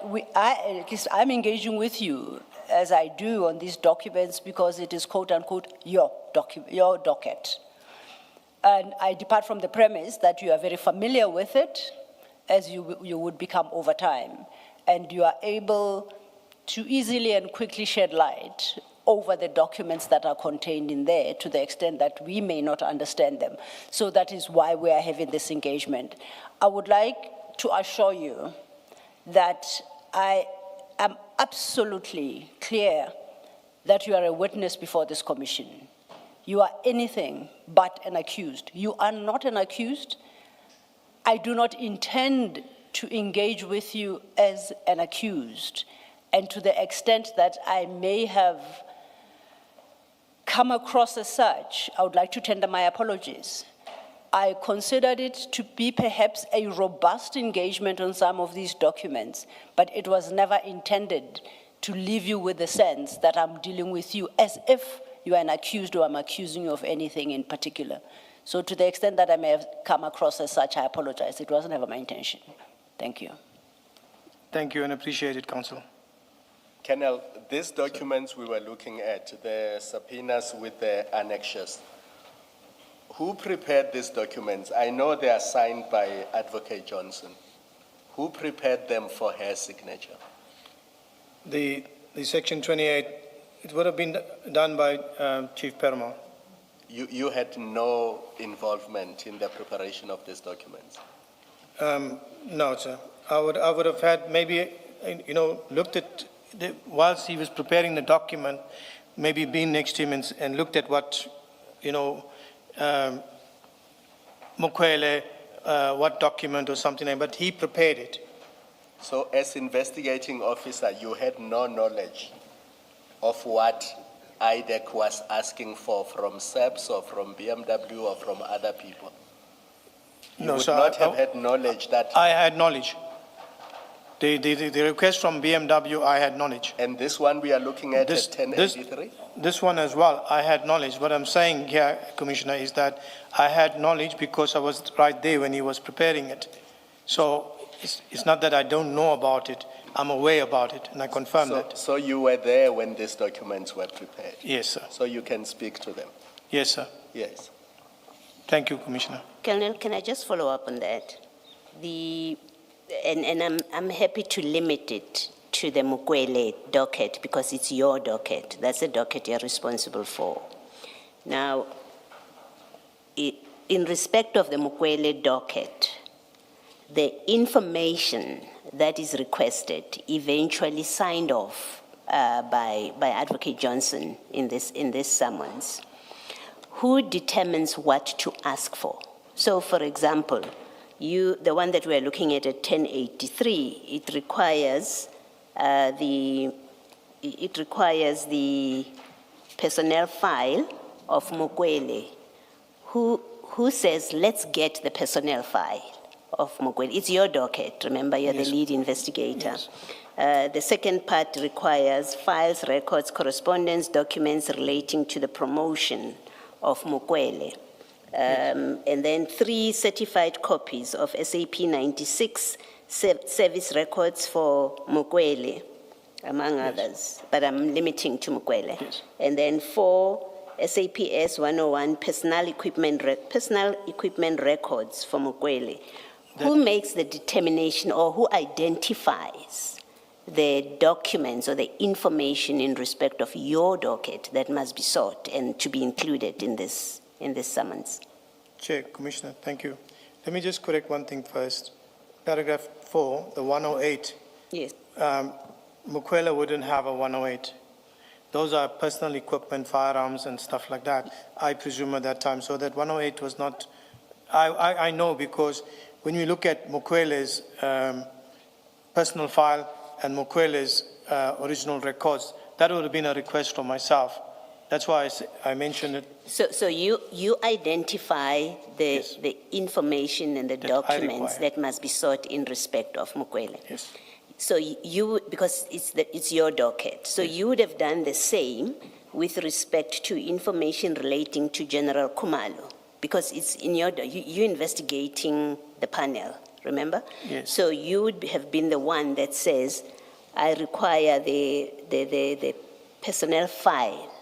I'm engaging with you, as I do on these documents, because it is quote unquote your docket. And I depart from the premise that you are very familiar with it, as you would become over time, and you are able to easily and quickly shed light over the documents that are contained in there to the extent that we may not understand them. So that is why we are having this engagement. I would like to assure you that I am absolutely clear that you are a witness before this commission. You are anything but an accused. You are not an accused. I do not intend to engage with you as an accused, and to the extent that I may have come across as such, I would like to tender my apologies. I considered it to be perhaps a robust engagement on some of these documents, but it was never intended to leave you with the sense that I'm dealing with you as if you are an accused or I'm accusing you of anything in particular. So to the extent that I may have come across as such, I apologize. It wasn't ever my intention. Thank you. Thank you and appreciate it, Council. Colonel, these documents we were looking at, the subpoenas with the annexures, who prepared these documents? I know they are signed by Advocate Johnson. Who prepared them for her signature? The Section 28, it would have been done by Chief Perma. You had no involvement in the preparation of these documents? No, sir. I would have had maybe, looked at whilst he was preparing the document, maybe being next to him and looked at what, Mokwele, what document or something like that, but he prepared it. So as investigating officer, you had no knowledge of what IDAC was asking for from SEPS or from BMW or from other people? You would sir, not have had knowledge that, I had knowledge. The request from BMW, I had knowledge. and this one we are looking at This- 1083? This one as well, I had knowledge. What I'm saying here, Commissioner, is that I had knowledge because I was right there when he was preparing it. So it's not that I don't know about it, I'm aware about it, and I confirm that. So you were there when these documents were prepared? Yes, sir. So you can speak to them? Yes, sir. Yes. Thank you, Commissioner. Colonel, can I just follow up on that? I'm happy to limit it to the Mokwele docket because it's your docket. That's the docket you're responsible for. Now, in respect of the Mokwele docket, the information that is requested, eventually signed off by Advocate Johnson in this summons, who determines what to ask for? So, for example, the one that we're looking at 1083, it requires the personnel file of Mokwele. Who says, let's get the personnel file of Mokwele? It's your docket, remember, you're the lead investigator. Yes. The second part requires files, records, correspondence, documents relating to the promotion of Mokwele. And then 3 certified copies of SAP 96 service records for Mokwele, among others, but I'm limiting to Mokwele. Yes. And then 4 SAPS 101 personal equipment records for Mokwele. Who makes the determination or who identifies the documents or the information in respect of your docket that must be sought and to be included in this summons? Chair, Commissioner, thank you. Let me just correct one thing first. Paragraph 4, the 108, Yes. Mokwele wouldn't have a 108. Those are personal equipment, firearms and stuff like that, I presume at that time. So that 108 was not, I know because when you look at Mokwele's personal file and Mokwele's original records, that would have been a request from myself. That's why I mentioned it. So you identify Yes. the information and the That I documents require. that must be sought in respect of Mokwele. Yes. So because it's your docket, so you would have done the same with respect to information relating to General Khumalo, because it's in you're investigating the panel, remember? Yes. So you would have been the one that says, I require the personnel file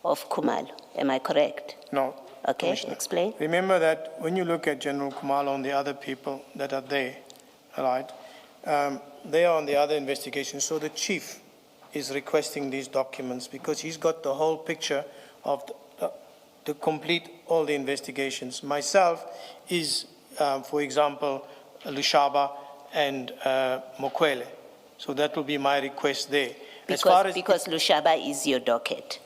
of Khumalo. Am I correct? No. Okay, Commissioner. explain. Remember that when you look at General Khumalo and the other people that are there, all right, they are on the other investigation. So the chief is requesting these documents because he's got the whole picture of to complete all the investigations. Myself is, for example, Lushaba and Mokwele. So that will be my request there. Because Lushaba is your docket.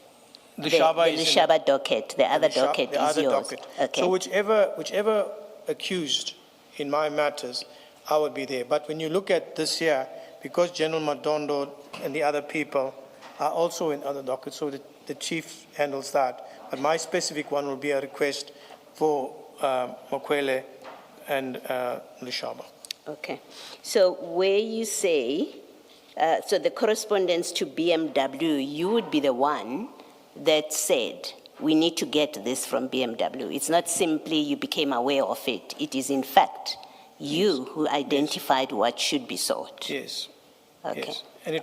Lushaba the is in- Lushaba docket, the other docket the is other yours. docket. Okay. So whichever accused in my matters, I would be there. But when you look at this here, because General Madondo and the other people are also in other dockets, so the chief handles that. But my specific one will be a request for Mokwele and Lushaba. Okay. So where you say, so the correspondence to BMW, you would be the one that said, we need to get this from BMW. It's not simply you became aware of it. It is in fact you who identified what should be sought. Yes. Okay. Yes. And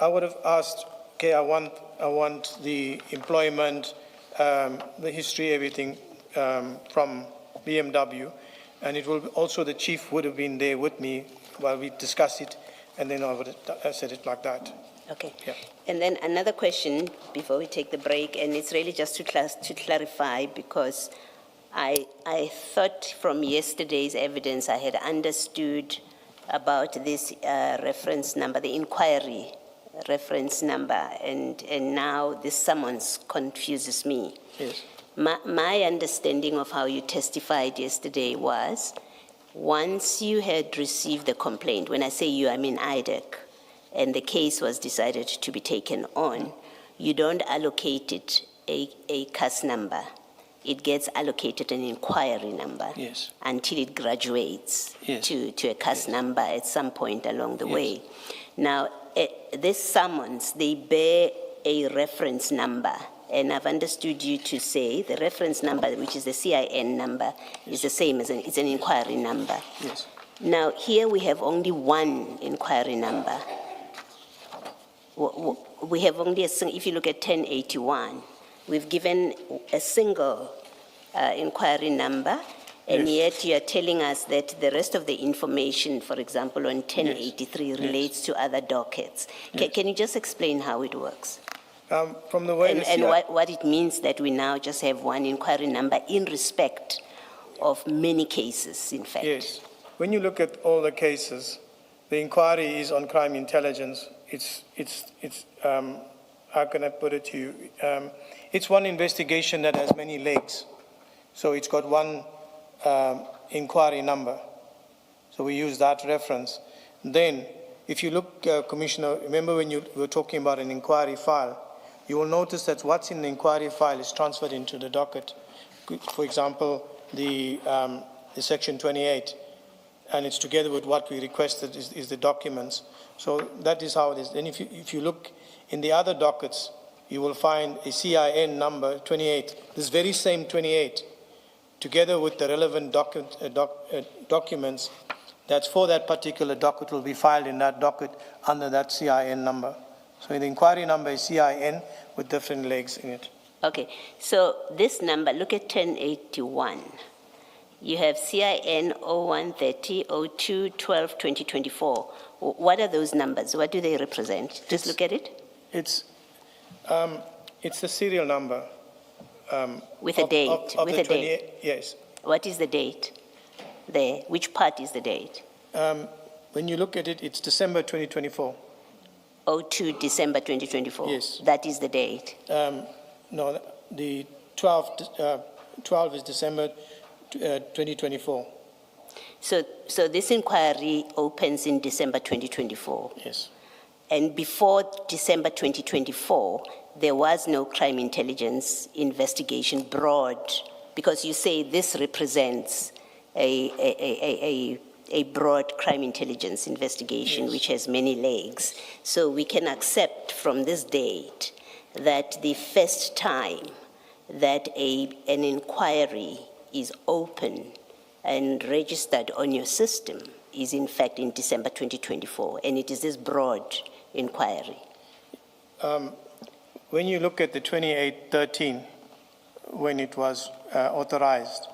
I would have asked, okay, I want the employment, the history, everything from BMW, and it will also, the chief would have been there with me while we discussed it, and then I would have said it like that. Okay. Yeah. And then another question before we take the break, and it's really just to clarify, because I thought from yesterday's evidence I had understood about this reference number, the inquiry reference number, and now this summons confuses me. Yes. My understanding of how you testified yesterday was, once you had received the complaint, when I say you, I mean IDAC, and the case was decided to be taken on, you don't allocate it a CAS number. It gets allocated an inquiry number. Yes. Until it graduates Yes. to a CAS number at some point along the Yes. way. Now, this summons, they bear a reference number. And I've understood you to say the reference number, which is the CIN number, is the same as it's an inquiry number. Yes. Now, here we have only one inquiry number. We have only if you look at 1081, we've given a single inquiry number, and yet you are telling us that the rest of the information, for example, on 1083 relates to other dockets. Can you just explain how it works? From the way And what it means that we now just have one inquiry number in respect of many cases, in fact. Yes. When you look at all the cases, the inquiry is on crime intelligence. It's how can I put it to you? It's one investigation that has many legs. So it's got one inquiry number. So we use that reference. Then, if you look, Commissioner, remember when you were talking about an inquiry file, you will notice that what's in the inquiry file is transferred into the docket. For example, the section 28, and it's together with what we requested is the documents. So that is how it is. Then if you look in the other dockets, you will find a CIN number 28, this very same 28, together with the relevant documents that's for that particular docket will be filed in that docket under that CIN number. So the inquiry number is CIN with different legs in it. Okay, so this number, look at 1081. You have CIN 0130 02 12 2024. What are those numbers? What do they represent? Just look at it. It's the serial number. With a date. Of with the a date. Yes. What is the date there? Which part is the date? When you look at it, it's December 2024. 02 December 2024. Yes. That is the date. No, the 12 is December 2024. So this inquiry opens in December 2024. Yes. And before December 2024, there was no crime intelligence investigation broad, because you say this represents a broad crime intelligence investigation, Yes. which has many legs. So we can accept from this date that the first time that an inquiry is open and registered on your system is in fact in December 2024, and it is this broad inquiry. When you look at the 2813, when it was authorized,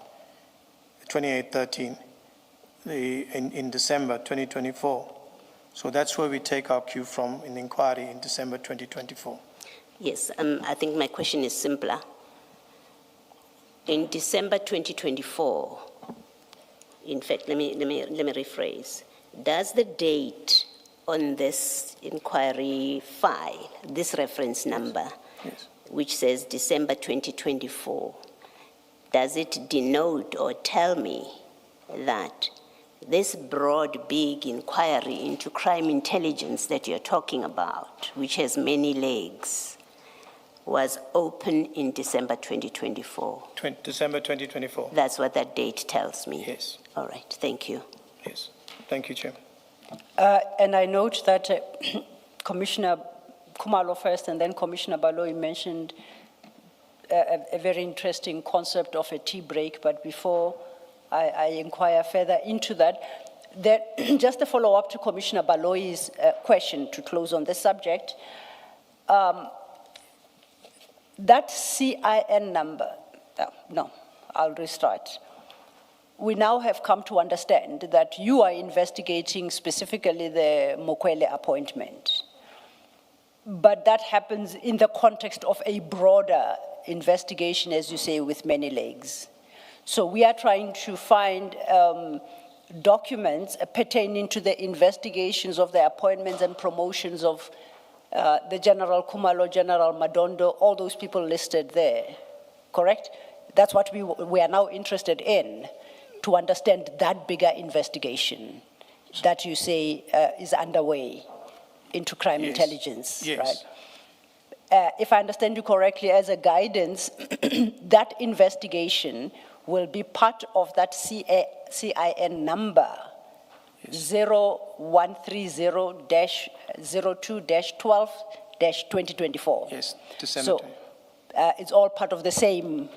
2813, in December 2024, so that's where we take our cue from in the inquiry in December 2024. Yes, I think my question is simpler. In December 2024, in fact, let me rephrase. Does the date on this inquiry file, this reference number, Yes. which says December 2024, does it denote or tell me that this broad, big inquiry into crime intelligence that you're talking about, which has many legs, was open in December 2024? December 2024. That's what that date tells me. Yes. All right, thank you. Yes. Thank you, Chair. And I note that Commissioner Khumalo first and then Commissioner Baloyi mentioned a very interesting concept of a tea break, but before I inquire further into that, just a follow-up to Commissioner Baloyi's question to close on this subject. That CIN number, no, I'll restart. We now have come to understand that you are investigating specifically the Mokwele appointment. But that happens in the context of a broader investigation, as you say, with many legs. So we are trying to find documents pertaining to the investigations of the appointments and promotions of the General Kumalo, General Madondo, all those people listed there, correct? That's what we are now interested in, to understand that bigger investigation that you say is underway into crime intelligence, Yes. right? If I understand you correctly, as a guidance, that investigation will be part of that CIN number, 0130-02-12-2024. Yes, to So cemetery. it's all part of the same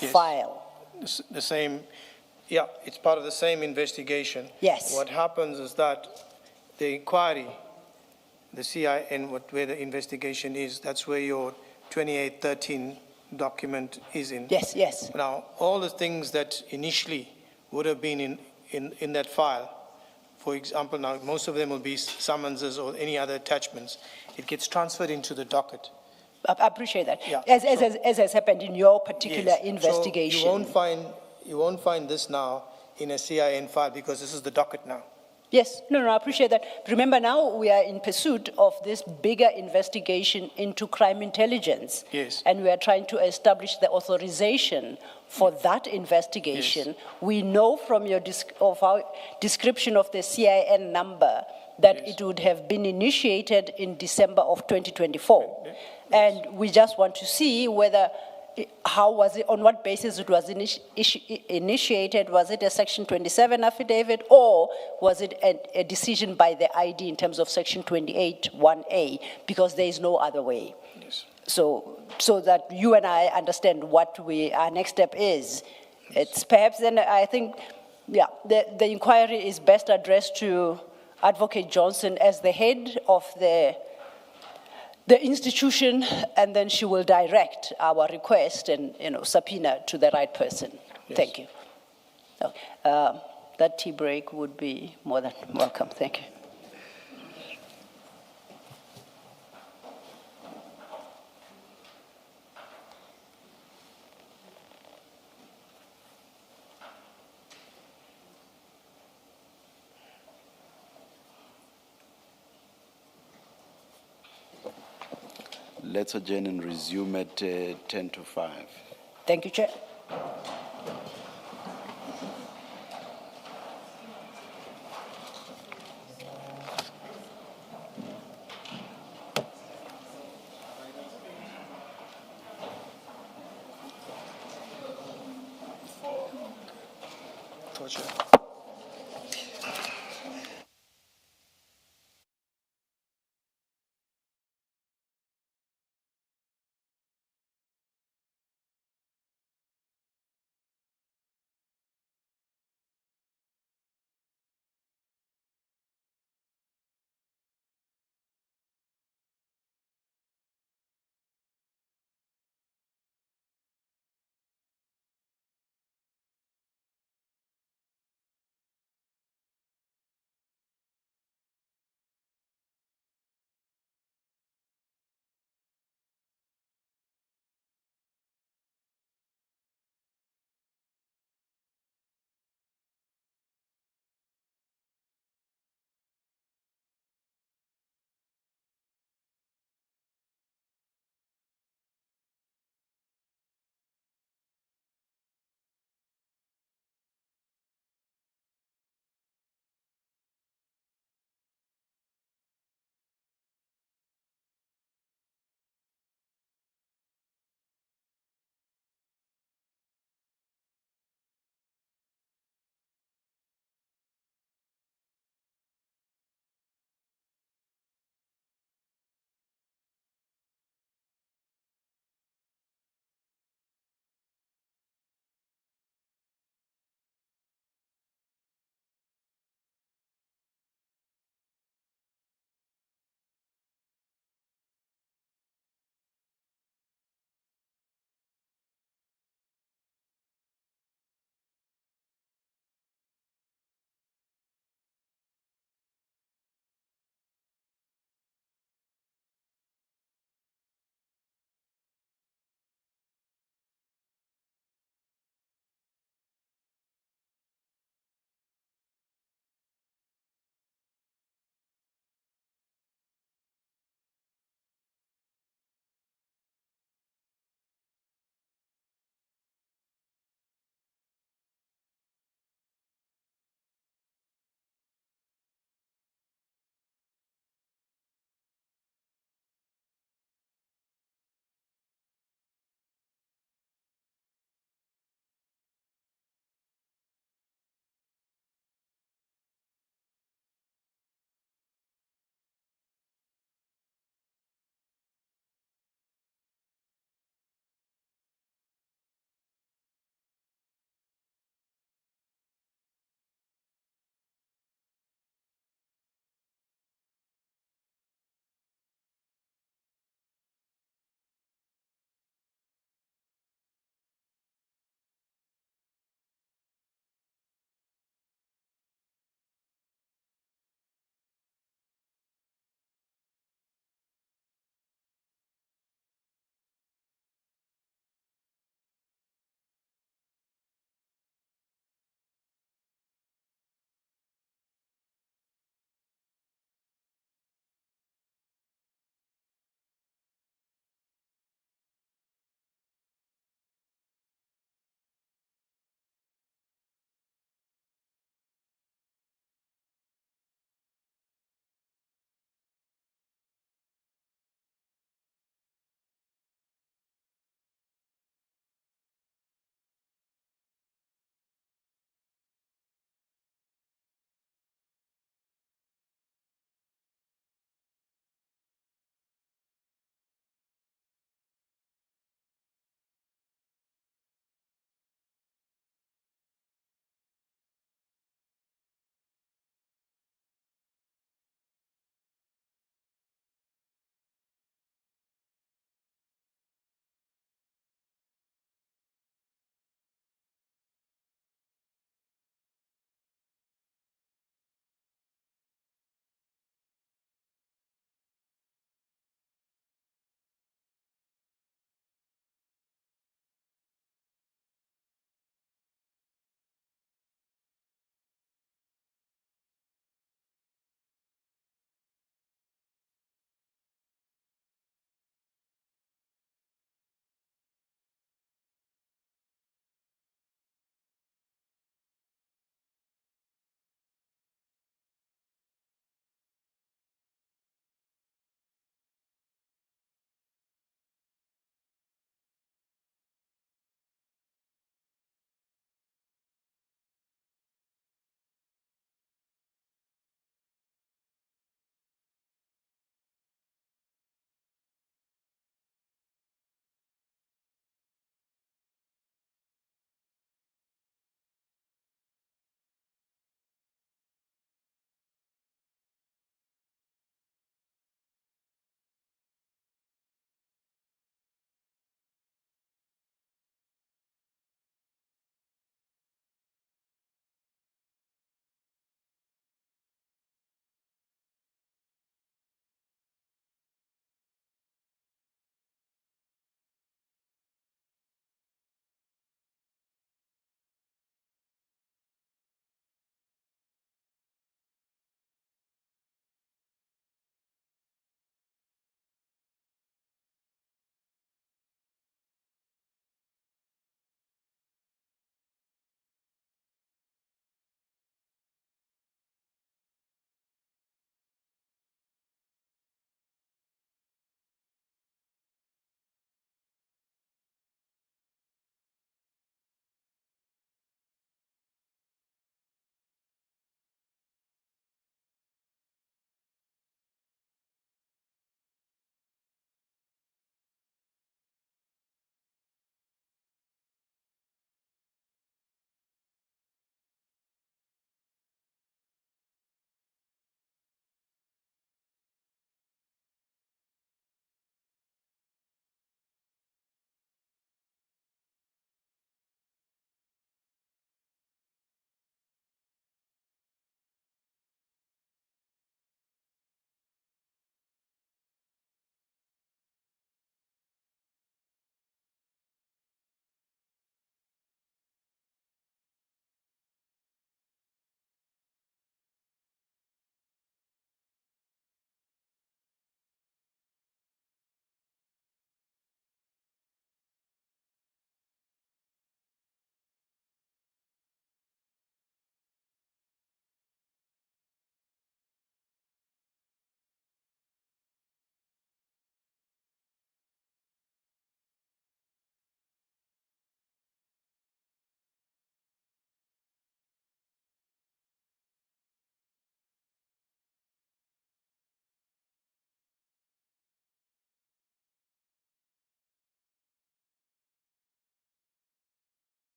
Yes. file. The same, yeah, it's part of the same investigation. Yes. What happens is that the inquiry, the CIN, where the investigation is, that's where your 2813 document is in. Yes, yes. Now, all the things that initially would have been in that file, for example, now most of them will be summonses or any other attachments, it gets transferred into the docket. I appreciate that. Yeah. As has happened in your particular Yes. investigation. So you won't find this now in a CIN file because this is the docket now. Yes, no, I appreciate that. Remember, now we are in pursuit of this bigger investigation into crime intelligence. Yes. And we are trying to establish the authorization for that investigation. Yes. We know from your our description of the CIN number that Yes. it would have been initiated in December of 2024. Yes. And we just want to see whether, how was it, on what basis it was initiated? Was it a Section 27 affidavit, or was it a decision by the ID in terms of Section 28(1)A? Because there is no other way. Yes. So that you and I understand what our next step is. It's perhaps then, I think, yeah, the inquiry is best addressed to Advocate Johnson as the head of the institution, and then she will direct our request and, subpoena to the right person. Yes. Thank you. Okay. That tea break would be more than welcome. Thank you. Let's adjourn and resume at 10 to 5. Thank you, Chair. Torture.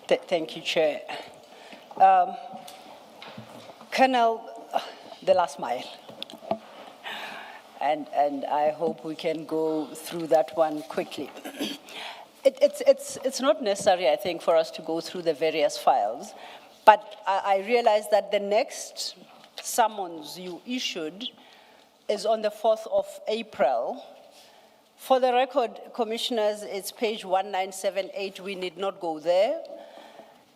Thank you, Chair. Colonel, the last mile. And I hope we can go through that one quickly. It's not necessary, I think, for us to go through the various files, but I realize that the next summons you issued is on the 4th of April. For the record, Commissioners, it's page 1978. We need not go there.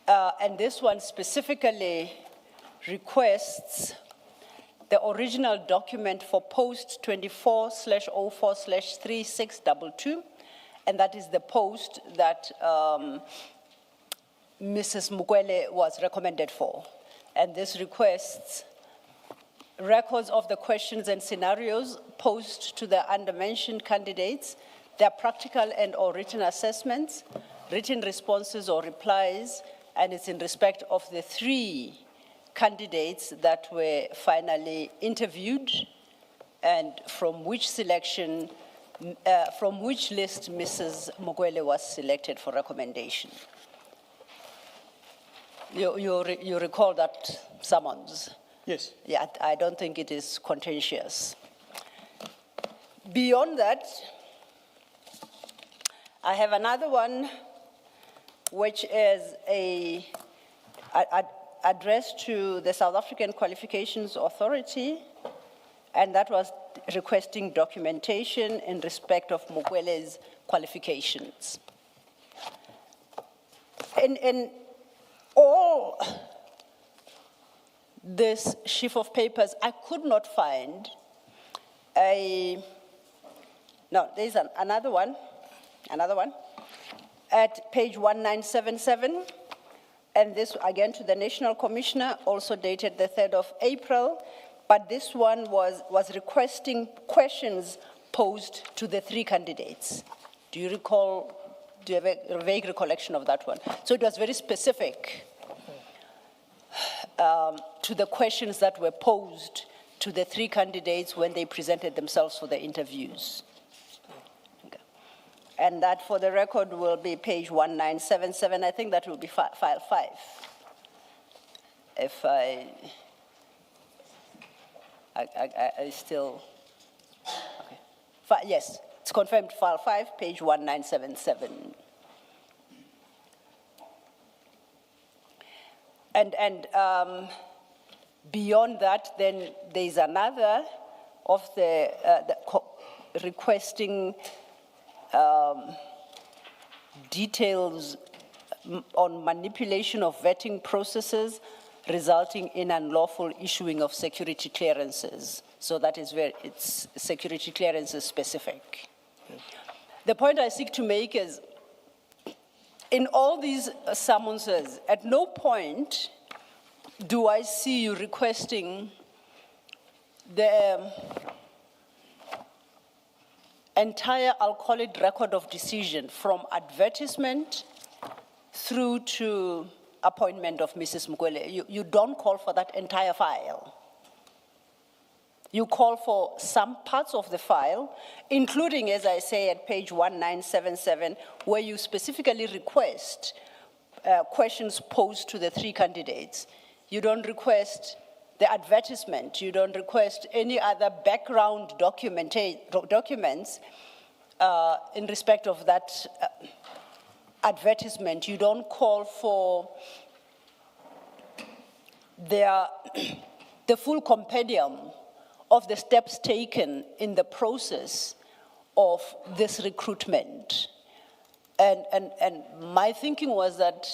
And this one specifically requests the original document for post 24/04/3622, and that is the post that Mrs. Mukwele was recommended for. And this requests records of the questions and scenarios posed to the undermentioned candidates, their practical and or written assessments, written responses or replies, and it's in respect of the 3 candidates that were finally interviewed and from which selection, from which list Mrs. Mukwele was selected for recommendation. You recall that summons? Yes. Yeah, I don't think it is contentious. Beyond that, I have another one which is addressed to the South African Qualifications Authority, and that was requesting documentation in respect of Mukwele's qualifications. In all this sheaf of papers, I could not find no, there's another one, at page 1977, and this again to the National Commissioner, also dated the 3rd of April, but this one was requesting questions posed to the 3 candidates. Do you recall, do you have a vague recollection of that one? So it was very specific to the questions that were posed to the 3 candidates when they presented themselves for the interviews. Okay. And that, for the record, will be page 1977. I think that will be file 5. If I still, okay. Yes, it's confirmed, file 5, page 1977. And beyond that, then there's another of the requesting details on manipulation of vetting processes resulting in unlawful issuing of security clearances. So that is where it's security clearances specific. Yes. The point I seek to make is, in all these summonses, at no point do I see you requesting the entire, I'll call it, record of decision from advertisement through to appointment of Mrs. Mukwele. You don't call for that entire file. You call for some parts of the file, including, as I say, at page 1977, where you specifically request questions posed to the 3 candidates. You don't request the advertisement. You don't request any other background documents in respect of that advertisement. You don't call for the full compendium of the steps taken in the process of this recruitment. And my thinking was that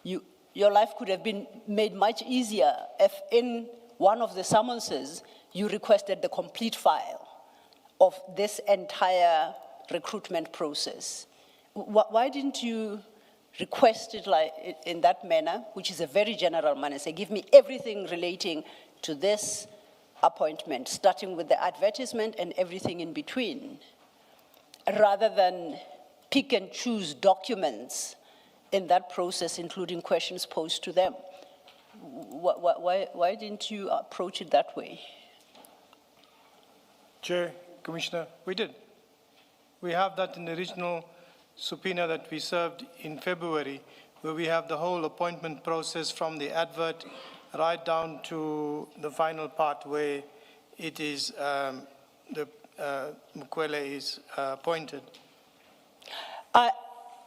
your life could have been made much easier if in one of the summonses you requested the complete file of this entire recruitment process. Why didn't you request it like in that manner, which is a very general manner? Say, give me everything relating to this appointment, starting with the advertisement and everything in between, rather than pick and choose documents in that process, including questions posed to them. Why didn't you approach it that way? Chair, Commissioner, we did. We have that in the original subpoena that we served in February, where we have the whole appointment process from the advert right down to the final part where it is Mukwele is appointed?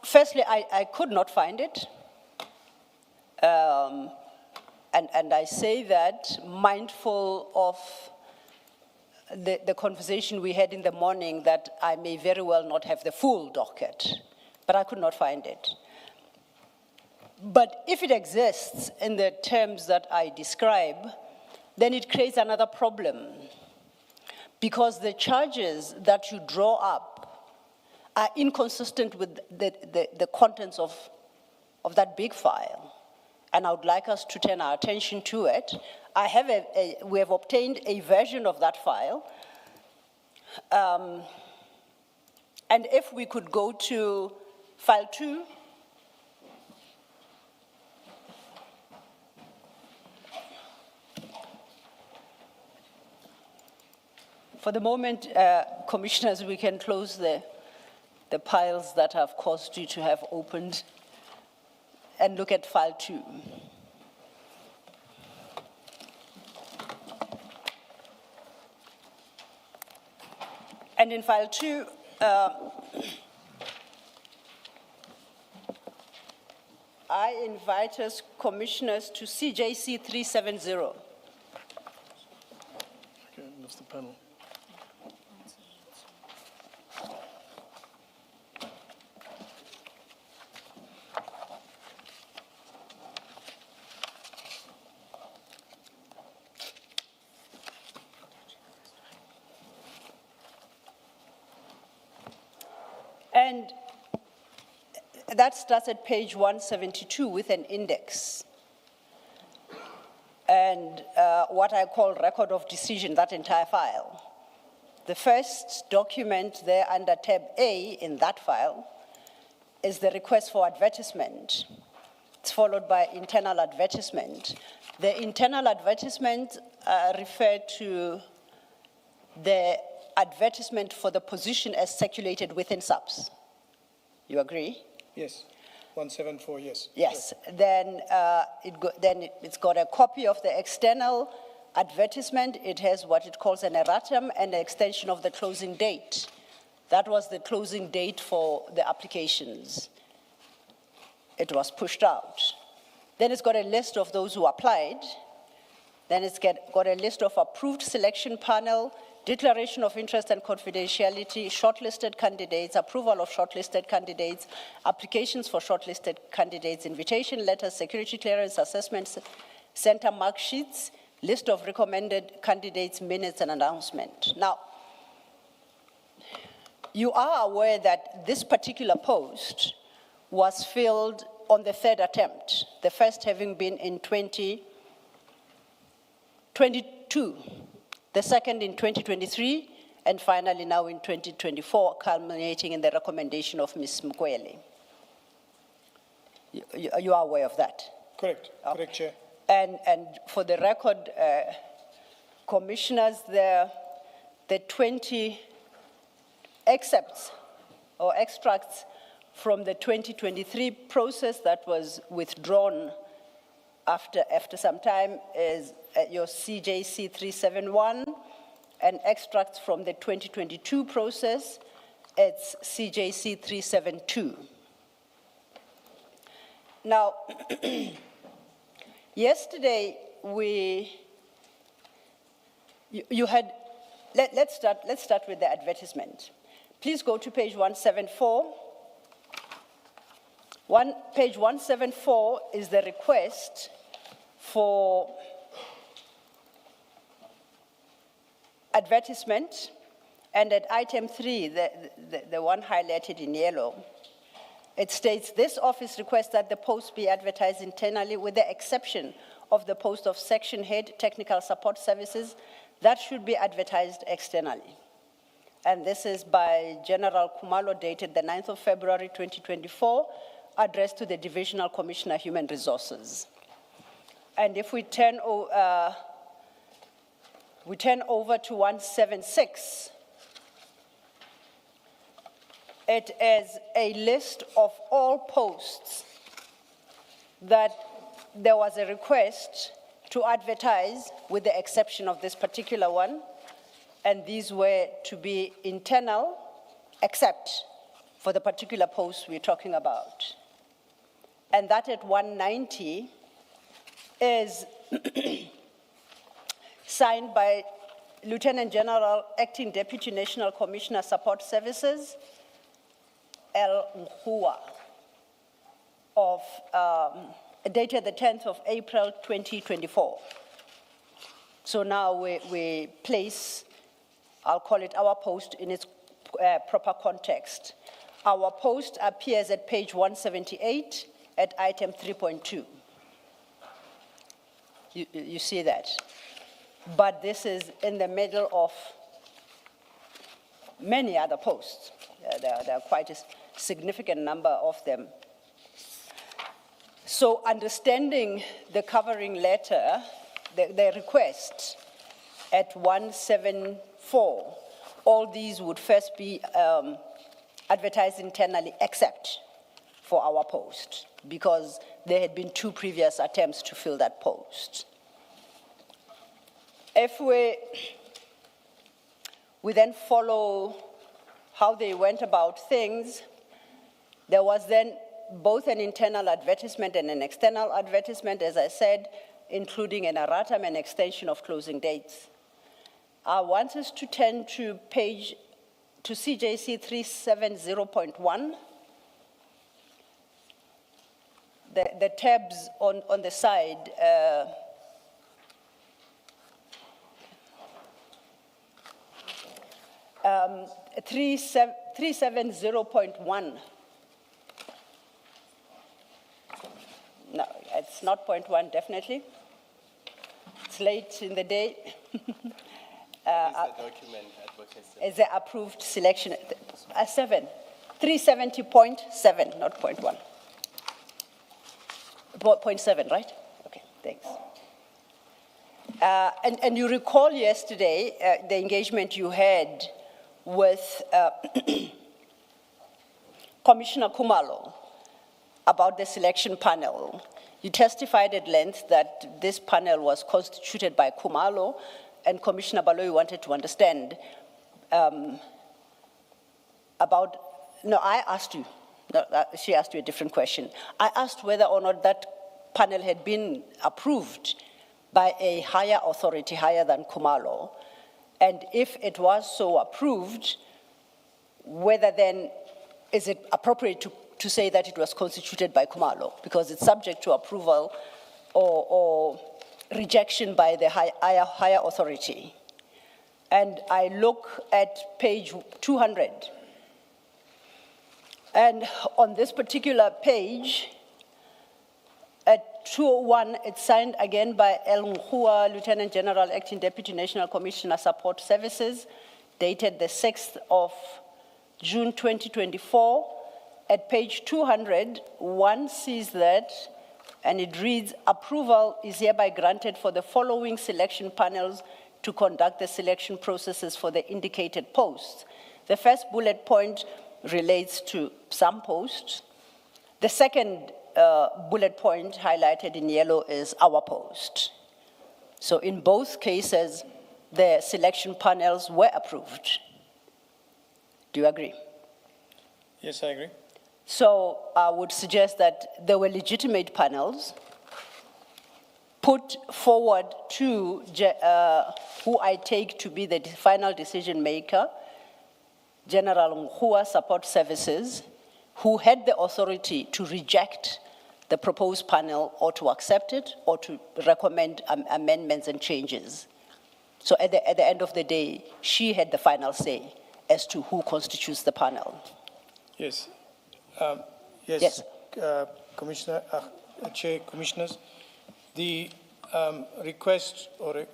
Firstly, I could not find it. And I say that mindful of the conversation we had in the morning, that I may very well not have the full docket, but I could not find it. But if it exists in the terms that I describe, then it creates another problem, because the charges that you draw up are inconsistent with the contents of that big file. And I would like us to turn our attention to it. We have obtained a version of that file. And if we could go to file 2. For the moment, commissioners, we can close the piles that have caused you to have opened and look at file 2. And in file 2, I invite us commissioners to CJC 370. Okay, that's the panel. And that starts at page 172 with an index. And what I call record of decision, that entire file. The first document there under tab A in that file is the request for advertisement. It's followed by internal advertisement. The internal advertisement referred to the advertisement for the position as circulated within SAPS. You agree? Yes, 174, yes. Yes, then, it's got a copy of the external advertisement. It has what it calls an erratum and an extension of the closing date. That was the closing date for the applications. It was pushed out. Then it's got a list of those who applied. Then it's got a list of approved selection panel, declaration of interest and confidentiality, shortlisted candidates, approval of shortlisted candidates, applications for shortlisted candidates, invitation letters, security clearance assessments, center mark sheets, list of recommended candidates, minutes, and announcement. Now, you are aware that this particular post was filled on the third attempt, the first having been in 2022. The second in 2023, and finally now in 2024, culminating in the recommendation of Ms. Mukwele. You are aware of that? Correct, Okay. correct, Chair. And for the record, commissioners, the 20 excerpts or extracts from the 2023 process that was withdrawn after some time is your CJC 371, and extracts from the 2022 process, it's CJC 372. Now, yesterday let's start with the advertisement. Please go to page 174. Page 174 is the request for advertisement, and at item 3, the one highlighted in yellow, it states, this office requests that the post be advertised internally with the exception of the post of section head technical support services that should be advertised externally. And this is by General Kumalo, dated the 9th of February 2024, addressed to the Divisional Commissioner Human Resources. And if we turn over to 176, it is a list of all posts that there was a request to advertise with the exception of this particular one, and these were to be internal except for the particular post we're talking about. And that at 190 is signed by Lieutenant General, Acting Deputy National Commissioner Support Services, El Nhua, of dated the 10th of April 2024. So now we place, I'll call it our post in its proper context. Our post appears at page 178 at item 3.2. You see that? But this is in the middle of many other posts. There are quite a significant number of them. So understanding the covering letter, the request at 174, all these would first be advertised internally except for our post, because there had been 2 previous attempts to fill that post. If we then follow how they went about things, there was then both an internal advertisement and an external advertisement, as I said, including an erratum and extension of closing dates. I want us to turn to CJC 370.1. The tabs on the side, 370.1. No, it's not point 1, definitely. It's late in the day. document advocacy. Is the approved selection, 7, 370.7, not point 1. Point 7, right? Okay, thanks. And you recall yesterday the engagement you had with Commissioner Khumalo about the selection panel. You testified at length that this panel was constituted by Khumalo, and Commissioner Baloyi wanted to understand about, no, I asked you, no, she asked you a different question. I asked whether or not that panel had been approved by a higher authority, higher than Khumalo, and if it was so approved, whether then is it appropriate to say that it was constituted by Khumalo, because it's subject to approval or rejection by the higher authority. And I look at page 200. And on this particular page, at 201, it's signed again by El Nhua, Lieutenant General, Acting Deputy National Commissioner Support Services, dated the 6th of June 2024. At page 200, one sees that, and it reads, approval is hereby granted for the following selection panels to conduct the selection processes for the indicated posts. The first bullet point relates to some posts. The second bullet point highlighted in yellow is our post. So in both cases, the selection panels were approved. Do you agree? Yes, I agree. So I would suggest that there were legitimate panels put forward to who I take to be the final decision maker, General Nhua Support Services, who had the authority to reject the proposed panel or to accept it or to recommend amendments and changes. So at the end of the day, she had the final say as to who constitutes the panel. Yes. Yes. Commissioner, Chair, Commissioners, the request or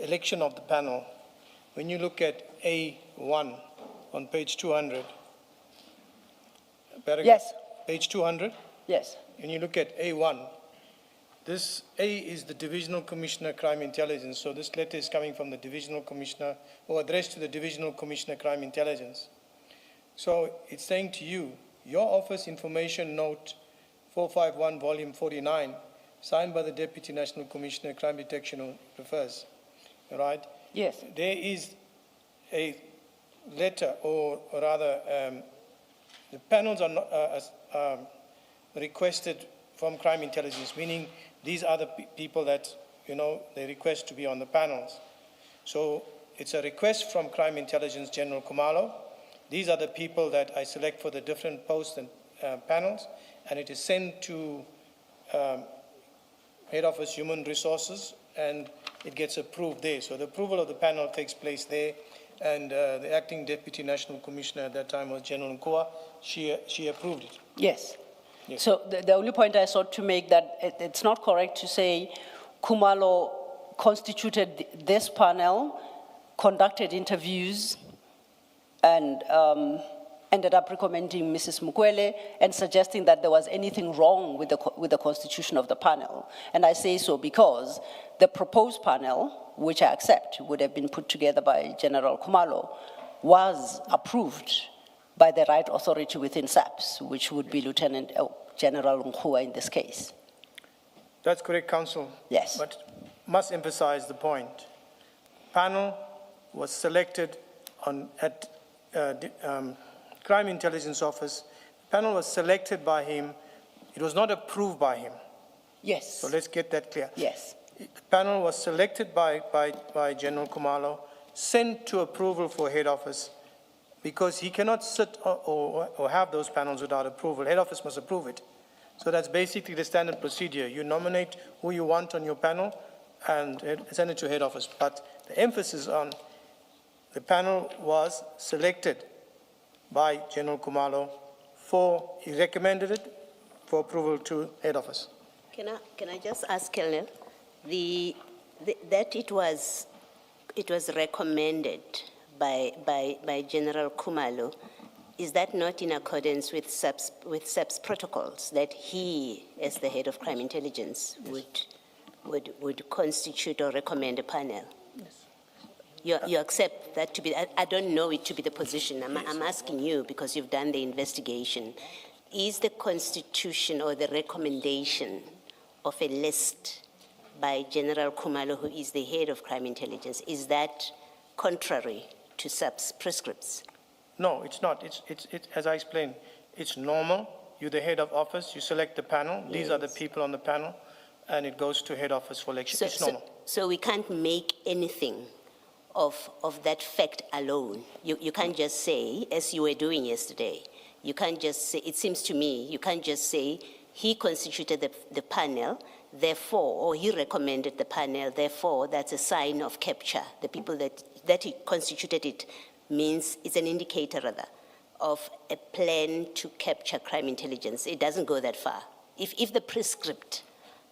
election of the panel, when you look at A1 on page 200, Yes. Page 200, Yes. and you look at A1, this A is the Divisional Commissioner Crime Intelligence. So this letter is coming from the Divisional Commissioner, or addressed to the Divisional Commissioner Crime Intelligence. So it's saying to you your office information note 451, volume 49, signed by the Deputy National Commissioner of Crime Detection refers, all right? Yes. There is a letter, or rather, the panels are not, requested from crime intelligence, meaning these are the people that, they request to be on the panels. So it's a request from Crime Intelligence General Kumalo. These are the people that I select for the different posts and panels, and it is sent to Head Office Human Resources, and it gets approved there. So the approval of the panel takes place there, and the acting Deputy National Commissioner at that time was General Nkua. She approved it. Yes. Yes. So the only point I sought to make that it's not correct to say Kumalo constituted this panel, conducted interviews, and ended up recommending Mrs. Mukwele and suggesting that there was anything wrong with the constitution of the panel. And I say so because the proposed panel, which I accept would have been put together by General Kumalo, was approved by the right authority within SAPS, which would be Lieutenant General Nkua in this case. That's correct, Counsel. Yes. But must emphasize the point. Panel was selected at Crime Intelligence Office. Panel was selected by him. It was not approved by him. Yes. So let's get that clear. Yes. The panel was selected by General Kumalo, sent to approval for Head Office, because he cannot sit or have those panels without approval. Head Office must approve it. So that's basically the standard procedure. You nominate who you want on your panel and send it to Head Office. But the emphasis on the panel was selected by General Kumalo he recommended it for approval to Head Office. Can I just ask, Colonel, that it was recommended by General Kumalo, is that not in accordance with SAPS protocols that he, as the head of crime intelligence, would constitute or recommend a panel? Yes. You accept that to be, I don't know it to be the position. I'm asking you because you've done the investigation. Is the constitution or the recommendation of a list by General Kumalo, who is the head of crime intelligence, is that contrary to SAPS prescripts? No, it's not. It's as I explained, it's normal. You're the head of office, you select the panel. Yes. These are the people on the panel, and it goes to Head Office for election. It's normal. So we can't make anything of that fact alone. You can't just say, as you were doing yesterday, you can't just say, it seems to me, you can't just say, he constituted the panel, therefore, or he recommended the panel, therefore, that's a sign of capture. The people that he constituted it means it's an indicator, rather, of a plan to capture crime intelligence. It doesn't go that far. If the prescript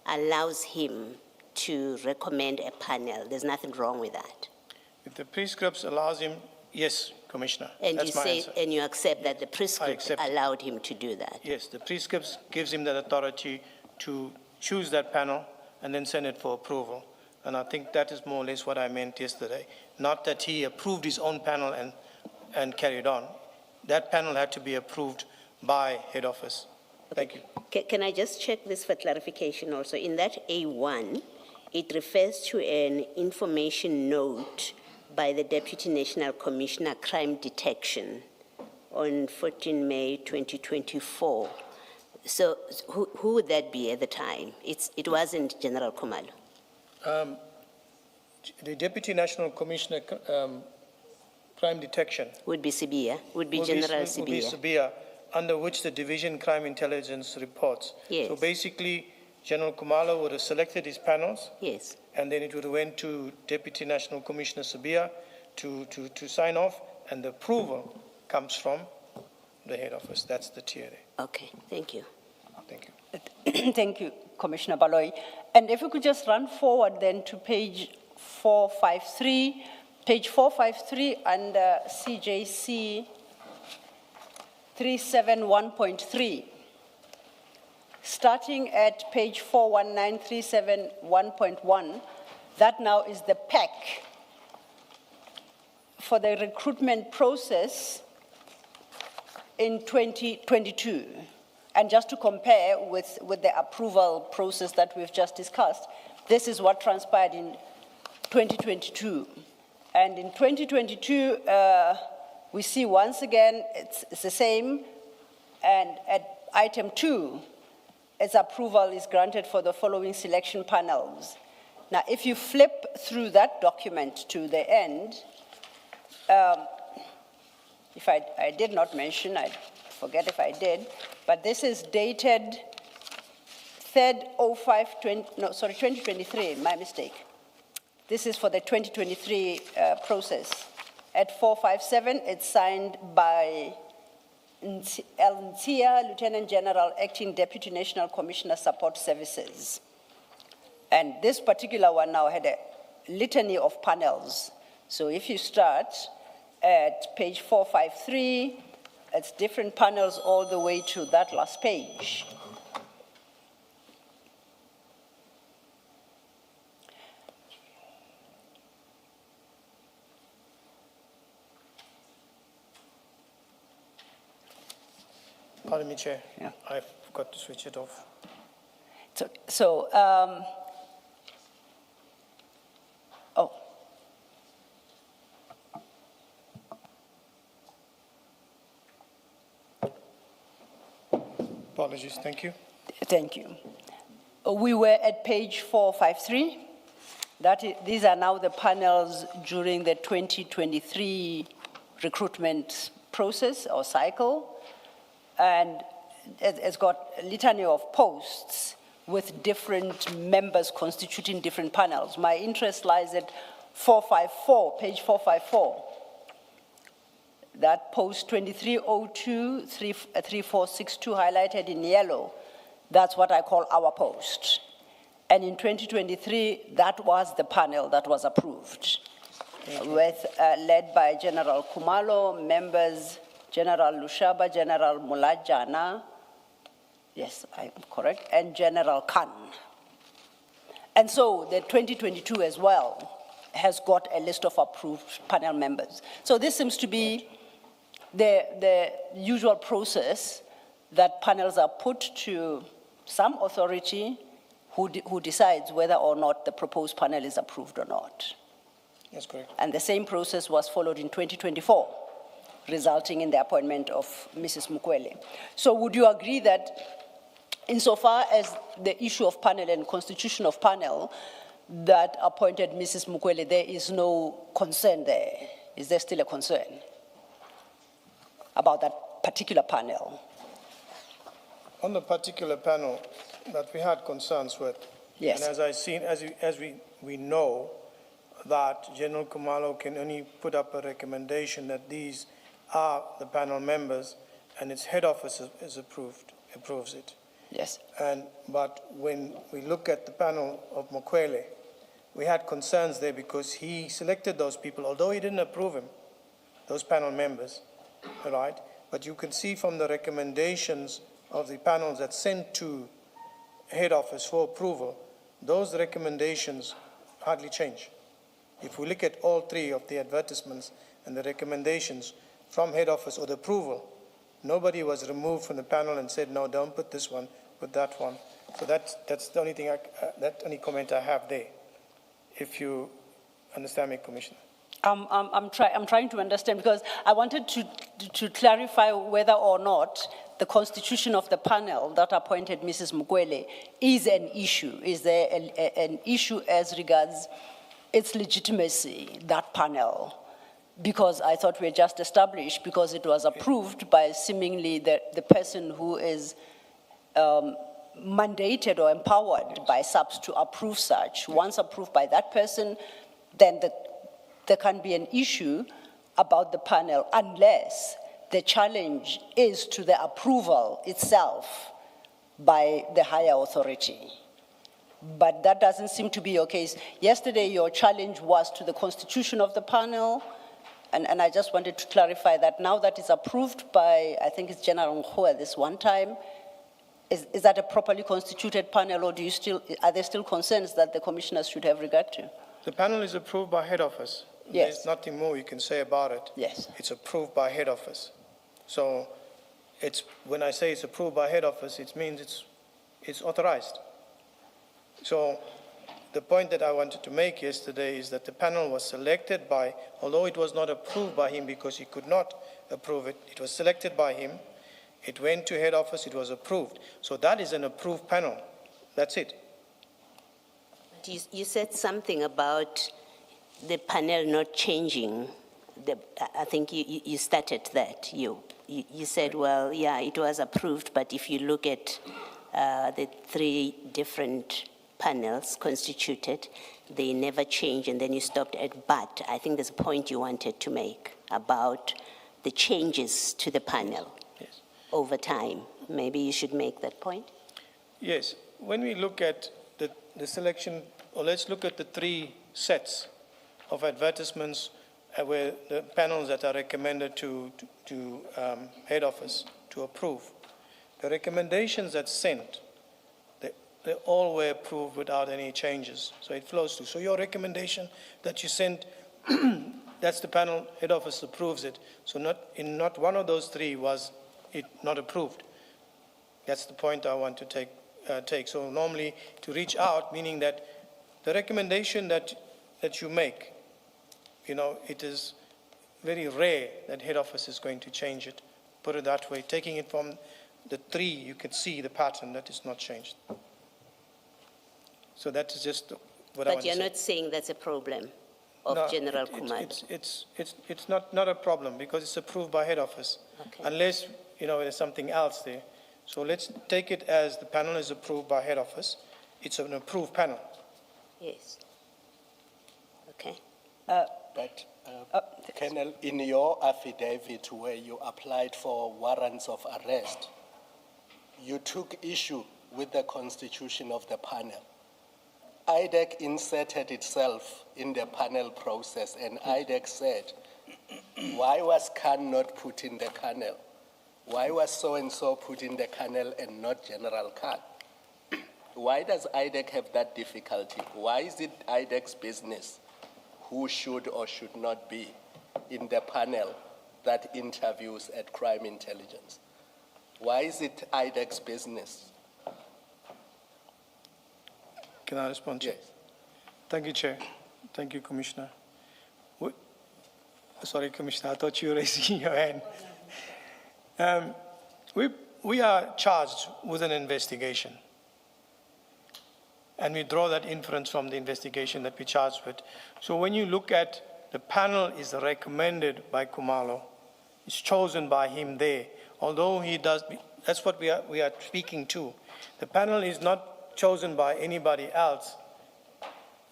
allows him to recommend a panel, there's nothing wrong with that. If the prescripts allows him, yes, Commissioner. And that's my answer. And you accept that the prescript allowed him to do that? Yes, the prescripts gives him that authority to choose that panel and then send it for approval. And I think that is more or less what I meant yesterday. Not that he approved his own panel and carried on. That panel had to be approved by Head Office. Thank you. Can I just check this for clarification also? In that A1, it refers to an information note by the Deputy National Commissioner Crime Detection on 14 May 2024. So who would that be at the time? It wasn't General Kumalo. The Deputy National Commissioner Crime Detection would be Sibia, would be General Sibia. Would be Sibia, under which the Division Crime Intelligence reports. Yes. So basically, General Kumalo would have selected his panels. Yes. And then it would have went to Deputy National Commissioner Sibia to sign off, and the approval comes from the Head Office. That's the tier there. Okay, thank you. Thank you. Thank you, Commissioner Baloy. And if we could just run forward then to page 453, page 453 under CJC 371.3. Starting at page 419.371.1, that now is the pack for the recruitment process in 2022. And just to compare with the approval process that we've just discussed, this is what transpired in 2022. And in 2022, we see once again, it's the same. And at item 2, its approval is granted for the following selection panels. Now, if you flip through that document to the end, if I did not mention, I forget if I did, but this is dated 2023, my mistake. This is for the 2023 process. At 457, it's signed by El Ntia, Lieutenant General, Acting Deputy National Commissioner, Support Services. And this particular one now had a litany of panels. So if you start at page 453, it's different panels all the way to that last page. Pardon me, Chair. Yeah. I forgot to switch it off. Apologies, thank you. Thank you. We were at page 453. These are now the panels during the 2023 recruitment process or cycle. And it's got a litany of posts with different members constituting different panels. My interest lies at 454, page 454. That post 2302, 3462 highlighted in yellow, that's what I call our post. And in 2023, that was the panel that was approved, led by General Kumalo, members General Lushaba, General Mulajana, yes, I'm correct, and General Khan. And so the 2022 as well has got a list of approved panel members. So this seems to be the usual process that panels are put to some authority who decides whether or not the proposed panel is approved or not. That's correct. And the same process was followed in 2024, resulting in the appointment of Mrs. Mukwele. So would you agree that insofar as the issue of panel and constitution of panel that appointed Mrs. Mukwele, there is no concern there? Is there still a concern about that particular panel? On the particular panel that we had concerns with, Yes. and as we know that General Kumalo can only put up a recommendation that these are the panel members, and its head office approves it. Yes. But when we look at the panel of Mukwele, we had concerns there because he selected those people, although he didn't approve him, those panel members, all right? But you can see from the recommendations of the panels that sent to head office for approval, those recommendations hardly change. If we look at all three of the advertisements and the recommendations from head office or the approval, nobody was removed from the panel and said, no, don't put this one, put that one. So that's the only thing, that only comment I have there, if you understand me, Commissioner. I'm trying to understand because I wanted to clarify whether or not the constitution of the panel that appointed Mrs. Mukwele is an issue. Is there an issue as regards its legitimacy, that panel? Because I thought we had just established, because it was approved by seemingly the person who is mandated or empowered by SAPS to approve such. Once approved by that person, then there can be an issue about the panel unless the challenge is to the approval itself by the higher authority. But that doesn't seem to be your case. Yesterday, your challenge was to the constitution of the panel, and I just wanted to clarify that now that it's approved by, I think it's General Nkhuwa this one time, is that a properly constituted panel, or are there still concerns that the commissioners should have regard to? The panel is approved by head office. Yes. There's nothing more you can say about it. Yes. It's approved by head office. So when I say it's approved by head office, it means it's authorized. So the point that I wanted to make yesterday is that the panel was selected by, although it was not approved by him because he could not approve it, it was selected by him, it went to head office, it was approved. So that is an approved panel. That's it. You said something about the panel not changing. I think you started that. You said, well, yeah, it was approved, but if you look at the three different panels constituted, they never change, and then you stopped at but. I think there's a point you wanted to make about the changes to the panel over time. Maybe you should make that point. Yes. When we look at the selection, or let's look at the three sets of advertisements where the panels that are recommended to head office to approve. The recommendations that's sent, they all were approved without any changes. So it flows through. So your recommendation that you sent, that's the panel, head office approves it. So not one of those three was it not approved. That's the point I want to take. So normally to reach out, meaning that the recommendation that you make, it is very rare that head office is going to change it. Put it that way. Taking it from the three, you can see the pattern that is not changed. So that is just what I want to say. But you're not saying that's a problem of General Kumalo? It's not a problem because it's approved by head office. Okay. Unless, there's something else there. So let's take it as the panel is approved by head office. It's an approved panel. Yes. Okay. But, Colonel, in your affidavit where you applied for warrants of arrest, you took issue with the constitution of the panel. IDAC inserted itself in the panel process, and IDAC said, why was Khan not put in the panel? Why was so-and-so put in the panel and not General Khan? Why does IDAC have that difficulty? Why is it IDAC's business who should or should not be in the panel that interviews at crime intelligence? Why is it IDAC's business? Can I respond to Yes. Thank you, Chair. Thank you, Commissioner. Sorry, Commissioner, I thought you were raising your hand. We are charged with an investigation. And we draw that inference from the investigation that we're charged with. So when you look at the panel is recommended by Kumalo, it's chosen by him there. Although he does, that's what we are speaking to. The panel is not chosen by anybody else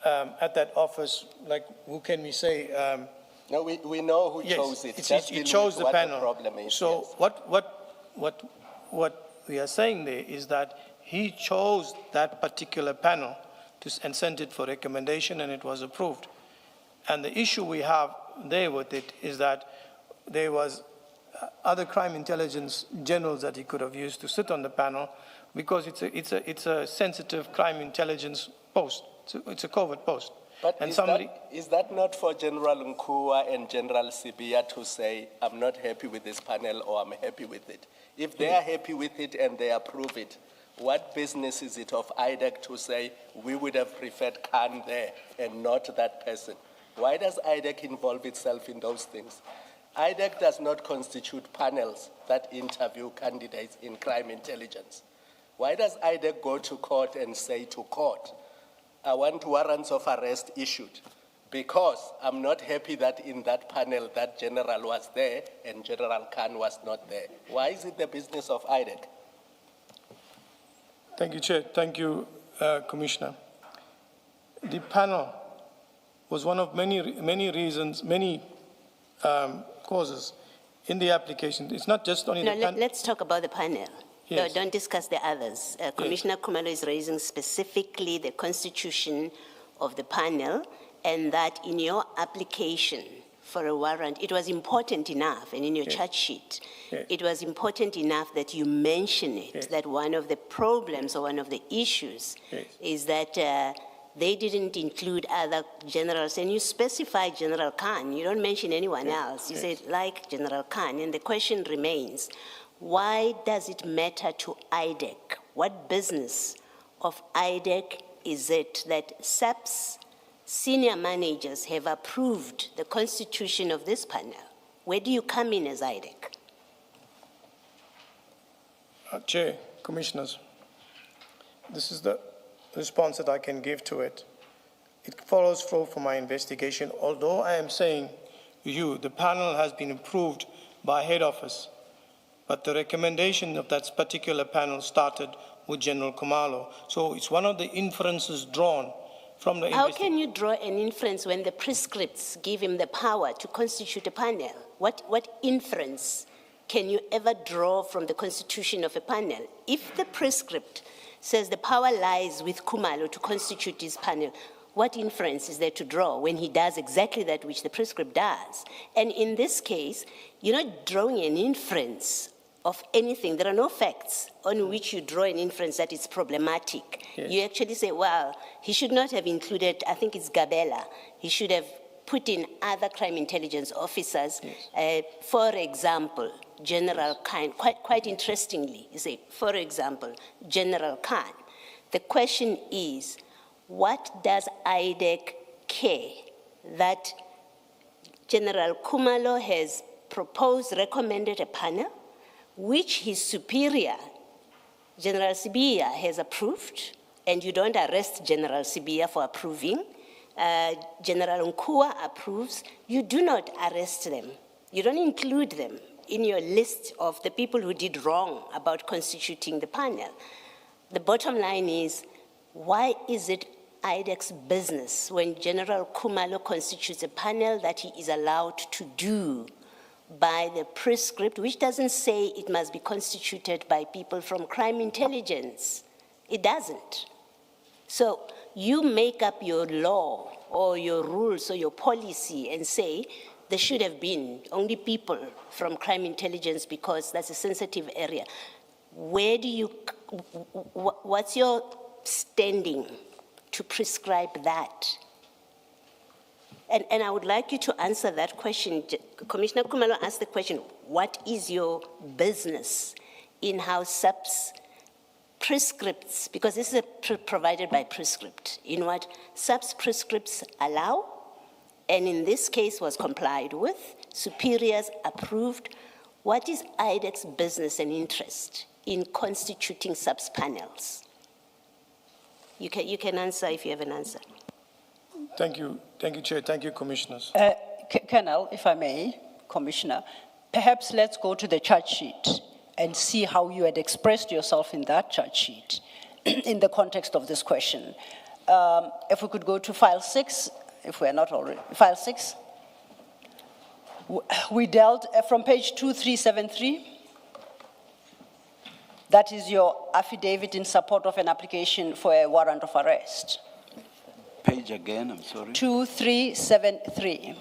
at that office. Like, who can we say? No, we know who Yes, chose it. it chose the panel. Problem is, so yes. what we are saying there is that he chose that particular panel and sent it for recommendation, and it was approved. And the issue we have there with it is that there was other crime intelligence generals that he could have used to sit on the panel, because it's a sensitive crime intelligence post. It's a covert post. But and is that not for General Nkua and General Sibia to say, I'm not happy with this panel or I'm happy with it? If they are happy with it and they approve it, what business is it of IDAC to say, we would have preferred Khan there and not that person? Why does IDAC involve itself in those things? IDAC does not constitute panels that interview candidates in crime intelligence. Why does IDAC go to court and say to court, I want warrants of arrest issued because I'm not happy that in that panel that general was there and General Khan was not there? Why is it the business of IDAC? Thank you, Chair. Thank you, Commissioner. The panel was one of many reasons, many causes in the application. It's not just only No, the panel. let's talk about the panel. Yes. Don't discuss the others. Commissioner Kumalo is raising specifically the constitution of the panel, and that in your application for a warrant, it was important enough, and in your charge sheet, it was important enough that you mention it, that one of the problems or one of the issues is that they didn't include other generals, and you specify General Khan. You don't mention anyone else. You said, like General Khan, and the question remains, why does it matter to IDAC? What business of IDAC is it that SAP's senior managers have approved the constitution of this panel? Where do you come in as IDAC? Chair, Commissioners, this is the response that I can give to it. It follows through from my investigation. Although I am saying the panel has been approved by head office, but the recommendation of that particular panel started with General Kumalo. So it's one of the inferences drawn from the How can you draw an inference when the prescripts give him the power to constitute a panel? What inference can you ever draw from the constitution of a panel? If the prescript says the power lies with Kumalo to constitute his panel, what inference is there to draw when he does exactly that which the prescript does? And in this case, you're not drawing an inference of anything. There are no facts on which you draw an inference that it's problematic. Yes. You actually say, well, he should not have included, I think it's Gabela, he should have put in other crime intelligence officers. Yes. For example, General Khan, quite interestingly, you say, for example, General Khan. The question is, what does IDAC care that General Kumalo has proposed, recommended a panel, which his superior, General Sibia, has approved, and you don't arrest General Sibia for approving. General Nkua approves. You do not arrest them. You don't include them in your list of the people who did wrong about constituting the panel. The bottom line is, why is it IDAC's business when General Kumalo constitutes a panel that he is allowed to do by the prescript, which doesn't say it must be constituted by people from crime intelligence? It doesn't. So you make up your law or your rules or your policy and say there should have been only people from crime intelligence because that's a sensitive area. Where do you, what's your standing to prescribe that? And I would like you to answer that question. Commissioner Kumalo asked the question, what is your business in how SAP's prescripts, because this is provided by prescript, in what SAP's prescripts allow, and in this case was complied with, superiors approved. What is IDAC's business and interest in constituting SAP's panels? You can answer if you have an answer. Thank you, Chair. Thank you, Commissioners. Colonel, if I may, Commissioner, perhaps let's go to the charge sheet and see how you had expressed yourself in that charge sheet in the context of this question. If we could go to file 6, if we're not already, file 6. We dealt from page 2373. That is your affidavit in support of an application for a warrant of arrest. Page again, I'm sorry. 2373.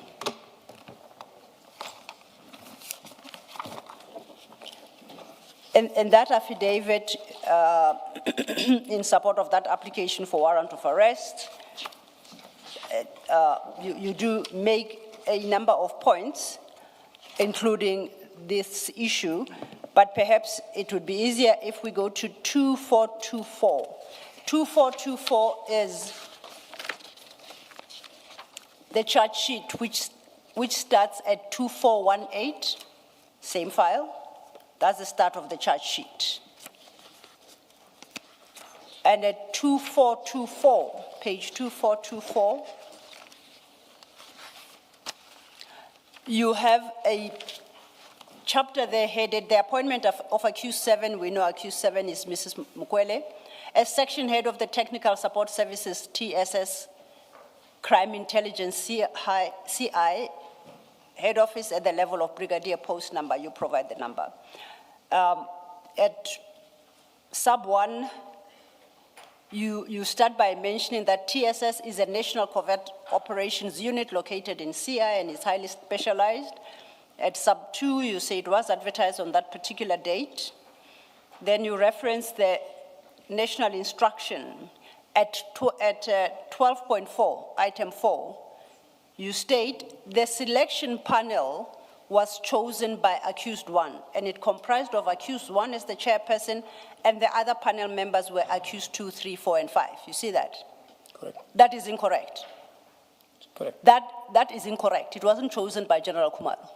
And that affidavit in support of that application for warrant of arrest, you do make a number of points, including this issue, but perhaps it would be easier if we go to 2424. 2424 is the charge sheet which starts at 2418, same file. That's the start of the charge sheet. And at 2424, page 2424, you have a chapter there headed, the appointment of accused 7, we know accused 7 is Mrs. Mukwele, as section head of the Technical Support Services, TSS, Crime Intelligence, CI, head office at the level of brigadier post number, you provide the number. At sub 1, you start by mentioning that TSS is a National Covert Operations Unit located in CI and is highly specialized. At sub 2, you say it was advertised on that particular date. Then you reference the national instruction at 12.4, item 4. You state the selection panel was chosen by accused one, and it comprised of accused one as the chairperson, and the other panel members were accused 2, 3, 4, and 5. You see that? Correct. That is incorrect. Correct. That is incorrect. It wasn't chosen by General Khumalo.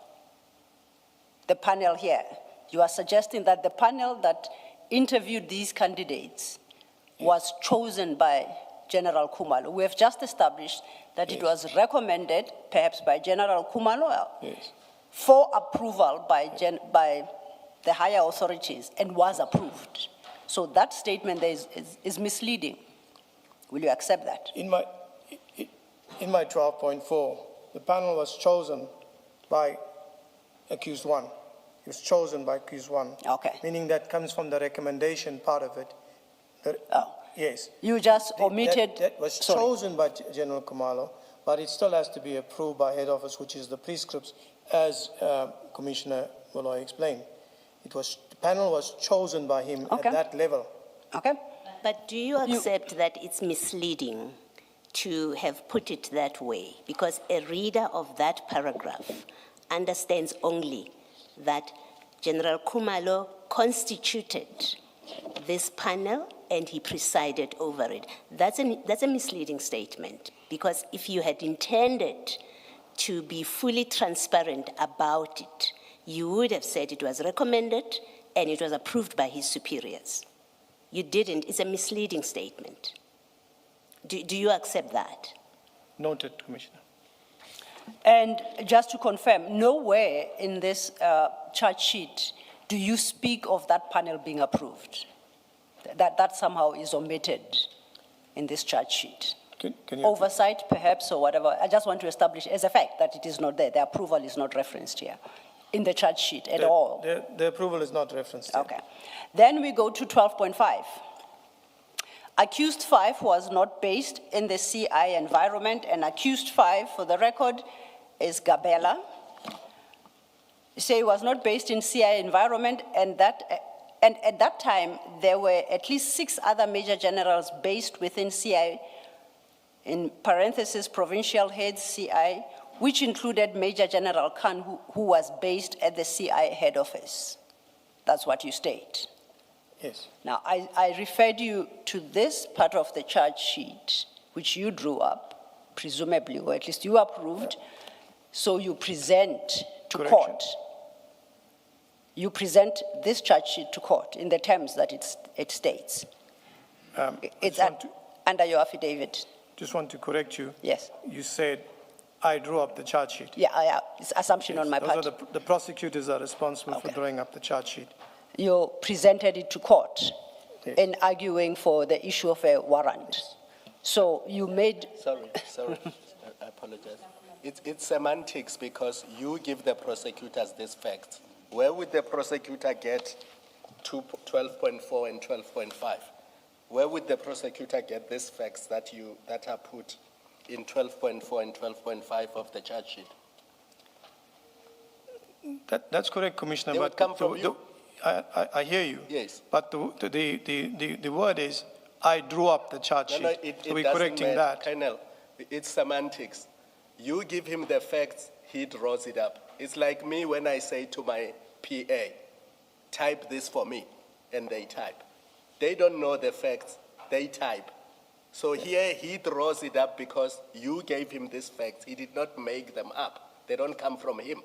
The panel here. You are suggesting that the panel that interviewed these candidates was chosen by General Khumalo. We have just established that it was recommended, perhaps by General Khumalo, for approval by the higher authorities and was approved. So that statement there is misleading. Will you accept that? In my 12.4, the panel was chosen by accused one. It was chosen by accused one. Okay. Meaning that comes from the recommendation part of it. Yes. You just omitted. That was chosen by General Khumalo, but it still has to be approved by head office, which is the prescripts, as Commissioner Molloy explained. The panel was chosen by him at that level. Okay. But do you accept that it's misleading to have put it that way? Because a reader of that paragraph understands only that General Khumalo constituted this panel and he presided over it. That's a misleading statement, because if you had intended to be fully transparent about it, you would have said it was recommended and it was approved by his superiors. You didn't. It's a misleading statement. Do you accept that? Noted, Commissioner. And just to confirm, nowhere in this charge sheet do you speak of that panel being approved. That somehow is omitted in this charge sheet. Can you Oversight, perhaps, or whatever. I just want to establish as a fact that it is not there. The approval is not referenced here in the charge sheet at all. The approval is not referenced here. Okay. Then we go to 12.5. Accused 5 was not based in the CI environment, and accused 5, for the record, is Gabela. You say it was not based in CI environment, and at that time, there were at least 6 other major generals based within CI, in parentheses, provincial heads CI, which included Major General Khan, who was based at the CI head office. That's what you state. Yes. Now, I referred you to this part of the charge sheet, which you drew up, presumably, or at least you approved, so you present to court. You present this charge sheet to court in the terms that it states. It's under your affidavit. Just want to correct you. Yes. You said, I drew up the charge sheet. Yeah, it's assumption on my part. Those are the prosecutors are responsible for drawing up the charge sheet. You presented it to court in arguing for the issue of a warrant. So you made... Sorry, I apologize. It's semantics, because you give the prosecutors this fact. Where would the prosecutor get 12.4 and 12.5? Where would the prosecutor get these facts that are put in 12.4 and 12.5 of the charge sheet? That's correct, Commissioner. They would come from you. I hear you. Yes. But the word is, I drew up the charge sheet. So we're correcting that. Colonel, it's semantics. You give him the facts, he draws it up. It's like me when I say to my PA, type this for me, and they type. They don't know the facts, they type. So here he draws it up because you gave him these facts. He did not make them up. They don't come from him.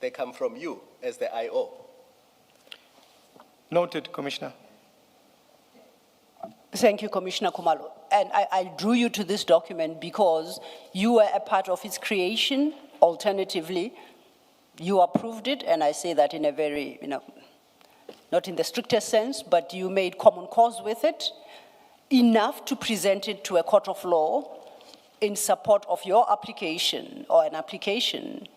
They come from you as the IO. Noted, Commissioner. Thank you, Commissioner Khumalo. And I drew you to this document because you were a part of its creation. Alternatively, you approved it, and I say that in a very, not in the strictest sense, but you made common cause with it, enough to present it to a court of law in support of your application, or an application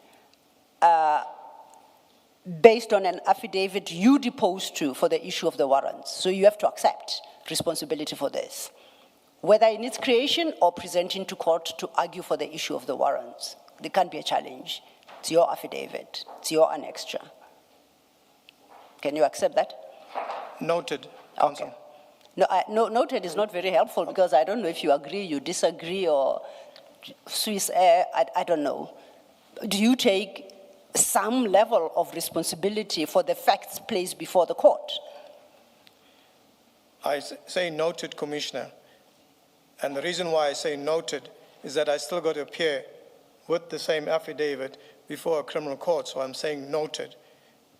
based on an affidavit you deposed to for the issue of the warrants. So you have to accept responsibility for this, whether in its creation or presenting to court to argue for the issue of the warrants. There can't be a challenge. It's your affidavit. It's your annexure. Can you accept that? Noted, Counsel. Okay. No, noted is not very helpful, because I don't know if you agree, you disagree, or Swiss air, I don't know. Do you take some level of responsibility for the facts placed before the court. Say noted, Commissioner. And the reason why I say noted is that I still got to appear with the same affidavit before a criminal court, so I'm saying noted.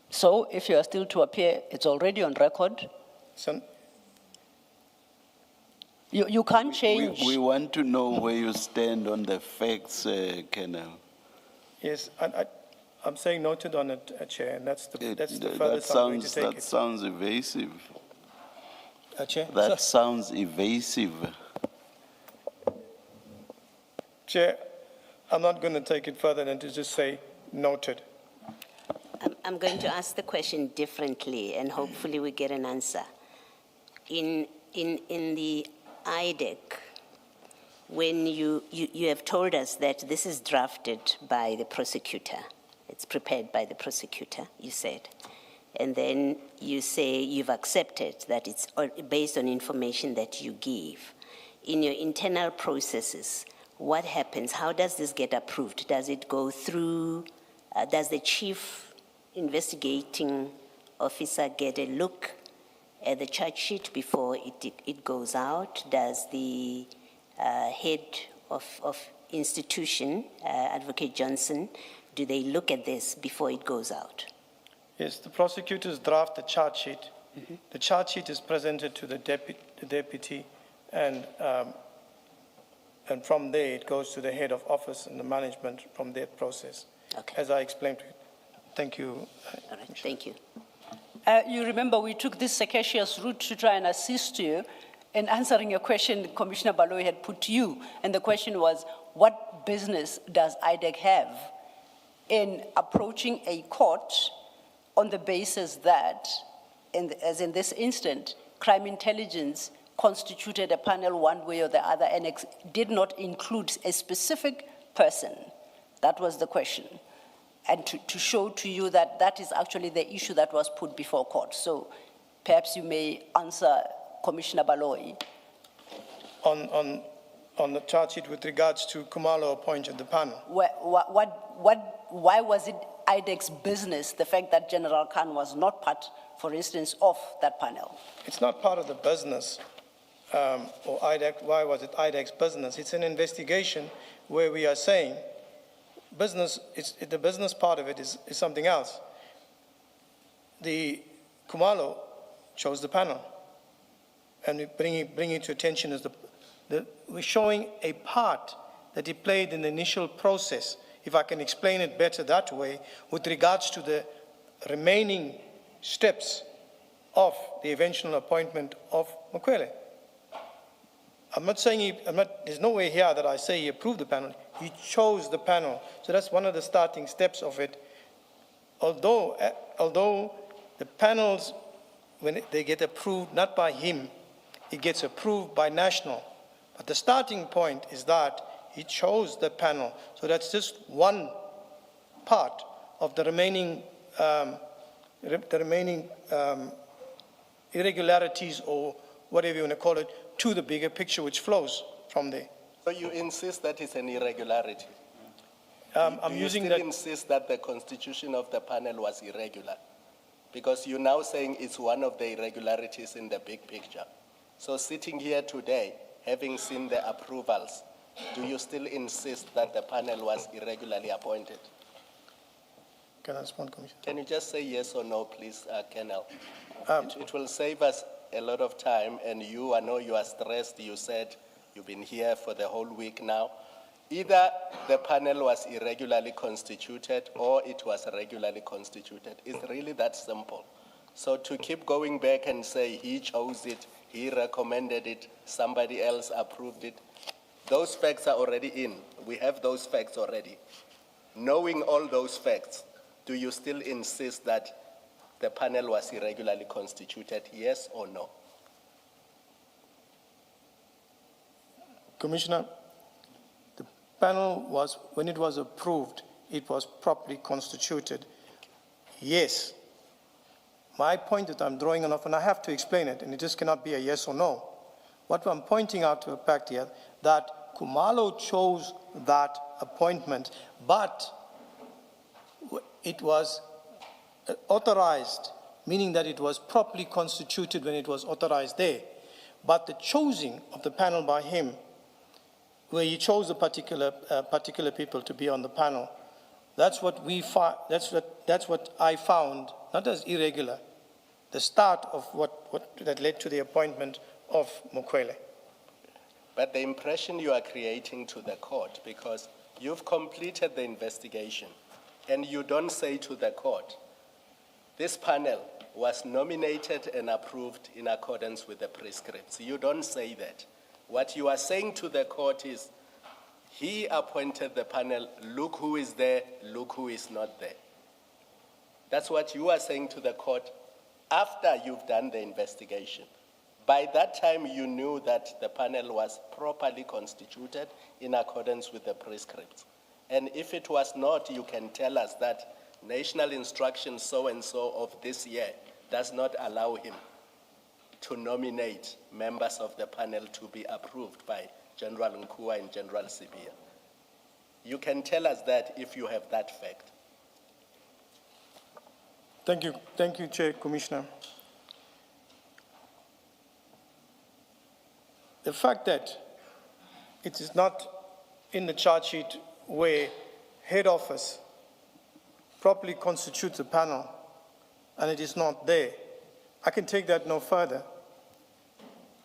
So if you are still to appear, it's already on record. So You can't change. We want to know where you stand on the facts, Colonel. yes, I'm saying noted on it, Chair, and that's the That furthest I'm going to sounds, take that it. sounds evasive. Chair? That sounds evasive. Chair, I'm not going to take it further than to just say noted. I'm going to ask the question differently, and hopefully we get an answer. In the IDAC, when you have told us that this is drafted by the prosecutor, it's prepared by the prosecutor, you said, and then you say you've accepted that it's based on information that you give. In your internal processes, what happens? How does this get approved? Does it go through, does the chief investigating officer get a look at the charge sheet before it goes out? Does the head of institution, Advocate Johnson, do they look at this before it goes out? Yes, the prosecutors draft the charge sheet. Mm-hmm. The charge sheet is presented to the deputy, and from there it goes to the head of office and the management from that process. Okay. As I explained to you. Thank you. All right, thank you. You remember we took this circuitous route to try and assist you in answering a question Commissioner Baloyi had put to you. And the question was, what business does IDAC have in approaching a court on the basis that, as in this instant, crime intelligence constituted a panel one way or the other and did not include a specific person? That was the question. And to show to you that that is actually the issue that was put before court. So perhaps you may answer Commissioner Baloyi. On the charge sheet with regards to Kumalo appointed the panel. Why was it IDAC's business, the fact that General Khan was not part, for instance, of that panel? It's not part of the business, or IDAC. Why was it IDAC's business? It's an investigation where we are saying business, the business part of it is something else. The Kumalo chose the panel, and we bring it to attention as we're showing a part that he played in the initial process, if I can explain it better that way, with regards to the remaining steps of the eventual appointment of Mokwele. I'm not saying there's no way here that I say he approved the panel. He chose the panel. So that's one of the starting steps of it. Although the panels, when they get approved, not by him, it gets approved by national. But the starting point is that he chose the panel. So that's just one part of the remaining, irregularities, or whatever you want to call it, to the bigger picture which flows from there. So you insist that it's an irregularity? I'm using that. You insist that the constitution of the panel was irregular? Because you're now saying it's one of the irregularities in the big picture. So sitting here today, having seen the approvals, do you still insist that the panel was irregularly appointed? Can I respond, Commissioner? Can you just say yes or no, please, Colonel? It will save us a lot of time, and I know you are stressed. You said you've been here for the whole week now. Either the panel was irregularly constituted or it was regularly constituted. It's really that simple. So to keep going back and say he chose it, he recommended it, somebody else approved it, those facts are already in. We have those facts already. Knowing all those facts, do you still insist that the panel was irregularly constituted, yes or no? Commissioner, the panel was, when it was approved, it was properly constituted. Yes. My point that I'm drawing on, and I have to explain it, and it just cannot be a yes or no. What I'm pointing out to the fact here, that Kumalo chose that appointment, but it was authorized, meaning that it was properly constituted when it was authorized there. But the choosing of the panel by him, where he chose the particular people to be on the panel, that's what I found, not as irregular, the start of what that led to the appointment of Mokwele. But the impression you are creating to the court, because you've completed the investigation, and you don't say to the court, this panel was nominated and approved in accordance with the prescripts. You don't say that. What you are saying to the court is, he appointed the panel, look who is there, look who is not there. That's what you are saying to the court after you've done the investigation. By that time, you knew that the panel was properly constituted in accordance with the prescripts. And if it was not, you can tell us that National Instruction so-and-so of this year does not allow him to nominate members of the panel to be approved by General Nkua and General Sibia. You can tell us that if you have that fact. Thank you, Chair, Commissioner. The fact that it is not in the charge sheet where head office properly constitutes a panel and it is not there, I can take that no further.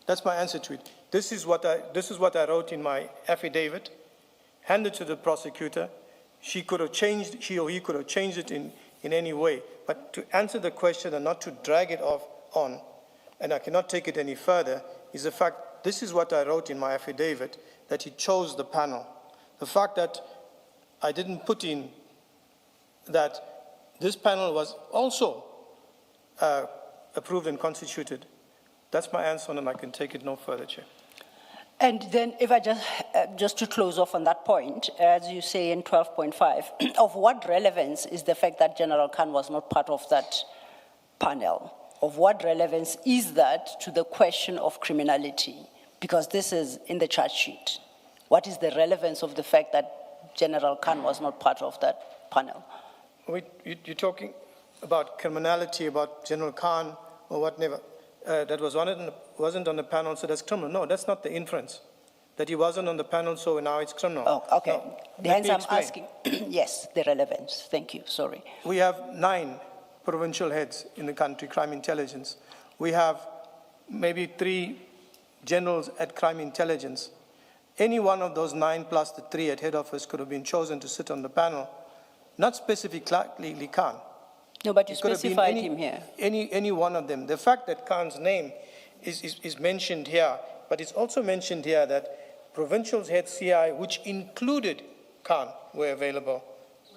That's my answer to it. This is what I wrote in my affidavit, handed to the prosecutor. She or he could have changed it in any way. But to answer the question and not to drag it on, and I cannot take it any further, is the fact, this is what I wrote in my affidavit, that he chose the panel. The fact that I didn't put in that this panel was also approved and constituted, that's my answer, and I can take it no further, Chair. And then if I just to close off on that point, as you say in 12.5, of what relevance is the fact that General Khan was not part of that panel? Of what relevance is that to the question of criminality? Because this is in the charge sheet. What is the relevance of the fact that General Khan was not part of that panel? You're talking about criminality, about General Khan or whatever. That wasn't on the panel, so that's criminal. No, that's not the inference. That he wasn't on the panel, so now it's criminal. Oh, okay. No. Hence I'm asking, yes, the relevance. Thank you, sorry. We have 9 provincial heads in the country, crime intelligence. We have maybe 3 generals at crime intelligence. Any one of those 9 plus the 3 at head office could have been chosen to sit on the panel, not specifically Khan. No, but you It could have been specified him here. Any one of them. The fact that Khan's name is mentioned here, but it's also mentioned here that provincial head CI, which included Khan, were available.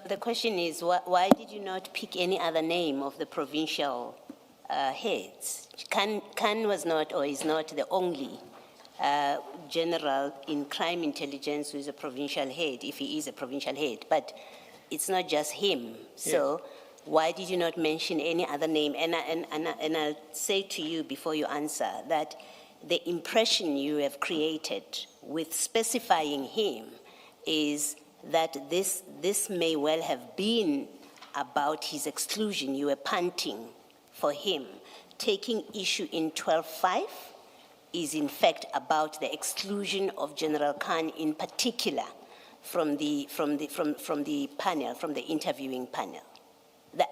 The question is, why did you not pick any other name of the provincial heads? Khan was not or is not the only general in crime intelligence who is a provincial head, if he is a provincial head, but it's not just him. So why did you not mention any other name? And I'll say to you before you answer that the impression you have created with specifying him is that this may well have been about his exclusion. You were punting for him. Taking issue in 12.5 is in fact about the exclusion of General Khan in particular from the panel, from the interviewing panel.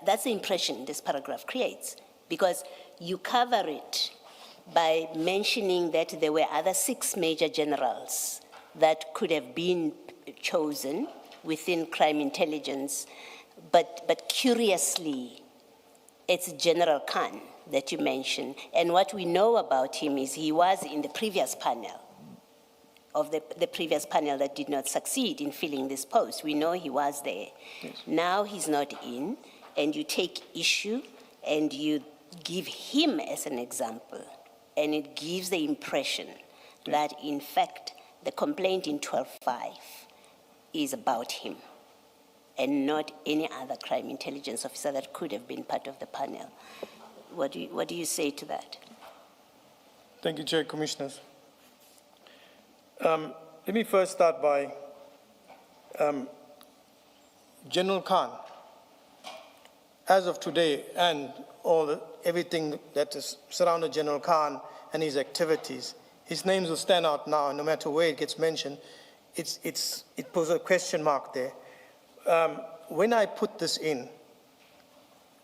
That's the impression this paragraph creates, because you cover it by mentioning that there were other 6 major generals that could have been chosen within crime intelligence, but curiously, it's General Khan that you mentioned. And what we know about him is he was in the previous panel, of the previous panel that did not succeed in filling this post. We know he was there. Yes. Now he's not in, and you take issue and you give him as an example, and it gives the impression that in fact the complaint in 12.5 is about him and not any other crime intelligence officer that could have been part of the panel. What do you say to that? Thank you, Chair, Commissioners. Let me first start by General Khan as of today, and everything that is surrounded General Khan and his activities, his names will stand out now, no matter where it gets mentioned. It poses a question mark there. When I put this in,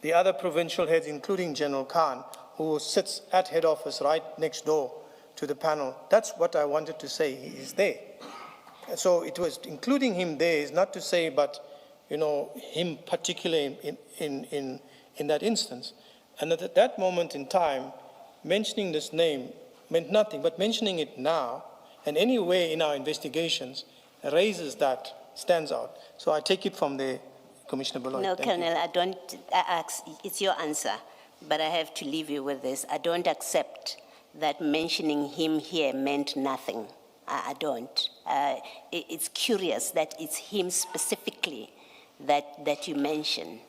the other provincial heads, including General Khan, who sits at head office right next door to the panel, that's what I wanted to say. He is there. So it was including him there is not to say, but him particularly in that instance. And at that moment in time, mentioning this name meant nothing, but mentioning it now and anywhere in our investigations raises that, stands out. So I take it from there, Commissioner Beloy. No, Thank you. Colonel, I don't ask, it's your answer, but I have to leave you with this. I don't accept that mentioning him here meant nothing. I don't. It's curious that it's him specifically that you mention.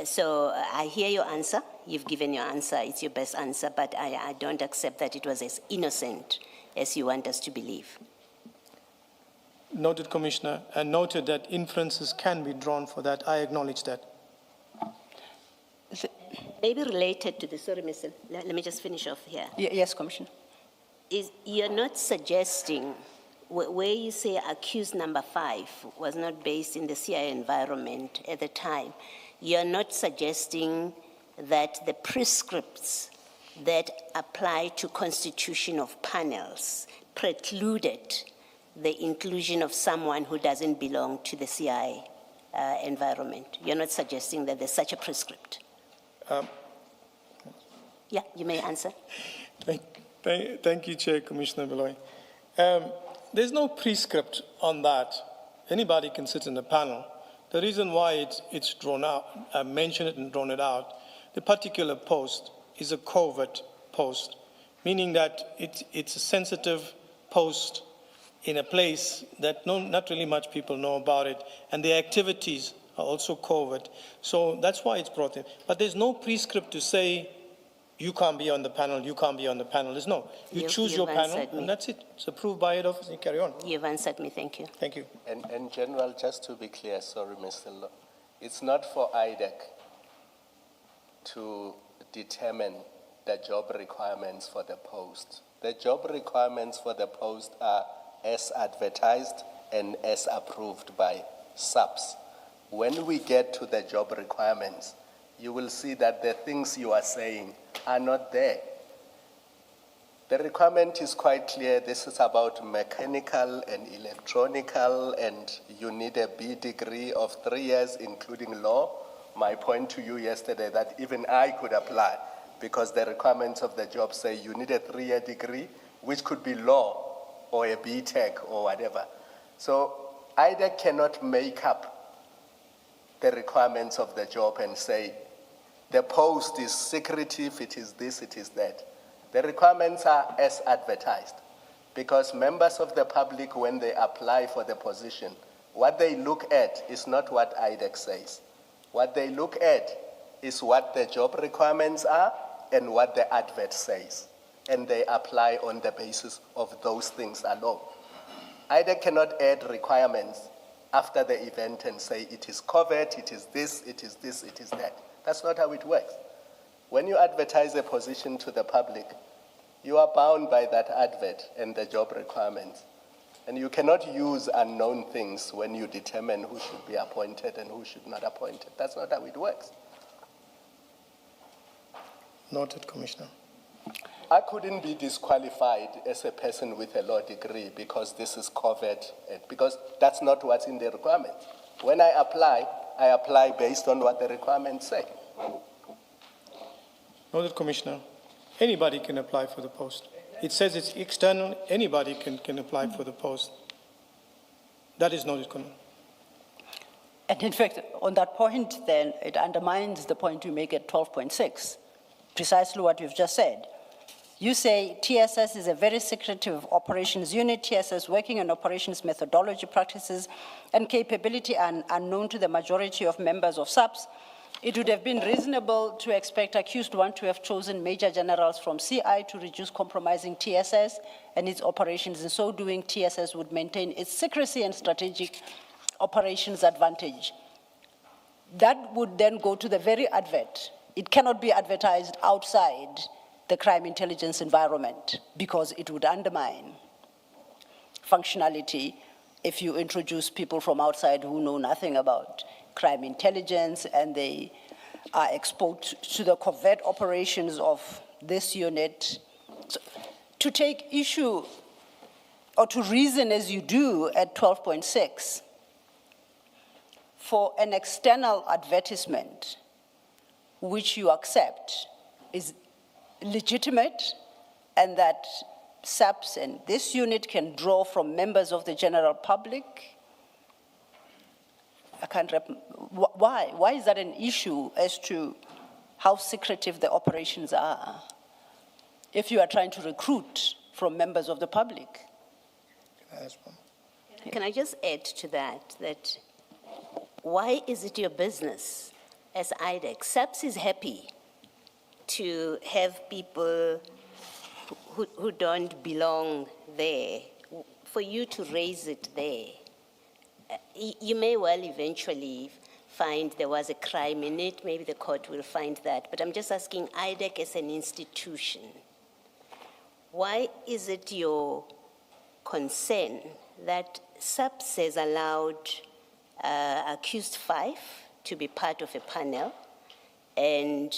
So I hear your answer. You've given your answer. It's your best answer, but I don't accept that it was as innocent as you want us to believe. Noted, Commissioner, and noted that inferences can be drawn for that. I acknowledge that. Maybe related to this, sorry, Mr. Let me just finish off here. Yes, Commissioner. You're not suggesting, where you say accused number 5 was not based in the CIA environment at the time, you're not suggesting that the prescripts that apply to constitution of panels precluded the inclusion of someone who doesn't belong to the CIA environment. You're not suggesting that there's such a prescript. Yeah, you may answer. Thank you, Chair, Commissioner Beloy. There's no prescript on that. Anybody can sit in the panel. The reason why it's drawn out, I mentioned it and drawn it out, the particular post is a covert post, meaning that it's a sensitive post in a place that not really much people know about it, and the activities are also covert. So that's why it's brought in. But there's no prescript to say, you can't be on the panel, you can't be on the panel. There's no. You choose your panel, and that's it. It's approved by head office, and you carry on. You've answered me, thank you. Thank you. And General, just to be clear, sorry, Mr. Law, it's not for IDAC to determine the job requirements for the post. The job requirements for the post are as advertised and as approved by SAPS. When we get to the job requirements, you will see that the things you are saying are not there. The requirement is quite clear. This is about mechanical and electronical, and you need a B degree of 3 years, including law. My point to you yesterday that even I could apply, because the requirements of the job say you need a 3-year degree, which could be law or a B.Tech or whatever. So IDAC cannot make up the requirements of the job and say, the post is secretive, it is this, it is that. The requirements are as advertised, because members of the public, when they apply for the position, what they look at is not what IDAC says. What they look at is what the job requirements are and what the advert says. And they apply on the basis of those things alone. IDAC cannot add requirements after the event and say it is covered, it is this, it is this, it is that. That's not how it works. When you advertise a position to the public, you are bound by that advert and the job requirements. And you cannot use unknown things when you determine who should be appointed and who should not be appointed. That's not how it works. Noted, Commissioner. I couldn't be disqualified as a person with a law degree because this is covered, because that's not what's in the requirement. When I apply based on what the requirements say. Noted, Commissioner. Anybody can apply for the post. It says it's external. Anybody can apply for the post. That is noted, Colonel. And in fact, on that point, then, it undermines the point you make at 12.6, precisely what you've just said. You say TSS is a very secretive operations unit. TSS working on operations methodology, practices, and capability are unknown to the majority of members of SAPS. It would have been reasonable to expect accused one to have chosen major generals from CI to reduce compromising TSS and its operations. In so doing, TSS would maintain its secrecy and strategic operations advantage. that would then go to the very advert. It cannot be advertised outside the crime intelligence environment because it would undermine functionality if you introduce people from outside who know nothing about crime intelligence and they are exposed to the covert operations of this unit. So, to take issue or to reason as you do at 12.6 for an external advertisement which you accept is legitimate and that SAPS and this unit can draw from members of the general public. I can't, why? Why is that an issue as to how secretive the operations are if you are trying to recruit from members of the public? Can I just add to that, why is it your business as IDAC? SAPS is happy to have people who don't belong there, for you to raise it there. You may well eventually find there was a crime in it, maybe the court will find that, but I'm just asking IDAC as an institution, why is it your concern that SAPS has allowed accused 5 to be part of a panel and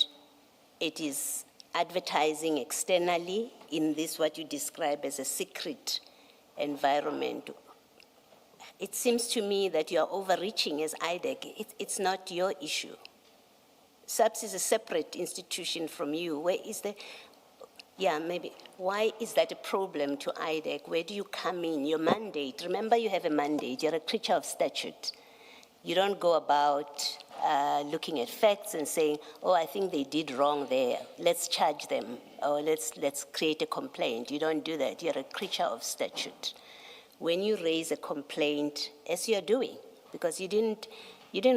it is advertising externally in this, what you describe as a secret environment? It seems to me that you're overreaching as IDAC. It's not your issue. SAPS is a separate institution from you. Where is the, maybe, why is that a problem to IDAC? Where do you come in? Your mandate, remember you have a mandate, you're a creature of statute. You don't go about looking at facts and saying, oh, I think they did wrong there, let's charge them, or let's create a complaint. You don't do that, you're a creature of statute. When you raise a complaint, as you're doing, because you didn't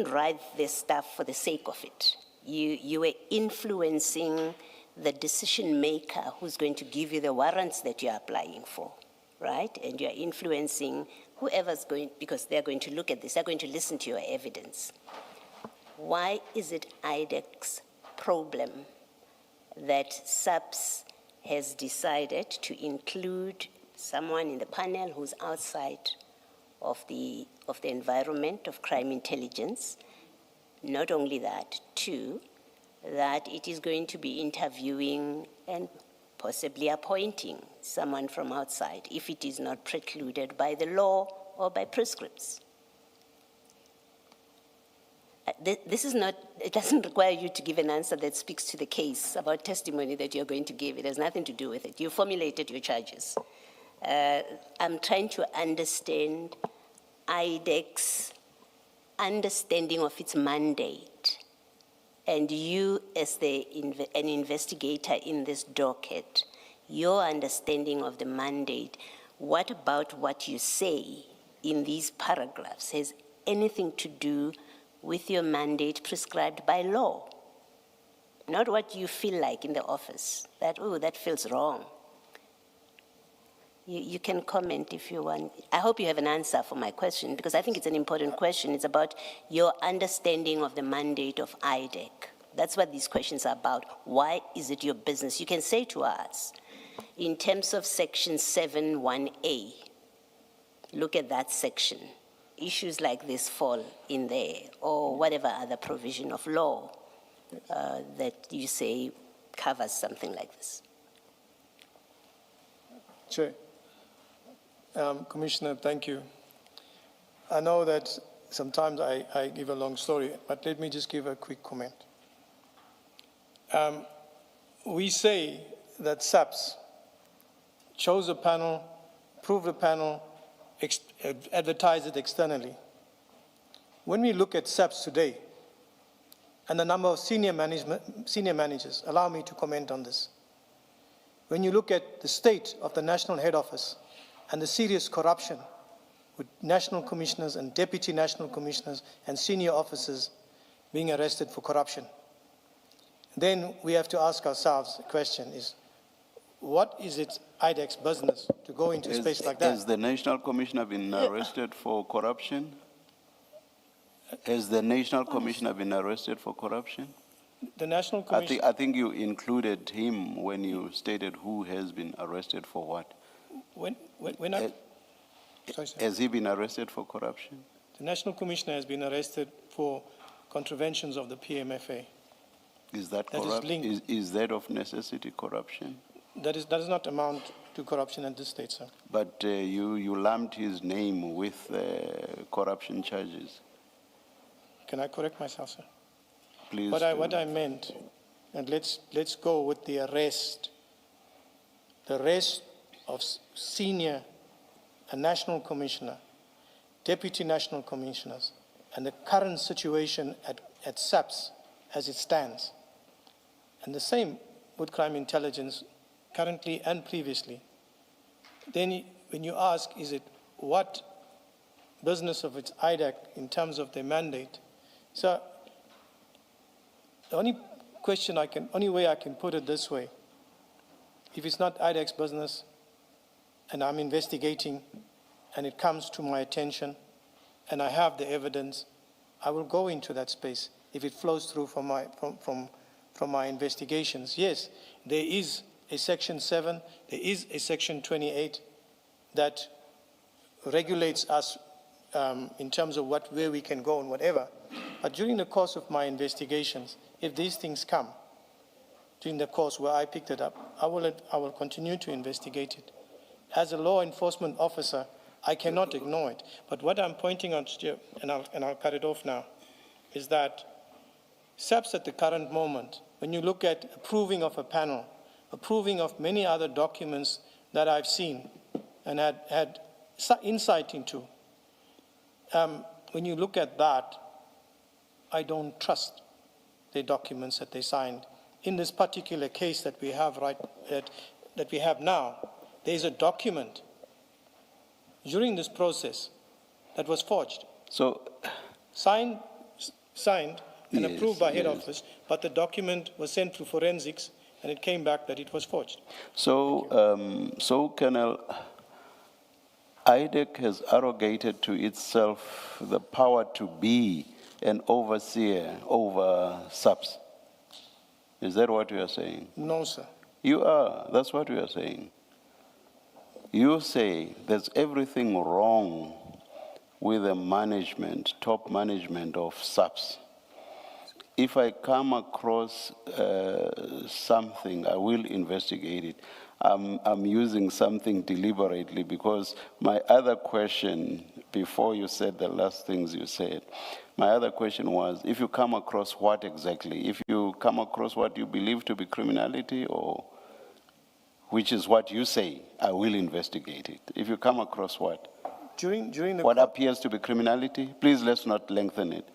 write this stuff for the sake of it. You were influencing the decision maker who's going to give you the warrants that you're applying for, right? And you're influencing whoever's going, because they're going to look at this, they're going to listen to your evidence. Why is it IDAC's problem that SAPS has decided to include someone in the panel who's outside of the environment of crime intelligence? Not only that, too, that it is going to be interviewing and possibly appointing someone from outside if it is not precluded by the law or by prescripts. This is not, it doesn't require you to give an answer that speaks to the case about testimony that you're going to give. It has nothing to do with it. You formulated your charges. I'm trying to understand IDAC's understanding of its mandate, and you as an investigator in this docket, your understanding of the mandate. What about what you say in these paragraphs has anything to do with your mandate prescribed by law? Not what you feel like in the office, that, oh, that feels wrong. You can comment if you want. I hope you have an answer for my question, because I think it's an important question. It's about your understanding of the mandate of IDAC. That's what these questions are about. Why is it your business? You can say to us, in terms of section 7(1)(a), look at that section. Issues like this fall in there, or whatever other provision of law that you say covers something like this. Chair. Commissioner, thank you. I know that sometimes I give a long story, but let me just give a quick comment. We say that SAPS chose a panel, approved a panel, advertise it externally. When we look at SAPS today, and the number of senior managers, allow me to comment on this. When you look at the state of the national head office and the serious corruption with national commissioners and deputy national commissioners and senior officers being arrested for corruption, then we have to ask ourselves the question is, what is it IDAC's business to go into a space like that? Has the National Commissioner been arrested for corruption? Has the National Commissioner been arrested for corruption? The National I Commission, think you included him when you stated who has been arrested for what. when I, sorry, sir. Has he been arrested for corruption? The National Commissioner has been arrested for contraventions of the PMFA. Is that That is corrupt? linked. Is that of necessity corruption? That does not amount to corruption at this stage, sir. But you lumped his name with corruption charges. Can I correct myself, sir? Please. What I meant, and let's go with the arrest. The arrest of senior and national commissioner, deputy national commissioners, and the current situation at SAPS as it stands. And the same with crime intelligence, currently and previously. Then when you ask, is it what business of its IDAC in terms of their mandate? So the only way I can put it this way, if it's not IDAC's business and I'm investigating and it comes to my attention and I have the evidence, I will go into that space if it flows through from my investigations. Yes, there is a Section 7, there is a Section 28 that regulates us in terms of where we can go and whatever. But during the course of my investigations, if these things come, during the course where I picked it up, I will continue to investigate it. As a law enforcement officer, I cannot ignore it. But what I'm pointing out, and I'll cut it off now, is that SAPS at the current moment, when you look at approving of a panel, approving of many other documents that I've seen and had insight into, when you look at that, I don't trust the documents that they signed. In this particular case that we have that we have now, there is a document during this process that was forged. So, Signed and Yes, approved by head yes. office, but the document was sent to forensics and it came back that it was forged. Colonel, IDAC has arrogated to itself the power to be an overseer over SAPS. Is that what you are saying? No, sir. You are. That's what you are saying. You say there's everything wrong with the management, top management of SAPS. If I come across something, I will investigate it. I'm using something deliberately because my other question, before you said the last things you said, my other question was, if you come across what exactly? If you come across what you believe to be criminality, or which is what you say, I will investigate it. If you come across what? During the What appears to be criminality? Please, let's not lengthen it.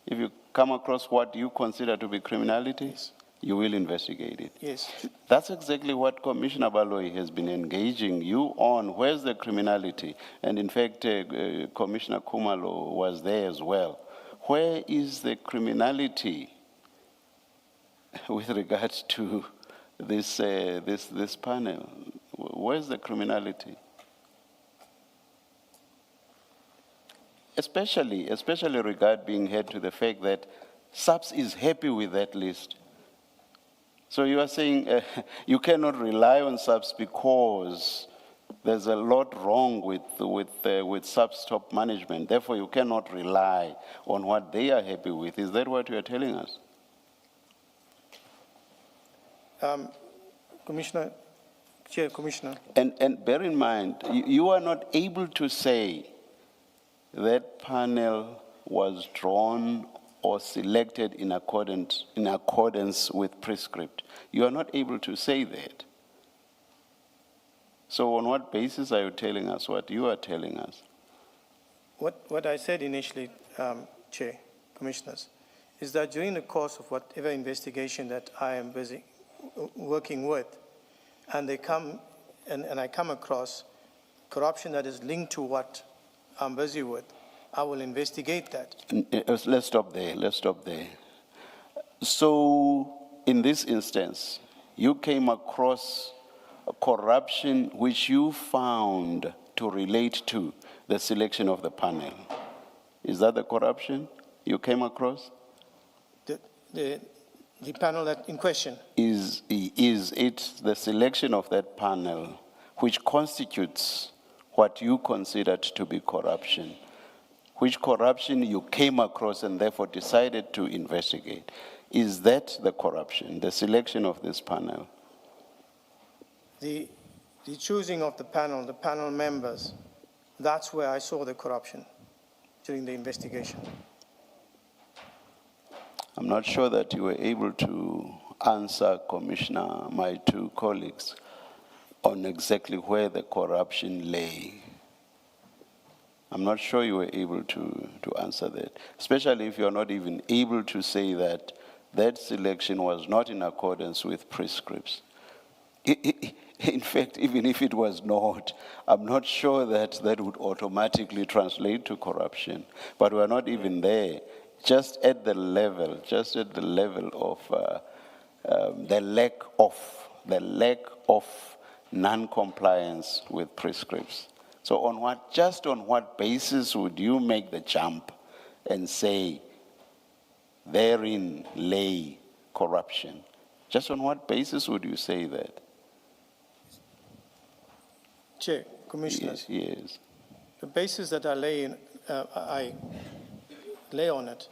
If you come across what you consider to be criminality, Yes. you will investigate it. Yes. That's exactly what Commissioner Baloyi has been engaging you on. Where's the criminality? And in fact, Commissioner Kumalo was there as well. Where is the criminality with regards to this panel? Where's the criminality? Especially regard being head to the fact that SAPS is happy with that list. So you are saying you cannot rely on SAPS because there's a lot wrong with SAPS top management. Therefore, you cannot rely on what they are happy with. Is that what you are telling us? Commissioner. And bear in mind, you are not able to say that panel was drawn or selected in accordance with prescript. You are not able to say that. So on what basis are you telling us what you are telling us? What I said initially, Chair, Commissioners, is that during the course of whatever investigation that I am busy working with, and they come and I come across corruption that is linked to what I'm busy with, I will investigate that. Let's stop there. So in this instance, you came across a corruption which you found to relate to the selection of the panel. Is that the corruption? you came across? The panel that in question, Is it the selection of that panel which constitutes what you considered to be corruption? Which corruption you came across and therefore decided to investigate? Is that the corruption, the selection of this panel? the choosing of the panel members, that's where I saw the corruption during the investigation. I'm not sure that you were able to answer, Commissioner, my two colleagues, on exactly where the corruption lay. I'm not sure you were able to answer that, especially if you're not even able to say that that selection was not in accordance with prescripts. In fact, even if it was not, I'm not sure that that would automatically translate to corruption. But we're not even there. Just at the level of the lack of non-compliance with prescripts. So on what basis would you make the jump and say therein lay corruption? Just on what basis would you say that? Chair, Commissioners, Yes. the basis that I lay on it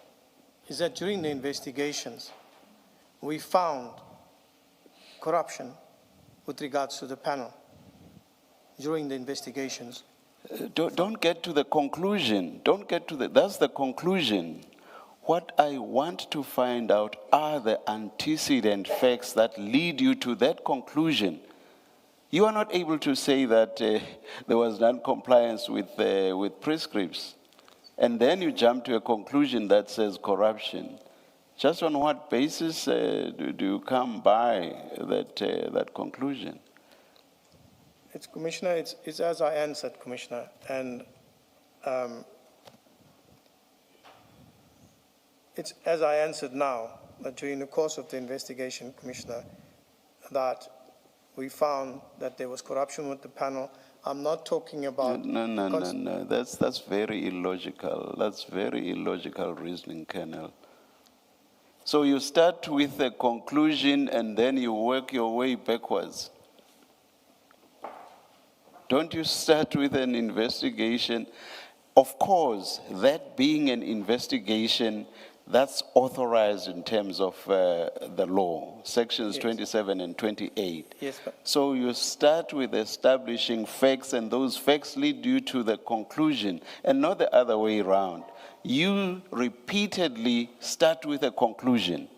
is that during the investigations, we found corruption with regards to the panel during the investigations. Don't get to the conclusion. That's the conclusion. What I want to find out are the antecedent facts that lead you to that conclusion. You are not able to say that there was non-compliance with prescripts, and then you jump to a conclusion that says corruption. Just on what basis do you come by that conclusion? It's, Commissioner, it's as I answered, Commissioner, and it's as I answered now, that during the course of the investigation, Commissioner, that we found that there was corruption with the panel. I'm not talking about... No. That's very illogical. That's very illogical reasoning, Colonel. So you start with a conclusion and then you work your way backwards. Don't you start with an investigation? Of course, that being an investigation, that's authorized in terms of the law, sections 27 and 28. Yes, but... So you start with establishing facts, and those facts lead you to the conclusion, and not the other way around. You repeatedly start with a conclusion.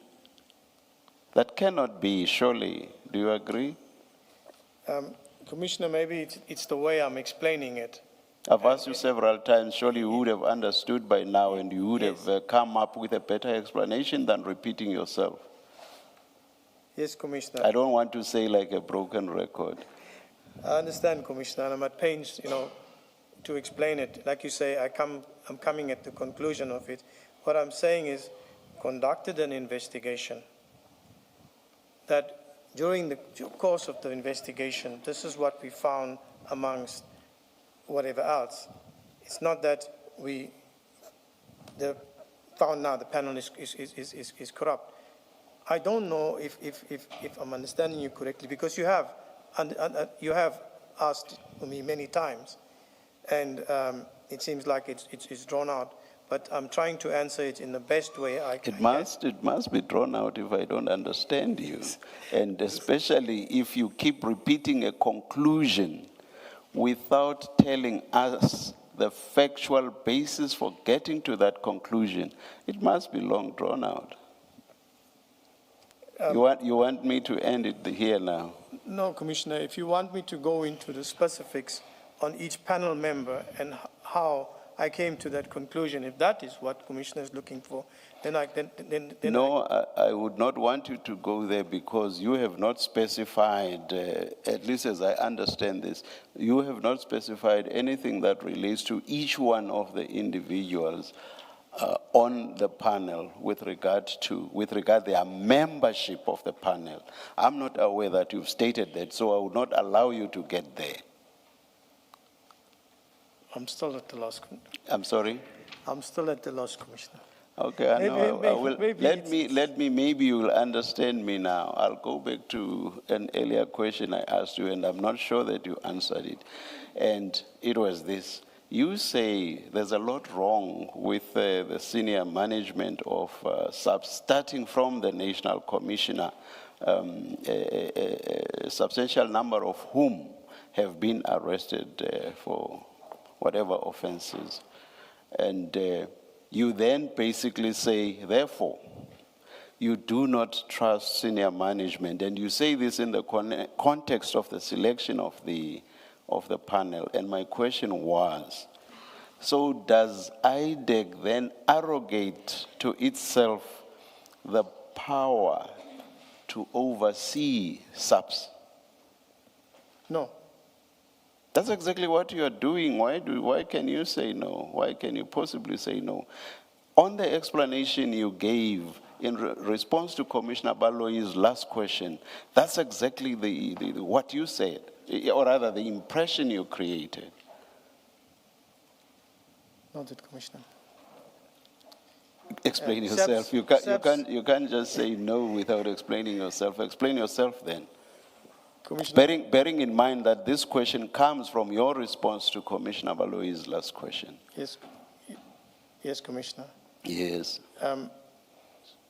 That cannot be, surely. Do you agree? Commissioner, maybe it's the way I'm explaining it. I've asked you several times, surely you would have understood by now and you would have come up with a better explanation than repeating yourself. Yes, Commissioner. I don't want to say like a broken record. I understand, Commissioner, and I'm at pains, to explain it. Like you say, I'm coming at the conclusion of it. What I'm saying is, conducted an investigation that during the course of the investigation, this is what we found amongst whatever else. It's not that we found now the panel is corrupt. I don't know if I'm understanding you correctly, because you have asked me many times, and it seems like it's drawn out. But I'm trying to answer it in the best way I can. It must be drawn out if I don't understand you, and especially if you keep repeating a conclusion without telling us the factual basis for getting to that conclusion. It must be long drawn out. You want me to end it here now? No, Commissioner, if you want me to go into the specifics on each panel member and how I came to that conclusion, if that is what Commissioner is looking for, then I would not want you to go there, because you have not specified, at least as I understand this, you have not specified anything that relates to each one of the individuals on the panel with regard their membership of the panel. I'm not aware that you've stated that, so I would not allow you to get there. I'm still at the loss. I'm sorry? I'm still at the loss, Commissioner. Okay, I know. I will. Maybe Maybe you will understand me now. I'll go back to an earlier question I asked you, and I'm not sure that you answered it. And it was this. You say there's a lot wrong with the senior management of SAPS, starting from the National Commissioner, a substantial number of whom have been arrested for whatever offenses. And you then basically say, therefore, you do not trust senior management. And you say this in the context of the selection of the panel. And my question was, so does IDAC then arrogate to itself the power to oversee SAPS? No. That's exactly what you are doing. Why can you say no? Why can you possibly say no? On the explanation you gave in response to Commissioner Baloyi's last question, that's exactly what you said, or rather the impression you created. Noted, Commissioner. Explain SAPS yourself. You can't just say no without explaining yourself. Explain yourself then. Commissioner. Bearing in mind that this question comes from your response to Commissioner Baloyi's last question. Yes, Commissioner. Yes.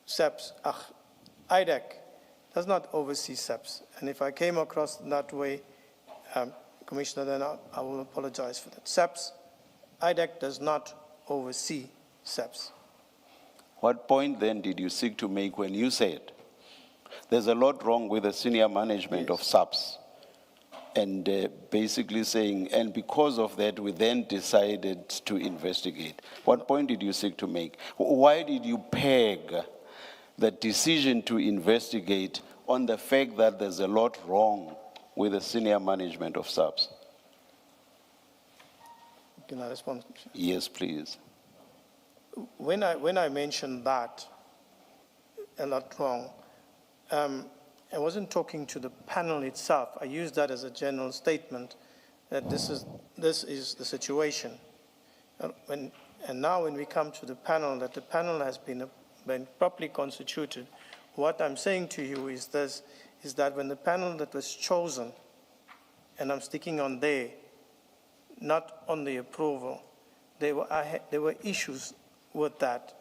SAPS, IDAC does not oversee SAPS. And if I came across that way, Commissioner, then I will apologize for that. SAPS, IDAC does not oversee SAPS. What point then did you seek to make when you said there's a lot wrong with the senior management of SAPS, and basically saying, and because of that, we then decided to investigate? What point did you seek to make? Why did you peg the decision to investigate on the fact that there's a lot wrong with the senior management of SAPS? Can I respond? Yes, please. When I mentioned that, a lot wrong, I wasn't talking to the panel itself. I used that as a general statement that this is the situation. And now when we come to the panel, that the panel has been properly constituted, what I'm saying to you is this, is that when the panel that was chosen, and I'm sticking on there, not on the approval, there were issues with that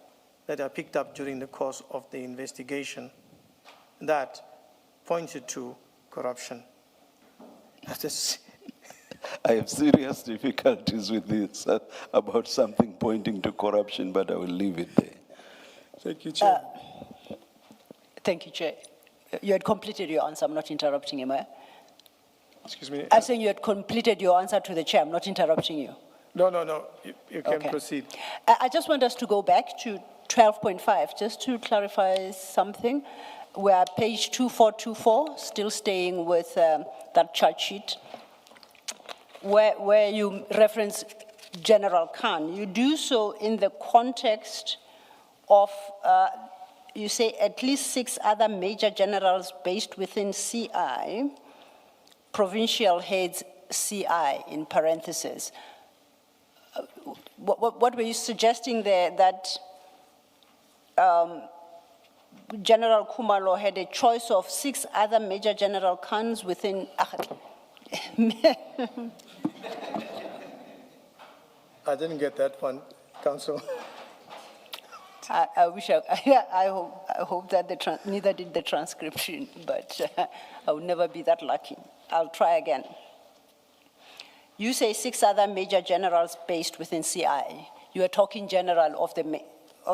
I picked up during the course of the investigation that pointed to corruption. I have serious difficulties with this about something pointing to corruption, but I will leave it there. Thank you, Chair. Thank you, Chair. You had completed your answer. I'm not interrupting you, Mayor. Excuse me. I'm saying you had completed your answer to the Chair. I'm not interrupting you. No. You can Okay. proceed. I just want us to go back to 12.5, just to clarify something. We're page 2424, still staying with that chart sheet, where you reference General Khan. You do so in the context of, you say, at least 6 other major generals based within CI, provincial heads CI, in parentheses. What were you suggesting there, that General Kumalo had a choice of 6 other major general Khans within... I didn't get that one, Council. I wish I hope that neither did the transcription, but I would never be that lucky. I'll try again. You say 6 other major generals based within CI. You are talking general of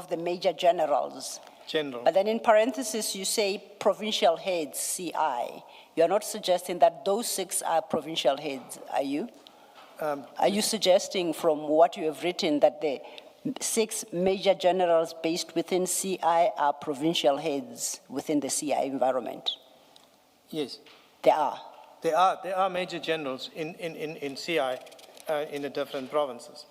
the major generals. General. But then in parentheses, you say provincial heads, CI. You are not suggesting that those 6 are provincial heads, are you? Are you suggesting from what you have written that the 6 major generals based within CI are provincial heads within the CI environment? Yes. They are. There are major generals in CI in the different provinces.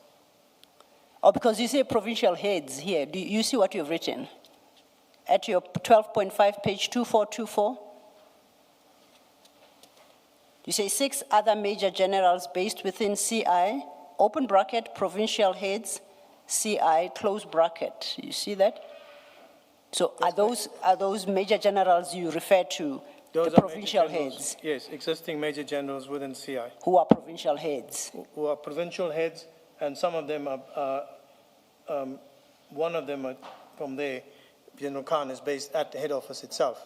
Oh, because you say provincial heads here. Do you see what you've written? At your 12.5, page 2424? You say 6 other major generals based within CI, open bracket, provincial heads, CI, close bracket. You see that? So are those major generals you refer to, Those the are major provincial generals. heads, Yes, existing major generals within CI, who are provincial heads? who are provincial heads, and some of them are, one of them from there, General Khan, is based at the head office itself.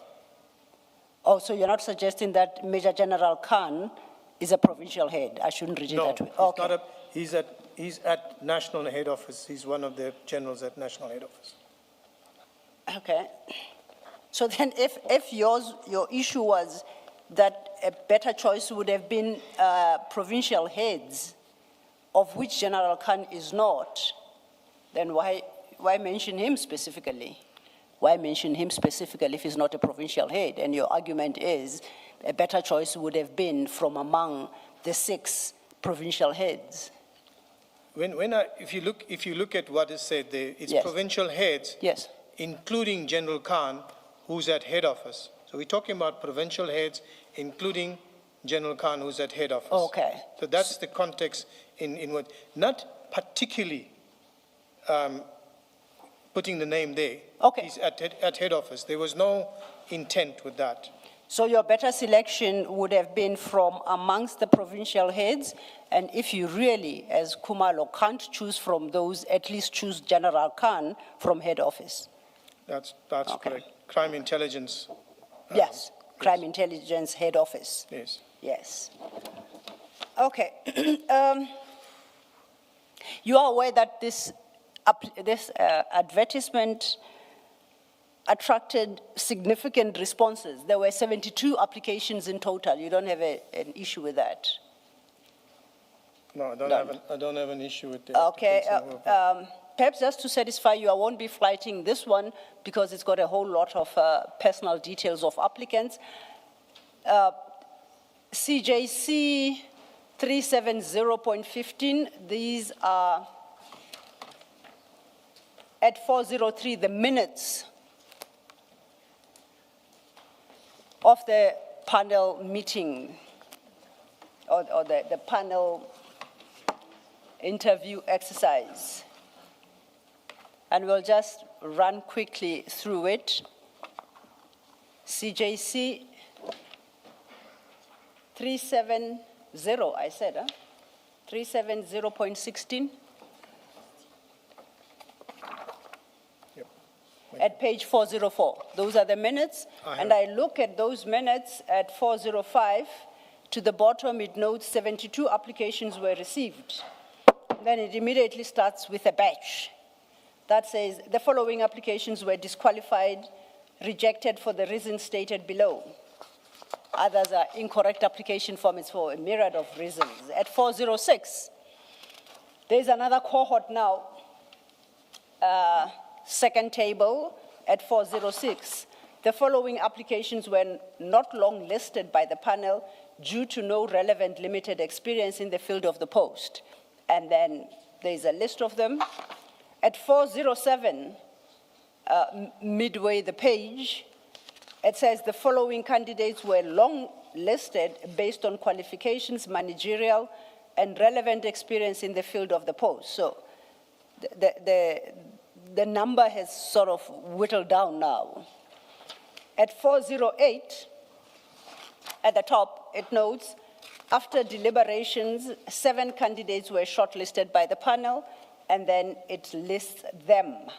Oh, so you're not suggesting that Major General Khan is a provincial head? I shouldn't read it No, that way. he's Okay. not he's at national head office. He's one of the generals at national head office. Okay. So then if your issue was that a better choice would have been provincial heads, of which General Khan is not, then why mention him specifically? Why mention him specifically if he's not a provincial head? And your argument is a better choice would have been from among the 6 provincial heads. If you look at what is said there, it's Yes. provincial heads, Yes. including General Khan, who's at head office. So we're talking about provincial heads, including General Khan, who's at head office. Okay. So that's the context in what, not particularly putting the name there. Okay. He's at head office. There was no intent with that. So your better selection would have been from amongst the provincial heads, and if you really, as Kumalo, can't choose from those, at least choose General Khan from head office. That's Okay. correct. Crime intelligence. Yes, crime intelligence head office. Yes. Yes. Okay. You are aware that this advertisement attracted significant responses. There were 72 applications in total. You don't have an issue with that? No, I don't have an issue with the Okay. application. Perhaps just to satisfy you, I won't be flighting this one because it's got a whole lot of personal details of applicants. CJC 370.15, these are at 403, the minutes of the panel meeting or the panel interview exercise. And we'll just run quickly through it. CJC 370, I said, huh? 370.16. Yep. At page 404. Those are the minutes. And I look at those minutes at 405. To the bottom, it notes 72 applications were received. Then it immediately starts with a batch that says the following applications were disqualified, rejected for the reasons stated below. Others are incorrect application formats for a myriad of reasons. At 406, there's another cohort now, second table at 406. The following applications were not long listed by the panel due to no relevant limited experience in the field of the post. And then there's a list of them. At 407, midway the page, it says the following candidates were long listed based on qualifications, managerial, and relevant experience in the field of the post. So the number has sort of whittled down now. At 408, at the top, it notes, after deliberations, 7 candidates were shortlisted by the panel, and then it lists them.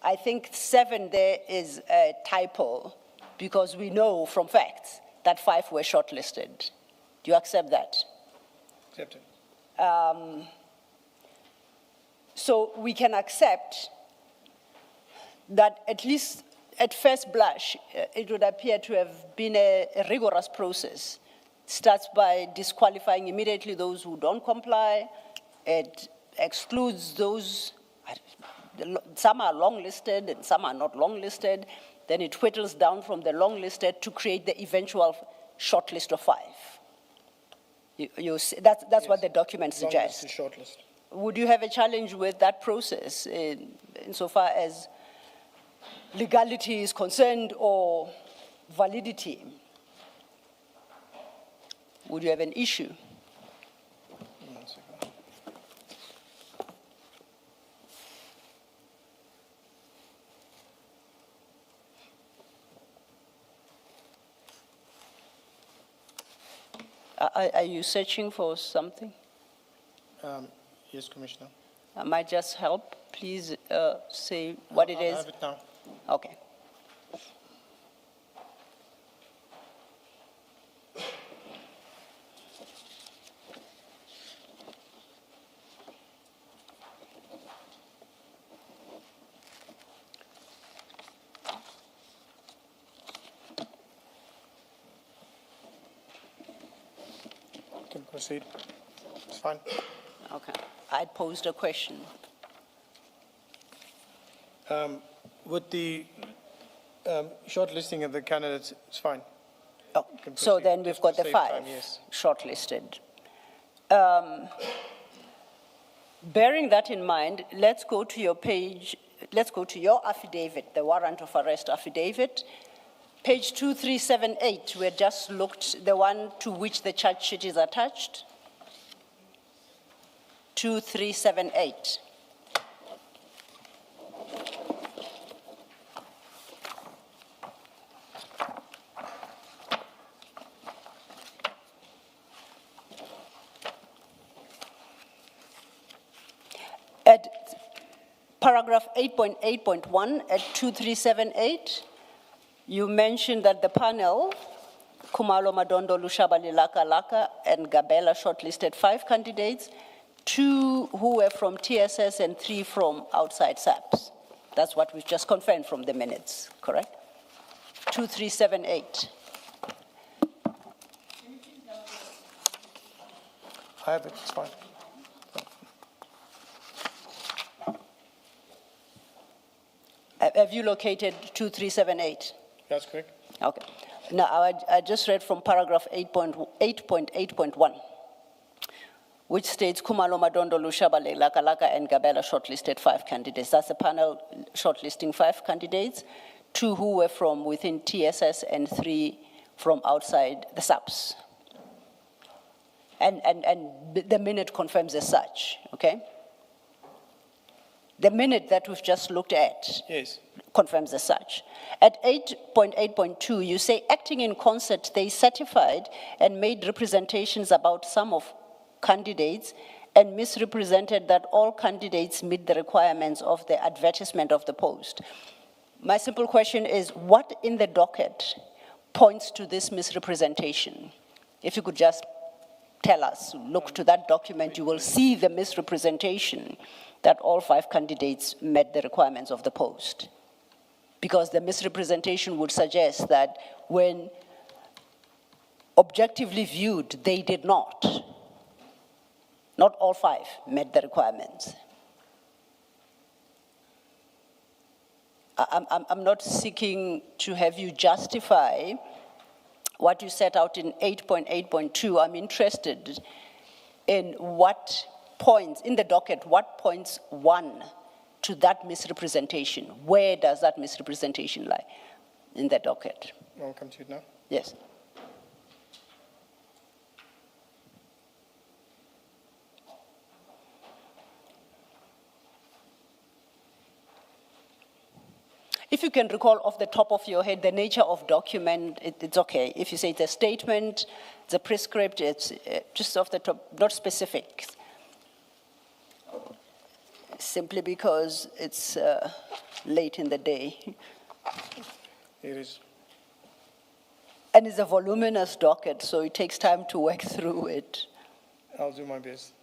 I think 7 there is a typo, because we know from facts that 5 were shortlisted. Do you accept that? Accepted. So we can accept that at least at first blush, it would appear to have been a rigorous process. It starts by disqualifying immediately those who don't comply. It excludes those, some are long listed and some are not long listed. Then it whittles down from the long listed to create the eventual short list of 5. You see, that's yes, what the document suggests. Long list to short list. Would you have a challenge with that process insofar as legality is concerned or validity? Would you have an issue? Are you searching for something? Yes, Commissioner. I might just help. Please say what it I is. have it now. Okay. You can proceed. It's fine. Okay. I posed a question. With the shortlisting of the candidates, it's fine. Oh, can so proceed. then we've Just got to the save 5 time, yes. shortlisted. Bearing that in mind, let's go to your page, let's go to your affidavit, the warrant of arrest affidavit. Page 2378, we had just looked, the one to which the charge sheet is attached. 2378. At paragraph 8.8.1 at 2378, you mentioned that the panel, Kumalo Madondo Lushabali Laka Laka and Gabela shortlisted 5 candidates, 2 who were from TSS and 3 from outside SAPS. That's what we've just confirmed from the minutes, correct? 2378. I have it, it's fine. Have you located 2378? That's correct. Okay. Now, I just read from paragraph 8.8.1, which states Kumalo Madondo Lushabale Lakalaka and Gabela shortlisted 5 candidates. That's a panel shortlisting 5 candidates, 2 who were from within TSS and 3 from outside the SAPS. And the minute confirms as such, okay? The minute that we've just looked at Yes. confirms as such. At 8.8.2, you say, acting in concert, they certified and made representations about some of candidates and misrepresented that all candidates meet the requirements of the advertisement of the post. My simple question is, what in the docket points to this misrepresentation? If you could just tell us, look to that document, you will see the misrepresentation that all 5 candidates met the requirements of the post. Because the misrepresentation would suggest that when objectively viewed, they did not. Not all 5 met the requirements. I'm not seeking to have you justify what you set out in 8.8.2. I'm interested in what points, in the docket, what points 1 to that misrepresentation? Where does that misrepresentation lie in the docket? I'll come to it now. Yes. If you can recall off the top of your head the nature of document, it's okay. If you say it's a statement, it's a prescript, it's just off the top, not specific. Simply because it's late in the day. It is. And it's a voluminous docket, so it takes time to work through it. I'll do my best.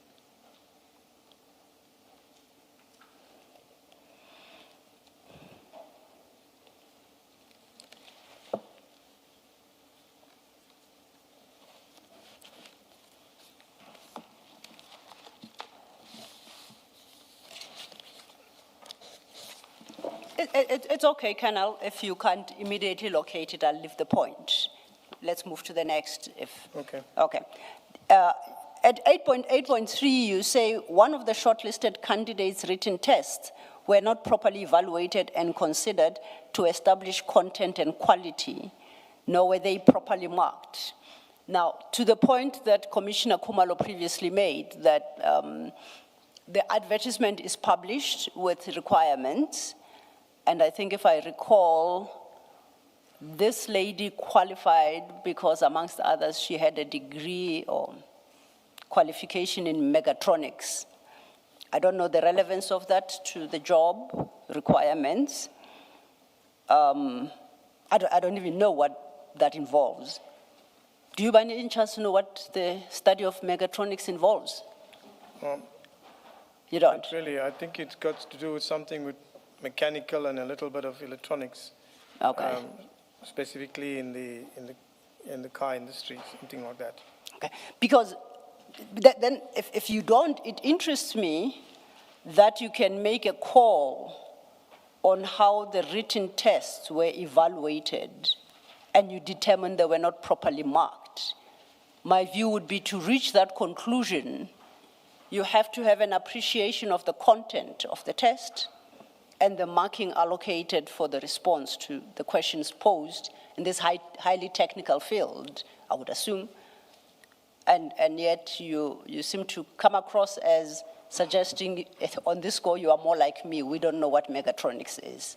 It's okay, Colonel. If you can't immediately locate it, I'll leave the point. Let's move to the next. Okay. Okay. At 8.8.3, you say one of the shortlisted candidates' written tests were not properly evaluated and considered to establish content and quality, nor were they properly marked. Now, to the point that Commissioner Kumalo previously made, that the advertisement is published with requirements, and I think if I recall, this lady qualified because, amongst others, she had a degree or qualification in mechatronics. I don't know the relevance of that to the job requirements. I don't even know what that involves. Do you by any chance know what the study of mechatronics involves? You don't? Not really. I think it's got to do with something with mechanical and a little bit of electronics. Okay. Specifically in the car industry, something like that. Okay, because then if you don't, it interests me that you can make a call on how the written tests were evaluated and you determine they were not properly marked. My view would be to reach that conclusion, you have to have an appreciation of the content of the test and the marking allocated for the response to the questions posed in this highly technical field, I would assume. And yet you seem to come across as suggesting on this score you are more like me. We don't know what mechatronics is.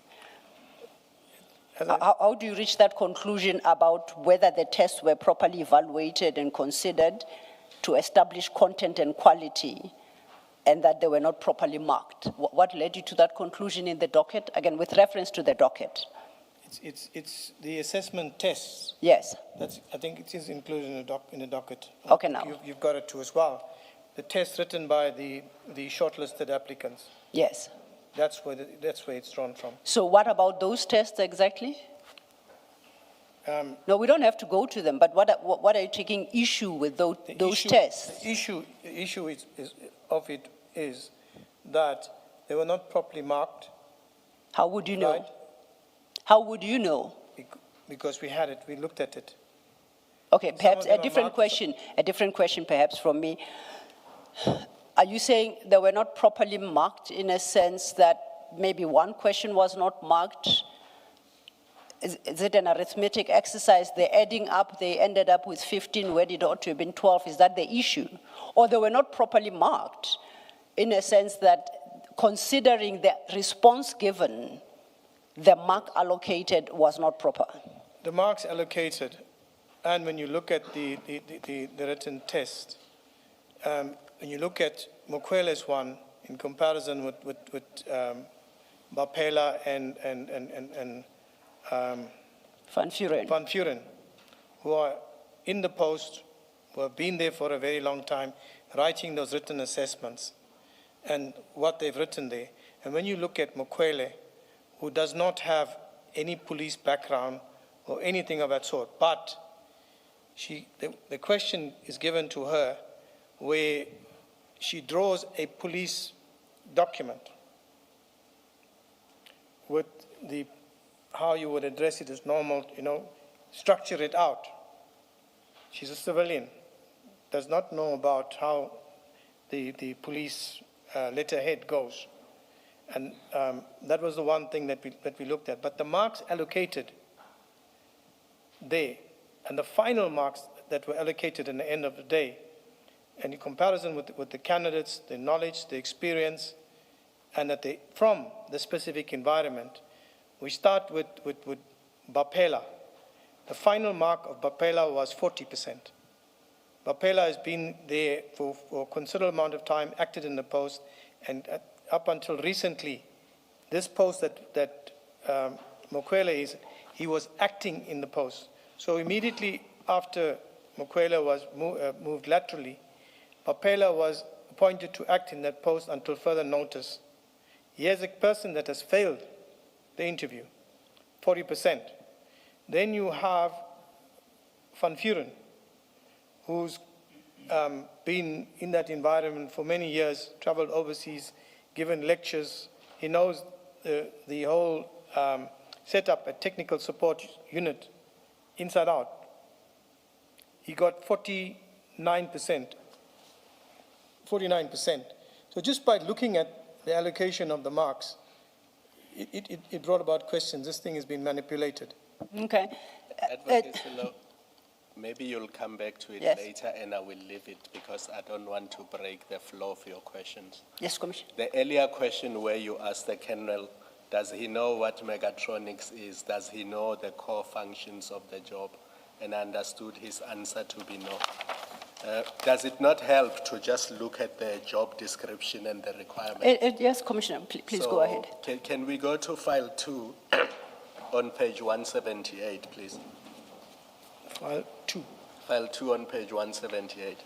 How do you reach that conclusion about whether the tests were properly evaluated and considered to establish content and quality and that they were not properly marked? What led you to that conclusion in the docket? Again, with reference to the docket. It's the assessment tests. Yes. I think it is included in the docket. Okay, now. You've got it too as well. The tests written by the shortlisted applicants. Yes. That's where it's drawn from. So what about those tests exactly? No, we don't have to go to them, but what are you taking issue with those tests? The issue is that they were not properly marked. How would you know? Right? How would you know? Because we had it, we looked at it. Okay, perhaps Some of a them are different question perhaps from me. Are you saying they were not properly marked in a sense that maybe one question was not marked? Is it an arithmetic exercise? They're adding up, they ended up with 15 where it ought to have been 12. Is that the issue? Or they were not properly marked in a sense that considering the response given, the mark allocated was not proper? The marks allocated, and when you look at the written test, when you look at Mokwele's one in comparison with Bapela and Van Vuren, who are in the post, who have been there for a very long time, writing those written assessments and what they've written there. And when you look at Mokwele, who does not have any police background or anything of that sort, but the question is given to her where she draws a police document with how you would address it as normal, structure it out. She's a civilian, does not know about how the police letterhead goes. And that was the one thing that we looked at. But the marks allocated there, and the final marks that were allocated in the end of the day, and in comparison with the candidates, the knowledge, the experience, and from the specific environment, we start with Bapela. The final mark of Bapela was 40%. Bapela has been there for a considerable amount of time, acted in the post, and up until recently, this post that Mokwele is, he was acting in the post. So immediately after Mokwele was moved laterally, Bapela was appointed to act in that post until further notice. Here's a person that has failed the interview, 40%. Then you have Van Vuren, who's been in that environment for many years, traveled overseas, given lectures. He knows the whole setup, a technical support unit, inside out. He got 49%. So just by looking at the allocation of the marks, it brought about questions. This thing has been manipulated. Okay. Advocate Silo, maybe you'll come back to it Yes. later and I will leave it because I don't want to break the flow of your questions. Yes, Commissioner. The earlier question where you asked the Colonel Does he know what mechatronics is? Does he know the core functions of the job? And I understood his answer to be no. Does it not help to just look at the job description and the requirements? Yes, Commissioner, please go So, ahead. Can we go to file 2 on page 178, please? File 2. File 2 on page 178.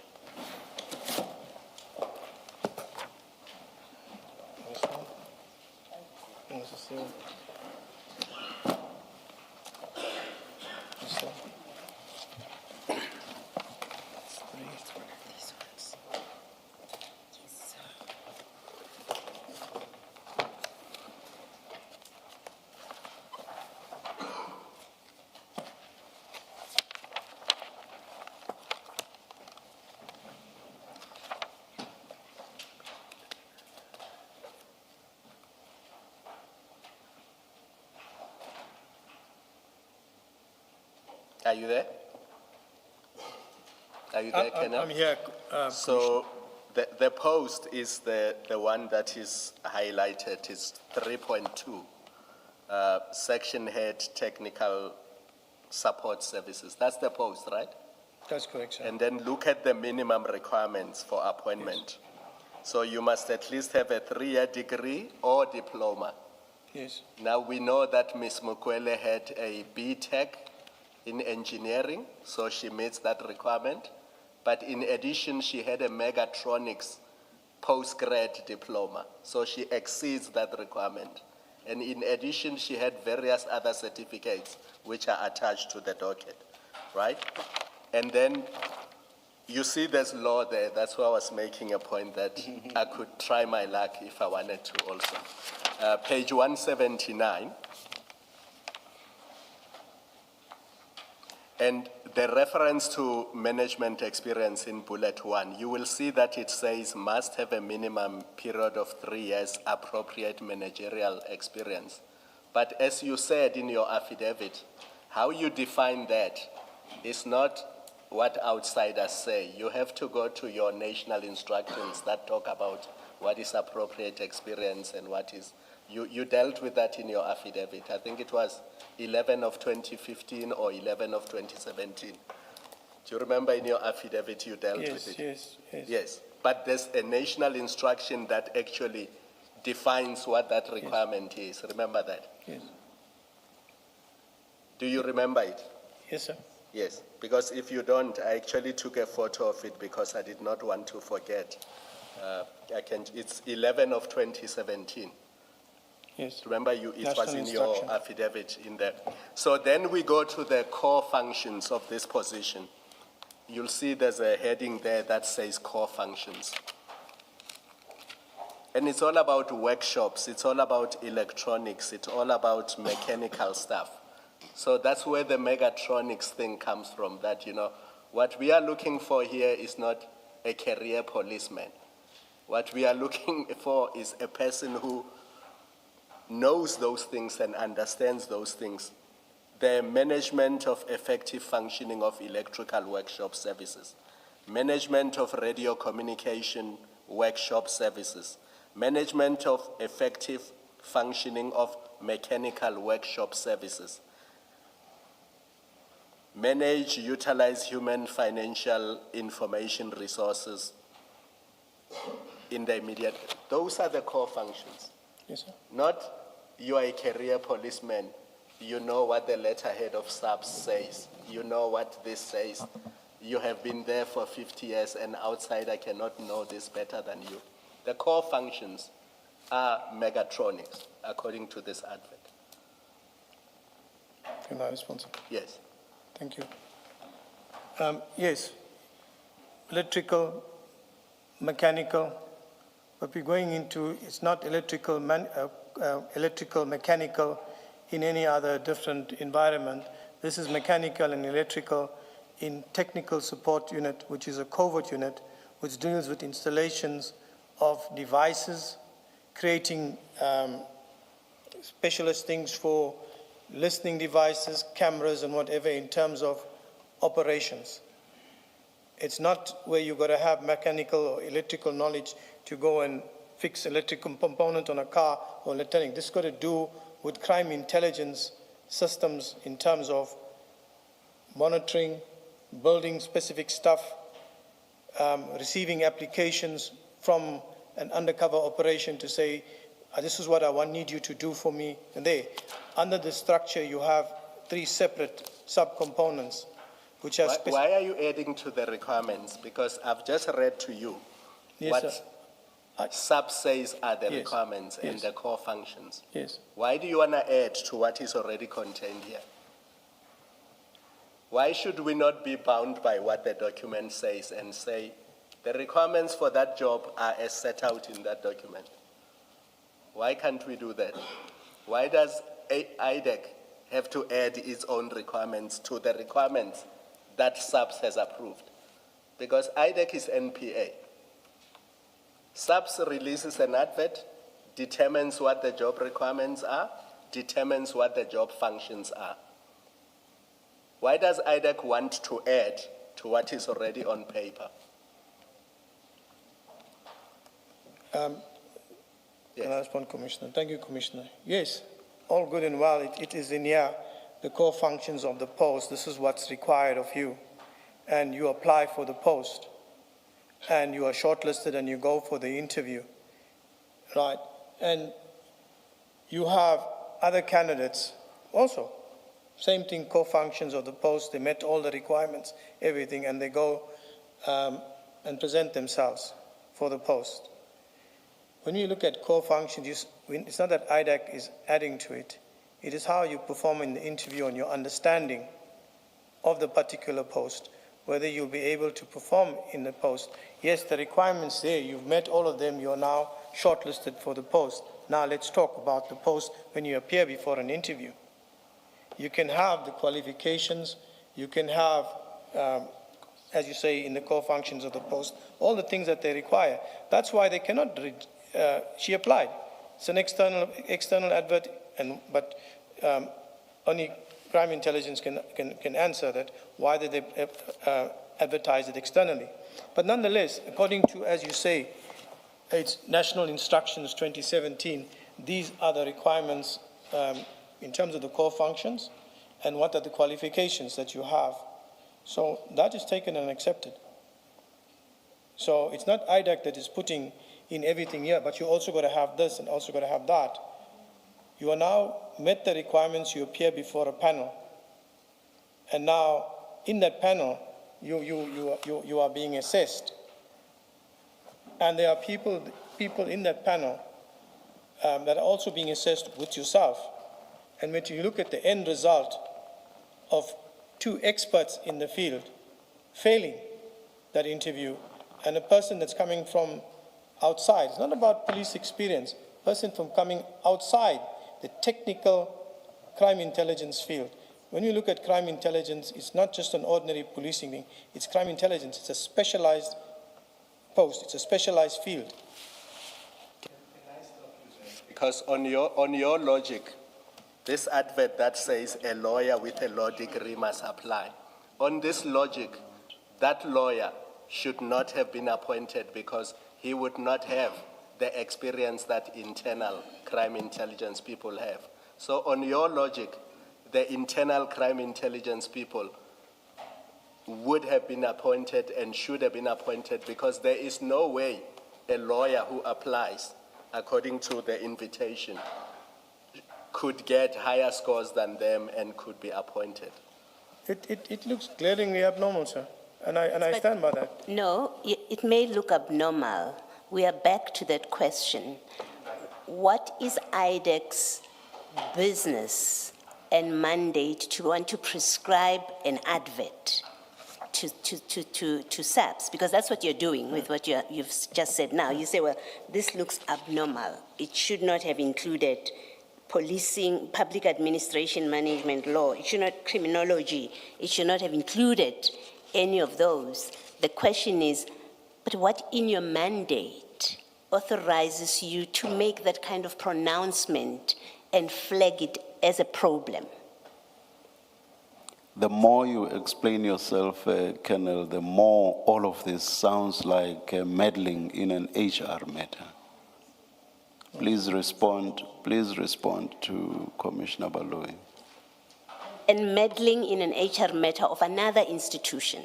Are you there? Are you there, Kenneth? I'm here. So the post is the one that is highlighted, is 3.2, section head technical support services. That's the post, right? That's correct, sir. And then look at the minimum requirements for appointment. So you must at least have a 3-year degree or diploma. Yes. Now we know that Ms. Mukwele had a B.Tech in engineering, so she meets that requirement. But in addition, she had a mechatronics postgrad diploma, so she exceeds that requirement. And in addition, she had various other certificates which are attached to the docket, right? And then you see there's law there. That's why I was making a point that I could try my luck if I wanted to also. Page 179. And the reference to management experience in bullet 1, you will see that it says must have a minimum period of 3 years appropriate managerial experience. But as you said in your affidavit, how you define that is not what outsiders say. You have to go to your national instructions that talk about what is appropriate experience and what is. You dealt with that in your affidavit. I think it was 11 of 2015 or 11 of 2017. Do you remember in your affidavit you dealt with it? Yes. Yes, but there's a national instruction that actually defines what that requirement is. Remember that? Yes. Do you remember it? Yes, sir. Yes, because if you don't, I actually took a photo of it because I did not want to forget. It's 11 of 2017. Yes. Remember, it was National in your instruction. affidavit in there. So then we go to the core functions of this position. You'll see there's a heading there that says core functions. And it's all about workshops, it's all about electronics, it's all about mechanical stuff. So that's where the mechatronics thing comes from, that, what we are looking for here is not a career policeman. What we are looking for is a person who knows those things and understands those things. The management of effective functioning of electrical workshop services, management of radio communication workshop services, management of effective functioning of mechanical workshop services, manage, utilize human financial information resources in the immediate. Those are the core functions. Yes, sir. Not you are a career policeman, you know what the letterhead of SAPS says, you know what this says, you have been there for 50 years and outsider cannot know this better than you. The core functions are mechatronics, according to this advert. Can I respond? Yes. Thank you. Yes, electrical, mechanical. What we're going into is not electrical, mechanical in any other different environment. This is mechanical and electrical in technical support unit, which is a covert unit, which deals with installations of devices, creating specialist things for listening devices, cameras, and whatever in terms of operations. It's not where you've got to have mechanical or electrical knowledge to go and fix electrical component on a car or electronic. This got to do with crime intelligence systems in terms of monitoring, building specific stuff, receiving applications from an undercover operation to say, this is what I need you to do for me. And there, under the structure, you have 3 separate subcomponents, which are Why are you adding to the requirements? Because I've just read to you Yes, what sir. sub says are the Yes, requirements and yes. the core functions. Yes. Why do you want to add to what is already contained here? Why should we not be bound by what the document says and say the requirements for that job are as set out in that document? Why can't we do that? Why does IDAC have to add its own requirements to the requirements that SAPS has approved? Because IDAC is NPA. SAPS releases an advert, determines what the job requirements are, determines what the job functions are. Why does IDAC want to add to what is already on paper? Can I respond, Commissioner? Thank you, Commissioner. Yes, all good and well. It is in here, the core functions of the post. This is what's required of you. And you apply for the post. And you are shortlisted and you go for the interview. Right? And you have other candidates also. Same thing, core functions of the post. They met all the requirements, everything, and they go and present themselves for the post. When you look at core functions, it's not that IDAC is adding to it. It is how you perform in the interview and your understanding of the particular post, whether you'll be able to perform in the post. Yes, the requirements there, you've met all of them, you're now shortlisted for the post. Now let's talk about the post when you appear before an interview. You can have the qualifications, you can have, as you say, in the core functions of the post, all the things that they require. That's why they cannot she applied. It's an external advert, but only crime intelligence can answer that. Why did they advertise it externally? But nonetheless, according to, as you say, it's National Instructions 2017, these are the requirements in terms of the core functions and what are the qualifications that you have. So that is taken and accepted. So it's not IDAC that is putting in everything here, but you also got to have this and also got to have that. You are now met the requirements, you appear before a panel. And now in that panel, you are being assessed. And there are people in that panel that are also being assessed with yourself. And when you look at the end result of 2 experts in the field failing that interview, and a person that's coming from outside, it's not about police experience, a person from coming outside the technical crime intelligence field. When you look at crime intelligence, it's not just an ordinary policing thing, it's crime intelligence, it's a specialized post, it's a specialized field. Because on your logic, this advert that says a lawyer with a law degree must apply. On this logic, that lawyer should not have been appointed because he would not have the experience that internal crime intelligence people have. So on your logic, the internal crime intelligence people would have been appointed and should have been appointed because there is no way a lawyer who applies according to the invitation could get higher scores than them and could be appointed. It looks glaringly abnormal, sir, and I stand by that. No, it may look abnormal. We are back to that question. What is IDAC's business and mandate to want to prescribe an advert to SAPS? Because that's what you're doing with what you've just said now. You say, well, this looks abnormal. It should not have included policing, public administration management law. It should not, criminology. It should not have included any of those. The question is, but what in your mandate authorizes you to make that kind of pronouncement and flag it as a problem? The more you explain yourself, Colonel, the more all of this sounds like meddling in an HR matter. Please respond to Commissioner Baloyi. And meddling in an HR matter of another institution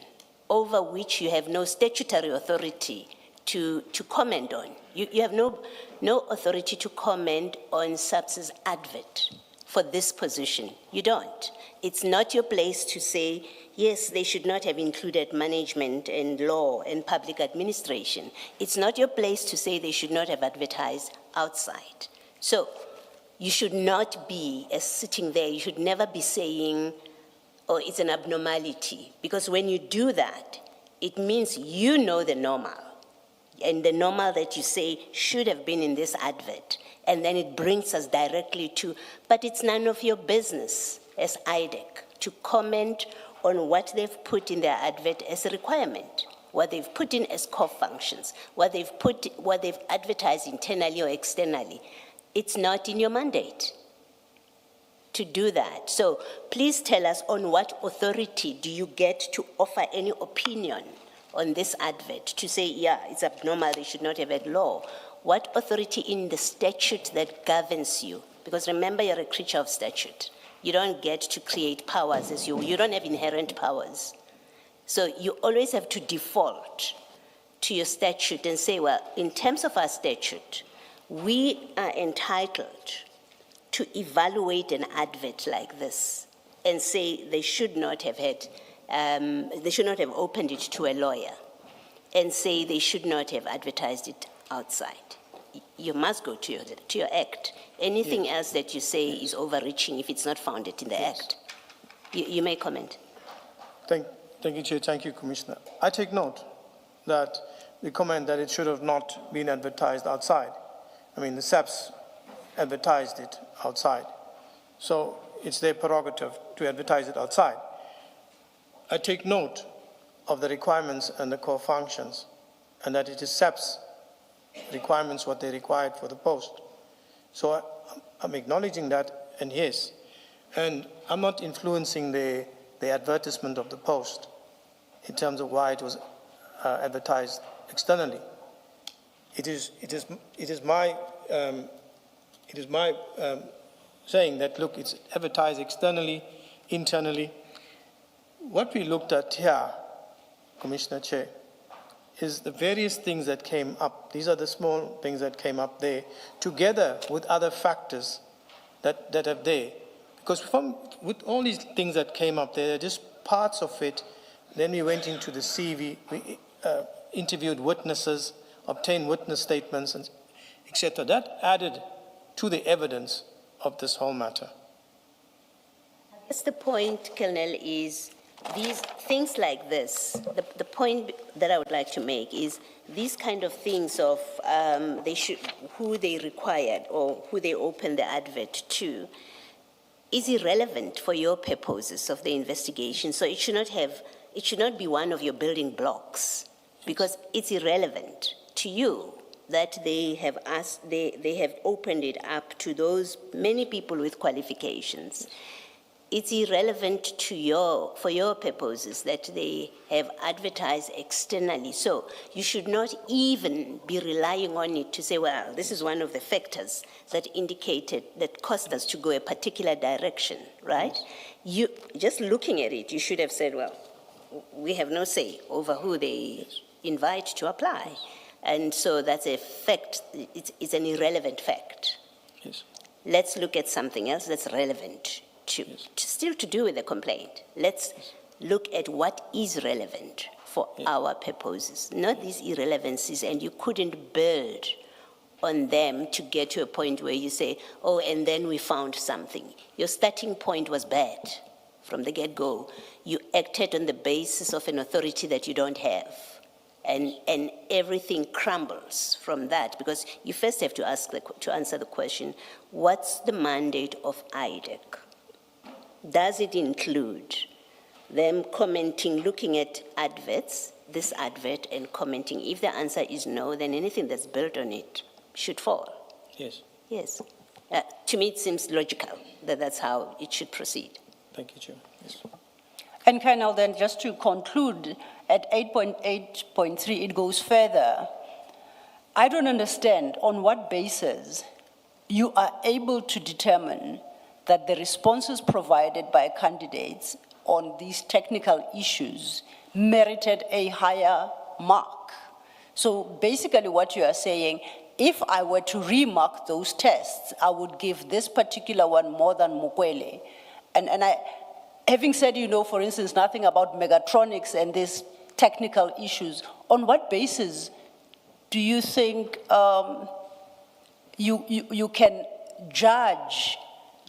over which you have no statutory authority to comment on. You have no authority to comment on SAPS's advert for this position. You don't. It's not your place to say, yes, they should not have included management and law and public administration. It's not your place to say they should not have advertised outside. So you should not be, as sitting there, you should never be saying, oh, it's an abnormality. Because when you do that, it means you know the normal. And the normal that you say should have been in this advert. And then it brings us directly to, but it's none of your business as IDAC to comment on what they've put in their advert as a requirement, what they've put in as core functions, what they've advertised internally or externally. It's not in your mandate to do that. So please tell us, on what authority do you get to offer any opinion on this advert to say, yeah, it's abnormal, they should not have had law? What authority in the statute that governs you? Because remember, you're a creature of statute. You don't get to create powers as you don't have inherent powers. So you always have to default to your statute and say, well, in terms of our statute, we are entitled to evaluate an advert like this and say they should not have had, they should not have opened it to a lawyer and say they should not have advertised it outside. You must go to your act. Anything else that you say is overreaching if it's not founded in the act. You may comment. Thank you, Chair. Thank you, Commissioner. I take note that the comment that it should have not been advertised outside. I mean, the SAPS advertised it outside. So it's their prerogative to advertise it outside. I take note of the requirements and the core functions, and that it is SAPS requirements what they required for the post. So I'm acknowledging that, and yes. And I'm not influencing the advertisement of the post in terms of why it was advertised externally. It is my saying that, look, it's advertised externally, internally. What we looked at here, Commissioner Chair, is the various things that came up. These are the small things that came up there, together with other factors that are there. Because with all these things that came up there, just parts of it. Then we went into the CV, we interviewed witnesses, obtained witness statements, and etc. That added to the evidence of this whole matter. I guess the point, Colonel, is these things like this, the point that I would like to make is these kind of things of who they required or who they opened the advert to is irrelevant for your purposes of the investigation. So it should not be one of your building blocks, because it's irrelevant to you that they have opened it up to those many people with qualifications. It's irrelevant to for your purposes that they have advertised externally. So you should not even be relying on it to say, well, this is one of the factors that that caused us to go a particular direction, right? You just looking at it, you should have said, well, we have no say over who they invite to apply. And so that's a fact, it's an irrelevant fact. Yes. Let's look at something else that's relevant. Still to do with the complaint. Let's look at what is relevant for our purposes, not these irrelevancies, and you couldn't build on them to get to a point where you say, oh, and then we found something. Your starting point was bad from the get-go. You acted on the basis of an authority that you don't have, and everything crumbles from that, because you first have to answer the question, what's the mandate of IDAC? Does it include them commenting, looking at adverts, this advert, and commenting? If the answer is no, then anything that's built on it should fall. Yes. Yes. To me, it seems logical that that's how it should proceed. Thank you, Chair. Yes. And Colonel, then just to conclude, at 8.8.3, it goes further. I don't understand on what basis you are able to determine that the responses provided by candidates on these technical issues merited a higher mark. So basically what you are saying, if I were to remark those tests, I would give this particular one more than Mukwele. And having said, for instance, nothing about megatronics and these technical issues, on what basis do you think you can judge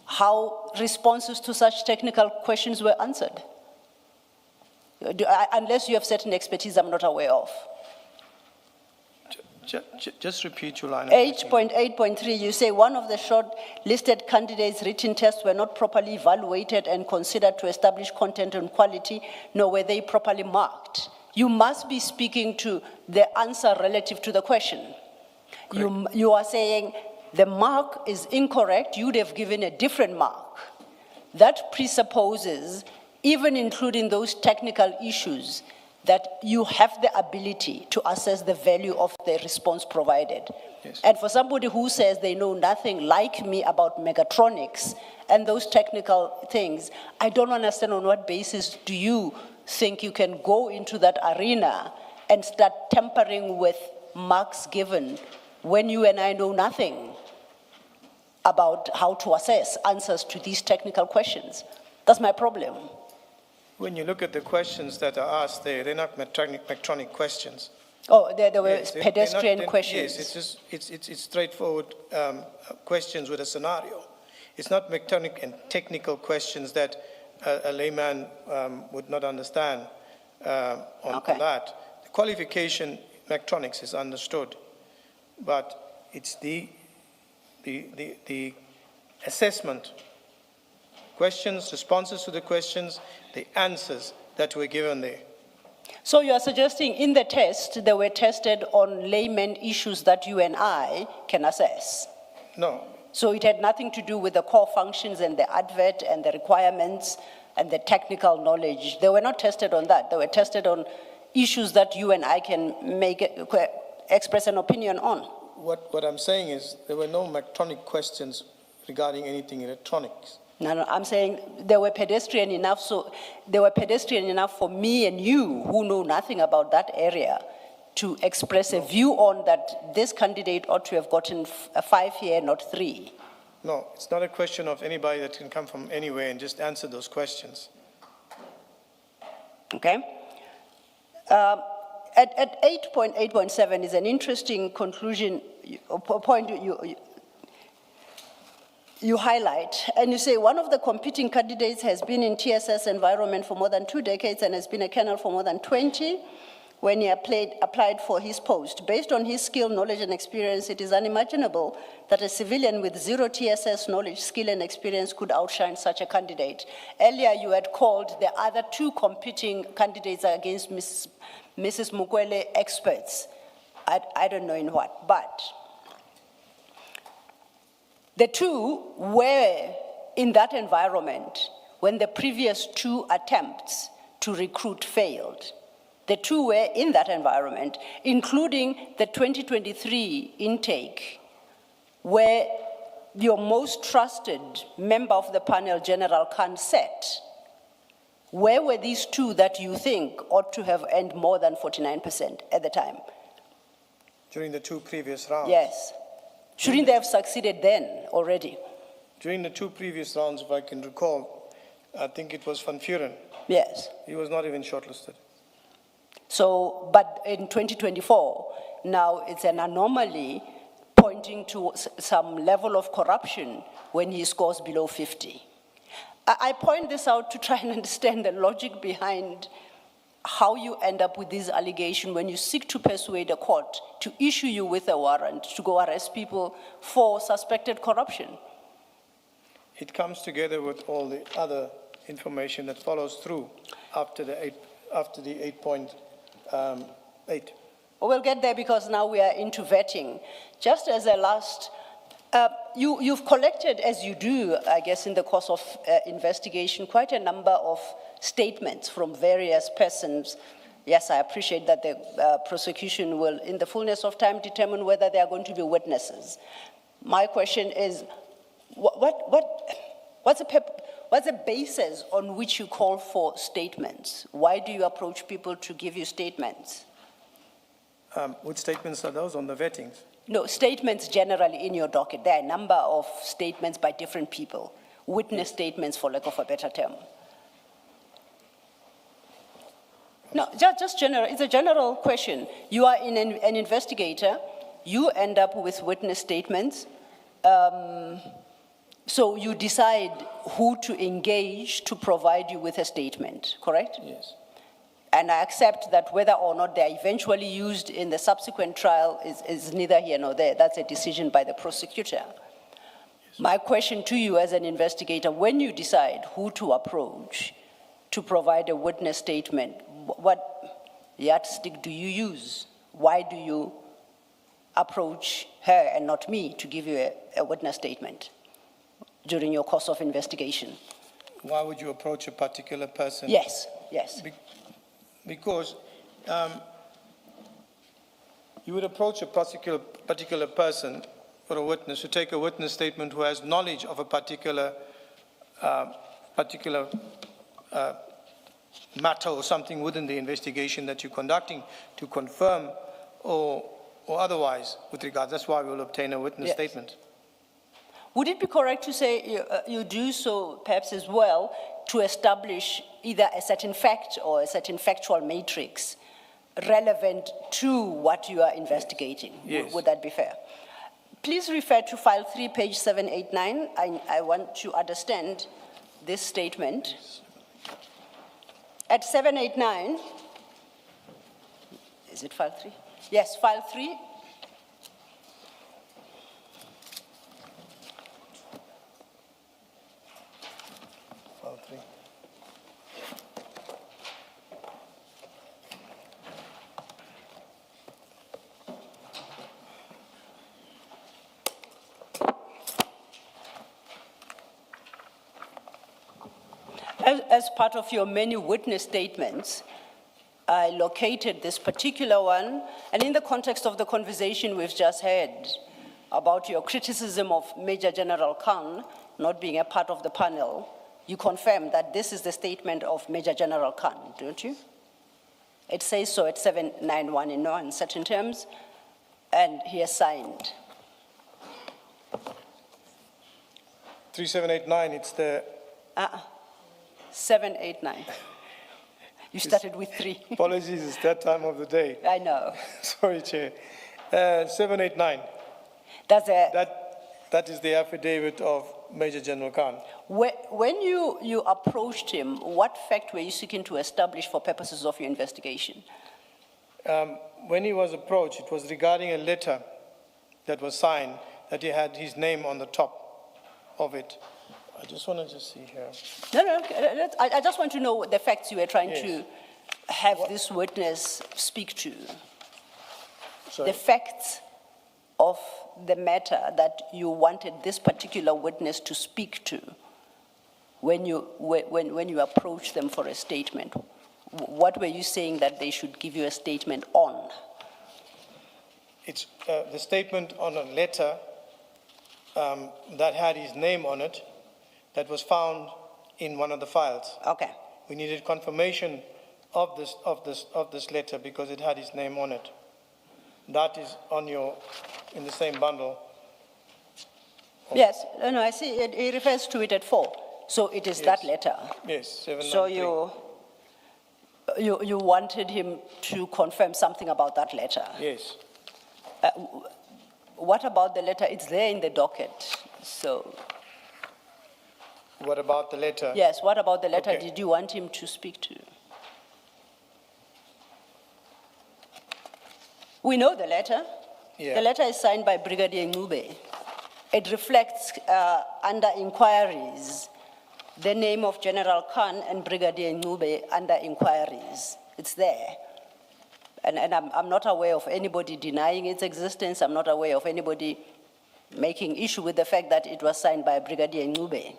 how responses to such technical questions were answered? Unless you have certain expertise I'm not aware of. Just repeat your line. 8.8.3, you say one of the short-listed candidates' written tests were not properly evaluated and considered to establish content and quality, nor were they properly marked. You must be speaking to the answer relative to the question. You are saying the mark is incorrect, you would have given a different mark. That presupposes, even including those technical issues, that you have the ability to assess the value of the response provided. Yes. And for somebody who says they know nothing like me about megatronics and those technical things, I don't understand on what basis do you think you can go into that arena and start tampering with marks given when you and I know nothing about how to assess answers to these technical questions? That's my problem. When you look at the questions that are asked there, they're not metronic questions. Oh, there were Yes, pedestrian questions. Yes, it's straightforward questions with a scenario. It's not metronic and technical questions that a layman would not understand on that. The qualification, metronics is understood, but it's the assessment, questions, responses to the questions, the answers that were given there. So you are suggesting in the test, they were tested on layman issues that you and I can assess? No. So it had nothing to do with the core functions and the advert and the requirements and the technical knowledge. They were not tested on that. They were tested on issues that you and I can express an opinion on. What I'm saying is there were no metronic questions regarding anything electronics. No, I'm saying they were pedestrian enough, so they were pedestrian enough for me and you who know nothing about that area to express a view on that this candidate ought to have gotten a 5-year, not 3. No, it's not a question of anybody that can come from anywhere and just answer those questions. Okay. At 8.8.7 is an interesting conclusion, point you highlight, and you say one of the competing candidates has been in TSS environment for more than 2 decades and has been a colonel for more than 20 when he applied for his post. Based on his skill, knowledge, and experience, it is unimaginable that a civilian with 0 TSS knowledge, skill, and experience could outshine such a candidate. Earlier, you had called the other 2 competing candidates against Mrs. Mukwele experts. I don't know in what, but the 2 were in that environment when the previous 2 attempts to recruit failed. The 2 were in that environment, including the 2023 intake, where your most trusted member of the panel, General Khan, sat. Where were these 2 that you think ought to have earned more than 49% at the time? During the 2 previous rounds? Yes. Shouldn't they have succeeded then already? During the 2 previous rounds, if I can recall, I think it was Van Vuren. Yes. He was not even shortlisted. So, but in 2024, now it's an anomaly pointing to some level of corruption when he scores below 50. I point this out to try and understand the logic behind how you end up with this allegation when you seek to persuade a court to issue you with a warrant to go arrest people for suspected corruption. It comes together with all the other information that follows through after the 8.8. We'll get there because now we are into vetting. Just as a last, you've collected, as you do, I guess, in the course of investigation, quite a number of statements from various persons. Yes, I appreciate that the prosecution will, in the fullness of time, determine whether they are going to be witnesses. My question is, what's the basis on which you call for statements? Why do you approach people to give you statements? Which statements are those on the vettings? No, statements generally in your docket. There are a number of statements by different people, witness statements for lack of a better term. No, just general, it's a general question. You are an investigator, you end up with witness statements, so you decide who to engage to provide you with a statement, correct? Yes. And I accept that whether or not they're eventually used in the subsequent trial is neither here nor there. That's a decision by the prosecutor. My question to you as an investigator, when you decide who to approach to provide a witness statement, what yardstick do you use? Why do you approach her and not me to give you a witness statement during your course of investigation? Why would you approach a particular person? Yes, yes. Because you would approach a particular person or a witness to take a witness statement who has knowledge of a particular matter or something within the investigation that you're conducting to confirm or otherwise with regards. That's why we'll obtain a witness Yes. statement. Would it be correct to say you do so perhaps as well to establish either a certain fact or a certain factual matrix relevant to what you are investigating? Yes. Would that be fair? Please refer to file 3, page 789. I want to understand this statement. At 789, is it file 3? Yes, file 3. File 3. As part of your many witness statements, I located this particular one, and in the context of the conversation we've just had about your criticism of Major General Khan not being a part of the panel, you confirm that this is the statement of Major General Khan, don't you? It says so at 791 in no uncertain terms, and he has signed. 3789, it's the 789. You started with 3. apologies, it's that time of the day. I know. Sorry, Chair. 789. That's a, That is the affidavit of Major General Khan. when you approached him, what fact were you seeking to establish for purposes of your investigation? When he was approached, it was regarding a letter that was signed that he had his name on the top of it. I just want to see here. No, I just want to know the facts you were trying Yes. to have this witness speak to. Sorry. The facts of the matter that you wanted this particular witness to speak to when you approached them for a statement. What were you saying that they should give you a statement on? It's the statement on a letter that had his name on it that was found in one of the files. Okay. We needed confirmation of this letter because it had his name on it. That is in the same bundle. Yes, no, I see, it refers to it at 4. So it is that letter. Yes, 793. So you wanted him to confirm something about that letter. Yes. What about the letter? It's there in the docket. So, What about the letter? yes, what about the letter Okay. did you want him to speak to? We know the letter. Yeah. The letter is signed by Brigadier Ngube. It reflects under inquiries the name of General Khan and Brigadier Ngube under inquiries. It's there. And I'm not aware of anybody denying its existence. I'm not aware of anybody making issue with the fact that it was signed by Brigadier Ngube.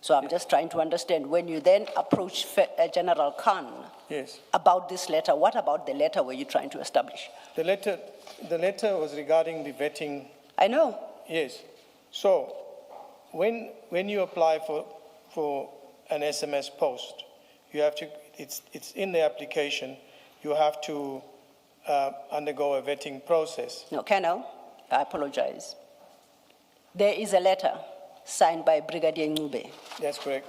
So I'm just trying to understand, when you then approach General Khan Yes. about this letter, what about the letter were you trying to establish? The letter was regarding the vetting. I know. Yes. So, when you apply for an SMS post, you have to, it's in the application, you have to undergo a vetting process. No, Colonel, I apologize. There is a letter signed by Brigadier Ncube. That's correct.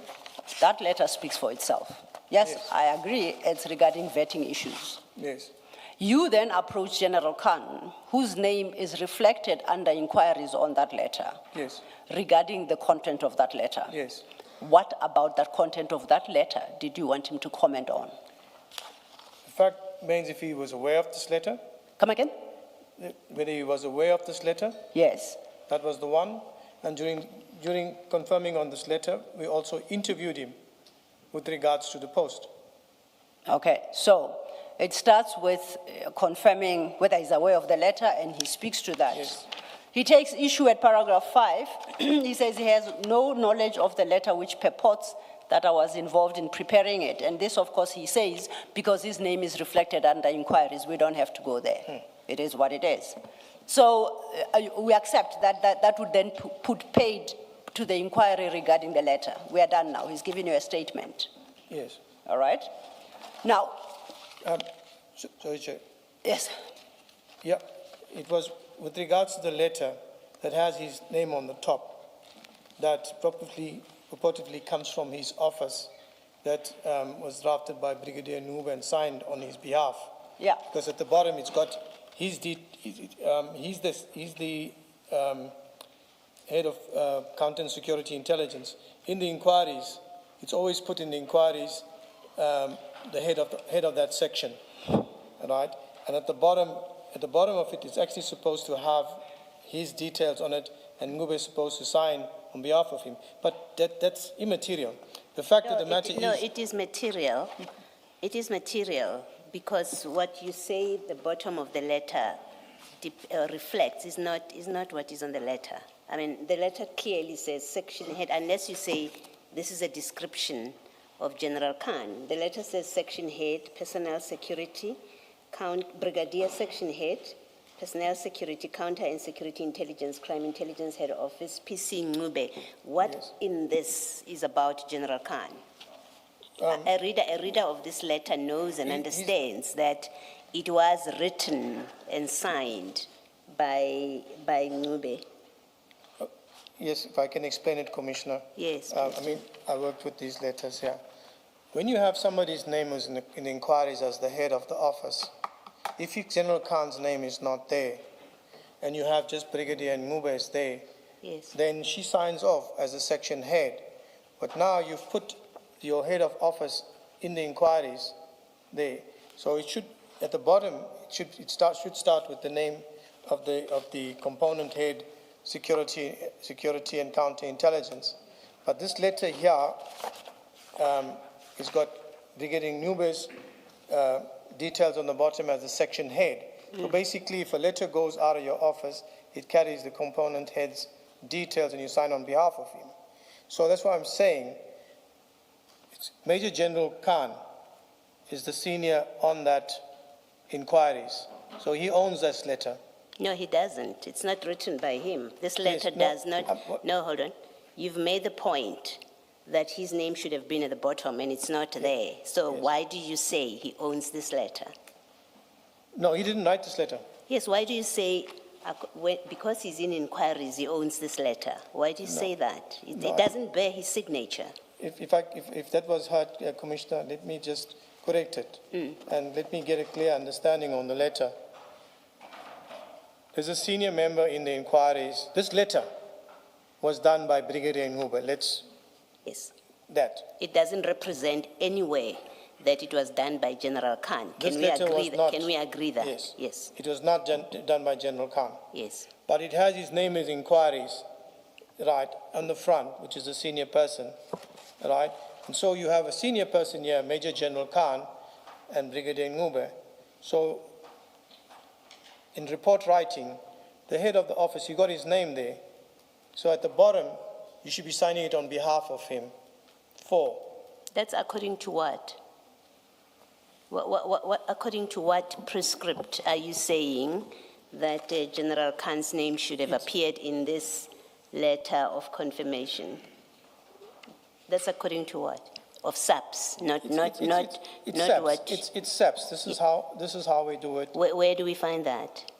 That letter speaks for itself. Yes, Yes. I agree, it's regarding vetting issues. Yes. You then approach General Khan, whose name is reflected under inquiries on that letter, Yes. regarding the content of that letter. Yes. What about that content of that letter did you want him to comment on? The fact remains if he was aware of this letter, Come again? whether he was aware of this letter, Yes. that was the one. And during confirming on this letter, we also interviewed him with regards to the post. Okay, so it starts with confirming whether he's aware of the letter, and he speaks to that. Yes. He takes issue at paragraph 5. He says he has no knowledge of the letter which purports that I was involved in preparing it. And this, of course, he says, because his name is reflected under inquiries, we don't have to go there. It is what it is. So we accept that would then put paid to the inquiry regarding the letter. We are done now. He's given you a statement. Yes. All right? Now, Sorry, Chair. yes. Yeah, it was with regards to the letter that has his name on the top, that purportedly comes from his office, that was drafted by Brigadier Ncube and signed on his behalf. Yeah. Because at the bottom it's got he's the head of Counter and Security Intelligence. In the inquiries, it's always put in the inquiries the head of that section, right? And at the bottom of it, it's actually supposed to have his details on it, and Ncube is supposed to sign on behalf of him. But that's immaterial. The fact of the matter is... No, it is material. It is material because what you say the bottom of the letter reflects is not what is on the letter. I mean, the letter clearly says section head, unless you say this is a description of General Khan. The letter says section head, personnel security, brigadier section head, personnel security, counter and security intelligence, crime intelligence head office, PC Ncube. What Yes. in this is about General Khan? A reader of this letter knows and understands that it was written and signed by Ncube. Yes, if I can explain it, Commissioner. Yes, I please. mean, I worked with these letters here. When you have somebody's name who's in the inquiries as the head of the office, if General Khan's name is not there, and you have just Brigadier Ncube is there, Yes. then she signs off as a section head. But now you've put your head of office in the inquiries there. So it should, at the bottom, it should start with the name of the component head, security and counterintelligence. But this letter here has got Brigadier Ncube's details on the bottom as the section head. So basically, if a letter goes out of your office, it carries the component head's details and you sign on behalf of him. So that's why I'm saying Major General Khan is the senior on that inquiries. So he owns this letter. No, he doesn't. It's not written by him. This Yes, letter no, does not. No, hold on. You've made the point that his name should have been at the bottom and it's not there. So Yes. why do you say he owns this letter? No, he didn't write this letter. Yes, why do you say, because he's in inquiries, he owns this letter? Why do you say that? It doesn't bear his signature. If that was heard, Commissioner, let me just correct it. And let me get a clear understanding on the letter. There's a senior member in the inquiries. This letter was done by Brigadier Ncube. Yes. That. It doesn't represent any way that it was done by General Khan. This Can we letter agree was that? not- Can we agree that? Yes. Yes. It was not done by General Khan. Yes. But it has his name as inquiries, right, on the front, which is a senior person, right? And so you have a senior person here, Major General Khan and Brigadier Ncube. So in report writing, the head of the office, you got his name there. So at the bottom, you should be signing it on behalf of him. That's according to what? What according to what prescript are you saying that General Khan's name should have appeared in this letter of confirmation. That's according to what? Of SAPS, not It's not what? SEPS. It's SEPS. This is how we do it. Where do we find that?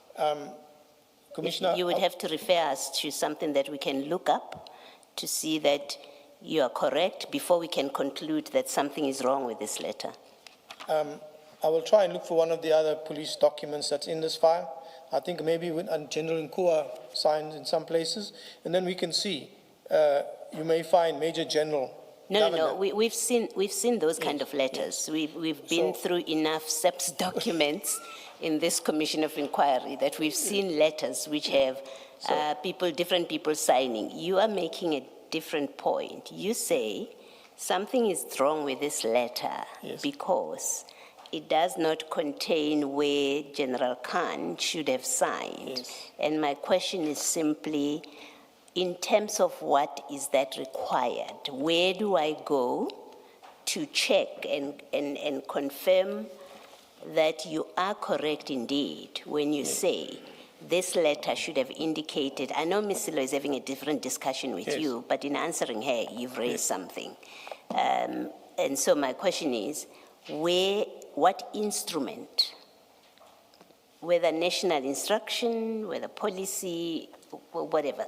Commissioner, You would have to refer us to something that we can look up to see that you are correct before we can conclude that something is wrong with this letter. I will try and look for one of the other police documents that's in this file. I think maybe with General Nkua signed in some places, and then we can see. You may find Major General. No, we've seen those kind of letters. We've been through enough SEPS documents in this Commission of Inquiry that we've seen letters which have different people signing. You are making a different point. You say something is wrong with this letter because it does not contain where General Khan should have signed. Yes. And my question is simply, in terms of what is that required, where do I go to check and confirm that you are correct indeed when you say this letter should have indicated? I know Ms. Silo is having a different discussion with you, but in answering her, you've raised something. And so my question is, what instrument, whether national instruction, whether policy, whatever,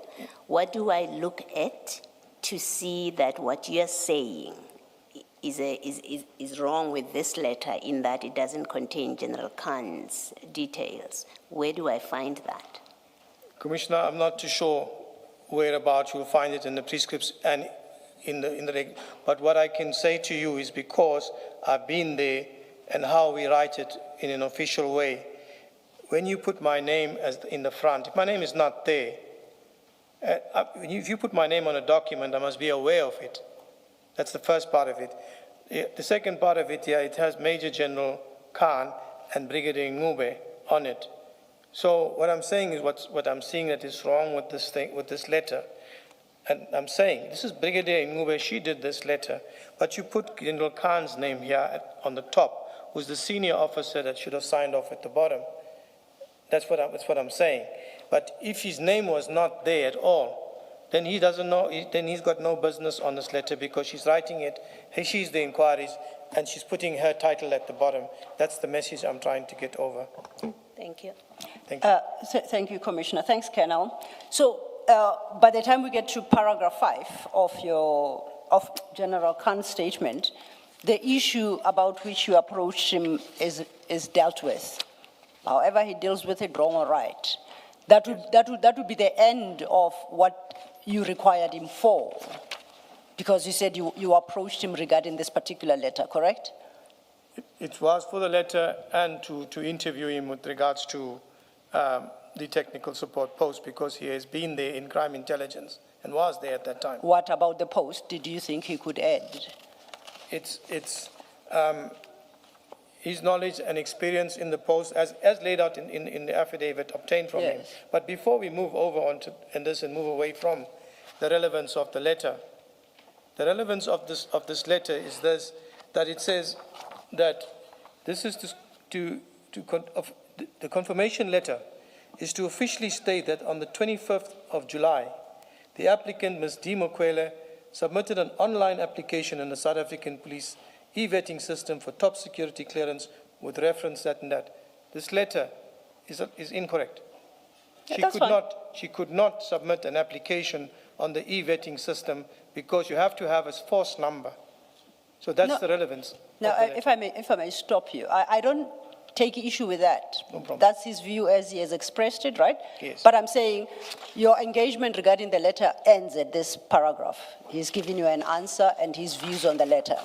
what do I look at to see that what you're saying is wrong with this letter in that it doesn't contain General Khan's details? Where do I find that? Commissioner, I'm not too sure whereabouts you'll find it in the prescripts and in the but what I can say to you is because I've been there and how we write it in an official way. When you put my name as in the front, if my name is not there, if you put my name on a document, I must be aware of it. That's the first part of it. The second part of it, it has Major General Khan and Brigadier Ngube on it. So what I'm saying is what I'm seeing that is wrong with this thing, with this letter. And I'm saying, this is Brigadier Ngube, she did this letter, but you put General Khan's name here on the top, who's the senior officer that should have signed off at the bottom. That's what I'm saying. But if his name was not there at all, then he doesn't know, then he's got no business on this letter because she's writing it, she's the inquiries, and she's putting her title at the bottom. That's the message I'm trying to get over. Thank you. Thank you. Thank you, Commissioner. Thanks, Colonel. So by the time we get to paragraph 5 of General Khan's statement, the issue about which you approached him is dealt with. However he deals with it, wrong or right. That would be the end of what you required him for, because you said you approached him regarding this particular letter, correct? It was for the letter and to interview him with regards to the technical support post because he has been there in crime intelligence and was there at that time. What about the post? Did you think he could add? It's his knowledge and experience in the post as laid out in the affidavit obtained from him. But before we move over onto this and move away from the relevance of the letter, the relevance of this letter is this, that it says that this is the confirmation letter is to officially state that on the 25th of July, the applicant, Ms. D. Mokwele, submitted an online application in the South African Police e-vetting system for top security clearance with reference that and that. This letter is incorrect. She could not submit an application on the e-vetting system because you have to have a force number. So that's the relevance. Now, if I may stop you, I don't take issue with that. No problem. That's his view as he has expressed it, right? Yes. But I'm saying your engagement regarding the letter ends at this paragraph. He's giving you an answer and his views on the letter.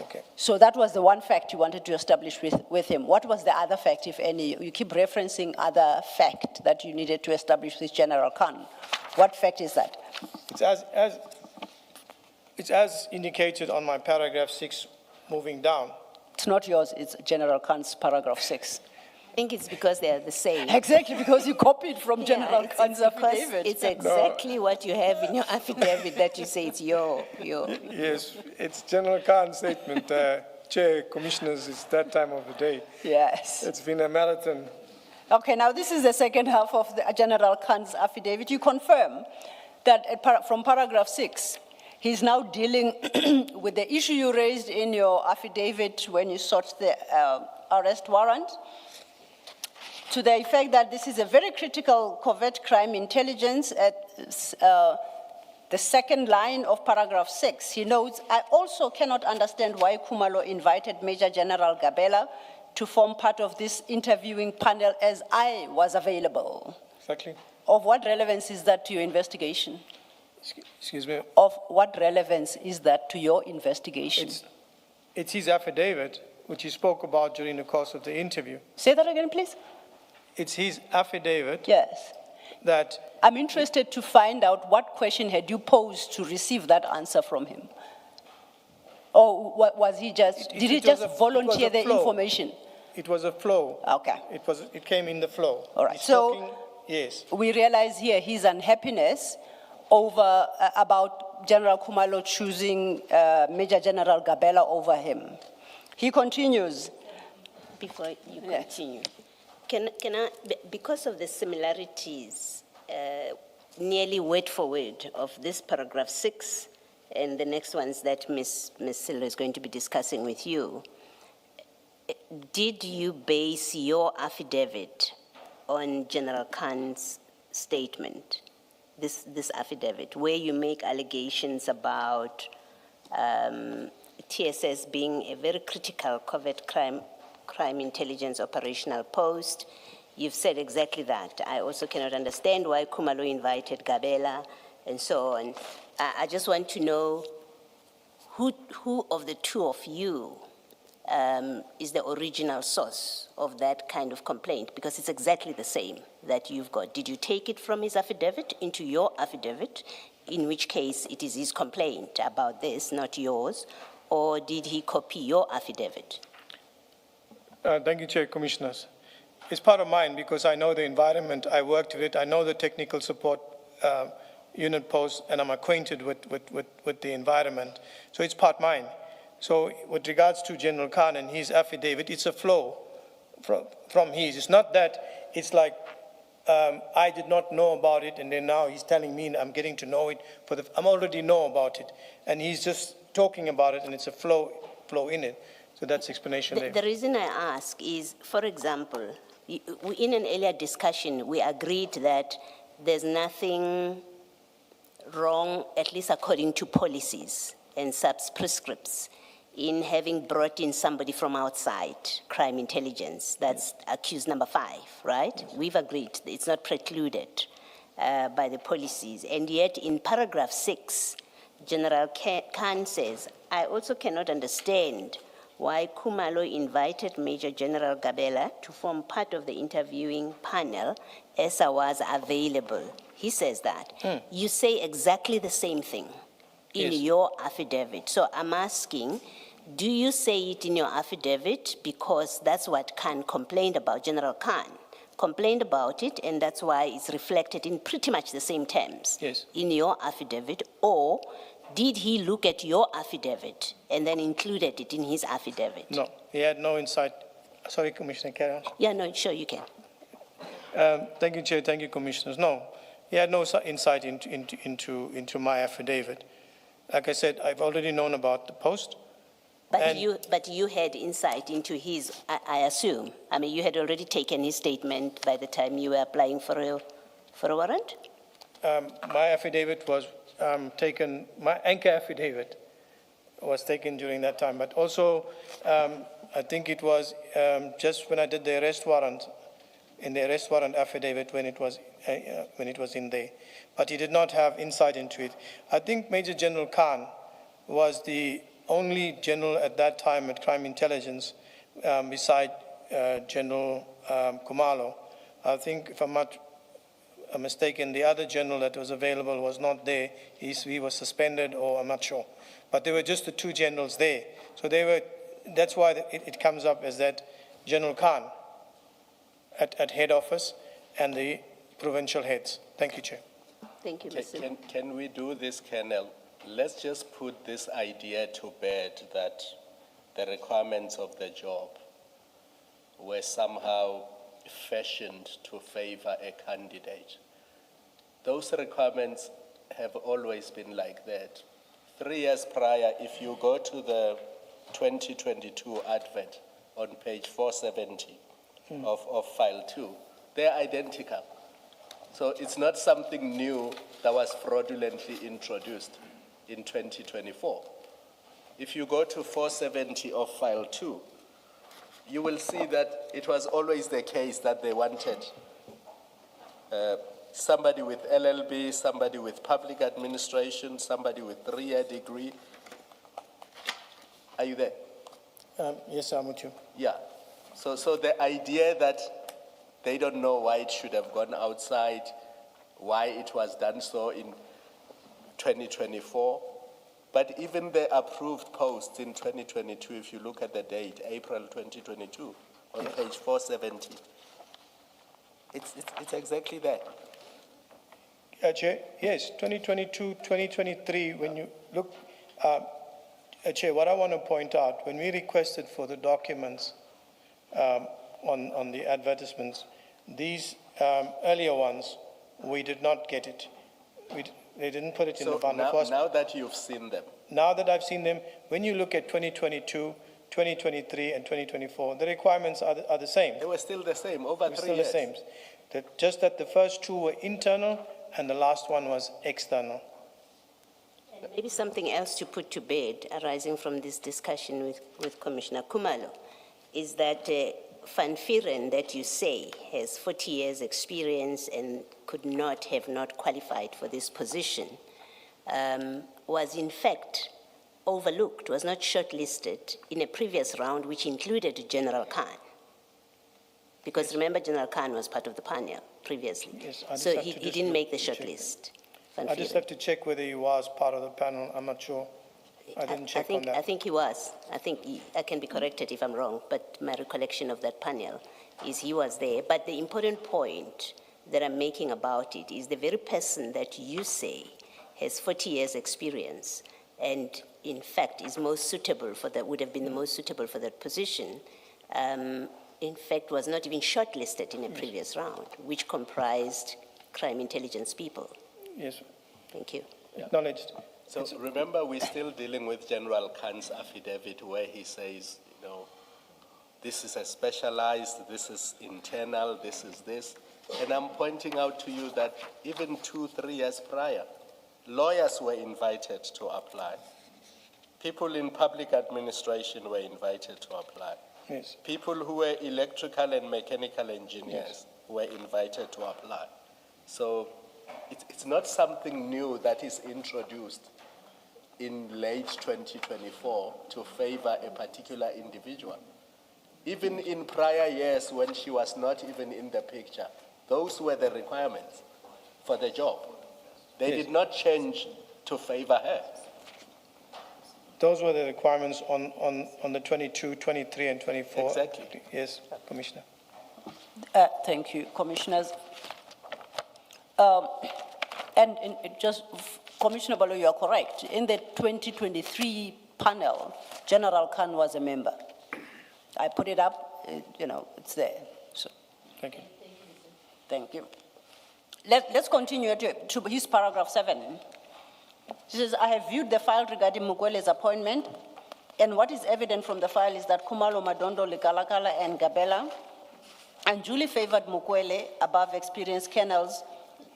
Okay. So that was the one fact you wanted to establish with him. What was the other fact, if any? You keep referencing other fact that you needed to establish with General Khan. What fact is that? It's as indicated on my paragraph 6 moving down. It's not yours, it's General Khan's paragraph 6. I think it's because they are the same. Exactly, because you copied from General Khan's affidavit. It's exactly what you have in your affidavit that you say it's your. Yes, it's General Khan's statement. Chair, Commissioners, it's that time of the day. Yes. It's been a marathon. Okay, now this is the second half of the General Khan's affidavit. You confirm that from paragraph 6, he's now dealing with the issue you raised in your affidavit when you sought the arrest warrant, to the effect that this is a very critical covert crime intelligence at the second line of paragraph 6. He notes, I also cannot understand why Khumalo invited Major General Gabela to form part of this interviewing panel as I was available. Exactly. Of what relevance is that to your investigation? Excuse me. Of what relevance is that to your investigation? It's his affidavit, which he spoke about during the course of the interview. Say that again, please. It's his affidavit Yes. that I'm interested to find out what question had you posed to receive that answer from him? Or was he just, did he it was just a- volunteer it was a the flow. information? it was a flow. Okay. It came in the flow. All right. He's So- talking- yes. We realize here his unhappiness over, about General Khumalo choosing Major General Gabela over him. He continues, Before you Yes. continue, can I, because of the similarities, nearly word for word of this paragraph 6 and the next ones that Ms. Silva is going to be discussing with you, did you base your affidavit on General Khan's statement, this affidavit, where you make allegations about TSS being a very critical covert crime intelligence operational post? You've said exactly that. I also cannot understand why Khumalo invited Gabela and so on. I just want to know who of the two of you is the original source of that kind of complaint, because it's exactly the same that you've got. Did you take it from his affidavit into your affidavit, in which case it is his complaint about this, not yours, or did he copy your affidavit? Thank you, Chair, Commissioners. It's part of mine because I know the environment, I worked with it, I know the technical support unit post, and I'm acquainted with the environment. So it's part mine. So with regards to General Khan and his affidavit, it's a flow from his. It's not that it's like I did not know about it and then now he's telling me I'm getting to know it. I'm already know about it. And he's just talking about it and it's a flow in it. So that's explanation there. The reason I ask is, for example, in an earlier discussion, we agreed that there's nothing wrong, at least according to policies and prescripts, in having brought in somebody from outside, crime intelligence. That's accused number 5, right? Yes. We've agreed it's not precluded by the policies. And yet in paragraph 6, General Khan says, I also cannot understand why Khumalo invited Major General Gabela to form part of the interviewing panel as I was available. He says that. You say exactly the same thing in your affidavit. So I'm asking, do you say it in your affidavit because that's what Khan complained about, General Khan complained about it, and that's why it's reflected in pretty much the same terms in your affidavit, or did he look at your affidavit and then included it in his affidavit? No, he had no insight. Sorry, Commissioner, carry on. Yeah, no, sure, you can. Thank you, Chair. Thank you, Commissioners. No, he had no insight into my affidavit. Like I said, I've already known about the post. But you had insight into his, I assume. I mean, you had already taken his statement by the time you were applying for a warrant? My affidavit was taken, my anchor affidavit was taken during that time. But also, I think it was just when I did the arrest warrant, in the arrest warrant affidavit when it was in there. But he did not have insight into it. I think Major General Khan was the only general at that time at Crime Intelligence beside General Khumalo. I think, if I'm not mistaken, the other general that was available was not there. He was suspended, or I'm not sure. But there were just the 2 generals there. So that's why it comes up as that General Khan at head office and the provincial heads. Thank you, Chair. Thank you, Mr. Can we do this, Colonel? Let's just put this idea to bed that the requirements of the job were somehow fashioned to favor a candidate. Those requirements have always been like that. 3 years prior, if you go to the 2022 advert on page 470 of file 2, they're identical. So it's not something new that was fraudulently introduced in 2024. If you go to 470 of file 2, you will see that it was always the case that they wanted somebody with LLB, somebody with public administration, somebody with 3-year degree. Are you there? Yes, I'm with you. Yeah. So the idea that they don't know why it should have gone outside, why it was done so in 2024, but even the approved posts in 2022, if you look at the date, April 2022, on page 470, it's exactly that. Chair, yes, 2022, 2023, when you look, Chair, what I want to point out, when we requested for the documents on the advertisements, these earlier ones, we did not get it. They didn't put it in the bundle. Now that you've seen them, Now that I've seen them, when you look at 2022, 2023, and 2024, the requirements are the same. they were still the same over 3 Still years. the same. Just that the first two were internal and the last one was external. And maybe something else to put to bed arising from this discussion with Commissioner Kumalo is that Van Vieren that you say has 40 years experience and could not have not qualified for this position was in fact overlooked, was not shortlisted in a previous round which included General Khan. Because remember, General Khan was part of the panel previously. Yes, I just So have he to didn't make the check. shortlist. Van I just Vieren. have to check whether he was part of the panel. I'm not sure. I didn't check on that. I think he was. I can be corrected if I'm wrong, but my recollection of that panel is he was there. But the important point that I'm making about it is the very person that you say has 40 years experience and in fact is most suitable for that, would have been the most suitable for that position, in fact was not even shortlisted in a previous round, which comprised crime intelligence people. Yes, Thank you. acknowledged. So remember, we're still dealing with General Khan's affidavit where he says, this is a specialized, this is internal, this is this. And I'm pointing out to you that even 2-3 years prior, lawyers were invited to apply. People in public administration were invited to apply. Yes. People who were electrical and mechanical engineers were invited to apply. So it's not something new that is introduced in late 2024 to favor a particular individual. Even in prior years when she was not even in the picture, those were the requirements for the job. They did not change to favor her. Those were the requirements on the 22, 23, and 24. Exactly. Yes, Commissioner. Thank you, Commissioners. Commissioner Balo, you are correct. In the 2023 panel, General Khan was a member. I put it up, it's there. So, Thank you. thank you. Let's continue to his paragraph 7. He says, I have viewed the file regarding Mukwele's appointment, and what is evident from the file is that Kumalo, Madondo, Likalakala, and Gabela unduly favored Mukwele above experienced colonels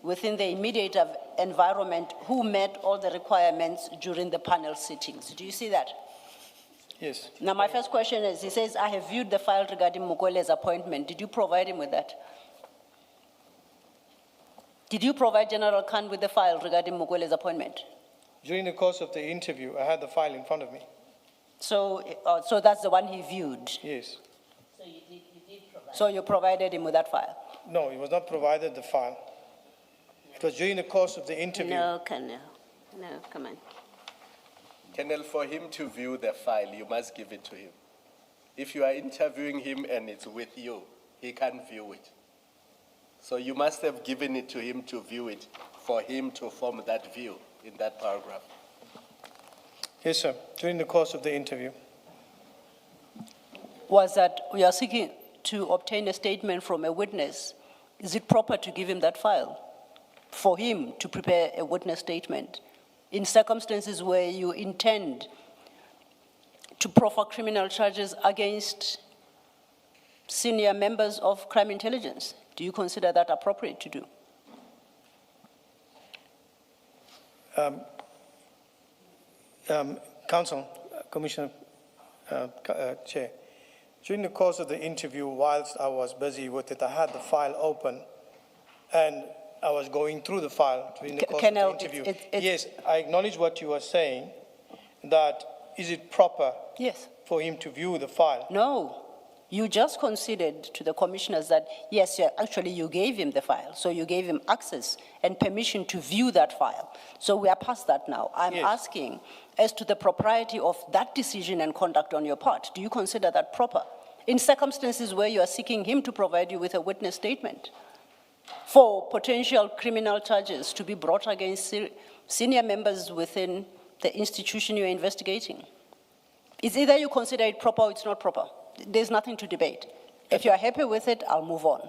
within the immediate environment who met all the requirements during the panel sittings. Do you see that? Yes. Now, my first question is, he says, I have viewed the file regarding Mukwele's appointment. Did you provide him with that? Did you provide General Khan with the file regarding Mukwele's appointment? During the course of the interview, I had the file in front of me. So that's the one he viewed. Yes. So you did provide. So you provided him with that file? No, he was not provided the file. It was during the course of the interview. No, Colonel. No, come on. Colonel, for him to view the file, you must give it to him. If you are interviewing him and it's with you, he can't view it. So you must have given it to him to view it for him to form that view in that paragraph. Yes, sir. During the course of the interview. Was that we are seeking to obtain a statement from a witness? Is it proper to give him that file? for him to prepare a witness statement in circumstances where you intend to proffer criminal charges against senior members of crime intelligence? Do you consider that appropriate to do? Counsel, Commissioner, Chair, during the course of the interview, whilst I was busy with it, I had the file open and I was going through the file during the course of the interview. Yes, I acknowledge what you are saying, that is it proper Yes. for him to view the file? No. You just conceded to the commissioners that, yes, actually you gave him the file. So you gave him access and permission to view that file. So we are past that now. I'm Yes. asking as to the propriety of that decision and conduct on your part. Do you consider that proper? In circumstances where you are seeking him to provide you with a witness statement for potential criminal charges to be brought against senior members within the institution you're investigating. It's either you consider it proper or it's not proper. There's nothing to debate. If you're happy with it, I'll move on.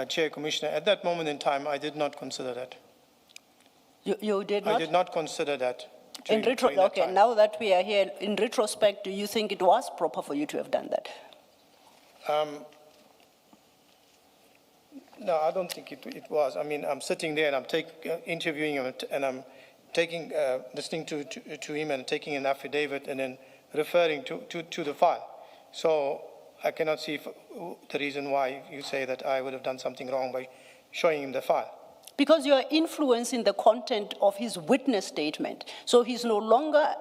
Chair, Commissioner, at that moment in time, I did not consider that. You did not? I did not consider that. In during that okay, time. now that we are here, in retrospect, do you think it was proper for you to have done that? No, I don't think it was. I mean, I'm sitting there and I'm interviewing him and I'm listening to him and taking an affidavit and then referring to the file. So I cannot see the reason why you say that I would have done something wrong by showing him the file. Because you are influencing the content of his witness statement. So he's no longer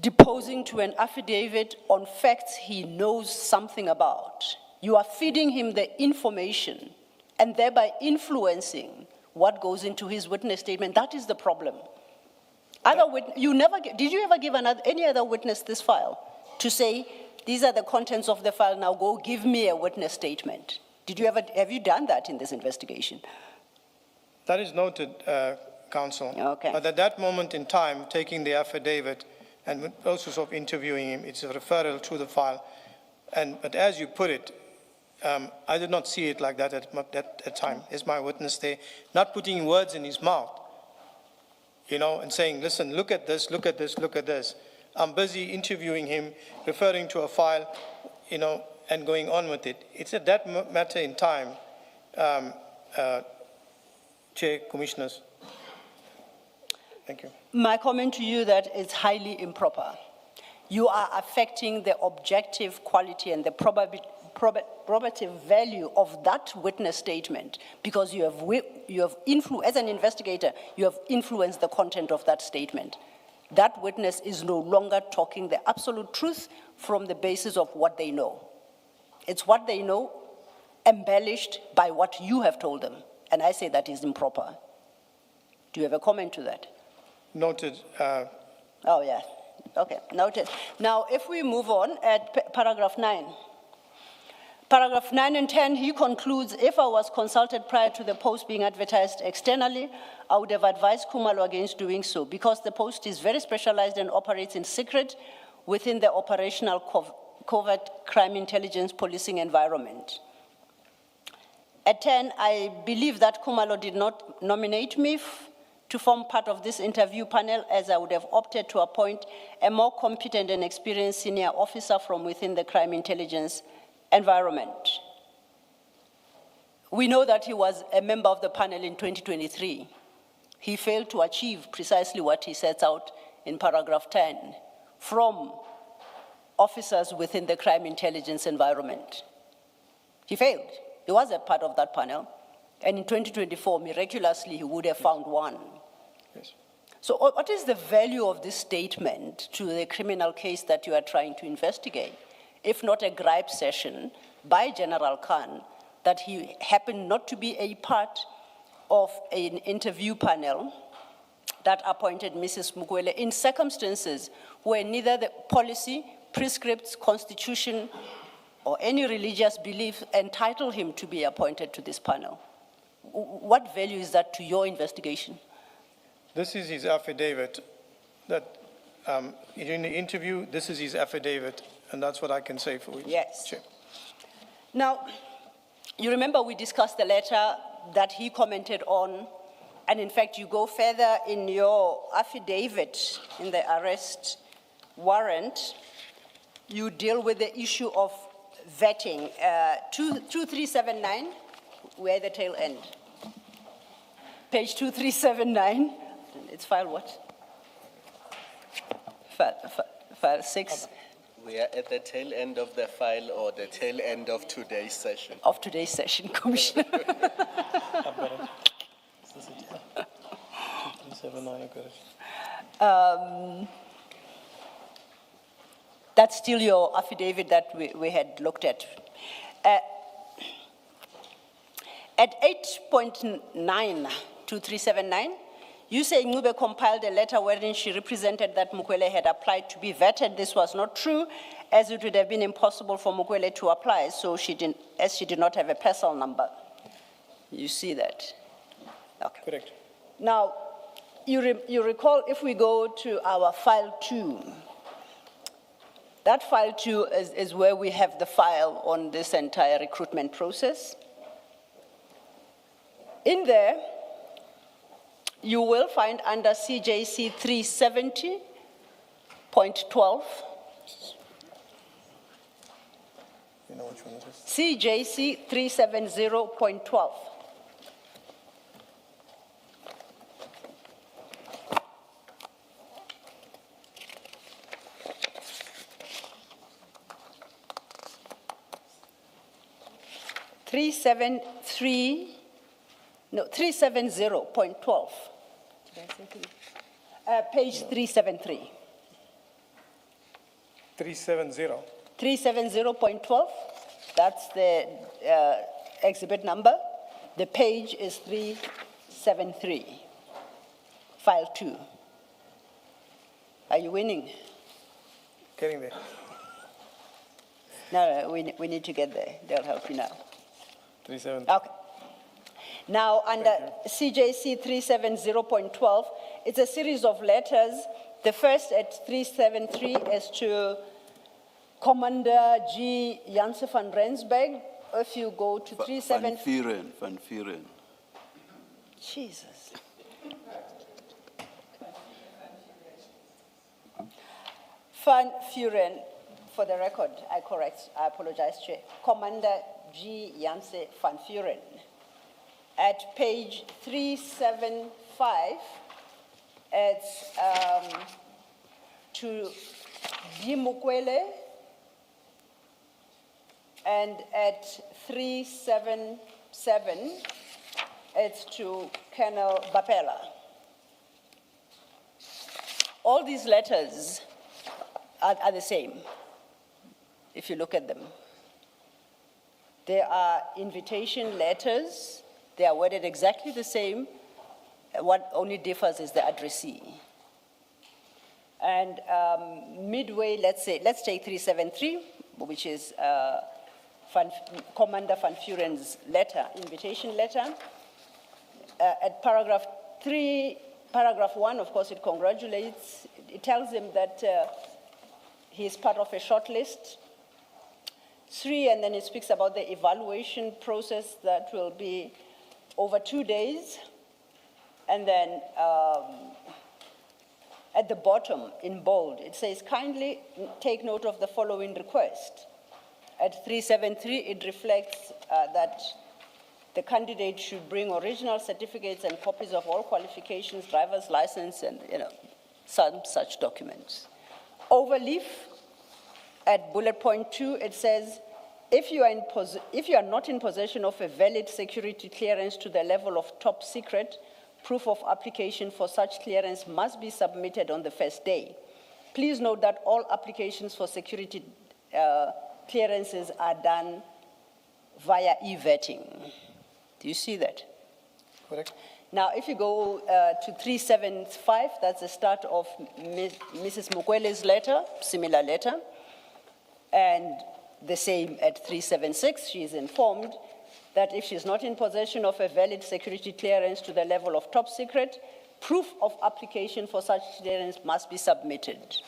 deposing to an affidavit on facts he knows something about. You are feeding him the information and thereby influencing what goes into his witness statement. That is the problem. Did you ever give any other witness this file to say, these are the contents of the file, now go give me a witness statement? Have you done that in this investigation? That is noted, Counsel. Okay. But at that moment in time, taking the affidavit and the process of interviewing him, it's a referral to the file. But as you put it, I did not see it like that at that time. Is my witness there, not putting words in his mouth, and saying, listen, look at this, look at this, look at this. I'm busy interviewing him, referring to a file, and going on with it. It's at that matter in time, Chair, Commissioners. Thank you. My comment to you that it's highly improper. You are affecting the objective quality and the probative value of that witness statement because you have as an investigator, you have influenced the content of that statement. That witness is no longer talking the absolute truth from the basis of what they know. It's what they know embellished by what you have told them. And I say that is improper. Do you have a comment to that? Noted. Oh, yeah. Okay, noted. Now, if we move on at paragraph 9. Paragraph 9 and 10, he concludes, if I was consulted prior to the post being advertised externally, I would have advised Khumalo against doing so because the post is very specialized and operates in secret within the operational covert crime intelligence policing environment. At 10, I believe that Khumalo did not nominate me to form part of this interview panel, as I would have opted to appoint a more competent and experienced senior officer from within the crime intelligence environment. We know that he was a member of the panel in 2023. He failed to achieve precisely what he sets out in paragraph 10 from officers within the crime intelligence environment. He failed. He was a part of that panel. And in 2024, miraculously, he would have found one. Yes. So what is the value of this statement to the criminal case that you are trying to investigate, if not a gripe session by General Khan that he happened not to be a part of an interview panel that appointed Mrs. Mukwele in circumstances where neither the policy, prescripts, constitution, or any religious belief entitle him to be appointed to this panel? What value is that to your investigation? This is his affidavit that, in the interview, this is his affidavit, and that's what I can say for you. Yes. Chair. Now, You remember we discussed the letter that he commented on, and in fact, you go further in your affidavit in the arrest warrant, you deal with the issue of vetting. 2379, we're at the tail end. Page 2379, it's file what? File 6. We are at the tail end of the file or the tail end of today's session. Of today's session, Commissioner. 2379, got it. That's still your affidavit that we had looked at. At 8.9, 2379, you say Ngube compiled a letter wherein she represented that Mukwele had applied to be vetted. This was not true, as it would have been impossible for Mukwele to apply, so she did not have a parcel number. You see that? Okay. Correct. Now, you recall if we go to our file 2, that file 2 is where we have the file on this entire recruitment process. In there, you will find under CJC 370.12, You know which one it is? CJC 370.12. Three seven three, no, 370.12. Did I say three? Page 373. 370. 370.12, that's the exhibit number. The page is 373, file 2. Are you winning? Getting there. No, we need to get there. They'll help you now. 370. Okay. Now, under CJC 370.12, it's a series of letters. The first at 373 is to Commander G. Janse van Rensburg. If you go to 370... Van Vuren. Jesus. Van Vuren, for the record, I apologize, Chair. Commander G. Janse van Vuren. At page 375, it's to G. Mukwele, and at 377, it's to Colonel Bapela. All these letters are the same, if you look at them. They are invitation letters. They are worded exactly the same. What only differs is the addressee. And midway, let's take 373, which is Commander Van Vuren's letter, invitation letter. At paragraph 3, paragraph 1, of course, it congratulates. It tells him that he is part of a short list. 3, and then it speaks about the evaluation process that will be over 2 days. And then at the bottom, in bold, it says, kindly take note of the following request. At 373, it reflects that the candidate should bring original certificates and copies of all qualifications, driver's license, and some such documents. Overleaf, at bullet point 2, it says, if you are not in possession of a valid security clearance to the level of top secret, proof of application for such clearance must be submitted on the first day. Please note that all applications for security clearances are done via e-vetting. Do you see that? Correct. Now, if you go to 375, that's the start of Mrs. Mukwele's letter, similar letter, and the same at 376, she is informed that if she's not in possession of a valid security clearance to the level of top secret, proof of application for such clearance must be submitted.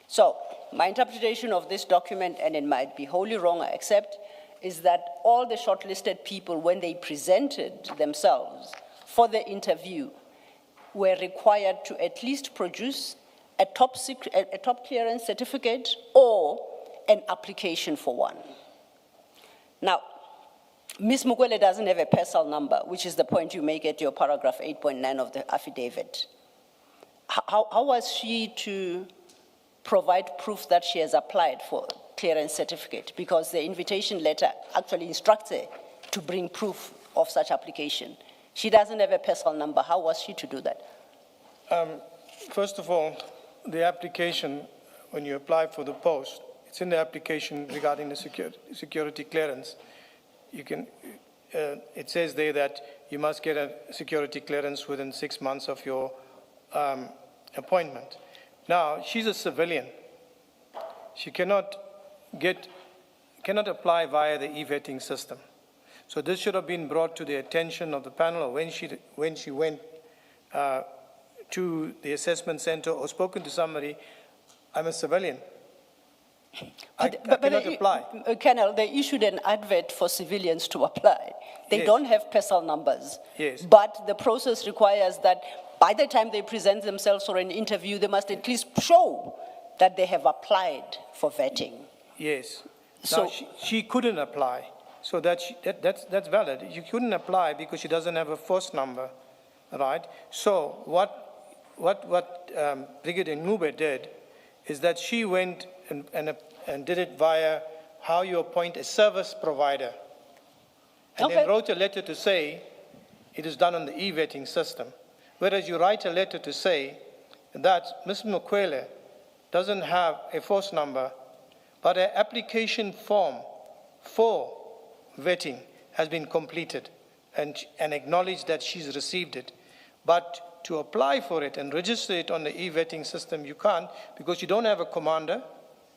So, my interpretation of this document, and it might be wholly wrong, I accept, is that all the shortlisted people, when they presented themselves for the interview, were required to at least produce a top clearance certificate or an application for one. Now, Ms. Mukwele doesn't have a personal number, which is the point you make at your paragraph 8.9 of the affidavit. How was she to provide proof that she has applied for clearance certificate? Because the invitation letter actually instructs her to bring proof of such application. She doesn't have a personal number. How was she to do that? First of all, the application, when you apply for the post, it's in the application regarding the security clearance. You can, it says there that you must get a security clearance within 6 months of your appointment. Now, she's a civilian. She cannot apply via the e-vetting system. So this should have been brought to the attention of the panel, or when she went to the assessment center or spoken to somebody. I'm a civilian. I cannot apply. Colonel, they issued an advert for civilians to apply. They Yes. don't have personal numbers. Yes. But the process requires that by the time they present themselves for an interview, they must at least show that they have applied for vetting. Yes. So- Now, she couldn't apply. So that's valid. You couldn't apply because she doesn't have a force number, right? So what Brigadier Ngube did is that she went and did it via how you appoint a service provider. And then Okay. wrote a letter to say it is done on the e-vetting system. Whereas you write a letter to say that Ms. Mukwele doesn't have a force number, but her application form for vetting has been completed and acknowledged that she's received it. But to apply for it and register it on the e-vetting system, you can't because you don't have a commander.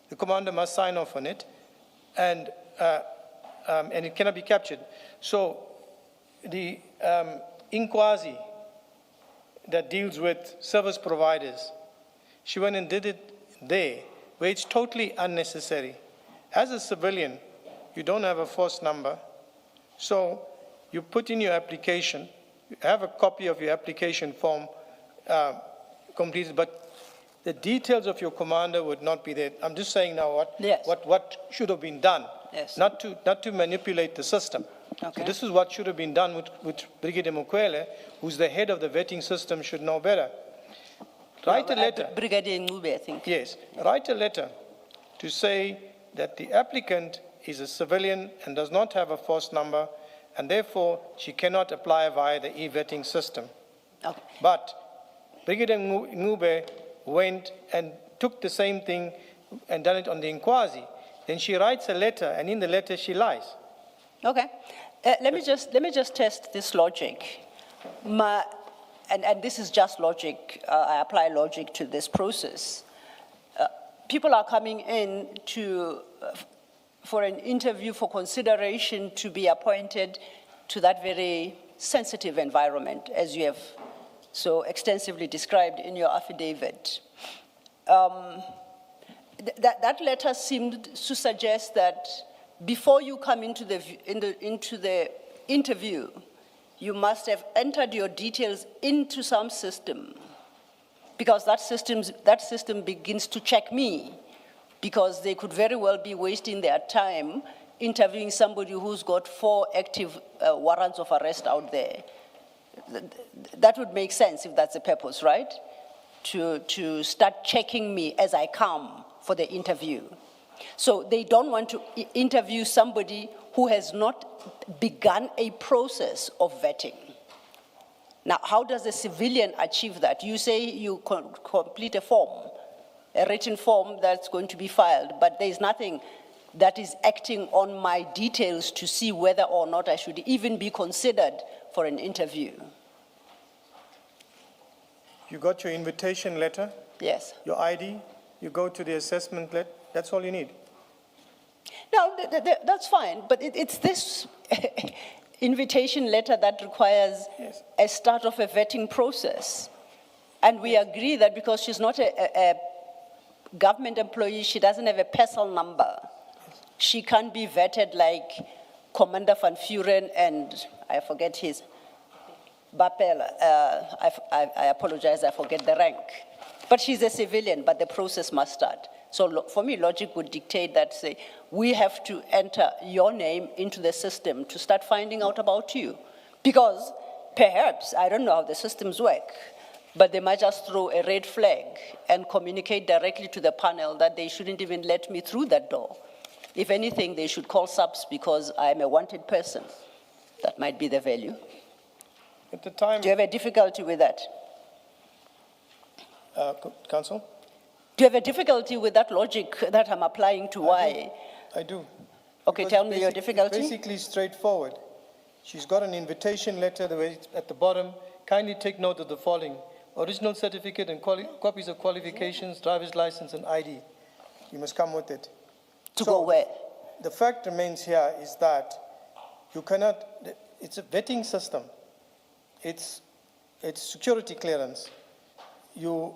The commander must sign off on it, and it cannot be captured. So the inquiry that deals with service providers, she went and did it there, where it's totally unnecessary. As a civilian, you don't have a force number, so you put in your application, you have a copy of your application form completed, but the details of your commander would not be there. I'm just saying now Yes. what should have been done, Yes. not to manipulate the system. Okay. So this is what should have been done with Brigadier Mukwele, who's the head of the vetting system, should know better. Write a letter. Brigadier Ngube, I think. Yes, write a letter to say that the applicant is a civilian and does not have a force number, and therefore she cannot apply via the e-vetting system. Okay. But Brigadier Ngube went and took the same thing and done it on the inquiry. Then she writes a letter, and in the letter she lies. Okay. Let me just test this logic. And this is just logic. I apply logic to this process. People are coming in for an interview for consideration to be appointed to that very sensitive environment, as you have so extensively described in your affidavit. That letter seemed to suggest that before you come into the interview, you must have entered your details into some system, because that system begins to check me, because they could very well be wasting their time interviewing somebody who's got 4 active warrants of arrest out there. That would make sense if that's the purpose, right? To start checking me as I come for the interview. So they don't want to interview somebody who has not begun a process of vetting. Now, how does a civilian achieve that? You say you complete a form, a written form that's going to be filed, but there's nothing that is acting on my details to see whether or not I should even be considered for an interview. You got your invitation letter, Yes. your ID, you go to the assessment letter, that's all you need. No, that's fine, but it's this invitation letter that requires Yes. a start of a vetting process. And we agree that because she's not a government employee, she doesn't have a personal number. she can't be vetted like Commander Van Vuren and I forget his, Bapela, I apologize, I forget the rank. But she's a civilian, but the process must start. So for me, logic would dictate that, say, we have to enter your name into the system to start finding out about you. Because perhaps, I don't know how the systems work, but they might just throw a red flag and communicate directly to the panel that they shouldn't even let me through that door. If anything, they should call subs because I'm a wanted person. That might be the value. At the time, Do you have a difficulty with that? Council? Do you have a difficulty with that logic that I'm applying to why? I do. Okay, Because tell me your it's difficulty. basically straightforward. She's got an invitation letter at the bottom. Kindly take note of the following: original certificate and copies of qualifications, driver's license, and ID. You must come with it. To go where? The fact remains here is that you cannot, it's a vetting system. It's security clearance. You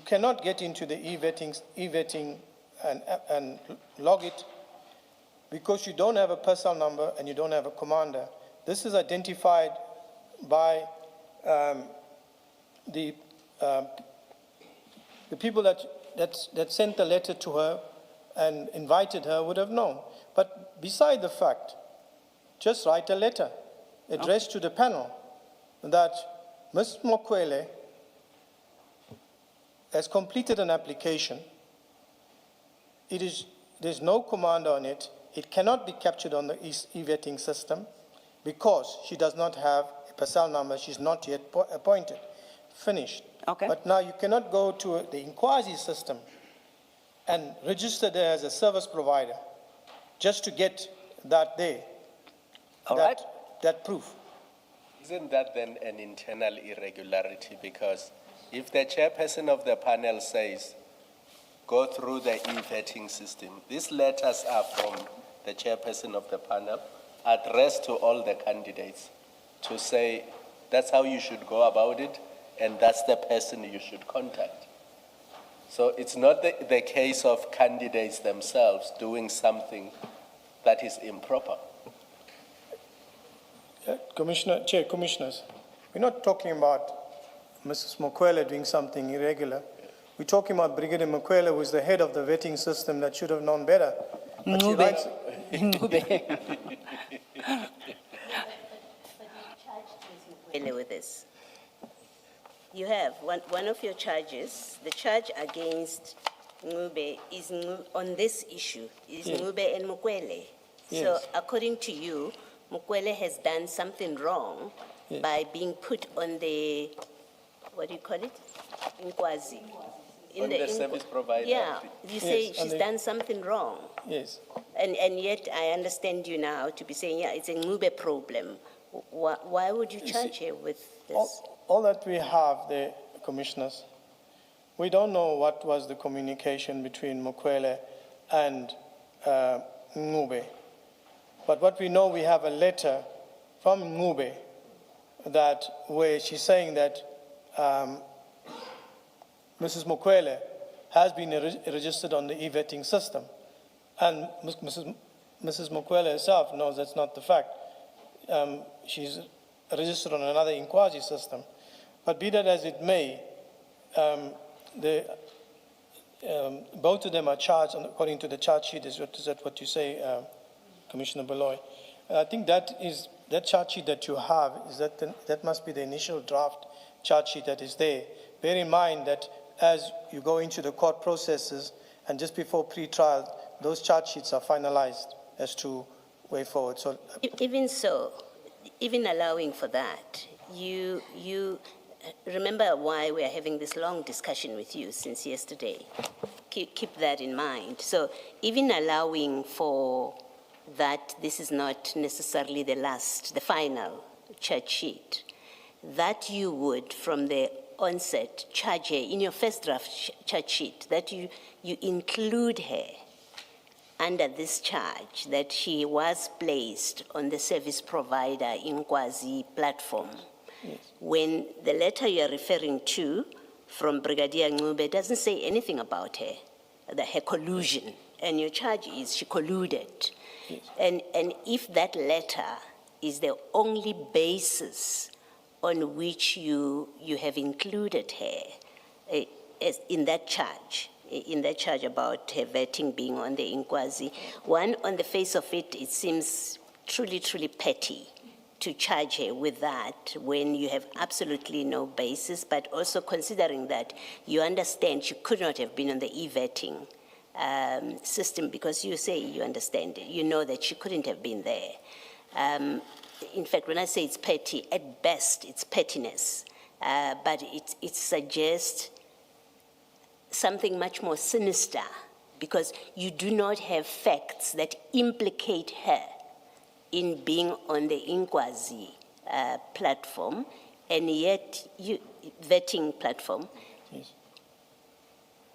cannot get into the e-vetting and log it because you don't have a personnel number and you don't have a commander. This is identified by the people that sent the letter to her and invited her would have known. But beside the fact, just write a letter addressed to the panel that Ms. Mokwele has completed an application. There's no commander on it. It cannot be captured on the e-vetting system because she does not have a personnel number. She's not yet appointed. Finished. Okay. But now you cannot go to the inquiry system and register there as a service provider just to get that day, All right. that proof. Isn't that then an internal irregularity? Because if the chairperson of the panel says, go through the e-vetting system, these letters are from the chairperson of the panel addressed to all the candidates to say, that's how you should go about it, and that's the person you should contact. So it's not the case of candidates themselves doing something that is improper. Commissioners, we're not talking about Mrs. Mokwele doing something irregular. We're talking about Brigadier Mokwele, who is the head of the vetting system that should have known better. But she writes, With this. You have one of your charges, the charge against Ngube is on this issue, is Yes. Ngube and Mokwele. So Yes. according to you, Mokwele has done something wrong Yes. by being put on the, what do you call it? Inkwazi. On the service provider. Yeah, you say Yes, on she's the- done something wrong. yes. And yet I understand you now to be saying, yeah, it's a Ngube problem. Why would you charge her with this? All that we have, the commissioners, we don't know what was the communication between Mokwele and Ngube. But what we know, we have a letter from Ngube where she's saying that Mrs. Mokwele has been registered on the e-vetting system. And Mrs. Mokwele herself knows that's not the fact. She's registered on another inquiry system. But be that as it may, both of them are charged according to the charge sheet. Is that what you say, Commissioner Beloy? I think that charge sheet that you have that must be the initial draft charge sheet that is there. Bear in mind that as you go into the court processes and just before pre-trial, those charge sheets are finalized as to way forward. So, Even so, even allowing for that, you remember why we are having this long discussion with you since yesterday. Keep that in mind. So even allowing for that, this is not necessarily the final charge sheet, that you would, from the onset, charge her in your first draft charge sheet, that you include her under this charge that she was placed on the service provider Inkwazi platform. Yes. When the letter you're referring to from Brigadier Ngube doesn't say anything about her collusion and your charge is she colluded. And if that letter is the only basis on which you have included her in that charge about her vetting being on the inquiry, one, on the face of it, it seems truly, truly petty to charge her with that when you have absolutely no basis, but also considering that you understand she could not have been on the e-vetting system, because you say you understand it, you know that she couldn't have been there. In fact, when I say it's petty, at best it's pettiness, but it suggests something much more sinister, because you do not have facts that implicate her in being on the inquiry platform, and yet vetting platform. Yes.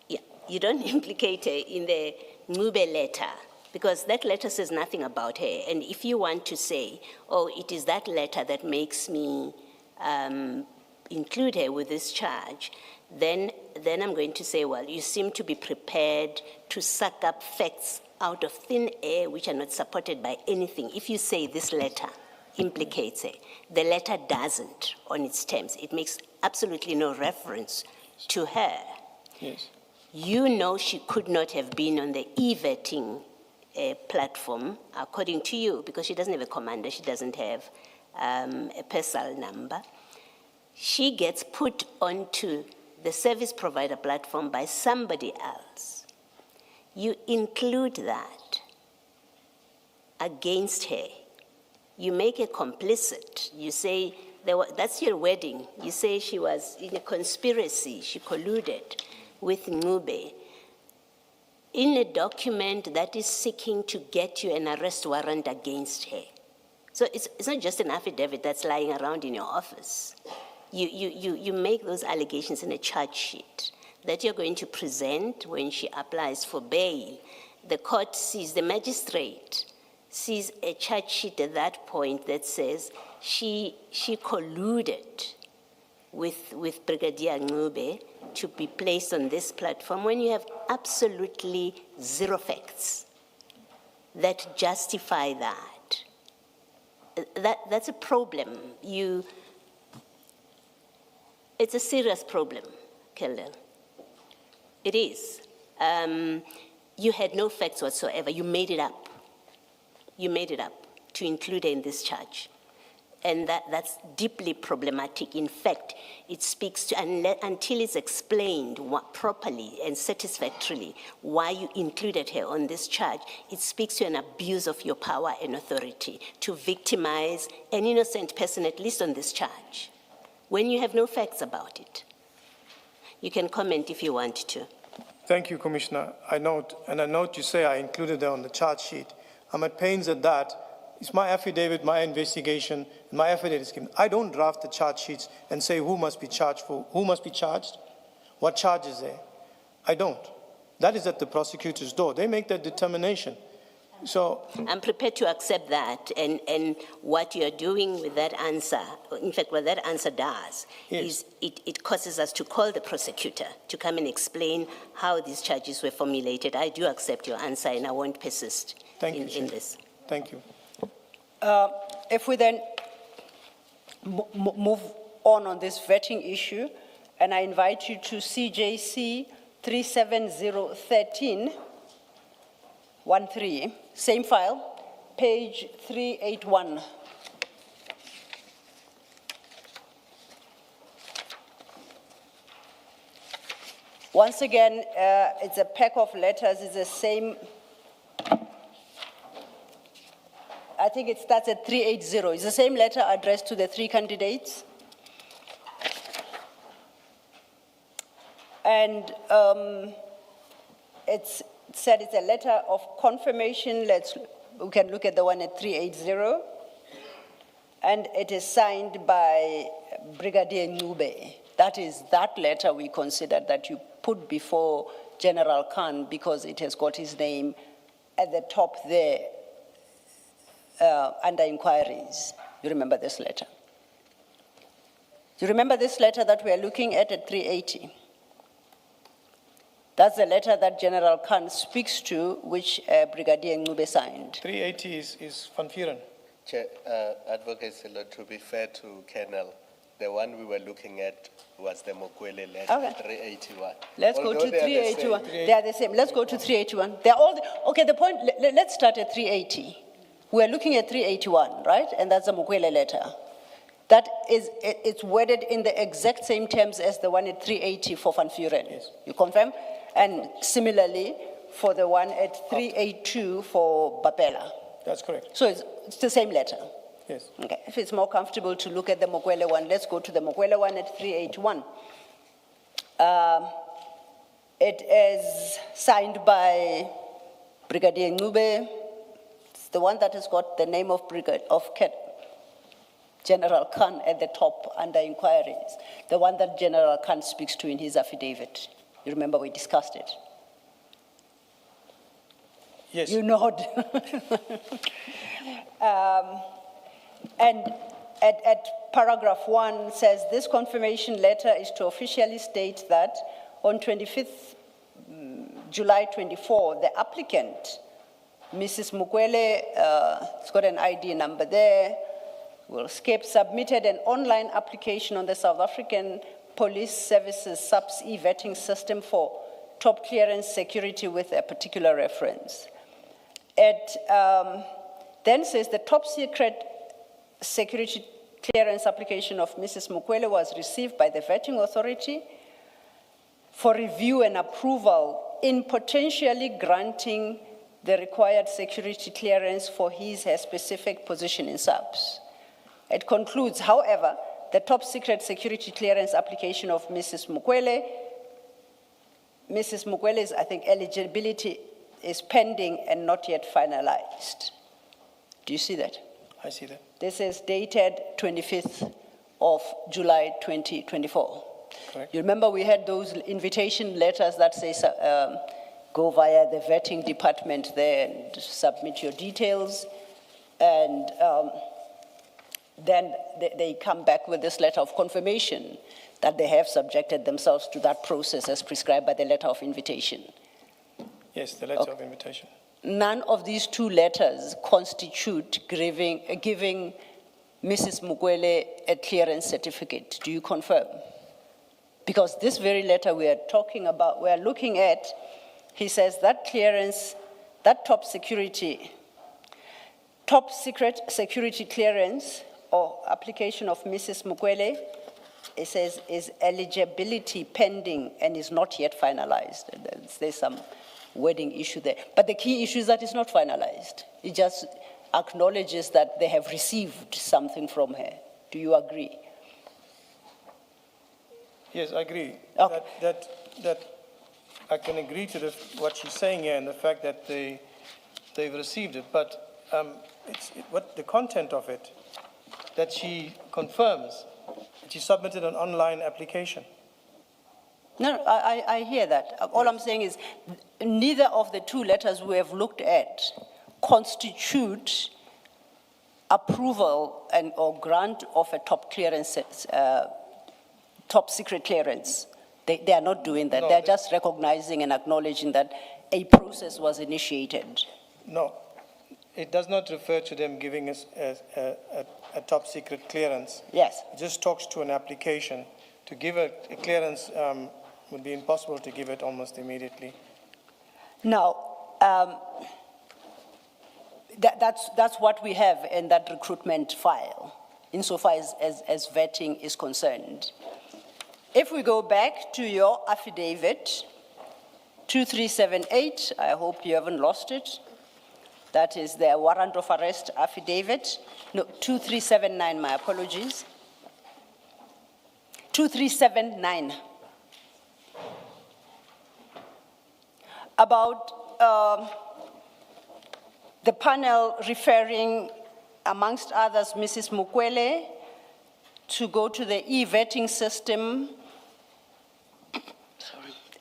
Yeah, you don't implicate her in the Ngube letter, because that letter says nothing about her. And if you want to say, oh, it is that letter that makes me include her with this charge, then I'm going to say, well, you seem to be prepared to suck up facts out of thin air which are not supported by anything. If you say this letter implicates her, the letter doesn't on its terms. It makes absolutely no reference to her. Yes. You know she could not have been on the e-vetting platform, according to you, because she doesn't have a commander, she doesn't have a PESAL number. She gets put onto the service provider platform by somebody else. You include that against her. You make her complicit. You say, that's your wedding. You say she was in a conspiracy, she colluded with Ngube in a document that is seeking to get you an arrest warrant against her. So it's not just an affidavit that's lying around in your office. You make those allegations in a charge sheet that you're going to present when she applies for bail. The court sees, the magistrate sees a charge sheet at that point that says she colluded with Brigadier Ngube to be placed on this platform, when you have absolutely zero facts that justify that. That's a problem. It's a serious problem, Kelden. It is. You had no facts whatsoever. You made it up. You made it up to include her in this charge. And that's deeply problematic. In fact, it speaks to, until it's explained properly and satisfactorily why you included her on this charge, it speaks to an abuse of your power and authority to victimize an innocent person, at least on this charge, when you have no facts about it. You can comment if you want to. Thank you, Commissioner. I note you say I included her on the charge sheet. I'm at pains at that. It's my affidavit, my investigation, my affidavit scheme. I don't draft the charge sheets and say who must be charged for, who must be charged, what charge is there. I don't. That is at the prosecutor's door. They make that determination. So I'm prepared to accept that, and what you're doing with that answer, in fact, what that answer does is it causes us to call the prosecutor to come and explain how these charges were formulated. I do accept your answer, and I won't persist in this. Thank you. If we then move on this vetting issue, and I invite you to CJC 37013, 13, same file, page 381. Once again, it's a pack of letters, it's the same. I think it starts at 380. It's the same letter addressed to the three candidates. And it's said it's a letter of confirmation. We can look at the one at 380. And it is signed by Brigadier Ngube. That is that letter we considered that you put before General Khan because it has got his name at the top there. Under inquiries. You remember this letter? You remember this letter that we are looking at 380? That's the letter that General Khan speaks to, which Brigadier Ncube signed. 380 is Van Vuren. Chair, Advocate Silo, to be fair to Colonel, the one we were looking at was the Mokwele letter, Okay. 381. Let's go Although to they are the 381. same. They are the same. Let's go to 381. They're all, okay, the point, let's start at 380. We're looking at 381, right? And that's the Mokwele letter. That is, it's worded in the exact same terms as the one at 380 for Van Vuren. Yes. You confirm? And similarly, for the one at 382 for Bapela. That's correct. So it's the same letter. Yes. Okay, if it's more comfortable to look at the Mokwele one, let's go to the Mokwele one at 381. It is signed by Brigadier Ncube. It's the one that has got the name of General Khan at the top under inquiries. The one that General Khan speaks to in his affidavit. You remember we discussed it? Yes. You nod. And at paragraph 1 says, this confirmation letter is to officially state that on 25th July 24, the applicant, Mrs. Mukwele, it's got an ID number there, will skip, submitted an online application on the South African Police Services SAPS e-vetting system for top clearance security with a particular reference. It then says the top secret security clearance application of Mrs. Mukwele was received by the vetting authority for review and approval in potentially granting the required security clearance for her specific position in SAPS. It concludes, however, the top secret security clearance application of Mrs. Mukwele's, I think, eligibility is pending and not yet finalized. Do you see that? I see that. This is dated 25th of July 2024. Correct. You remember we had those invitation letters that say go via the vetting department there and submit your details, and then they come back with this letter of confirmation that they have subjected themselves to that process as prescribed by the letter of invitation. Yes, the letter of invitation. None of these two letters constitute giving Mrs. Mukwele a clearance certificate. Do you confirm? Because this very letter we are talking about, we are looking at, he says that clearance, that top secret security clearance or application of Mrs. Mukwele, it says is eligibility pending and is not yet finalized. There's some wording issue there. But the key issue is that it's not finalized. It just acknowledges that they have received something from her. Do you agree? Yes, I agree. Okay. That I can agree to what she's saying here and the fact that they've received it, but what the content of it, that she confirms that she submitted an online application. No, I hear that. All I'm saying is neither of the two letters we have looked at constitute approval or grant of a top clearance, top secret clearance. They are not doing that. No, They're just recognizing and acknowledging that a process was initiated. No, it does not refer to them giving us a top secret clearance. Yes. It just talks to an application. To give a clearance would be impossible to give it almost immediately. Now, that's what we have in that recruitment file, insofar as vetting is concerned. If we go back to your affidavit, 2378, I hope you haven't lost it. That is the warrant of arrest affidavit. No, 2379, my apologies. 2379. About the panel referring, amongst others, Mrs. Mukwele to go to the e-vetting system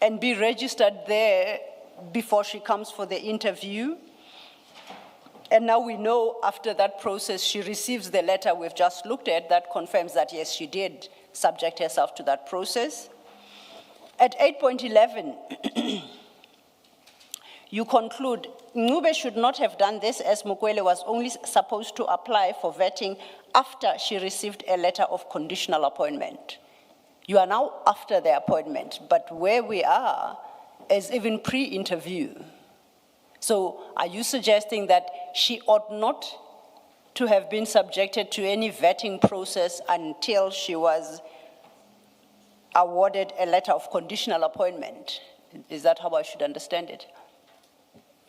and be registered there before she comes for the interview. And now we know after that process, she receives the letter we've just looked at that confirms that, yes, she did subject herself to that process. At 8.11, you conclude, Ncube should not have done this as Mukwele was only supposed to apply for vetting after she received a letter of conditional appointment. You are now after the appointment, but where we are is even pre-interview. So are you suggesting that she ought not to have been subjected to any vetting process until she was awarded a letter of conditional appointment? Is that how I should understand it?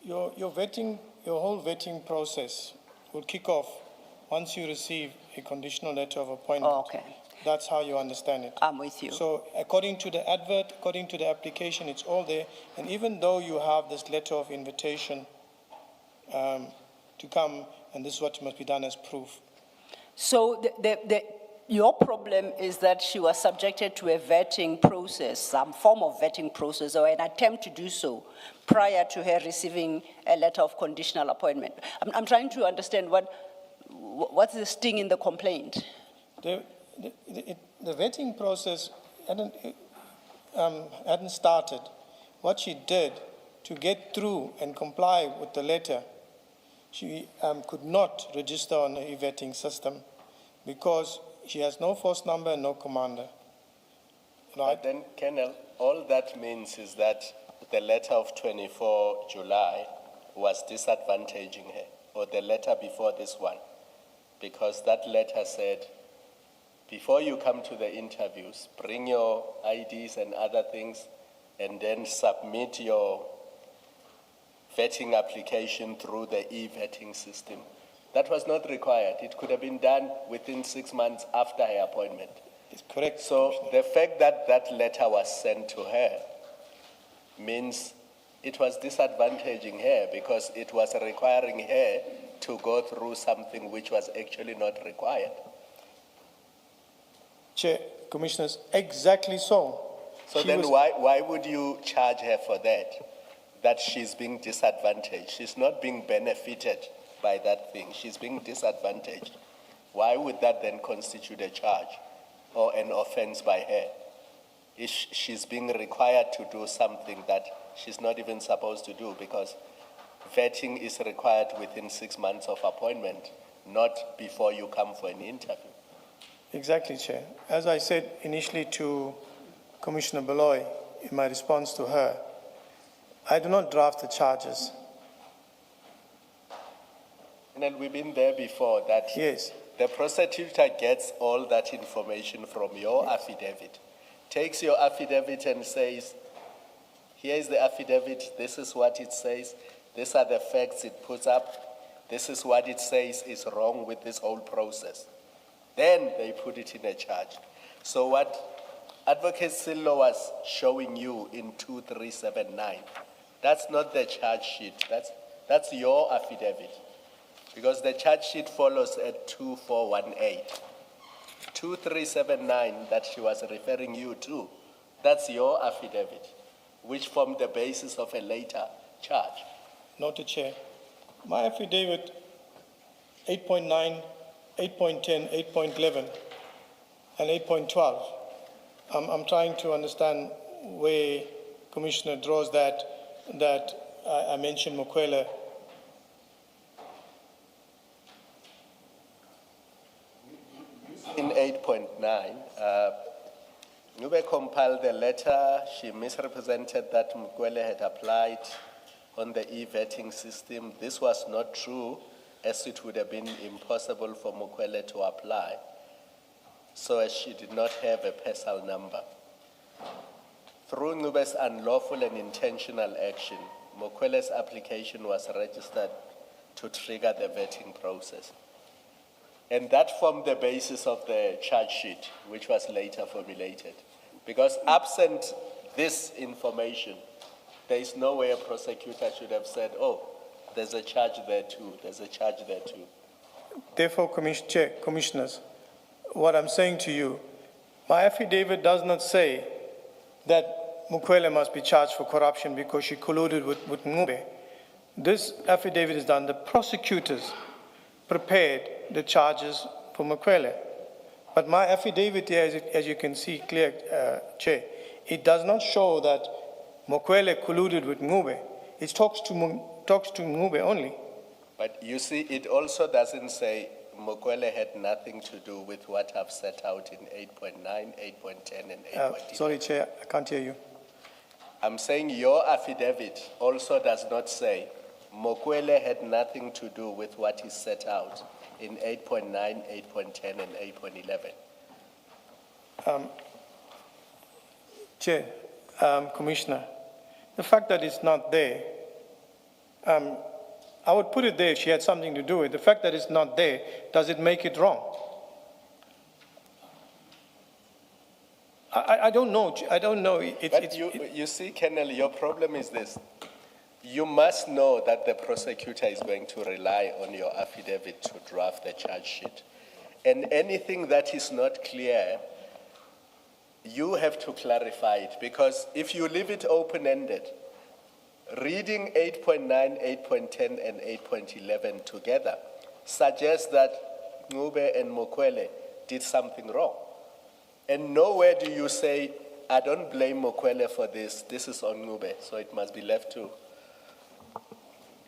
Your whole vetting process will kick off once you receive a conditional letter of appointment. Oh, okay. That's how you understand it. I'm with you. So according to the advert, according to the application, it's all there. And even though you have this letter of invitation to come, and this is what must be done as proof. So your problem is that she was subjected to a vetting process, some form of vetting process, or an attempt to do so prior to her receiving a letter of conditional appointment. I'm trying to understand what's the sting in the complaint? The vetting process hadn't started. What she did to get through and comply with the letter, she could not register on the e-vetting system because she has no force number and no commander. Right? But then, Colonel, all that means is that the letter of 24 July was disadvantaging her, or the letter before this one, because that letter said, before you come to the interviews, bring your IDs and other things, and then submit your vetting application through the e-vetting system. That was not required. It could have been done within 6 months after her appointment. It's correct. So the fact that that letter was sent to her means it was disadvantaging her because it was requiring her to go through something which was actually not required. Chair, Commissioners, exactly so. So She then was- why would you charge her for that? That she's being disadvantaged. She's not being benefited by that thing. She's being disadvantaged. Why would that then constitute a charge or an offense by her? If she's being required to do something that she's not even supposed to do, because vetting is required within 6 months of appointment, not before you come for an interview. Exactly, Chair. As I said initially to Commissioner Beloy in my response to her, I do not draft the charges. And then we've been there before that. Yes. The prosecutor gets all that information from your affidavit, takes your affidavit and says, here is the affidavit, this is what it says, these are the facts it puts up, this is what it says is wrong with this whole process. Then they put it in a charge. So what Advocate Sillo was showing you in 2379, that's not the charge sheet, that's your affidavit. Because the charge sheet follows at 2418. 2379 that she was referring you to, that's your affidavit, which formed the basis of a later charge. Noted, Chair. My affidavit 8.9, 8.10, 8.11, and 8.12. I'm trying to understand where Commissioner draws that I mentioned Mukwele. In 8.9, Ncube compiled the letter. She misrepresented that Mukwele had applied on the e-vetting system. This was not true, as it would have been impossible for Mukwele to apply, so as she did not have a PESAL number. Through Ncube's unlawful and intentional action, Mukwele's application was registered to trigger the vetting process. And that formed the basis of the charge sheet, which was later formulated. Because absent this information, there is no way a prosecutor should have said, oh, there's a charge there too, there's a charge there too. Therefore, Chair, Commissioners, what I'm saying to you, my affidavit does not say that Mukwele must be charged for corruption because she colluded with Ncube. This affidavit is done. The prosecutors prepared the charges for Mukwele. But my affidavit here, as you can see clear, Chair, It does not show that Mokwele colluded with Ngube. It talks to Ngube only. But you see, it also doesn't say Mokwele had nothing to do with what I've set out in 8.9, 8.10, and 8.11. Sorry, Chair, I can't hear you. I'm saying your affidavit also does not say Mokwele had nothing to do with what is set out in 8.9, 8.10, and 8.11. Chair, Commissioner, the fact that it's not there, I would put it there if she had something to do with it. The fact that it's not there, does it make it wrong? I don't know. I don't know. But you see, Colonel, your problem is this. You must know that the prosecutor is going to rely on your affidavit to draft the charge sheet. And anything that is not clear, you have to clarify it, because if you leave it open-ended, reading 8.9, 8.10, and 8.11 together suggests that Ngube and Mokwele did something wrong. And nowhere do you say, I don't blame Mokwele for this, this is on Ngube, so it must be left to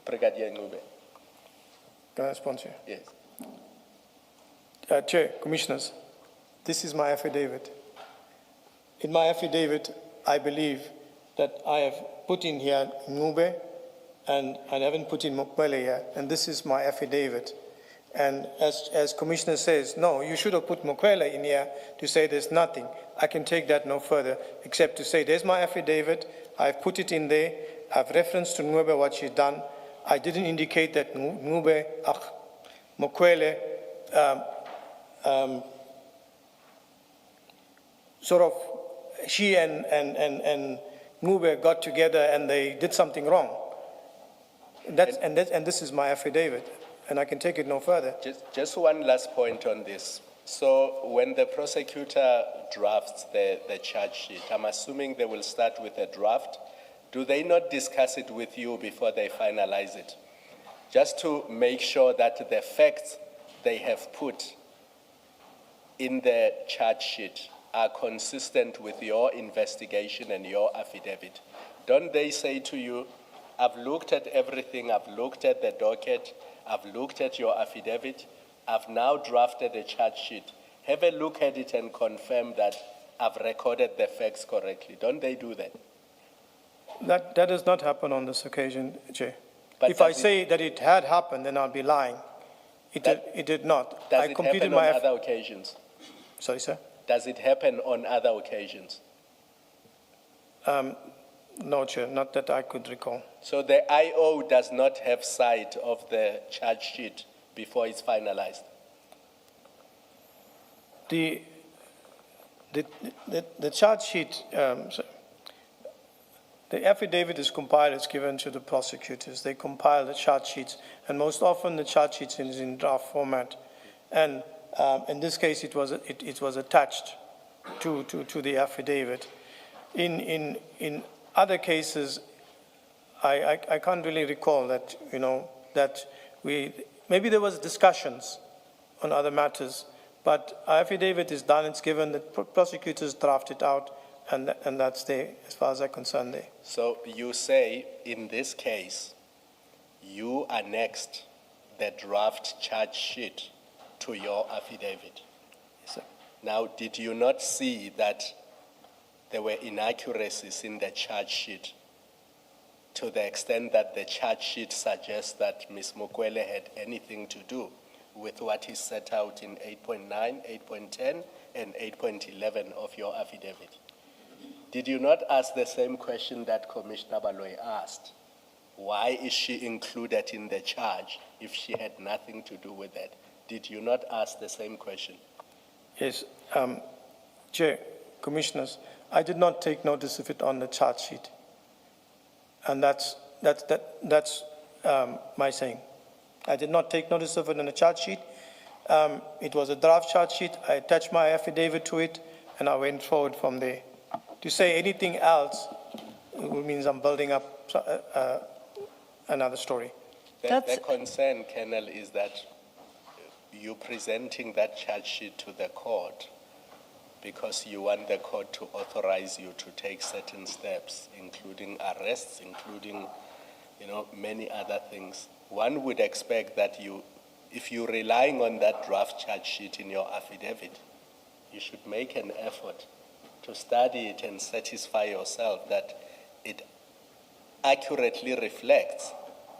Brigadier Ngube. Can I respond to you? Yes. Chair, Commissioners, this is my affidavit. In my affidavit, I believe that I have put in here Ngube and I haven't put in Mokwele here, and this is my affidavit. And as Commissioner says, no, you should have put Mokwele in here to say there's nothing. I can take that no further, except to say there's my affidavit, I've put it in there, I've referenced to Ngube what she's done. I didn't indicate that Mokwele sort of, she and Ngube got together and they did something wrong. And this is my affidavit, and I can take it no further. Just one last point on this. So when the prosecutor drafts the charge sheet, I'm assuming they will start with a draft. Do they not discuss it with you before they finalize it? Just to make sure that the facts they have put in the charge sheet are consistent with your investigation and your affidavit. Don't they say to you, I've looked at everything, I've looked at the docket, I've looked at your affidavit, I've now drafted a charge sheet. Have a look at it and confirm that I've recorded the facts correctly. Don't they do that? That does not happen on this occasion, Chair. But If I say that it had happened, then I'll be lying. It did not. Does I it completed happen my on other occasions? Sorry, sir? Does it happen on other occasions? No, Chair, not that I could recall. So the IO does not have sight of the charge sheet before it's finalized? The charge sheet, the affidavit is compiled, it's given to the prosecutors. They compile the charge sheets, and most often the charge sheet is in draft format. And in this case, it was attached to the affidavit. In other cases, I can't really recall that, that maybe there was discussions on other matters, but our affidavit is done, it's given, the prosecutors draft it out, and that's there, as far as I'm concerned there. So you say, in this case, you annexed the draft charge sheet to your affidavit. Yes, sir. Now, did you not see that there were inaccuracies in the charge sheet to the extent that the charge sheet suggests that Ms. Mokwele had anything to do with what is set out in 8.9, 8.10, and 8.11 of your affidavit? Did you not ask the same question that Commissioner Baloyi asked? Why is she included in the charge if she had nothing to do with that? Did you not ask the same question? Yes, Chair, Commissioners, I did not take notice of it on the charge sheet, and that's my saying. I did not take notice of it on the charge sheet. It was a draft charge sheet. I attached my affidavit to it, and I went forward from there. To say anything else means I'm building up another story. The concern, Colonel, is that you presenting that charge sheet to the court because you want the court to authorize you to take certain steps, including arrests, including, many other things. One would expect that if you're relying on that draft charge sheet in your affidavit, you should make an effort to study it and satisfy yourself that it accurately reflects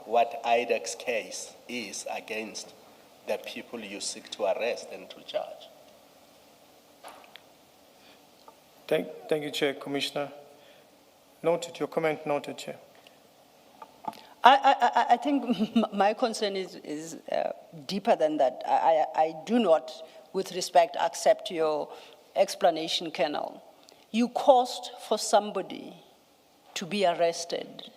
what IDAC's case is against the people you seek to arrest and to charge. Thank you, Chair. Commissioner. Noted. Your comment noted, Chair. I think my concern is deeper than that. I do not, with respect, accept your explanation, Colonel. You caused for somebody to be arrested.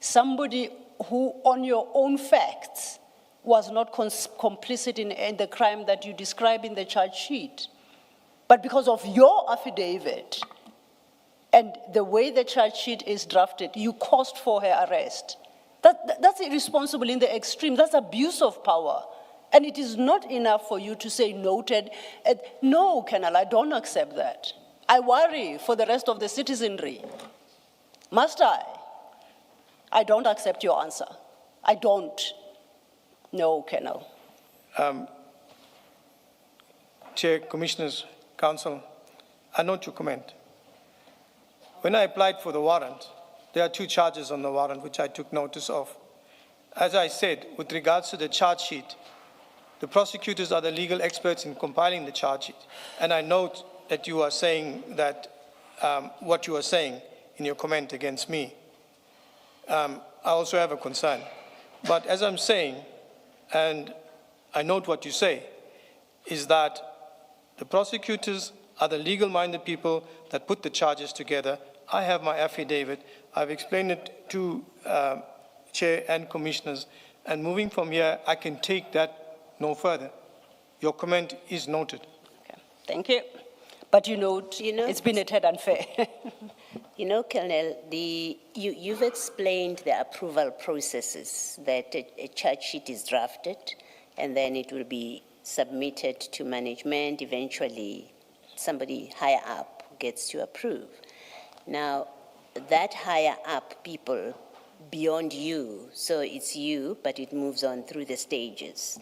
Somebody who, on your own facts, was not complicit in the crime that you describe in the charge sheet. But because of your affidavit and the way the charge sheet is drafted, you caused for her arrest. That's irresponsible in the extreme. That's abuse of power. And it is not enough for you to say noted. No, Colonel, I don't accept that. I worry for the rest of the citizenry. Must I? I don't accept your answer. I don't. No, Colonel. Chair, Commissioners, Council, I note your comment. When I applied for the warrant, there are 2 charges on the warrant which I took notice of. As I said, with regards to the charge sheet, the prosecutors are the legal experts in compiling the charge sheet. And I note that you are saying that what you are saying in your comment against me. I also have a concern. But as I'm saying, and I note what you say, is that the prosecutors are the legal-minded people that put the charges together. I have my affidavit. I've explained it to Chair and Commissioners. And moving from here, I can take that no further. Your comment is noted. Okay. Thank you. But it's been a tad unfair. Colonel, you've explained the approval processes, that a charge sheet is drafted and then it will be submitted to management. Eventually, somebody higher up gets to approve. Now, that higher up people beyond you, so it's you, but it moves on through the stages.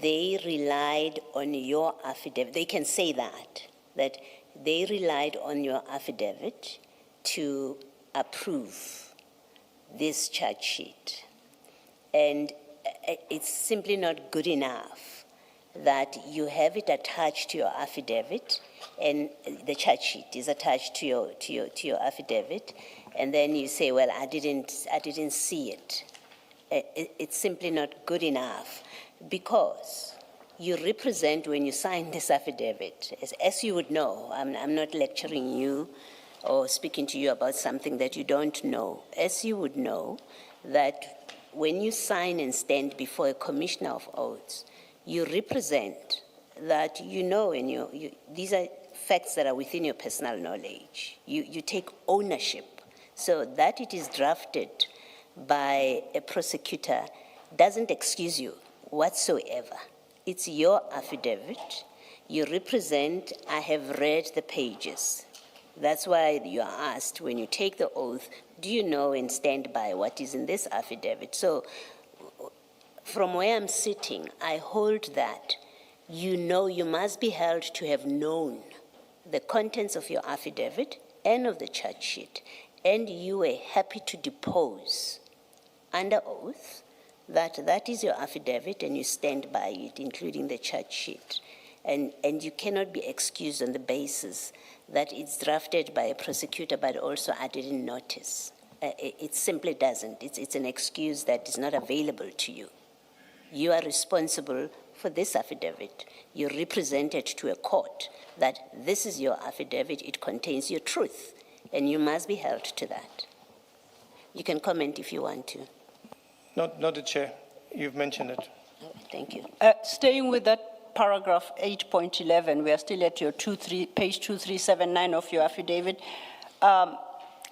They relied on your affidavit. They can say that they relied on your affidavit to approve this charge sheet. And it's simply not good enough that you have it attached to your affidavit, and the charge sheet is attached to your affidavit, and then you say, well, I didn't see it. It's simply not good enough, because you represent, when you sign this affidavit, as you would know, I'm not lecturing you or speaking to you about something that you don't know. As you would know, that when you sign and stand before a commissioner of oaths, you represent that and these are facts that are within your personal knowledge. You take ownership. So that it is drafted by a prosecutor doesn't excuse you whatsoever. It's your affidavit. You represent, I have read the pages. That's why you are asked, when you take the oath, do you know and stand by what is in this affidavit? So from where I'm sitting, I hold that you must be held to have known the contents of your affidavit and of the charge sheet, and you were happy to depose under oath that is your affidavit and you stand by it, including the charge sheet. And you cannot be excused on the basis that it's drafted by a prosecutor but also I didn't notice. It simply doesn't. It's an excuse that is not available to you. You are responsible for this affidavit. You represent it to a court that this is your affidavit, it contains your truth, and you must be held to that. You can comment if you want to. Not the Chair. You've mentioned it. Thank you. Staying with that paragraph 8.11, we are still at your page 2379 of your affidavit.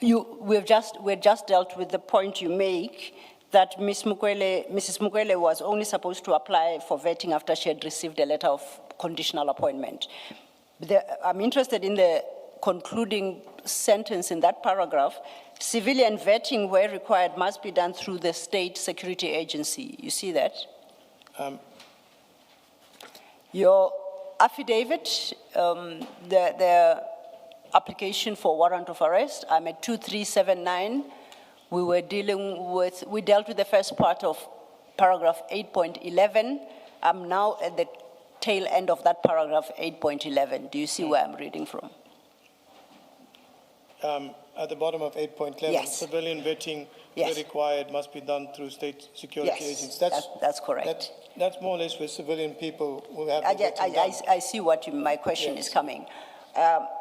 We've just dealt with the point you make that Mrs. Mukwele was only supposed to apply for vetting after she had received a letter of conditional appointment. I'm interested in the concluding sentence in that paragraph. Civilian vetting where required must be done through the state security agency. You see that? Your affidavit, the application for warrant of arrest, I'm at 2379. We dealt with the first part of paragraph 8.11. I'm now at the tail end of that paragraph 8.11. Do you see where I'm reading from? At the bottom of 8.11, Yes. civilian vetting Yes. where required must be done through state security Yes, agents. that's correct. That's more or less where civilian people will have the vetting done. I see what my question is Yes. coming.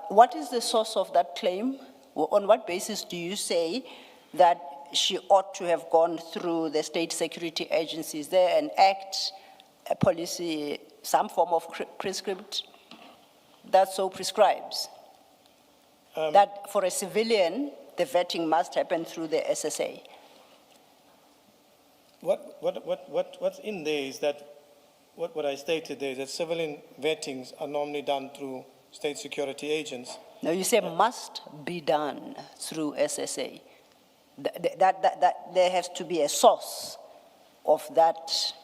What is the source of that claim? On what basis do you say that she ought to have gone through the state security agencies? Is there an act, a policy, some form of prescript that so prescribes? That for a civilian, the vetting must happen through the SSA? What's in there is that, what I stated there is that civilian vettings are normally done through state security agents. No, you say must be done through SSA. That there has to be a source of that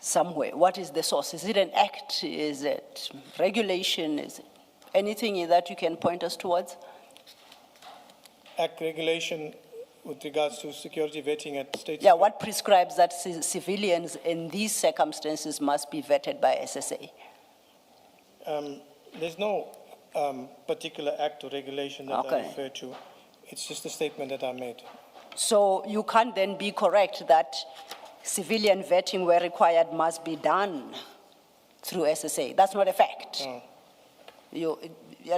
somewhere. What is the source? Is it an act? Is it regulation? Is it anything that you can point us towards? Act regulation with regards to security vetting at state. Yeah, what prescribes that civilians in these circumstances must be vetted by SSA? There's no particular act or regulation that I Okay. refer to. It's just a statement that I made. So you can't then be correct that civilian vetting where required must be done through SSA. That's not a fact. No. You Yeah,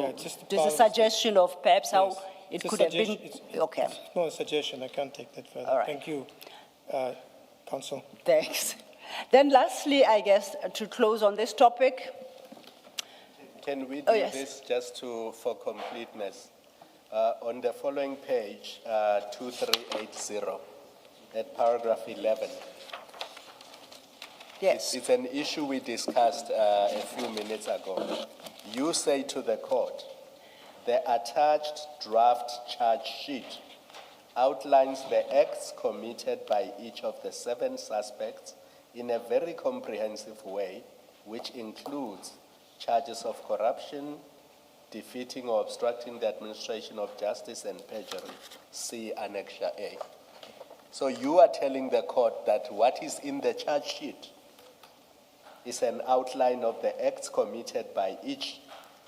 it's just there's a part of- suggestion of perhaps how Yes. it It's a could have been, suggestion. okay, It's not a suggestion, I can't take that further. All right. Thank you, Council. thanks. Then lastly, I guess, to close on this topic, Can we Oh, do yes. this just for completeness? On the following page, 2380, at paragraph 11. yes, It's an issue we discussed a few minutes ago. You say to the court, the attached draft charge sheet outlines the acts committed by each of the 7 suspects in a very comprehensive way, which includes charges of corruption, defeating or obstructing the administration of justice, and perjury. See Annexure A. So you are telling the court that what is in the charge sheet is an outline of the acts committed by each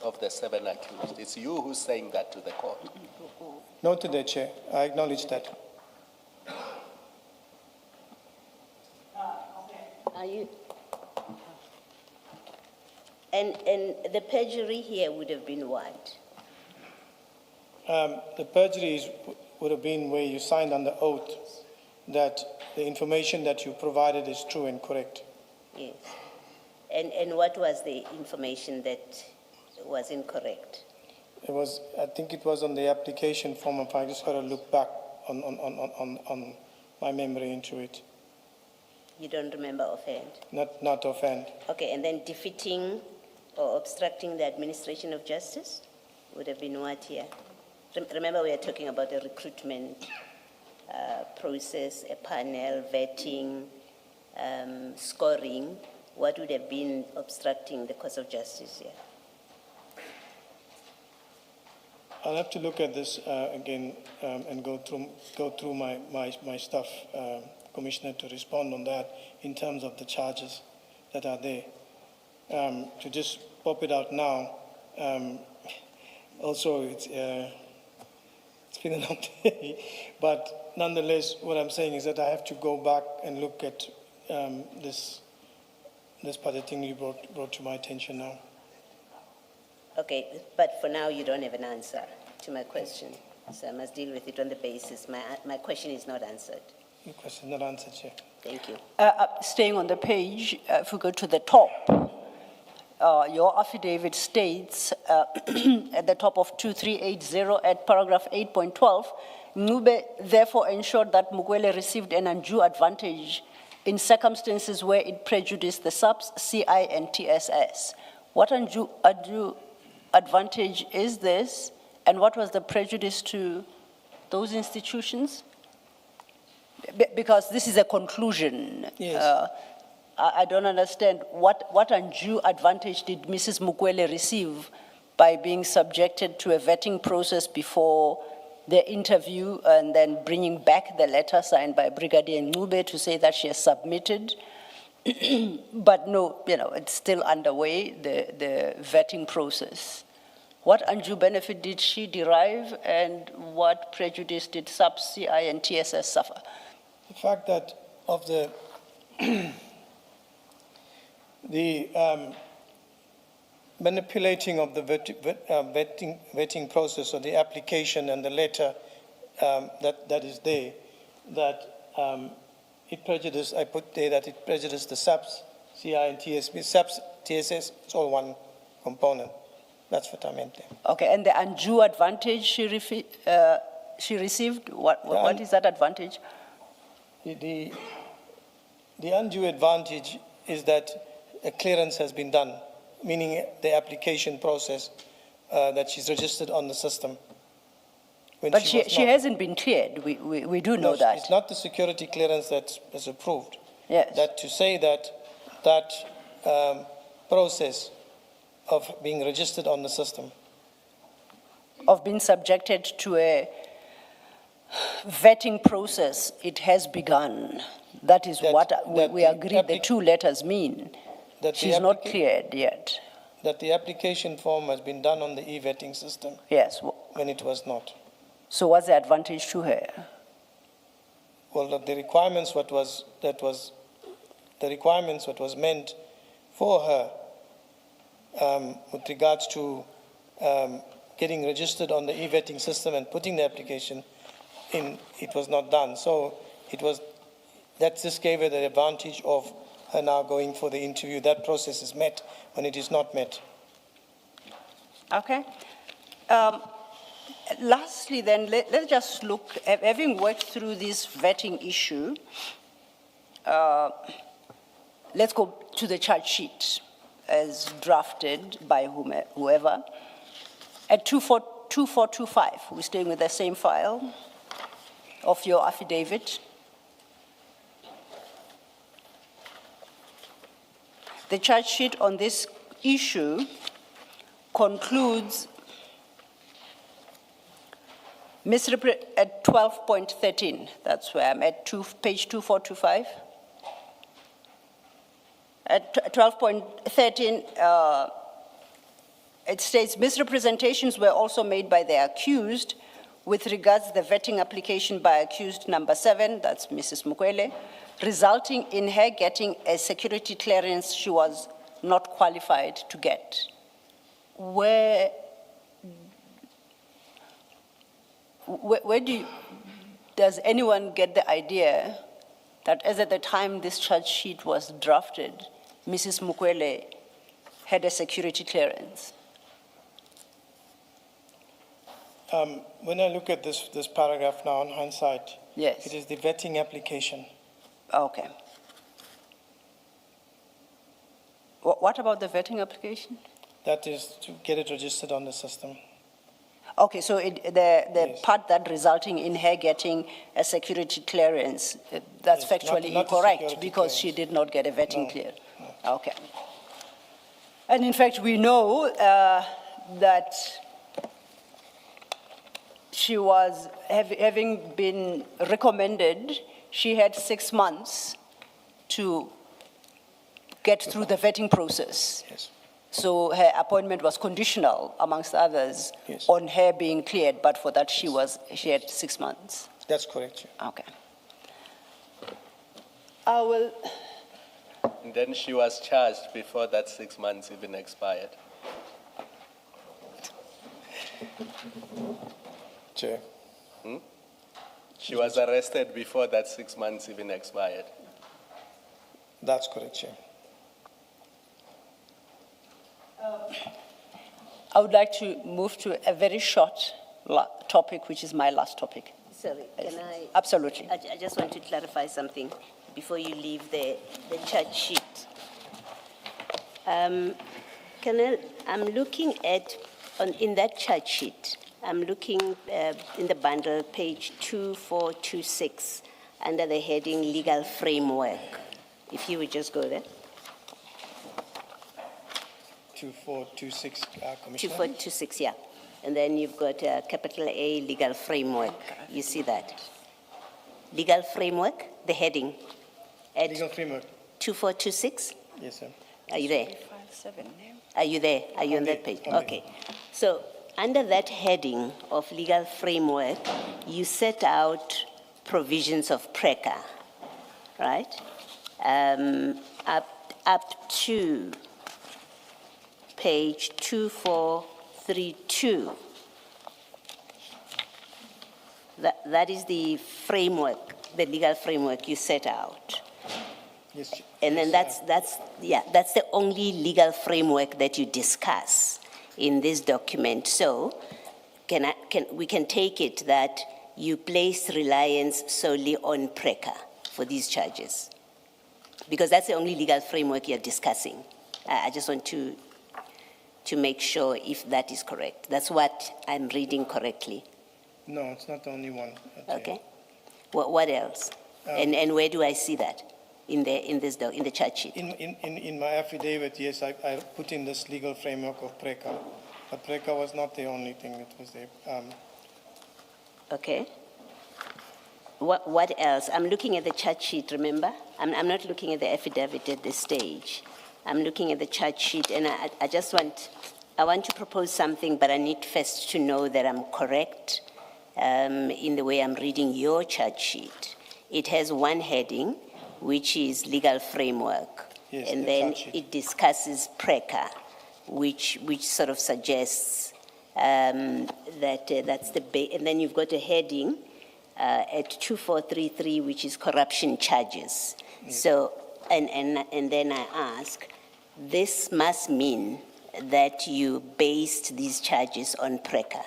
of the 7 accused. It's you who's saying that to the court. Noted there, Chair. I acknowledge that. Are you? And the perjury here would have been what? The perjury would have been where you signed under oath that the information that you provided is true and correct. Yes. And what was the information that was incorrect? It was, I think it was on the application form, if I just got to look back on my memory into it. You don't remember offhand? Not offhand. Okay, and then defeating or obstructing the administration of justice would have been what here? Remember, we are talking about a recruitment process, a panel, vetting, scoring. What would have been obstructing the course of justice here? I'll have to look at this again and go through my stuff, Commissioner, to respond on that in terms of the charges that are there. To just pop it out now, also it's been a long day, but nonetheless, what I'm saying is that I have to go back and look at this part of thing you brought to my attention now. Okay, but for now, you don't have an answer to my question. So I must deal with it on the basis. My question is not answered. Your question not answered, Chair. Thank you. staying on the page, if we go to the top, your affidavit states at the top of 2380 at paragraph 8.12, Ncube therefore ensured that Mukwele received an undue advantage in circumstances where it prejudiced the subs, CI, and TSS. What undue advantage is this, and what was the prejudice to those institutions? Because this is a conclusion. Yes. I don't understand what undue advantage did Mrs. Mukwele receive by being subjected to a vetting process before the interview and then bringing back the letter signed by Brigadier Ncube to say that she has submitted. But no, it's still underway, the vetting process. What undue benefit did she derive, and what prejudice did SAPS, CI, and TSS suffer? The fact that of the manipulating of the vetting process or the application and the letter that is there, that it prejudiced, I put there that it prejudiced the SAPS, CI, and TSB. SAPS, TSS, it's all one component. That's what I meant there. Okay, and the undue advantage she received, what is that advantage? The undue advantage is that a clearance has been done, meaning the application process that she's registered on the system. When But she was not. hasn't been cleared, we do know No, that. It's not the security clearance that was approved. Yes. That to say that process of being registered on the system. Of being subjected to a vetting process, it has begun. That is That- what that we the agree the two letters mean. That the She's not applica- cleared yet. That the application form has been done on the e-vetting system Yes. when it was not. So what's the advantage to her? Well, the requirements what was meant for her with regards to getting registered on the e-vetting system and putting the application in, it was not done. So that just gave her the advantage of her now going for the interview. That process is met when it is not met. Okay. Lastly, then, let's just look, having worked through this vetting issue, let's go to the charge sheet as drafted by whoever. At 2425, we're staying with the same file of your affidavit. The charge sheet on this issue concludes at 12.13, that's where I'm at, page 2425. At 12.13, it states misrepresentations were also made by the accused with regards to the vetting application by accused number 7, that's Mrs. Mukwele, resulting in her getting a security clearance she was not qualified to get. Where does anyone get the idea that as at the time this charge sheet was drafted, Mrs. Mukwele had a security clearance? When I look at this paragraph now in hindsight, Yes. it is the vetting application. Okay. What about the vetting application? That is to get it registered on the system. Okay, so the Yes. part that resulting in her getting a security clearance, that's Yes, factually not the incorrect security because she clearance. did not get a vetting No, clear. Okay. And in fact, we know that she was, having been recommended, she had 6 months to get through the vetting process. Yes. So her appointment was conditional, amongst others, Yes. on her being cleared, but for that she had 6 months. That's correct. Yeah. Okay. I will, And then she was charged before that 6 months even expired. Chair. She was arrested before that 6 months even expired. That's correct, Chair. I would like to move to a very short topic, which is my last topic. Sorry, can I? Absolutely. I just want to clarify something before you leave the charge sheet. Can Colonel, I'm looking at, in that chart sheet, I'm looking in the bundle, page 2426, under the heading Legal Framework. If you would just go there. 2426, Commissioner. 2426, yeah. And then you've got capital A, Legal Framework. You see that? Legal Framework, the heading. At Legal framework. 2426? Yes, sir. Are you there? Are you there? Are you on that page? Okay. So under that heading of legal framework, you set out provisions of PRECA, right? Up to page 2432. That is the framework, the legal framework you set out. Yes. And then that's the only legal framework that you discuss in this document. So we can take it that you place reliance solely on PRECA for these charges, because that's the only legal framework you're discussing. I just want to make sure if that is correct. That's what I'm reading correctly. No, it's not the only one. Okay. What else? And where do I see that? In the chart sheet? In my affidavit, yes, I put in this legal framework of PRECA, but PRECA was not the only thing that was there. Okay. What else? I'm looking at the chart sheet, remember? I'm not looking at the affidavit at this stage. I'm looking at the chart sheet, and I want to propose something, but I need first to know that I'm correct in the way I'm reading your chart sheet. It has one heading, which is legal framework. Yes, and the then chart sheet. it discusses PRECA, which sort of suggests that that's the and then you've got a heading at 2433, which is corruption charges. Yes. So, and then I ask, this must mean that you based these charges on PRECA.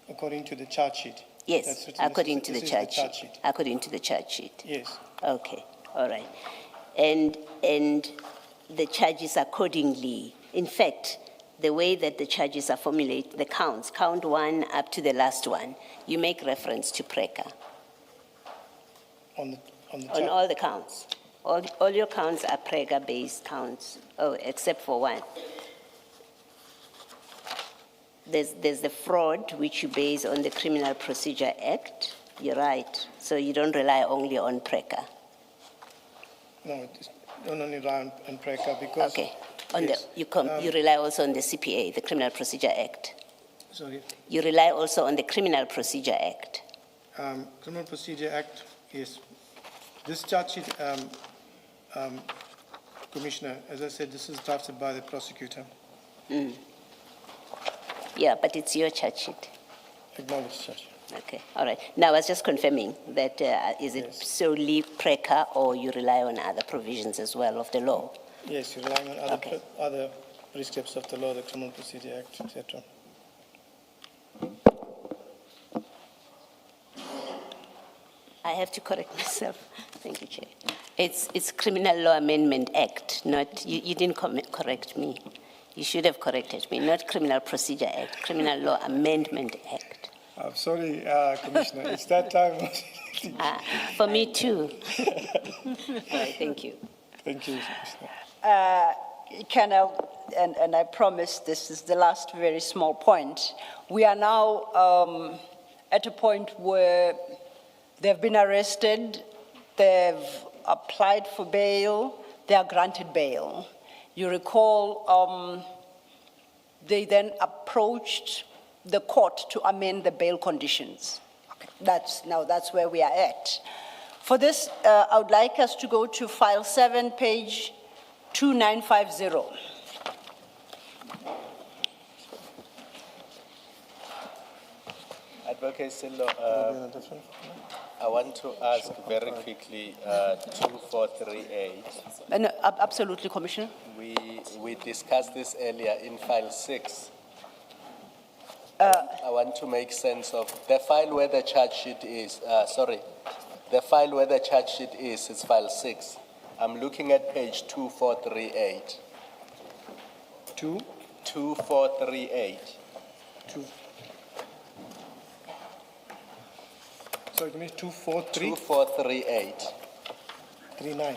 According to the chart sheet. Yes, according to the chart sheet. According to the chart sheet. Yes. Okay, all right. And the charges accordingly, in fact, the way that the charges are formulated, the counts, count one up to the last one, you make reference to PRECA. On On all the counts. All your counts are PRECA-based counts, except for one. There's the fraud, which you base on the Criminal Procedure Act. You're right. So you don't rely only on PRECA. No, don't only rely on PRECA because... Okay. Yes. You rely also on the CPA, the Criminal Procedure Act. Sorry. You rely also on the Criminal Procedure Act. Criminal Procedure Act, yes. This charge sheet, Commissioner, as I said, this is drafted by the prosecutor. Mm. Yeah, but it's your charge sheet. Acknowledged, Judge. Okay, all right. Now, I was just confirming that is it solely PRECA or you rely on other provisions as well of the law? Yes, you're relying on other precepts of the law, the Criminal Procedure Act, etc. I have to correct myself. Thank you, Chair. It's Criminal Law Amendment Act, not, you didn't correct me. You should have corrected me, not Criminal Procedure Act, Criminal Law Amendment Act. I'm sorry, Commissioner, it's that time. For me too. All right, thank you. Thank you, Commissioner. Colonel, and I promise this is the last very small point. We are now at a point where they've been arrested, they've applied for bail, they are granted bail. You recall they then approached the court to amend the bail conditions. Okay. That's where we are at. For this, I would like us to go to file 7, page 2950. Advocate Sillo, I want to ask very quickly, 2438. No, absolutely, Commissioner. We discussed this earlier in file 6. I want to make sense of the file where the charge sheet is. The file where the charge sheet is file 6. I'm looking at page 2438. 2438. So it means 24339. 2438.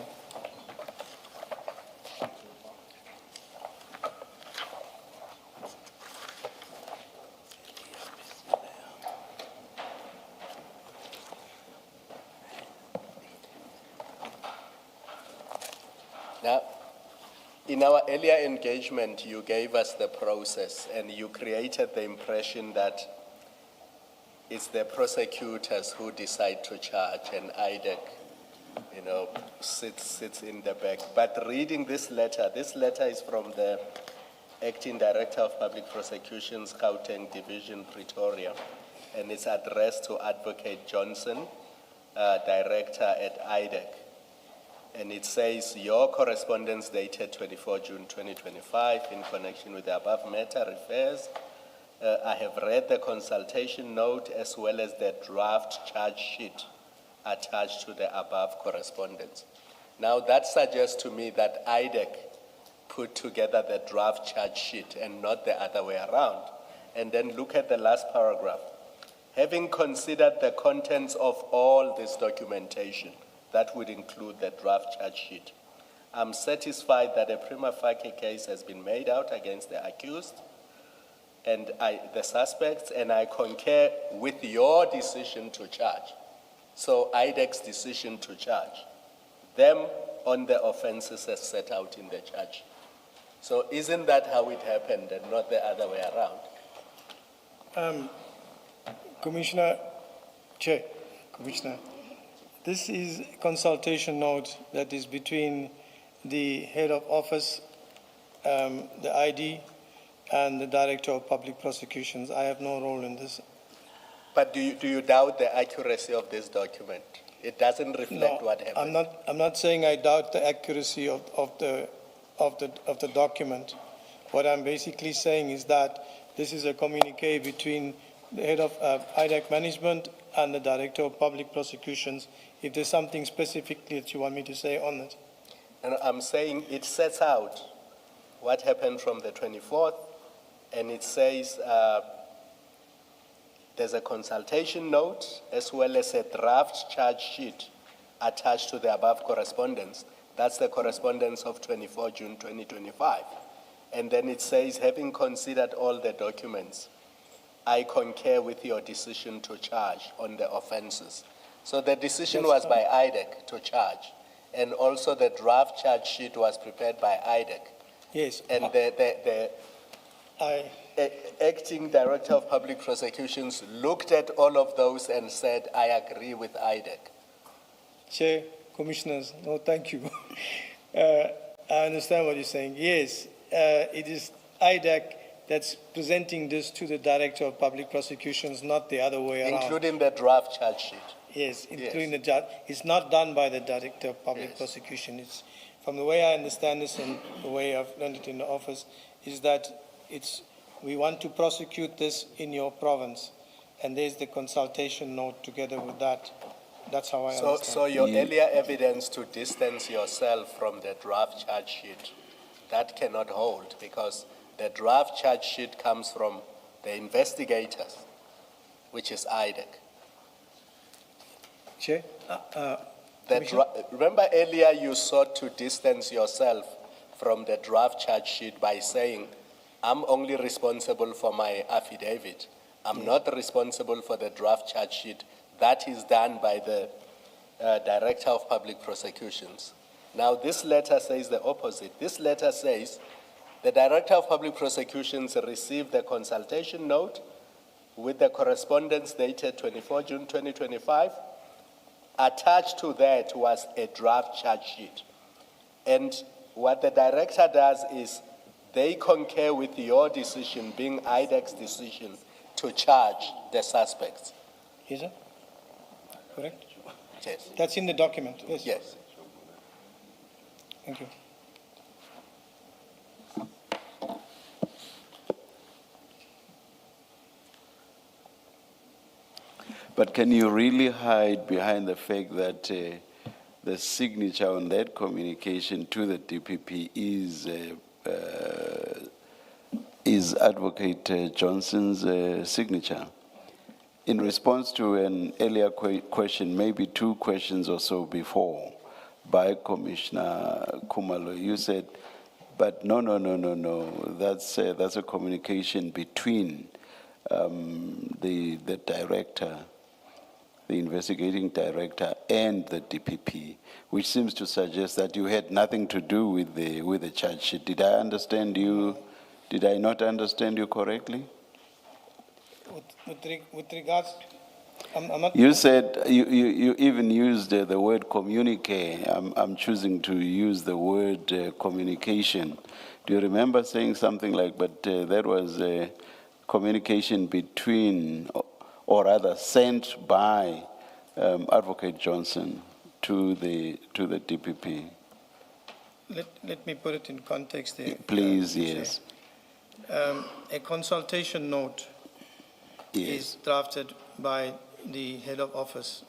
Now, in our earlier engagement, you gave us the process and you created the impression that it's the prosecutors who decide to charge and IDAC, sits in the back. But reading this letter is from the Acting Director of Public Prosecutions, Gauteng Division, Pretoria, and it's addressed to Advocate Johnson, Director at IDAC. And it says, your correspondence dated 24 June 2025 in connection with the above matter refers, I have read the consultation note as well as the draft charge sheet attached to the above correspondence. Now that suggests to me that IDAC put together the draft charge sheet and not the other way around. And then look at the last paragraph. Having considered the contents of all this documentation, that would include the draft charge sheet, I'm satisfied that a prima facie case has been made out against the accused and the suspects, and I concur with your decision to charge. So IDAC's decision to charge them on the offenses as set out in the charge. So isn't that how it happened and not the other way around? Commissioner, this is a consultation note that is between the head of office, the ID, and the Director of Public Prosecutions. I have no role in this. But do you doubt the accuracy of this document? It doesn't reflect what happened. I'm not saying I doubt the accuracy of the document. What I'm basically saying is that this is a communique between the head of IDAC management and the Director of Public Prosecutions. If there's something specifically that you want me to say on it. And I'm saying it sets out what happened from the 24th, and it says there's a consultation note as well as a draft charge sheet attached to the above correspondence. That's the correspondence of 24 June 2025. And then it says, having considered all the documents, I concur with your decision to charge on the offenses. So the decision was by IDAC to charge, and also the draft charge sheet was prepared by IDAC. Yes. And the Acting Director of Public Prosecutions looked at all of those and said, I agree with IDAC. Chair, Commissioners, no, thank you. I understand what you're saying. Yes, it is IDAC that's presenting this to the Director of Public Prosecutions, not the other way around. Including the draft charge sheet. Yes, including the judge. It's not done by the Director of Public Prosecution. It's, from the way I understand this and the way I've learned it in the office, is that we want to prosecute this in your province. And there's the consultation note together with that. That's how I understand. So your earlier evidence to distance yourself from the draft charge sheet, that cannot hold, because the draft charge sheet comes from the investigators, which is IDAC. Chair? Remember earlier you sought to distance yourself from the draft charge sheet by saying, I'm only responsible for my affidavit. I'm not responsible for the draft charge sheet. That is done by the Director of Public Prosecutions. Now this letter says the opposite. This letter says the Director of Public Prosecutions received the consultation note with the correspondence dated 24 June 2025. Attached to that was a draft charge sheet. And what the Director does is they concur with your decision, being IDAC's decision, to charge the suspects. Is it? Correct? Yes. That's in the document, yes? Yes. Thank you. But can you really hide behind the fact that the signature on that communication to the DPP is Advocate Johnson's signature. In response to an earlier question, maybe 2 questions or so before, by Commissioner Khumalo, you said, but no, that's a communication between the director, the investigating director, and the DPP, which seems to suggest that you had nothing to do with the charge sheet. Did I understand you? Did I not understand you correctly? With regards, I'm not. You said, you even used the word communique. I'm choosing to use the word communication. Do you remember saying something like, but that was a communication between, or rather sent by Advocate Johnson to the DPP? Let me put it in context there. Please, yes. A consultation note Yes. is drafted by the head of office,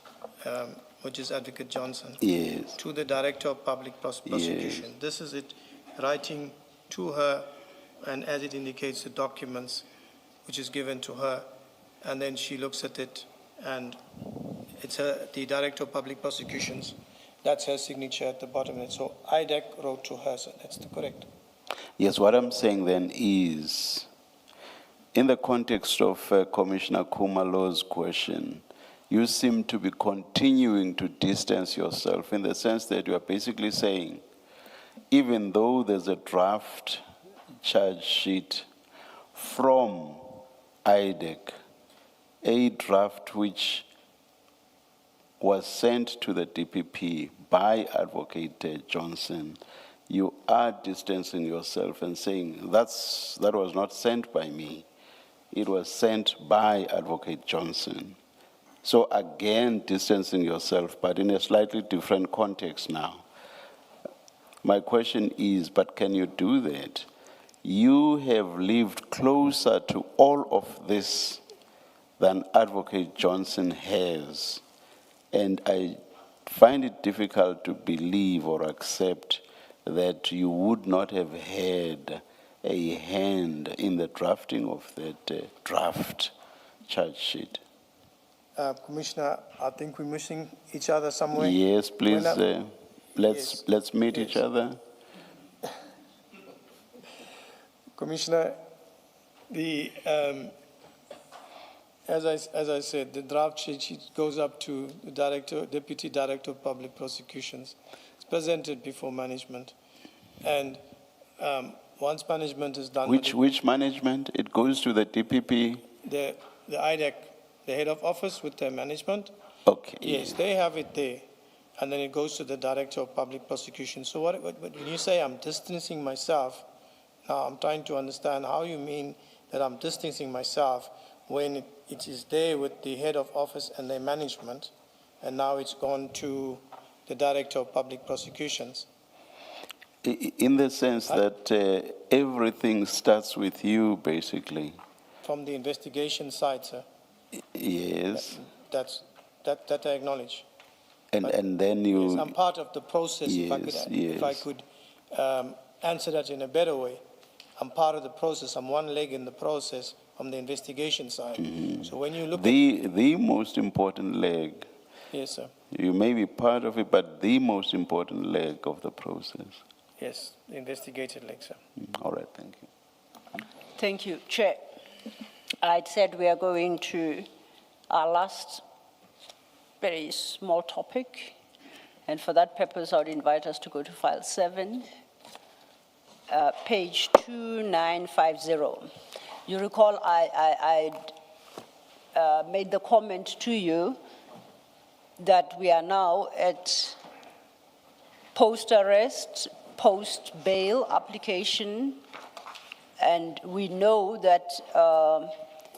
which is Advocate Johnson, Yes. to the Director of Public Prosecution. This is it writing to her, and as it indicates, the documents which is given to her, and then she looks at it, and it's the Director of Public Prosecutions. That's her signature at the bottom of it. So IDAC wrote to her, so that's correct. Yes, what I'm saying then is, in the context of Commissioner Khumalo's question, you seem to be continuing to distance yourself in the sense that you are basically saying, even though there's a draft charge sheet from IDAC, a draft which was sent to the DPP by Advocate Johnson, you are distancing yourself and saying, that was not sent by me. It was sent by Advocate Johnson. So again, distancing yourself, but in a slightly different context now. My question is, but can you do that? You have lived closer to all of this than Advocate Johnson has. And I find it difficult to believe or accept that you would not have had a hand in the drafting of that draft charge sheet. Commissioner, I think we're missing each other somewhere. Yes, please, Yes. let's meet Yes. each other. Commissioner, as I said, the draft cheat sheet goes up to the Deputy Director of Public Prosecutions. It's presented before management, and once management is done, Which management? It goes to the DPP? the IDAC, the head of office with their management. Okay. Yes, they have it there, and then it goes to the Director of Public Prosecution. So when you say I'm distancing myself, now I'm trying to understand how you mean that I'm distancing myself when it is there with the head of office and their management, and now it's gone to the Director of Public Prosecutions. In the sense that everything starts with you, basically. From the investigation side, sir. Yes. That I acknowledge. And then you... Yes, I'm part of the process, Yes, if I could answer that in a better way. I'm part of the process. I'm one leg in the process from the investigation side. So when you look the most important leg, Yes, sir. you may be part of it, but the most important leg of the process. Yes, the investigated leg, sir. All right, thank you. Thank you, Chair. I said we are going to our last very small topic, and for that purpose, I would invite us to go to file 7, page 2950. You recall I made the comment to you that we are now at post-arrest, post-bail application, and we know that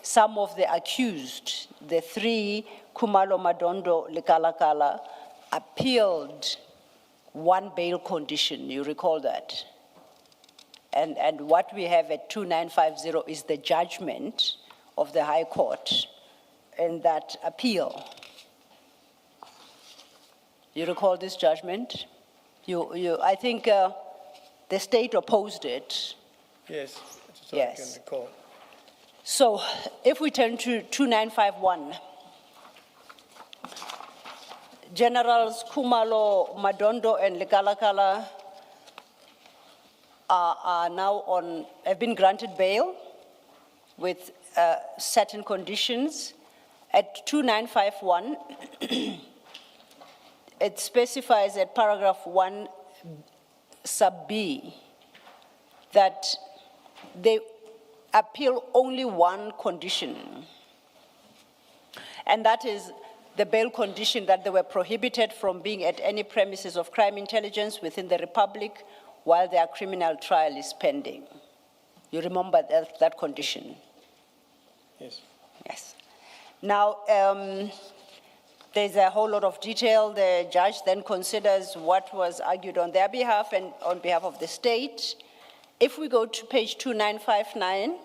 some of the accused, the 3, Khumalo, Madondo, Lekalakala, appealed one bail condition. You recall that? And what we have at 2950 is the judgment of the High Court in that appeal. You recall this judgment? I think the state opposed it. Yes, that's what I Yes. can recall. So if we turn to 2951, Generals Kumalo, Madondo, and Lekalakala are now have been granted bail with certain conditions. At 2951, it specifies at paragraph 1 sub B that they appeal only one condition, and that is the bail condition that they were prohibited from being at any premises of crime intelligence within the Republic while their criminal trial is pending. You remember that condition? Yes. Yes. Now, there's a whole lot of detail. The judge then considers what was argued on their behalf and on behalf of the state. If we go to page 2959,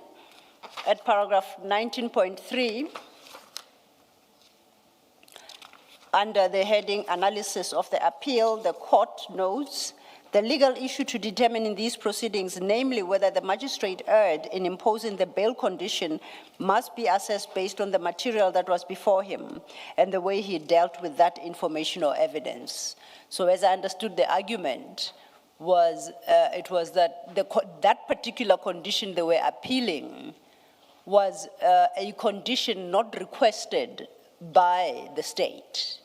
at paragraph 19.3, under the heading Analysis of the Appeal, the court notes the legal issue to determine in these proceedings, namely whether the magistrate erred in imposing the bail condition, must be assessed based on the material that was before him and the way he dealt with that information or evidence. So as I understood the argument, it was that that particular condition they were appealing was a condition not requested by the state.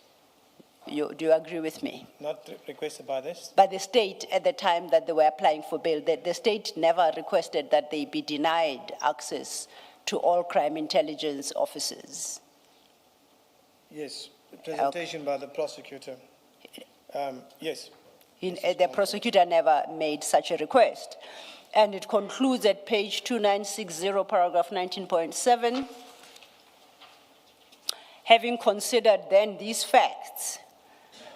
Do you agree with me? Not requested by this? By the state at the time that they were applying for bail. The state never requested that they be denied access to all crime intelligence officers. Yes, presentation by the prosecutor. Yes. The prosecutor never made such a request. And it concludes at page 2960, paragraph 19.7. Having considered then these facts,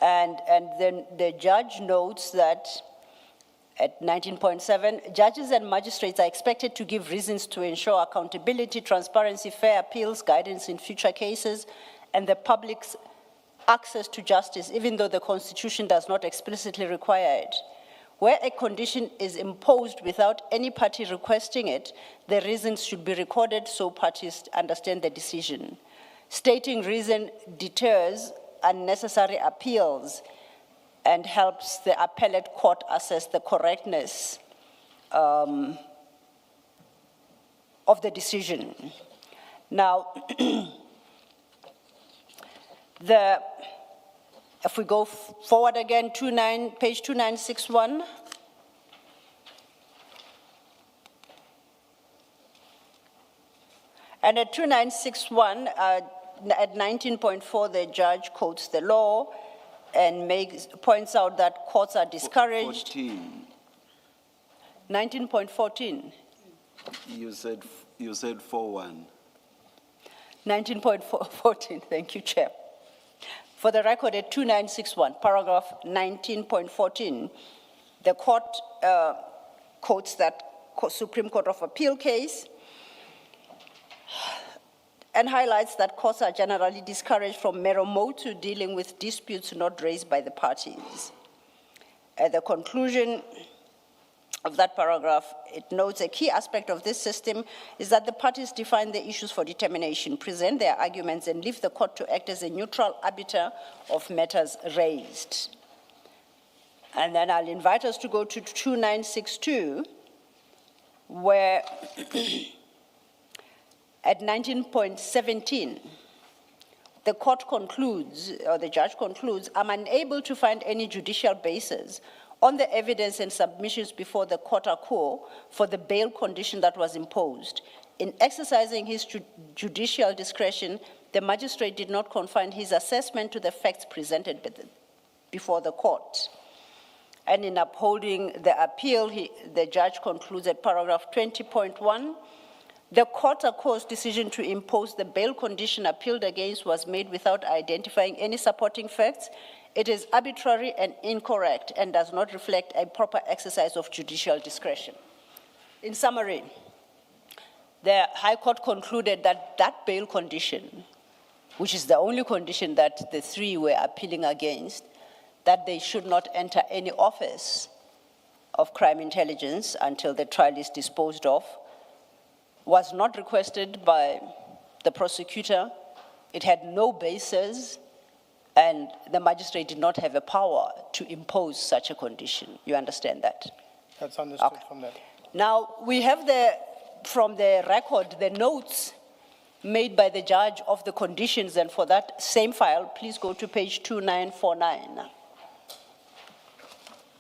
and then the judge notes that at 19.7, judges and magistrates are expected to give reasons to ensure accountability, transparency, fair appeals, guidance in future cases, and the public's access to justice, even though the Constitution does not explicitly require it. Where a condition is imposed without any party requesting it, the reasons should be recorded so parties understand the decision. Stating reason deters unnecessary appeals and helps the appellate court assess the correctness of the decision. Now, if we go forward again, page 2961. And at 2961, at 19.4, the judge quotes the law and points out that courts are discouraged. 14. 19.14. You said 4-1. 19.14, thank you, Chair. For the record, at 2961, paragraph 19.14, the court quotes that Supreme Court of Appeal case and highlights that courts are generally discouraged from mero motu dealing with disputes not raised by the parties. At the conclusion of that paragraph, it notes a key aspect of this system is that the parties define the issues for determination, present their arguments, and leave the court to act as a neutral arbiter of matters raised. And then I'll invite us to go to 2962, where at 19.17, the court concludes, or the judge concludes, I'm unable to find any judicial basis on the evidence and submissions before the court for the bail condition that was imposed. In exercising his judicial discretion, the magistrate did not confine his assessment to the facts presented before the court. And in upholding the appeal, the judge concludes at paragraph 20.1, the court's decision to impose the bail condition appealed against was made without identifying any supporting facts. It is arbitrary and incorrect and does not reflect a proper exercise of judicial discretion. In summary, the High Court concluded that that bail condition, which is the only condition that the three were appealing against, that they should not enter any office of crime intelligence until the trial is disposed of, was not requested by the prosecutor. It had no basis, and the magistrate did not have a power to impose such a condition. You understand that? That's understood Okay. from that. Now, we have from the record, the notes made by the judge of the conditions, and for that same file, please go to page 2949.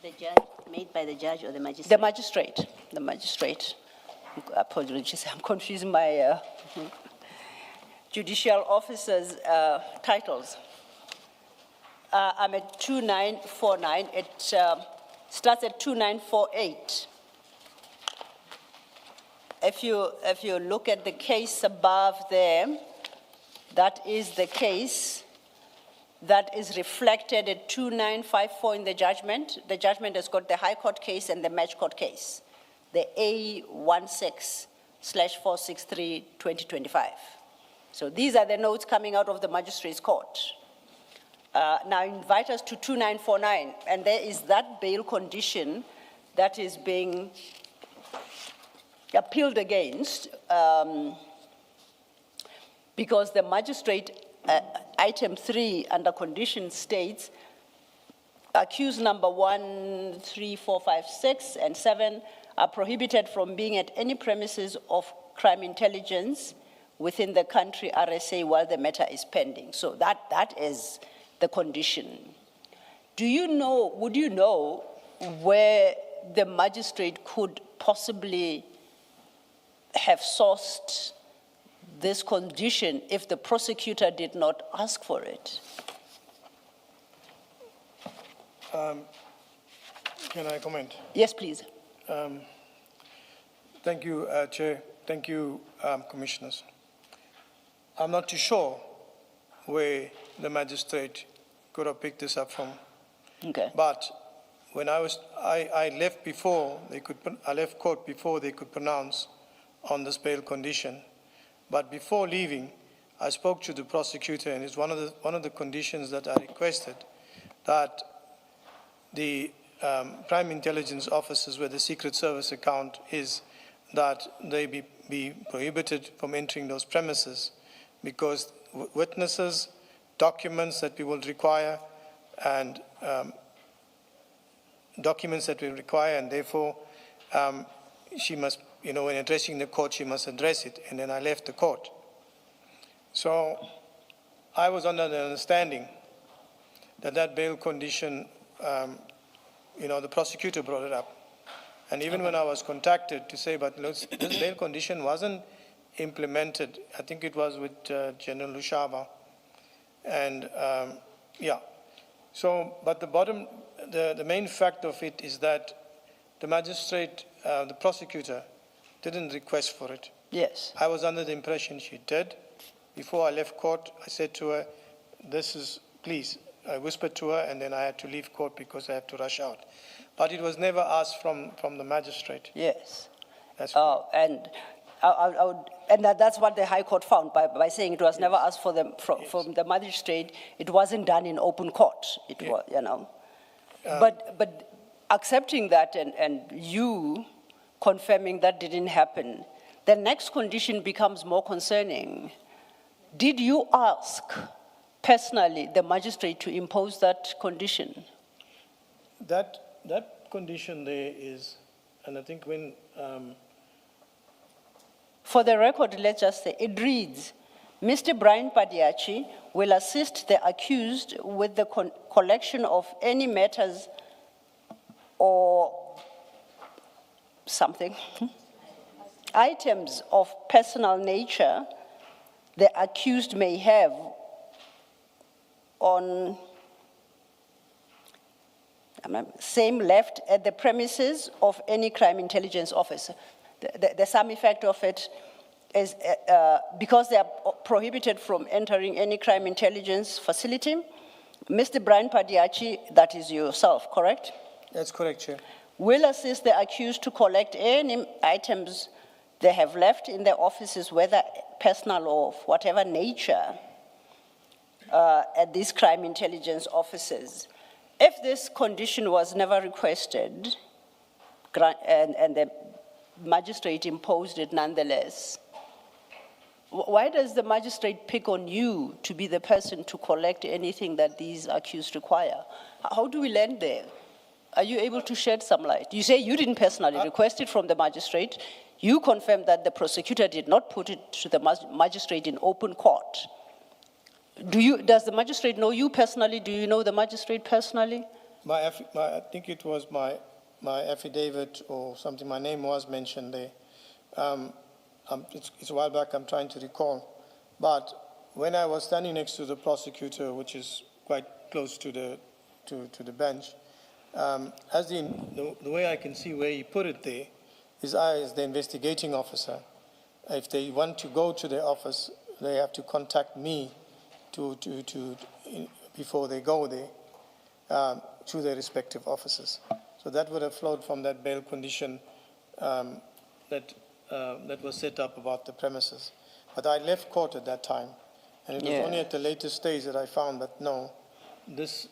The judge, made by the judge or the magistrate? The magistrate. Apologies, I'm confusing my judicial officers' titles. I'm at 2949, it starts at 2948. If you look at the case above there, that is the case that is reflected at 2954 in the judgment. The judgment has got the High Court case and the Match Court case, the A16/463/2025. So these are the notes coming out of the magistrate's court. Now I invite us to 2949, and there is that bail condition that is being appealed against because the magistrate, item 3 under condition states, accused number 1, 3, 4, 5, 6, and 7 are prohibited from being at any premises of crime intelligence within the country RSA while the matter is pending. So that is the condition. Would you know where the magistrate could possibly have sourced this condition if the prosecutor did not ask for it? Can I comment? Yes, please. Thank you, Chair. Thank you, Commissioners. I'm not too sure where the magistrate could have picked this up from. Okay. But when I left I left court before they could pronounce on this bail condition. But before leaving, I spoke to the prosecutor, and it's one of the conditions that I requested, that the crime intelligence officers where the Secret Service account is, that they be prohibited from entering those premises, because witnesses, documents that we will require, and documents that we require, and therefore she must, when addressing the court, she must address it. And then I left the court. So I was under the understanding that that bail condition, the prosecutor brought it up. And even when I was contacted to say, but this bail condition wasn't implemented, I think it was with General Lushaba. And so, but the main fact of it is that the magistrate, the prosecutor, didn't request for it. Yes. I was under the impression she did. Before I left court, I said to her, please, I whispered to her, and then I had to leave court because I had to rush out. But it was never asked from the magistrate. Yes. That's and that's what the High Court found by saying it was never asked for from the magistrate. It wasn't done in open court. It was, but accepting that and you confirming that didn't happen, the next condition becomes more concerning. Did you ask personally the magistrate to impose that condition? That condition there is, and I think when... For the record, let's just say, it reads, Mr. Brian Padayachee will assist the accused with the collection of any matters or something, items of personal nature the accused may have on same left at the premises of any crime intelligence officer. The sum effect of it is because they are prohibited from entering any crime intelligence facility, Mr. Brian Padayachee, that is yourself, correct? That's correct, Chair. Will assist the accused to collect any items they have left in their offices, whether personal or of whatever nature, at these crime intelligence offices. if this condition was never requested, and the magistrate imposed it nonetheless, why does the magistrate pick on you to be the person to collect anything that these accused require? How do we land there? Are you able to shed some light? You say you didn't personally request it from the magistrate. You confirmed that the prosecutor did not put it to the magistrate in open court. Does the magistrate know you personally? Do you know the magistrate personally? I think it was my affidavit or something, my name was mentioned there. It's a while back, I'm trying to recall. But when I was standing next to the prosecutor, which is quite close to the bench, as the way I can see where he put it there, is I, as the investigating officer, if they want to go to the office, they have to contact me before they go there to their respective offices. So that would have flowed from that bail condition that was set up about the premises. But I left court at that time, and it was only at the later stage that I found that no, this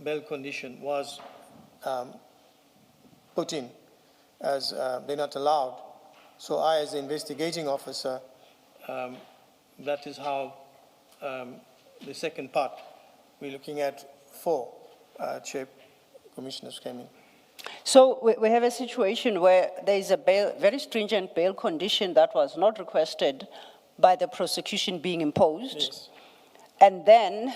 bail condition was put in as they're not allowed. So I, as the investigating officer, that is how the second part we're looking at 4 chair commissioners came in. So we have a situation where there is a very stringent bail condition that was not requested by the prosecution being imposed. Yes. And then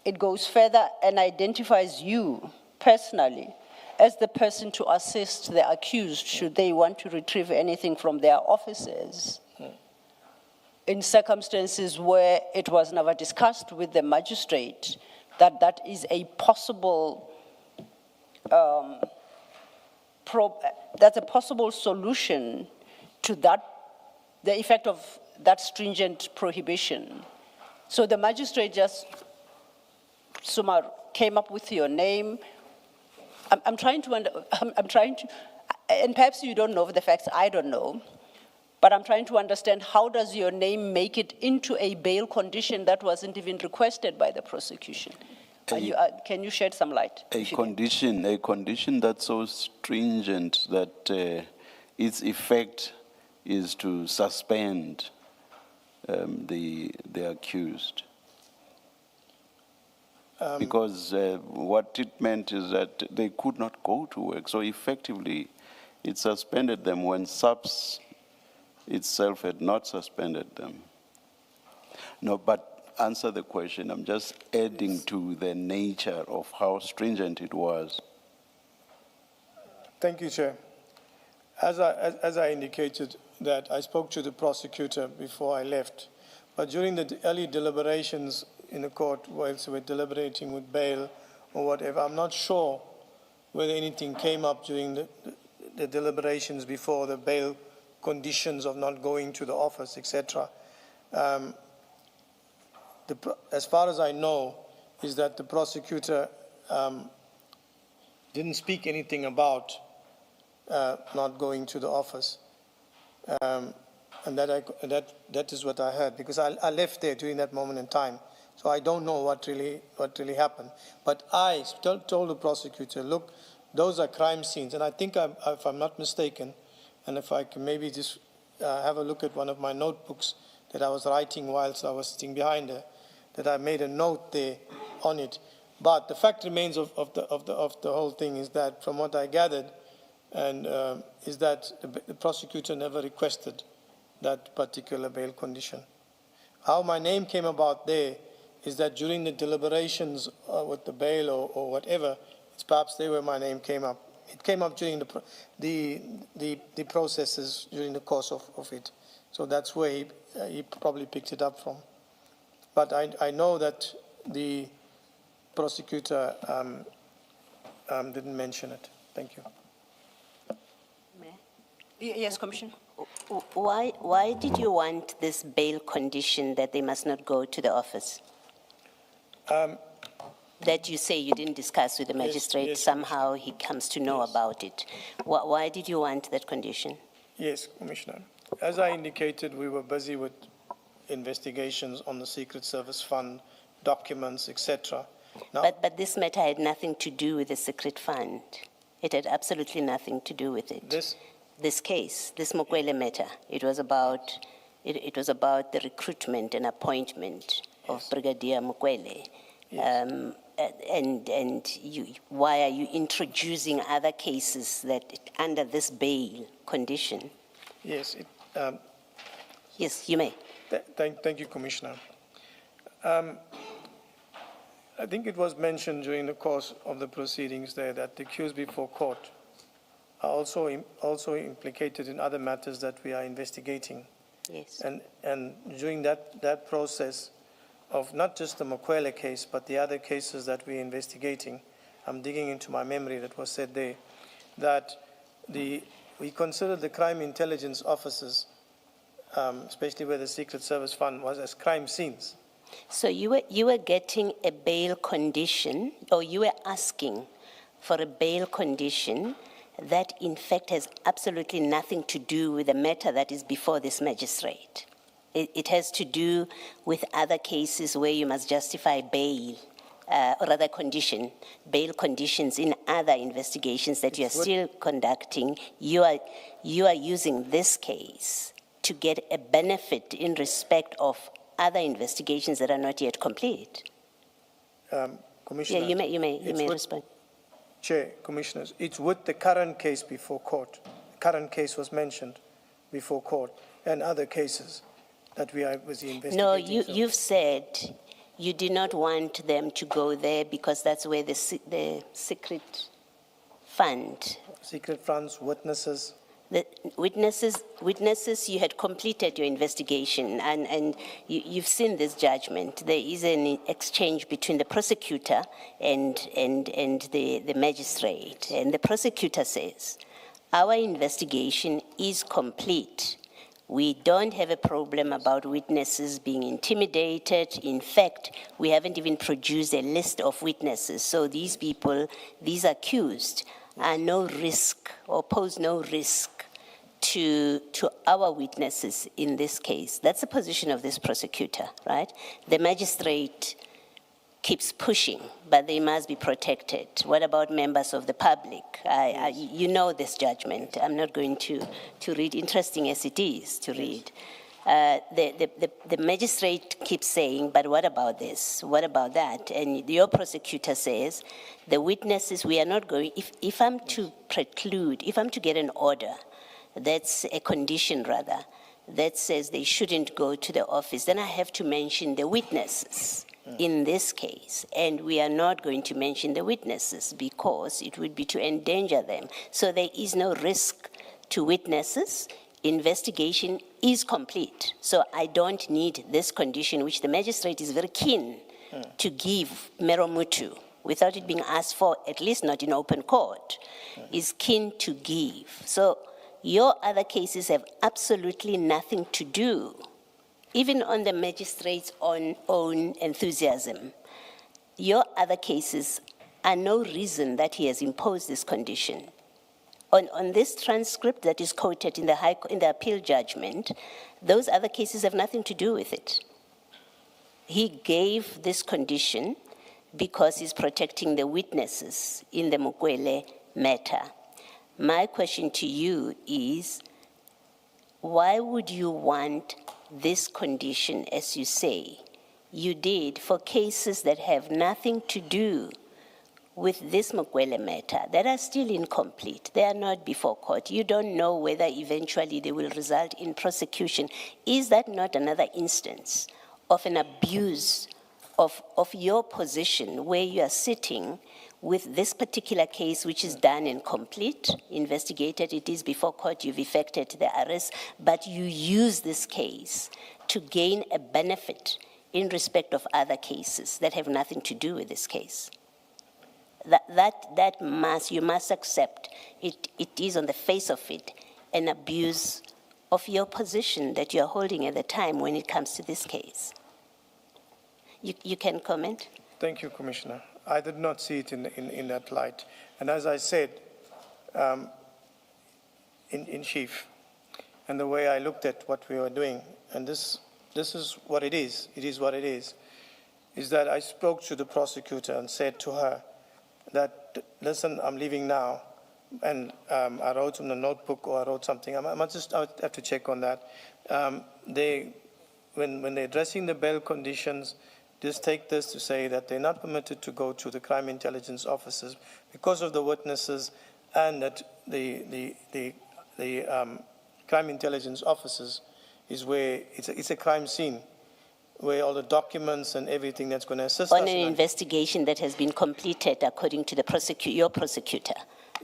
it goes further and identifies you personally as the person to assist the accused should they want to retrieve anything from their offices. In circumstances where it was never discussed with the magistrate that is a possible that's a possible solution to the effect of that stringent prohibition. So the magistrate just came up with your name. I'm trying to, and perhaps you don't know the facts, I don't know, but I'm trying to understand how does your name make it into a bail condition that wasn't even requested by the prosecution? Can you shed some light? A condition that's so stringent that its effect is to suspend the accused. Because what it meant is that they could not go to work. So effectively, it suspended them when SAPS itself had not suspended them. No, but answer the question. I'm just adding to the nature of how stringent it was. Thank you, Chair. As I indicated, that I spoke to the prosecutor before I left, but during the early deliberations in the court, whilst we're deliberating with bail or whatever, I'm not sure whether anything came up during the deliberations before the bail conditions of not going to the office, etc. As far as I know, is that the prosecutor didn't speak anything about not going to the office. And that is what I heard, because I left there during that moment in time. So I don't know what really happened. But I told the prosecutor, look, those are crime scenes. And I think, if I'm not mistaken, and if I can maybe just have a look at one of my notebooks that I was writing whilst I was sitting behind her, that I made a note there on it. But the fact remains of the whole thing is that, from what I gathered, and is that the prosecutor never requested that particular bail condition. How my name came about there is that during the deliberations with the bail or whatever, it's perhaps there where my name came up. It came up during the processes during the course of it. So that's where he probably picked it up from. But I know that the prosecutor didn't mention it. Thank you. Yes, Commissioner. Why did you want this bail condition that they must not go to the office? That you say you didn't discuss with the magistrate, yes, somehow he comes to know about it. Why did you want that condition? Yes, Commissioner. As I indicated, we were busy with investigations on the Secret Service Fund, documents, etc. No. But this matter had nothing to do with the secret fund. It had absolutely nothing to do with it. This case, this Mokwele matter, it was about the recruitment and appointment of Brigadier Mokwele. Yes. Why are you introducing other cases that under this bail condition? Yes, Yes, you may. thank you, Commissioner. I think it was mentioned during the course of the proceedings there that the accused before court are also implicated in other matters that we are investigating. Yes. And during that process of not just the Mokwele case, but the other cases that we're investigating, I'm digging into my memory that was said there, that we consider the crime intelligence officers, especially where the Secret Service Fund was, as crime scenes. So you were getting a bail condition, or you were asking for a bail condition that in fact has absolutely nothing to do with the matter that is before this magistrate. It has to do with other cases where you must justify bail, or other bail conditions in other investigations that you are still conducting. You are using this case to get a benefit in respect of other investigations that are not yet complete. Commissioner. Yeah, you may respond. Chair, Commissioners, it's with the current case before court. The current case was mentioned before court and other cases that we are busy investigating. No, you've said you do not want them to go there because that's where the secret fund. Secret funds, witnesses. The witnesses, you had completed your investigation and you've seen this judgment. There is an exchange between the prosecutor and the magistrate. And the prosecutor says, our investigation is complete. We don't have a problem about witnesses being intimidated. In fact, we haven't even produced a list of witnesses. So these people, these accused, are no risk or pose no risk to our witnesses in this case. That's the position of this prosecutor, right? The magistrate keeps pushing, but they must be protected. What about members of the public? You know this judgment. I'm not going to read, interesting as it is to read. The magistrate keeps saying, but what about this? What about that? And your prosecutor says, the witnesses, we are not going, if I'm to preclude, if I'm to get an order, that's a condition rather, that says they shouldn't go to the office, then I have to mention the witnesses in this case. And we are not going to mention the witnesses because it would be to endanger them. So there is no risk to witnesses. Investigation is complete. So I don't need this condition, which the magistrate is very keen to give Meromutu without it being asked for, at least not in open court, is keen to give. So your other cases have absolutely nothing to do, even on the magistrate's own enthusiasm. Your other cases are no reason that he has imposed this condition. On this transcript that is quoted in the appeal judgment, those other cases have nothing to do with it. He gave this condition because he's protecting the witnesses in the Mokwele matter. My question to you is, why would you want this condition, as you say, you did for cases that have nothing to do with this Mokwele matter, that are still incomplete? They are not before court. You don't know whether eventually they will result in prosecution. Is that not another instance of an abuse of your position where you are sitting with this particular case, which is done and complete, investigated, it is before court, you've effected the arrest, but you use this case to gain a benefit in respect of other cases that have nothing to do with this case? You must accept it is on the face of it an abuse of your position that you're holding at the time when it comes to this case. You can comment? Thank you, Commissioner. I did not see it in that light. And as I said, in chief, and the way I looked at what we were doing, and this is what it is what it is. is that I spoke to the prosecutor and said to her that, listen, I'm leaving now. And I wrote in a notebook or I wrote something. I have to check on that. When they're addressing the bail conditions, just take this to say that they're not permitted to go to the crime intelligence officers because of the witnesses, and that the crime intelligence officers is where it's a crime scene, where all the documents and everything that's going to assist us. On an investigation that has been completed according to the your prosecutor.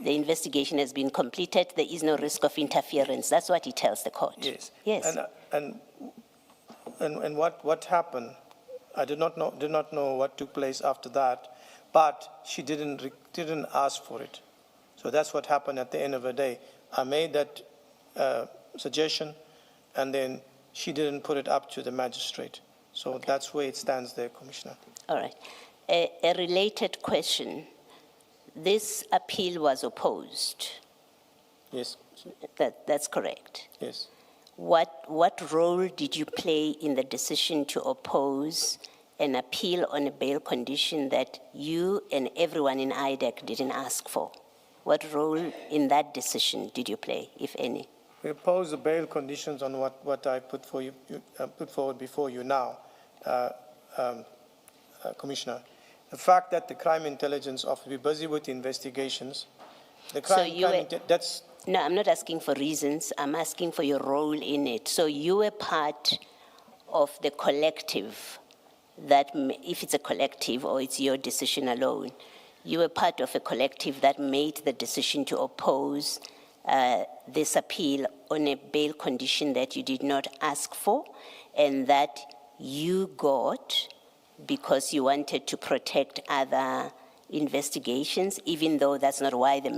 The investigation has been completed. There is no risk of interference. That's what he tells the court. Yes. Yes. And what happened? I did not know what took place after that, but she didn't ask for it. So that's what happened at the end of the day. I made that suggestion, and then she didn't put it up to the magistrate. So that's where it stands there, Commissioner. All right. A related question. This appeal was opposed. Yes. That's correct. Yes. What role did you play in the decision to oppose an appeal on a bail condition that you and everyone in IDAC didn't ask for? What role in that decision did you play, if any? We oppose the bail conditions on what I put forward before you now, Commissioner. The fact that the crime intelligence office, we're busy with investigations. No, I'm not asking for reasons. I'm asking for your role in it. So you were part of the collective that, if it's a collective or it's your decision alone, you were part of a collective that made the decision to oppose this appeal on a bail condition that you did not ask for and that you got because you wanted to protect other investigations, even though that's not why the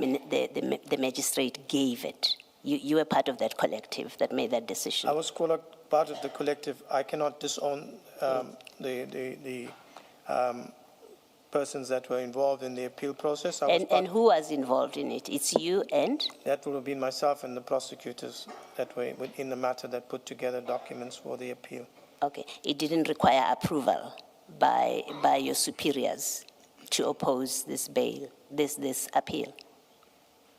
magistrate gave it. You were part of that collective that made that decision. I was part of the collective. I cannot disown the persons that were involved in the appeal process. And who was involved in it? It's you and? That would have been myself and the prosecutors that were in the matter that put together documents for the appeal. Okay. It didn't require approval by your superiors to oppose this bail, this appeal?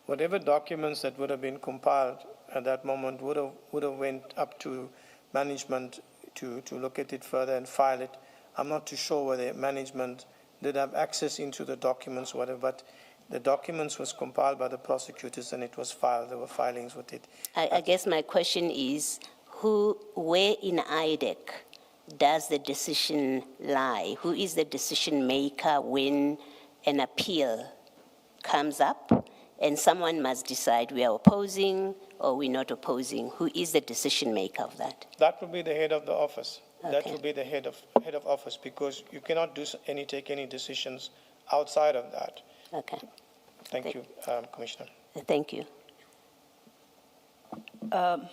Whatever documents that would have been compiled at that moment would have went up to management to look at it further and file it. I'm not too sure whether management did have access into the documents, whatever, but the documents was compiled by the prosecutors and it was filed. There were filings with it. I guess my question is, where in IDAC does the decision lie? Who is the decision maker when an appeal comes up and someone must decide we are opposing or we're not opposing? Who is the decision maker of that? That will be the head of the office. Okay. That will be the head of office, because you cannot take any decisions outside of that. Okay. Thank you, Commissioner. Thank you. And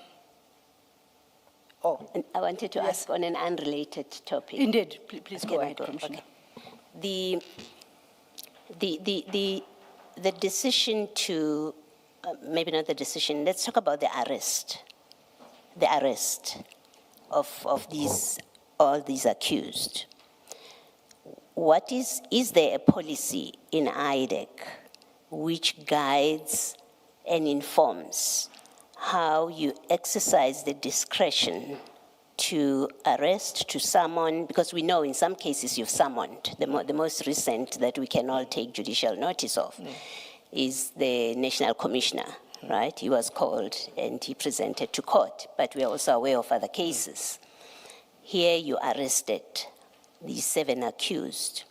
I wanted to ask on an unrelated topic. Indeed, please go ahead, Commissioner. Okay. The decision to, maybe not the decision, let's talk about the arrest of all these accused. Is there a policy in IDAC which guides and informs how you exercise the discretion to arrest, to summon, because we know in some cases you've summoned. The most recent that we can all take judicial notice of is the National Commissioner, right? He was called and he presented to court, but we are also aware of other cases. Here you arrested these 7 accused.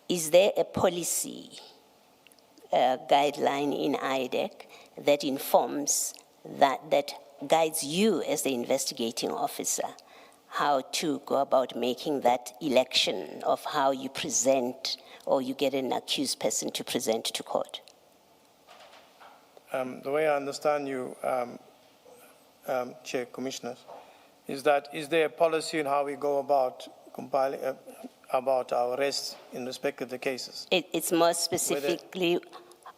Is there a policy, guideline in IDAC that informs that guides you as the investigating officer how to go about making that election of how you present or you get an accused person to present to court? The way I understand you, Chair, Commissioners, is there a policy in how we go about compiling about our arrests in respect of the cases? It's more specifically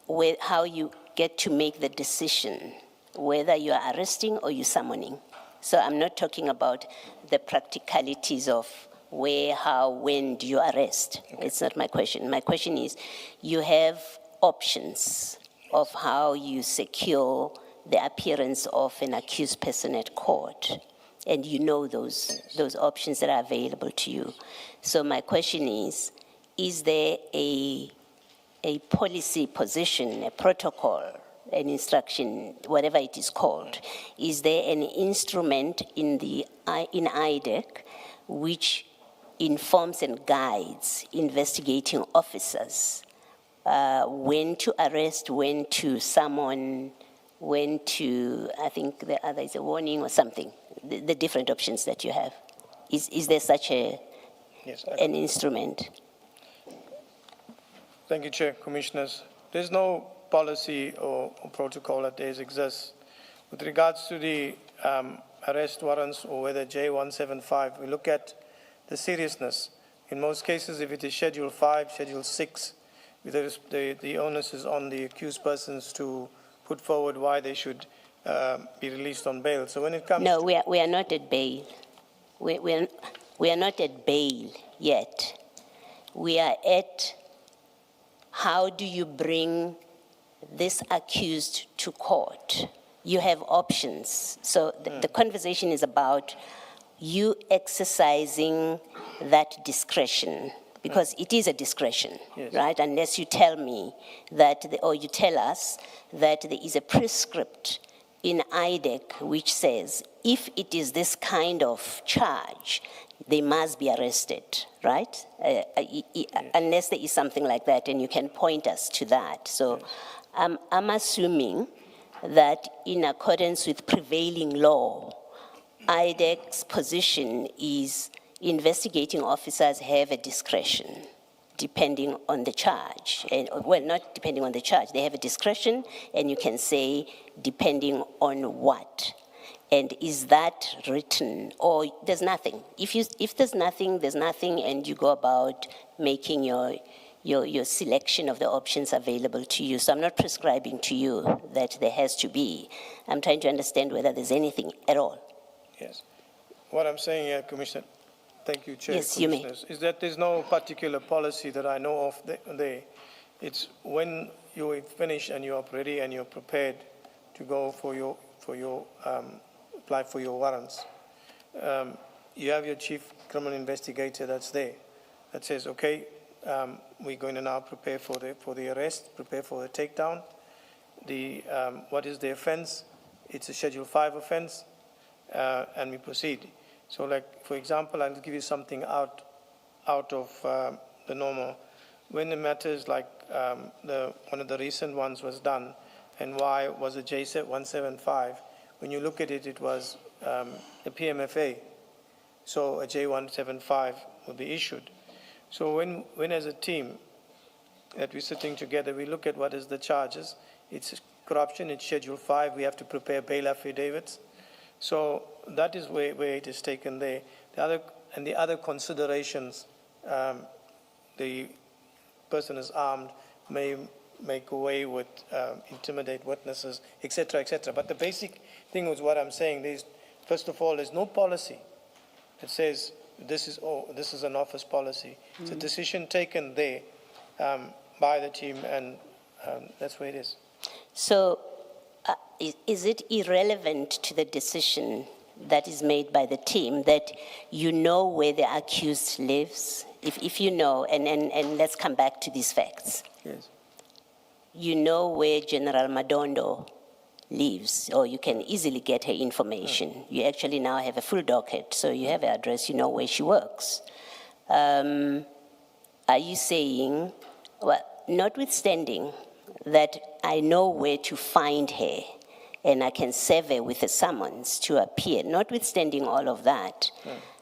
with how you get to make the decision whether you are arresting or you're summoning. So I'm not talking about the practicalities of where, how, when do you arrest? It's not my question. My question is, you have options of how you secure the appearance of an accused person at court, and you know those options that are available to you. So my question is there a policy position, a protocol, an instruction, whatever it is called, is there an instrument in IDAC which informs and guides investigating officers when to arrest, when to summon, when to, I think the other is a warning or something, the different options that you have? Is there such an instrument? Thank you, Chair, Commissioners. There's no policy or protocol that exists. With regards to the arrest warrants or whether J175, we look at the seriousness. In most cases, if it is Schedule 5, Schedule 6, the onus is on the accused persons to put forward why they should be released on bail. So when it comes No, we are not at bail. We are not at bail yet. We are at how do you bring this accused to court? You have options. So the conversation is about you exercising that discretion, because it is a discretion, right? Unless you tell me that, or you tell us that there is a prescript in IDAC which says if it is this kind of charge, they must be arrested, right? Unless there is something like that, and you can point us to that. So I'm assuming that in accordance with prevailing law, IDAC's position is investigating officers have a discretion depending on the charge. And, well, not depending on the charge. They have a discretion, and you can say depending on what. And is that written, or there's nothing? If there's nothing, there's nothing, and you go about making your selection of the options available to you. So I'm not prescribing to you that there has to be. I'm trying to understand whether there's anything at all. Yes. What I'm saying here, Commissioner, thank you, Chair, Yes, you may. is that there's no particular policy that I know of there. It's when you finish and you're ready and you're prepared to go for your apply for your warrants. You have your chief criminal investigator that's there that says, okay, we're going to now prepare for the arrest, prepare for the takedown. What is the offense? It's a Schedule 5 offense, and we proceed. So, like, for example, I'll give you something out of the normal. When the matters like one of the recent ones was done, and why was it J175? When you look at it, it was a PMFA. So a J175 will be issued. So when as a team that we're sitting together, we look at what is the charges. It's corruption, it's Schedule 5. We have to prepare bail affidavits. So that is where it is taken there. The other considerations, the person is armed, may make away with, intimidate witnesses, et cetera, et cetera. But the basic thing was what I'm saying. First of all, there's no policy that says this is an office policy. It's a decision taken there by the team, and that's where it is. So is it irrelevant to the decision that is made by the team that you know where the accused lives? If you know, and let's come back to these facts. Yes. You know where General Madondo lives, or you can easily get her information. You actually now have a full docket, so you have her address, you know where she works. Are you saying, well, notwithstanding that I know where to find her and I can serve her with a summons to appear, notwithstanding all of that,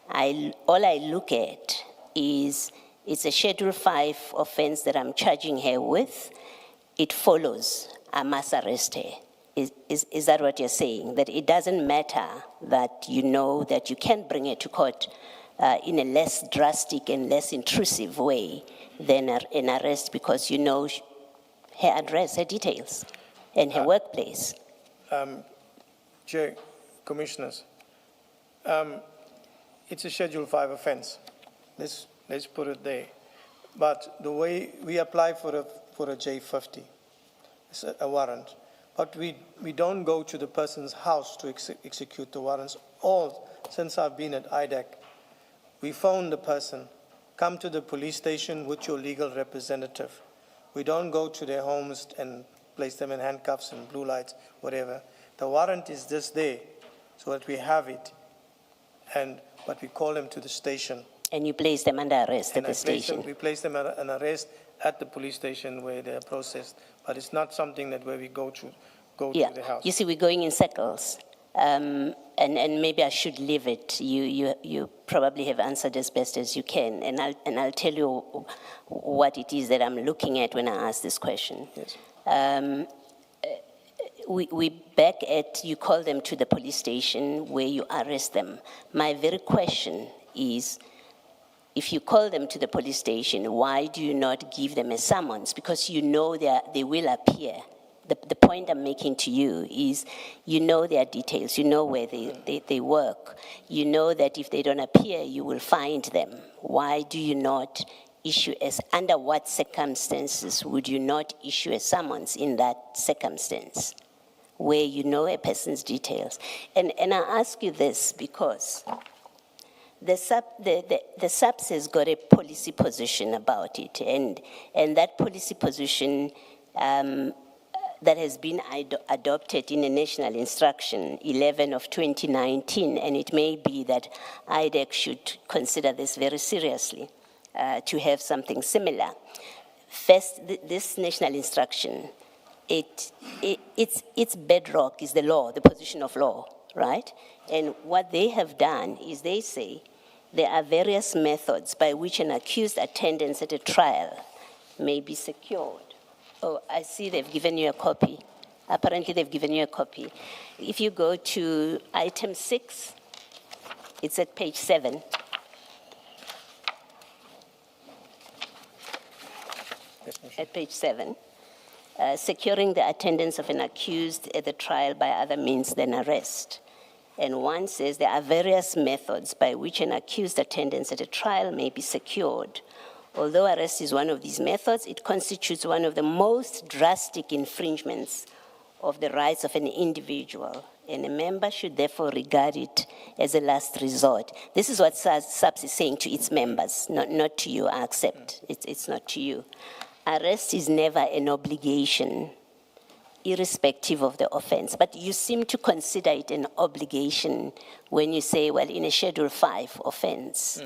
all I look at is it's a Schedule 5 offense that I'm charging her with. It follows, I must arrest her. Is that what you're saying? That it doesn't matter that you know that you can bring her to court in a less drastic and less intrusive way than an arrest, because you know her address, her details, and her workplace? Chair, Commissioners, it's a Schedule 5 offense. Let's put it there. But the way we apply for a J50, it's a warrant, but we don't go to the person's house to execute the warrants. All since I've been at IDAC, we phone the person, come to the police station with your legal representative. We don't go to their homes and place them in handcuffs and blue lights, whatever. The warrant is just there so that we have it, but we call them to the station. And you place them under arrest at And the station. we place them under arrest at the police station where they're processed, but it's not something that where we go to the house. You see, we're going in circles. And maybe I should leave it. You probably have answered as best as you can, and I'll tell you what it is that I'm looking at when I ask this question. Yes. We back at, you call them to the police station where you arrest them. My very question is, if you call them to the police station, why do you not give them a summons? Because you know they will appear. The point I'm making to you is, you know their details, you know where they work. You know that if they don't appear, you will find them. Why do you not issue under what circumstances would you not issue a summons in that circumstance, where you know a person's details? And I ask you this because the SAPS has got a policy position about it, and that policy position that has been adopted in a National Instruction 11 of 2019, and it may be that IDAC should consider this very seriously, to have something similar. First, this National Instruction, its bedrock is the law, the position of law, right? And what they have done is they say there are various methods by which an accused attendance at a trial may be secured. Oh, I see they've given you a copy. Apparently they've given you a copy. If you go to item 6, it's at page 7. At page 7, securing the attendance of an accused at the trial by other means than arrest. And one says there are various methods by which an accused attendance at a trial may be secured. Although arrest is one of these methods, it constitutes one of the most drastic infringements of the rights of an individual, and a member should therefore regard it as a last resort. This is what SAPS is saying to its members, not to you, I accept. It's not to you. Arrest is never an obligation, irrespective of the offense. But you seem to consider it an obligation when you say, well, in a Schedule 5 offense,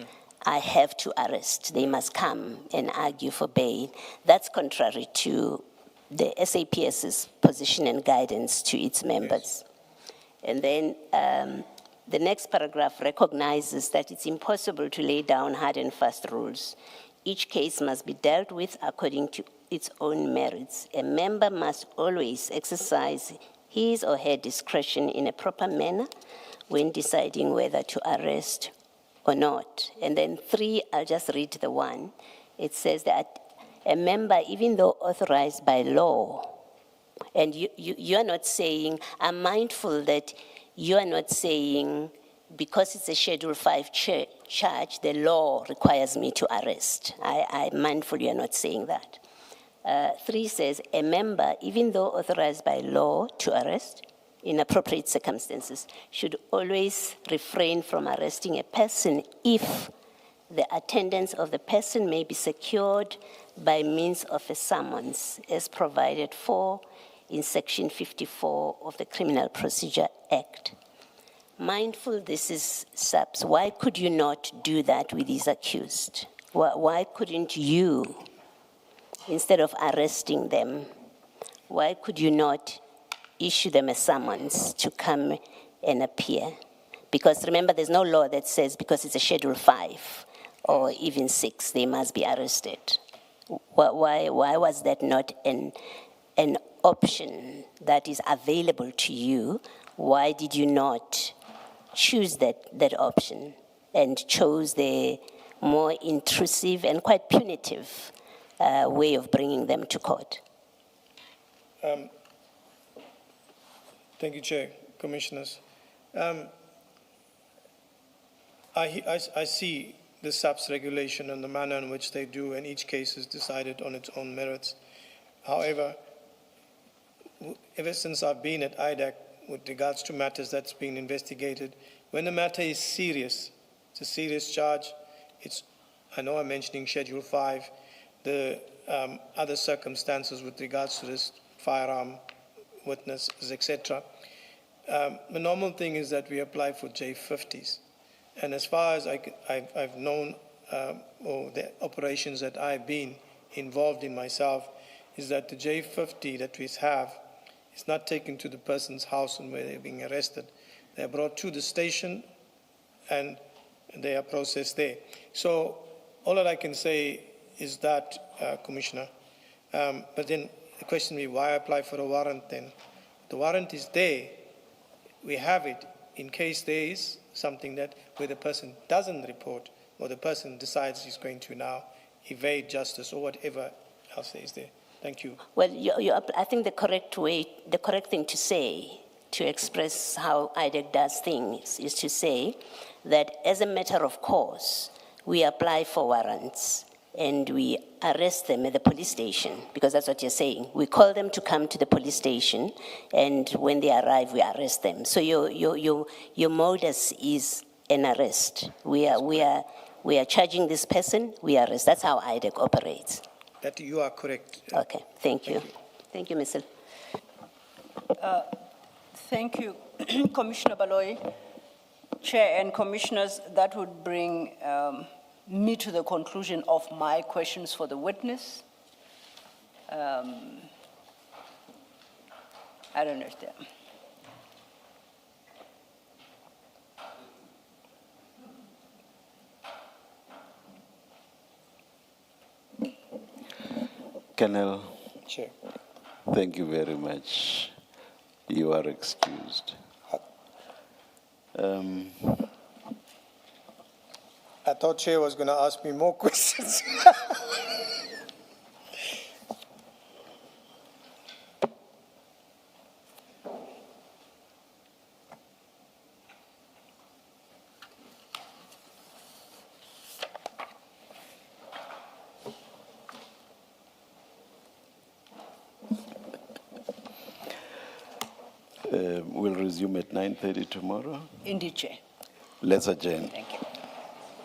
I have to arrest. They must come and argue for bail. That's contrary to the SAPS's position and guidance to its members. Yes. And then the next paragraph recognizes that it's impossible to lay down hard and fast rules. Each case must be dealt with according to its own merits. A member must always exercise his or her discretion in a proper manner when deciding whether to arrest or not. And then 3, I'll just read the one. It says that a member, even though authorized by law, and you are not saying, I'm mindful that you are not saying, because it's a Schedule 5 charge, the law requires me to arrest. I'm mindful you are not saying that. 3 says, a member, even though authorized by law to arrest, in appropriate circumstances, should always refrain from arresting a person if the attendance of the person may be secured by means of a summons, as provided for in Section 54 of the Criminal Procedure Act. Mindful this is SAPS, why could you not do that with these accused? Why couldn't you, instead of arresting them, why could you not issue them a summons to come and appear? Because remember, there's no law that says because it's a Schedule 5 or even 6, they must be arrested. Why was that not an option that is available to you? Why did you not choose that option and chose the more intrusive and quite punitive way of bringing them to court? Thank you, Chair, Commissioners. I see the SAP's regulation and the manner in which they do, and each case is decided on its own merits. However, ever since I've been at IDAC with regards to matters that's been investigated, when the matter is serious, it's a serious charge, I know I'm mentioning Schedule 5, the other circumstances with regards to this firearm, witnesses, etc. The normal thing is that we apply for J50s. And as far as I've known, or the operations that I've been involved in myself, is that the J50 that we have is not taken to the person's house and where they're being arrested. They're brought to the station and they are processed there. So all that I can say is that, Commissioner. But then the question will be, why apply for a warrant then? The warrant is there. We have it in case there is something that where the person doesn't report or the person decides he's going to now evade justice or whatever else there is there. Thank you. Well, I think the correct thing to say, to express how IDAC does things, is to say that as a matter of course, we apply for warrants and we arrest them at the police station, because that's what you're saying. We call them to come to the police station, and when they arrive, we arrest them. So your modus is an arrest. We are charging this person, we arrest. That's how IDAC operates. That you are correct. Okay, thank you. Thank you, Ms. Thank you, Commissioner Baloyi. Chair and Commissioners, that would bring me to the conclusion of my questions for the witness. I don't know if there. Colonel, Chair. thank you very much. You are excused. I thought Chair was going to ask me more questions. We'll resume at 9:30 tomorrow. Indeed, Chair. Let's adjourn. Thank you.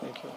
Thank you.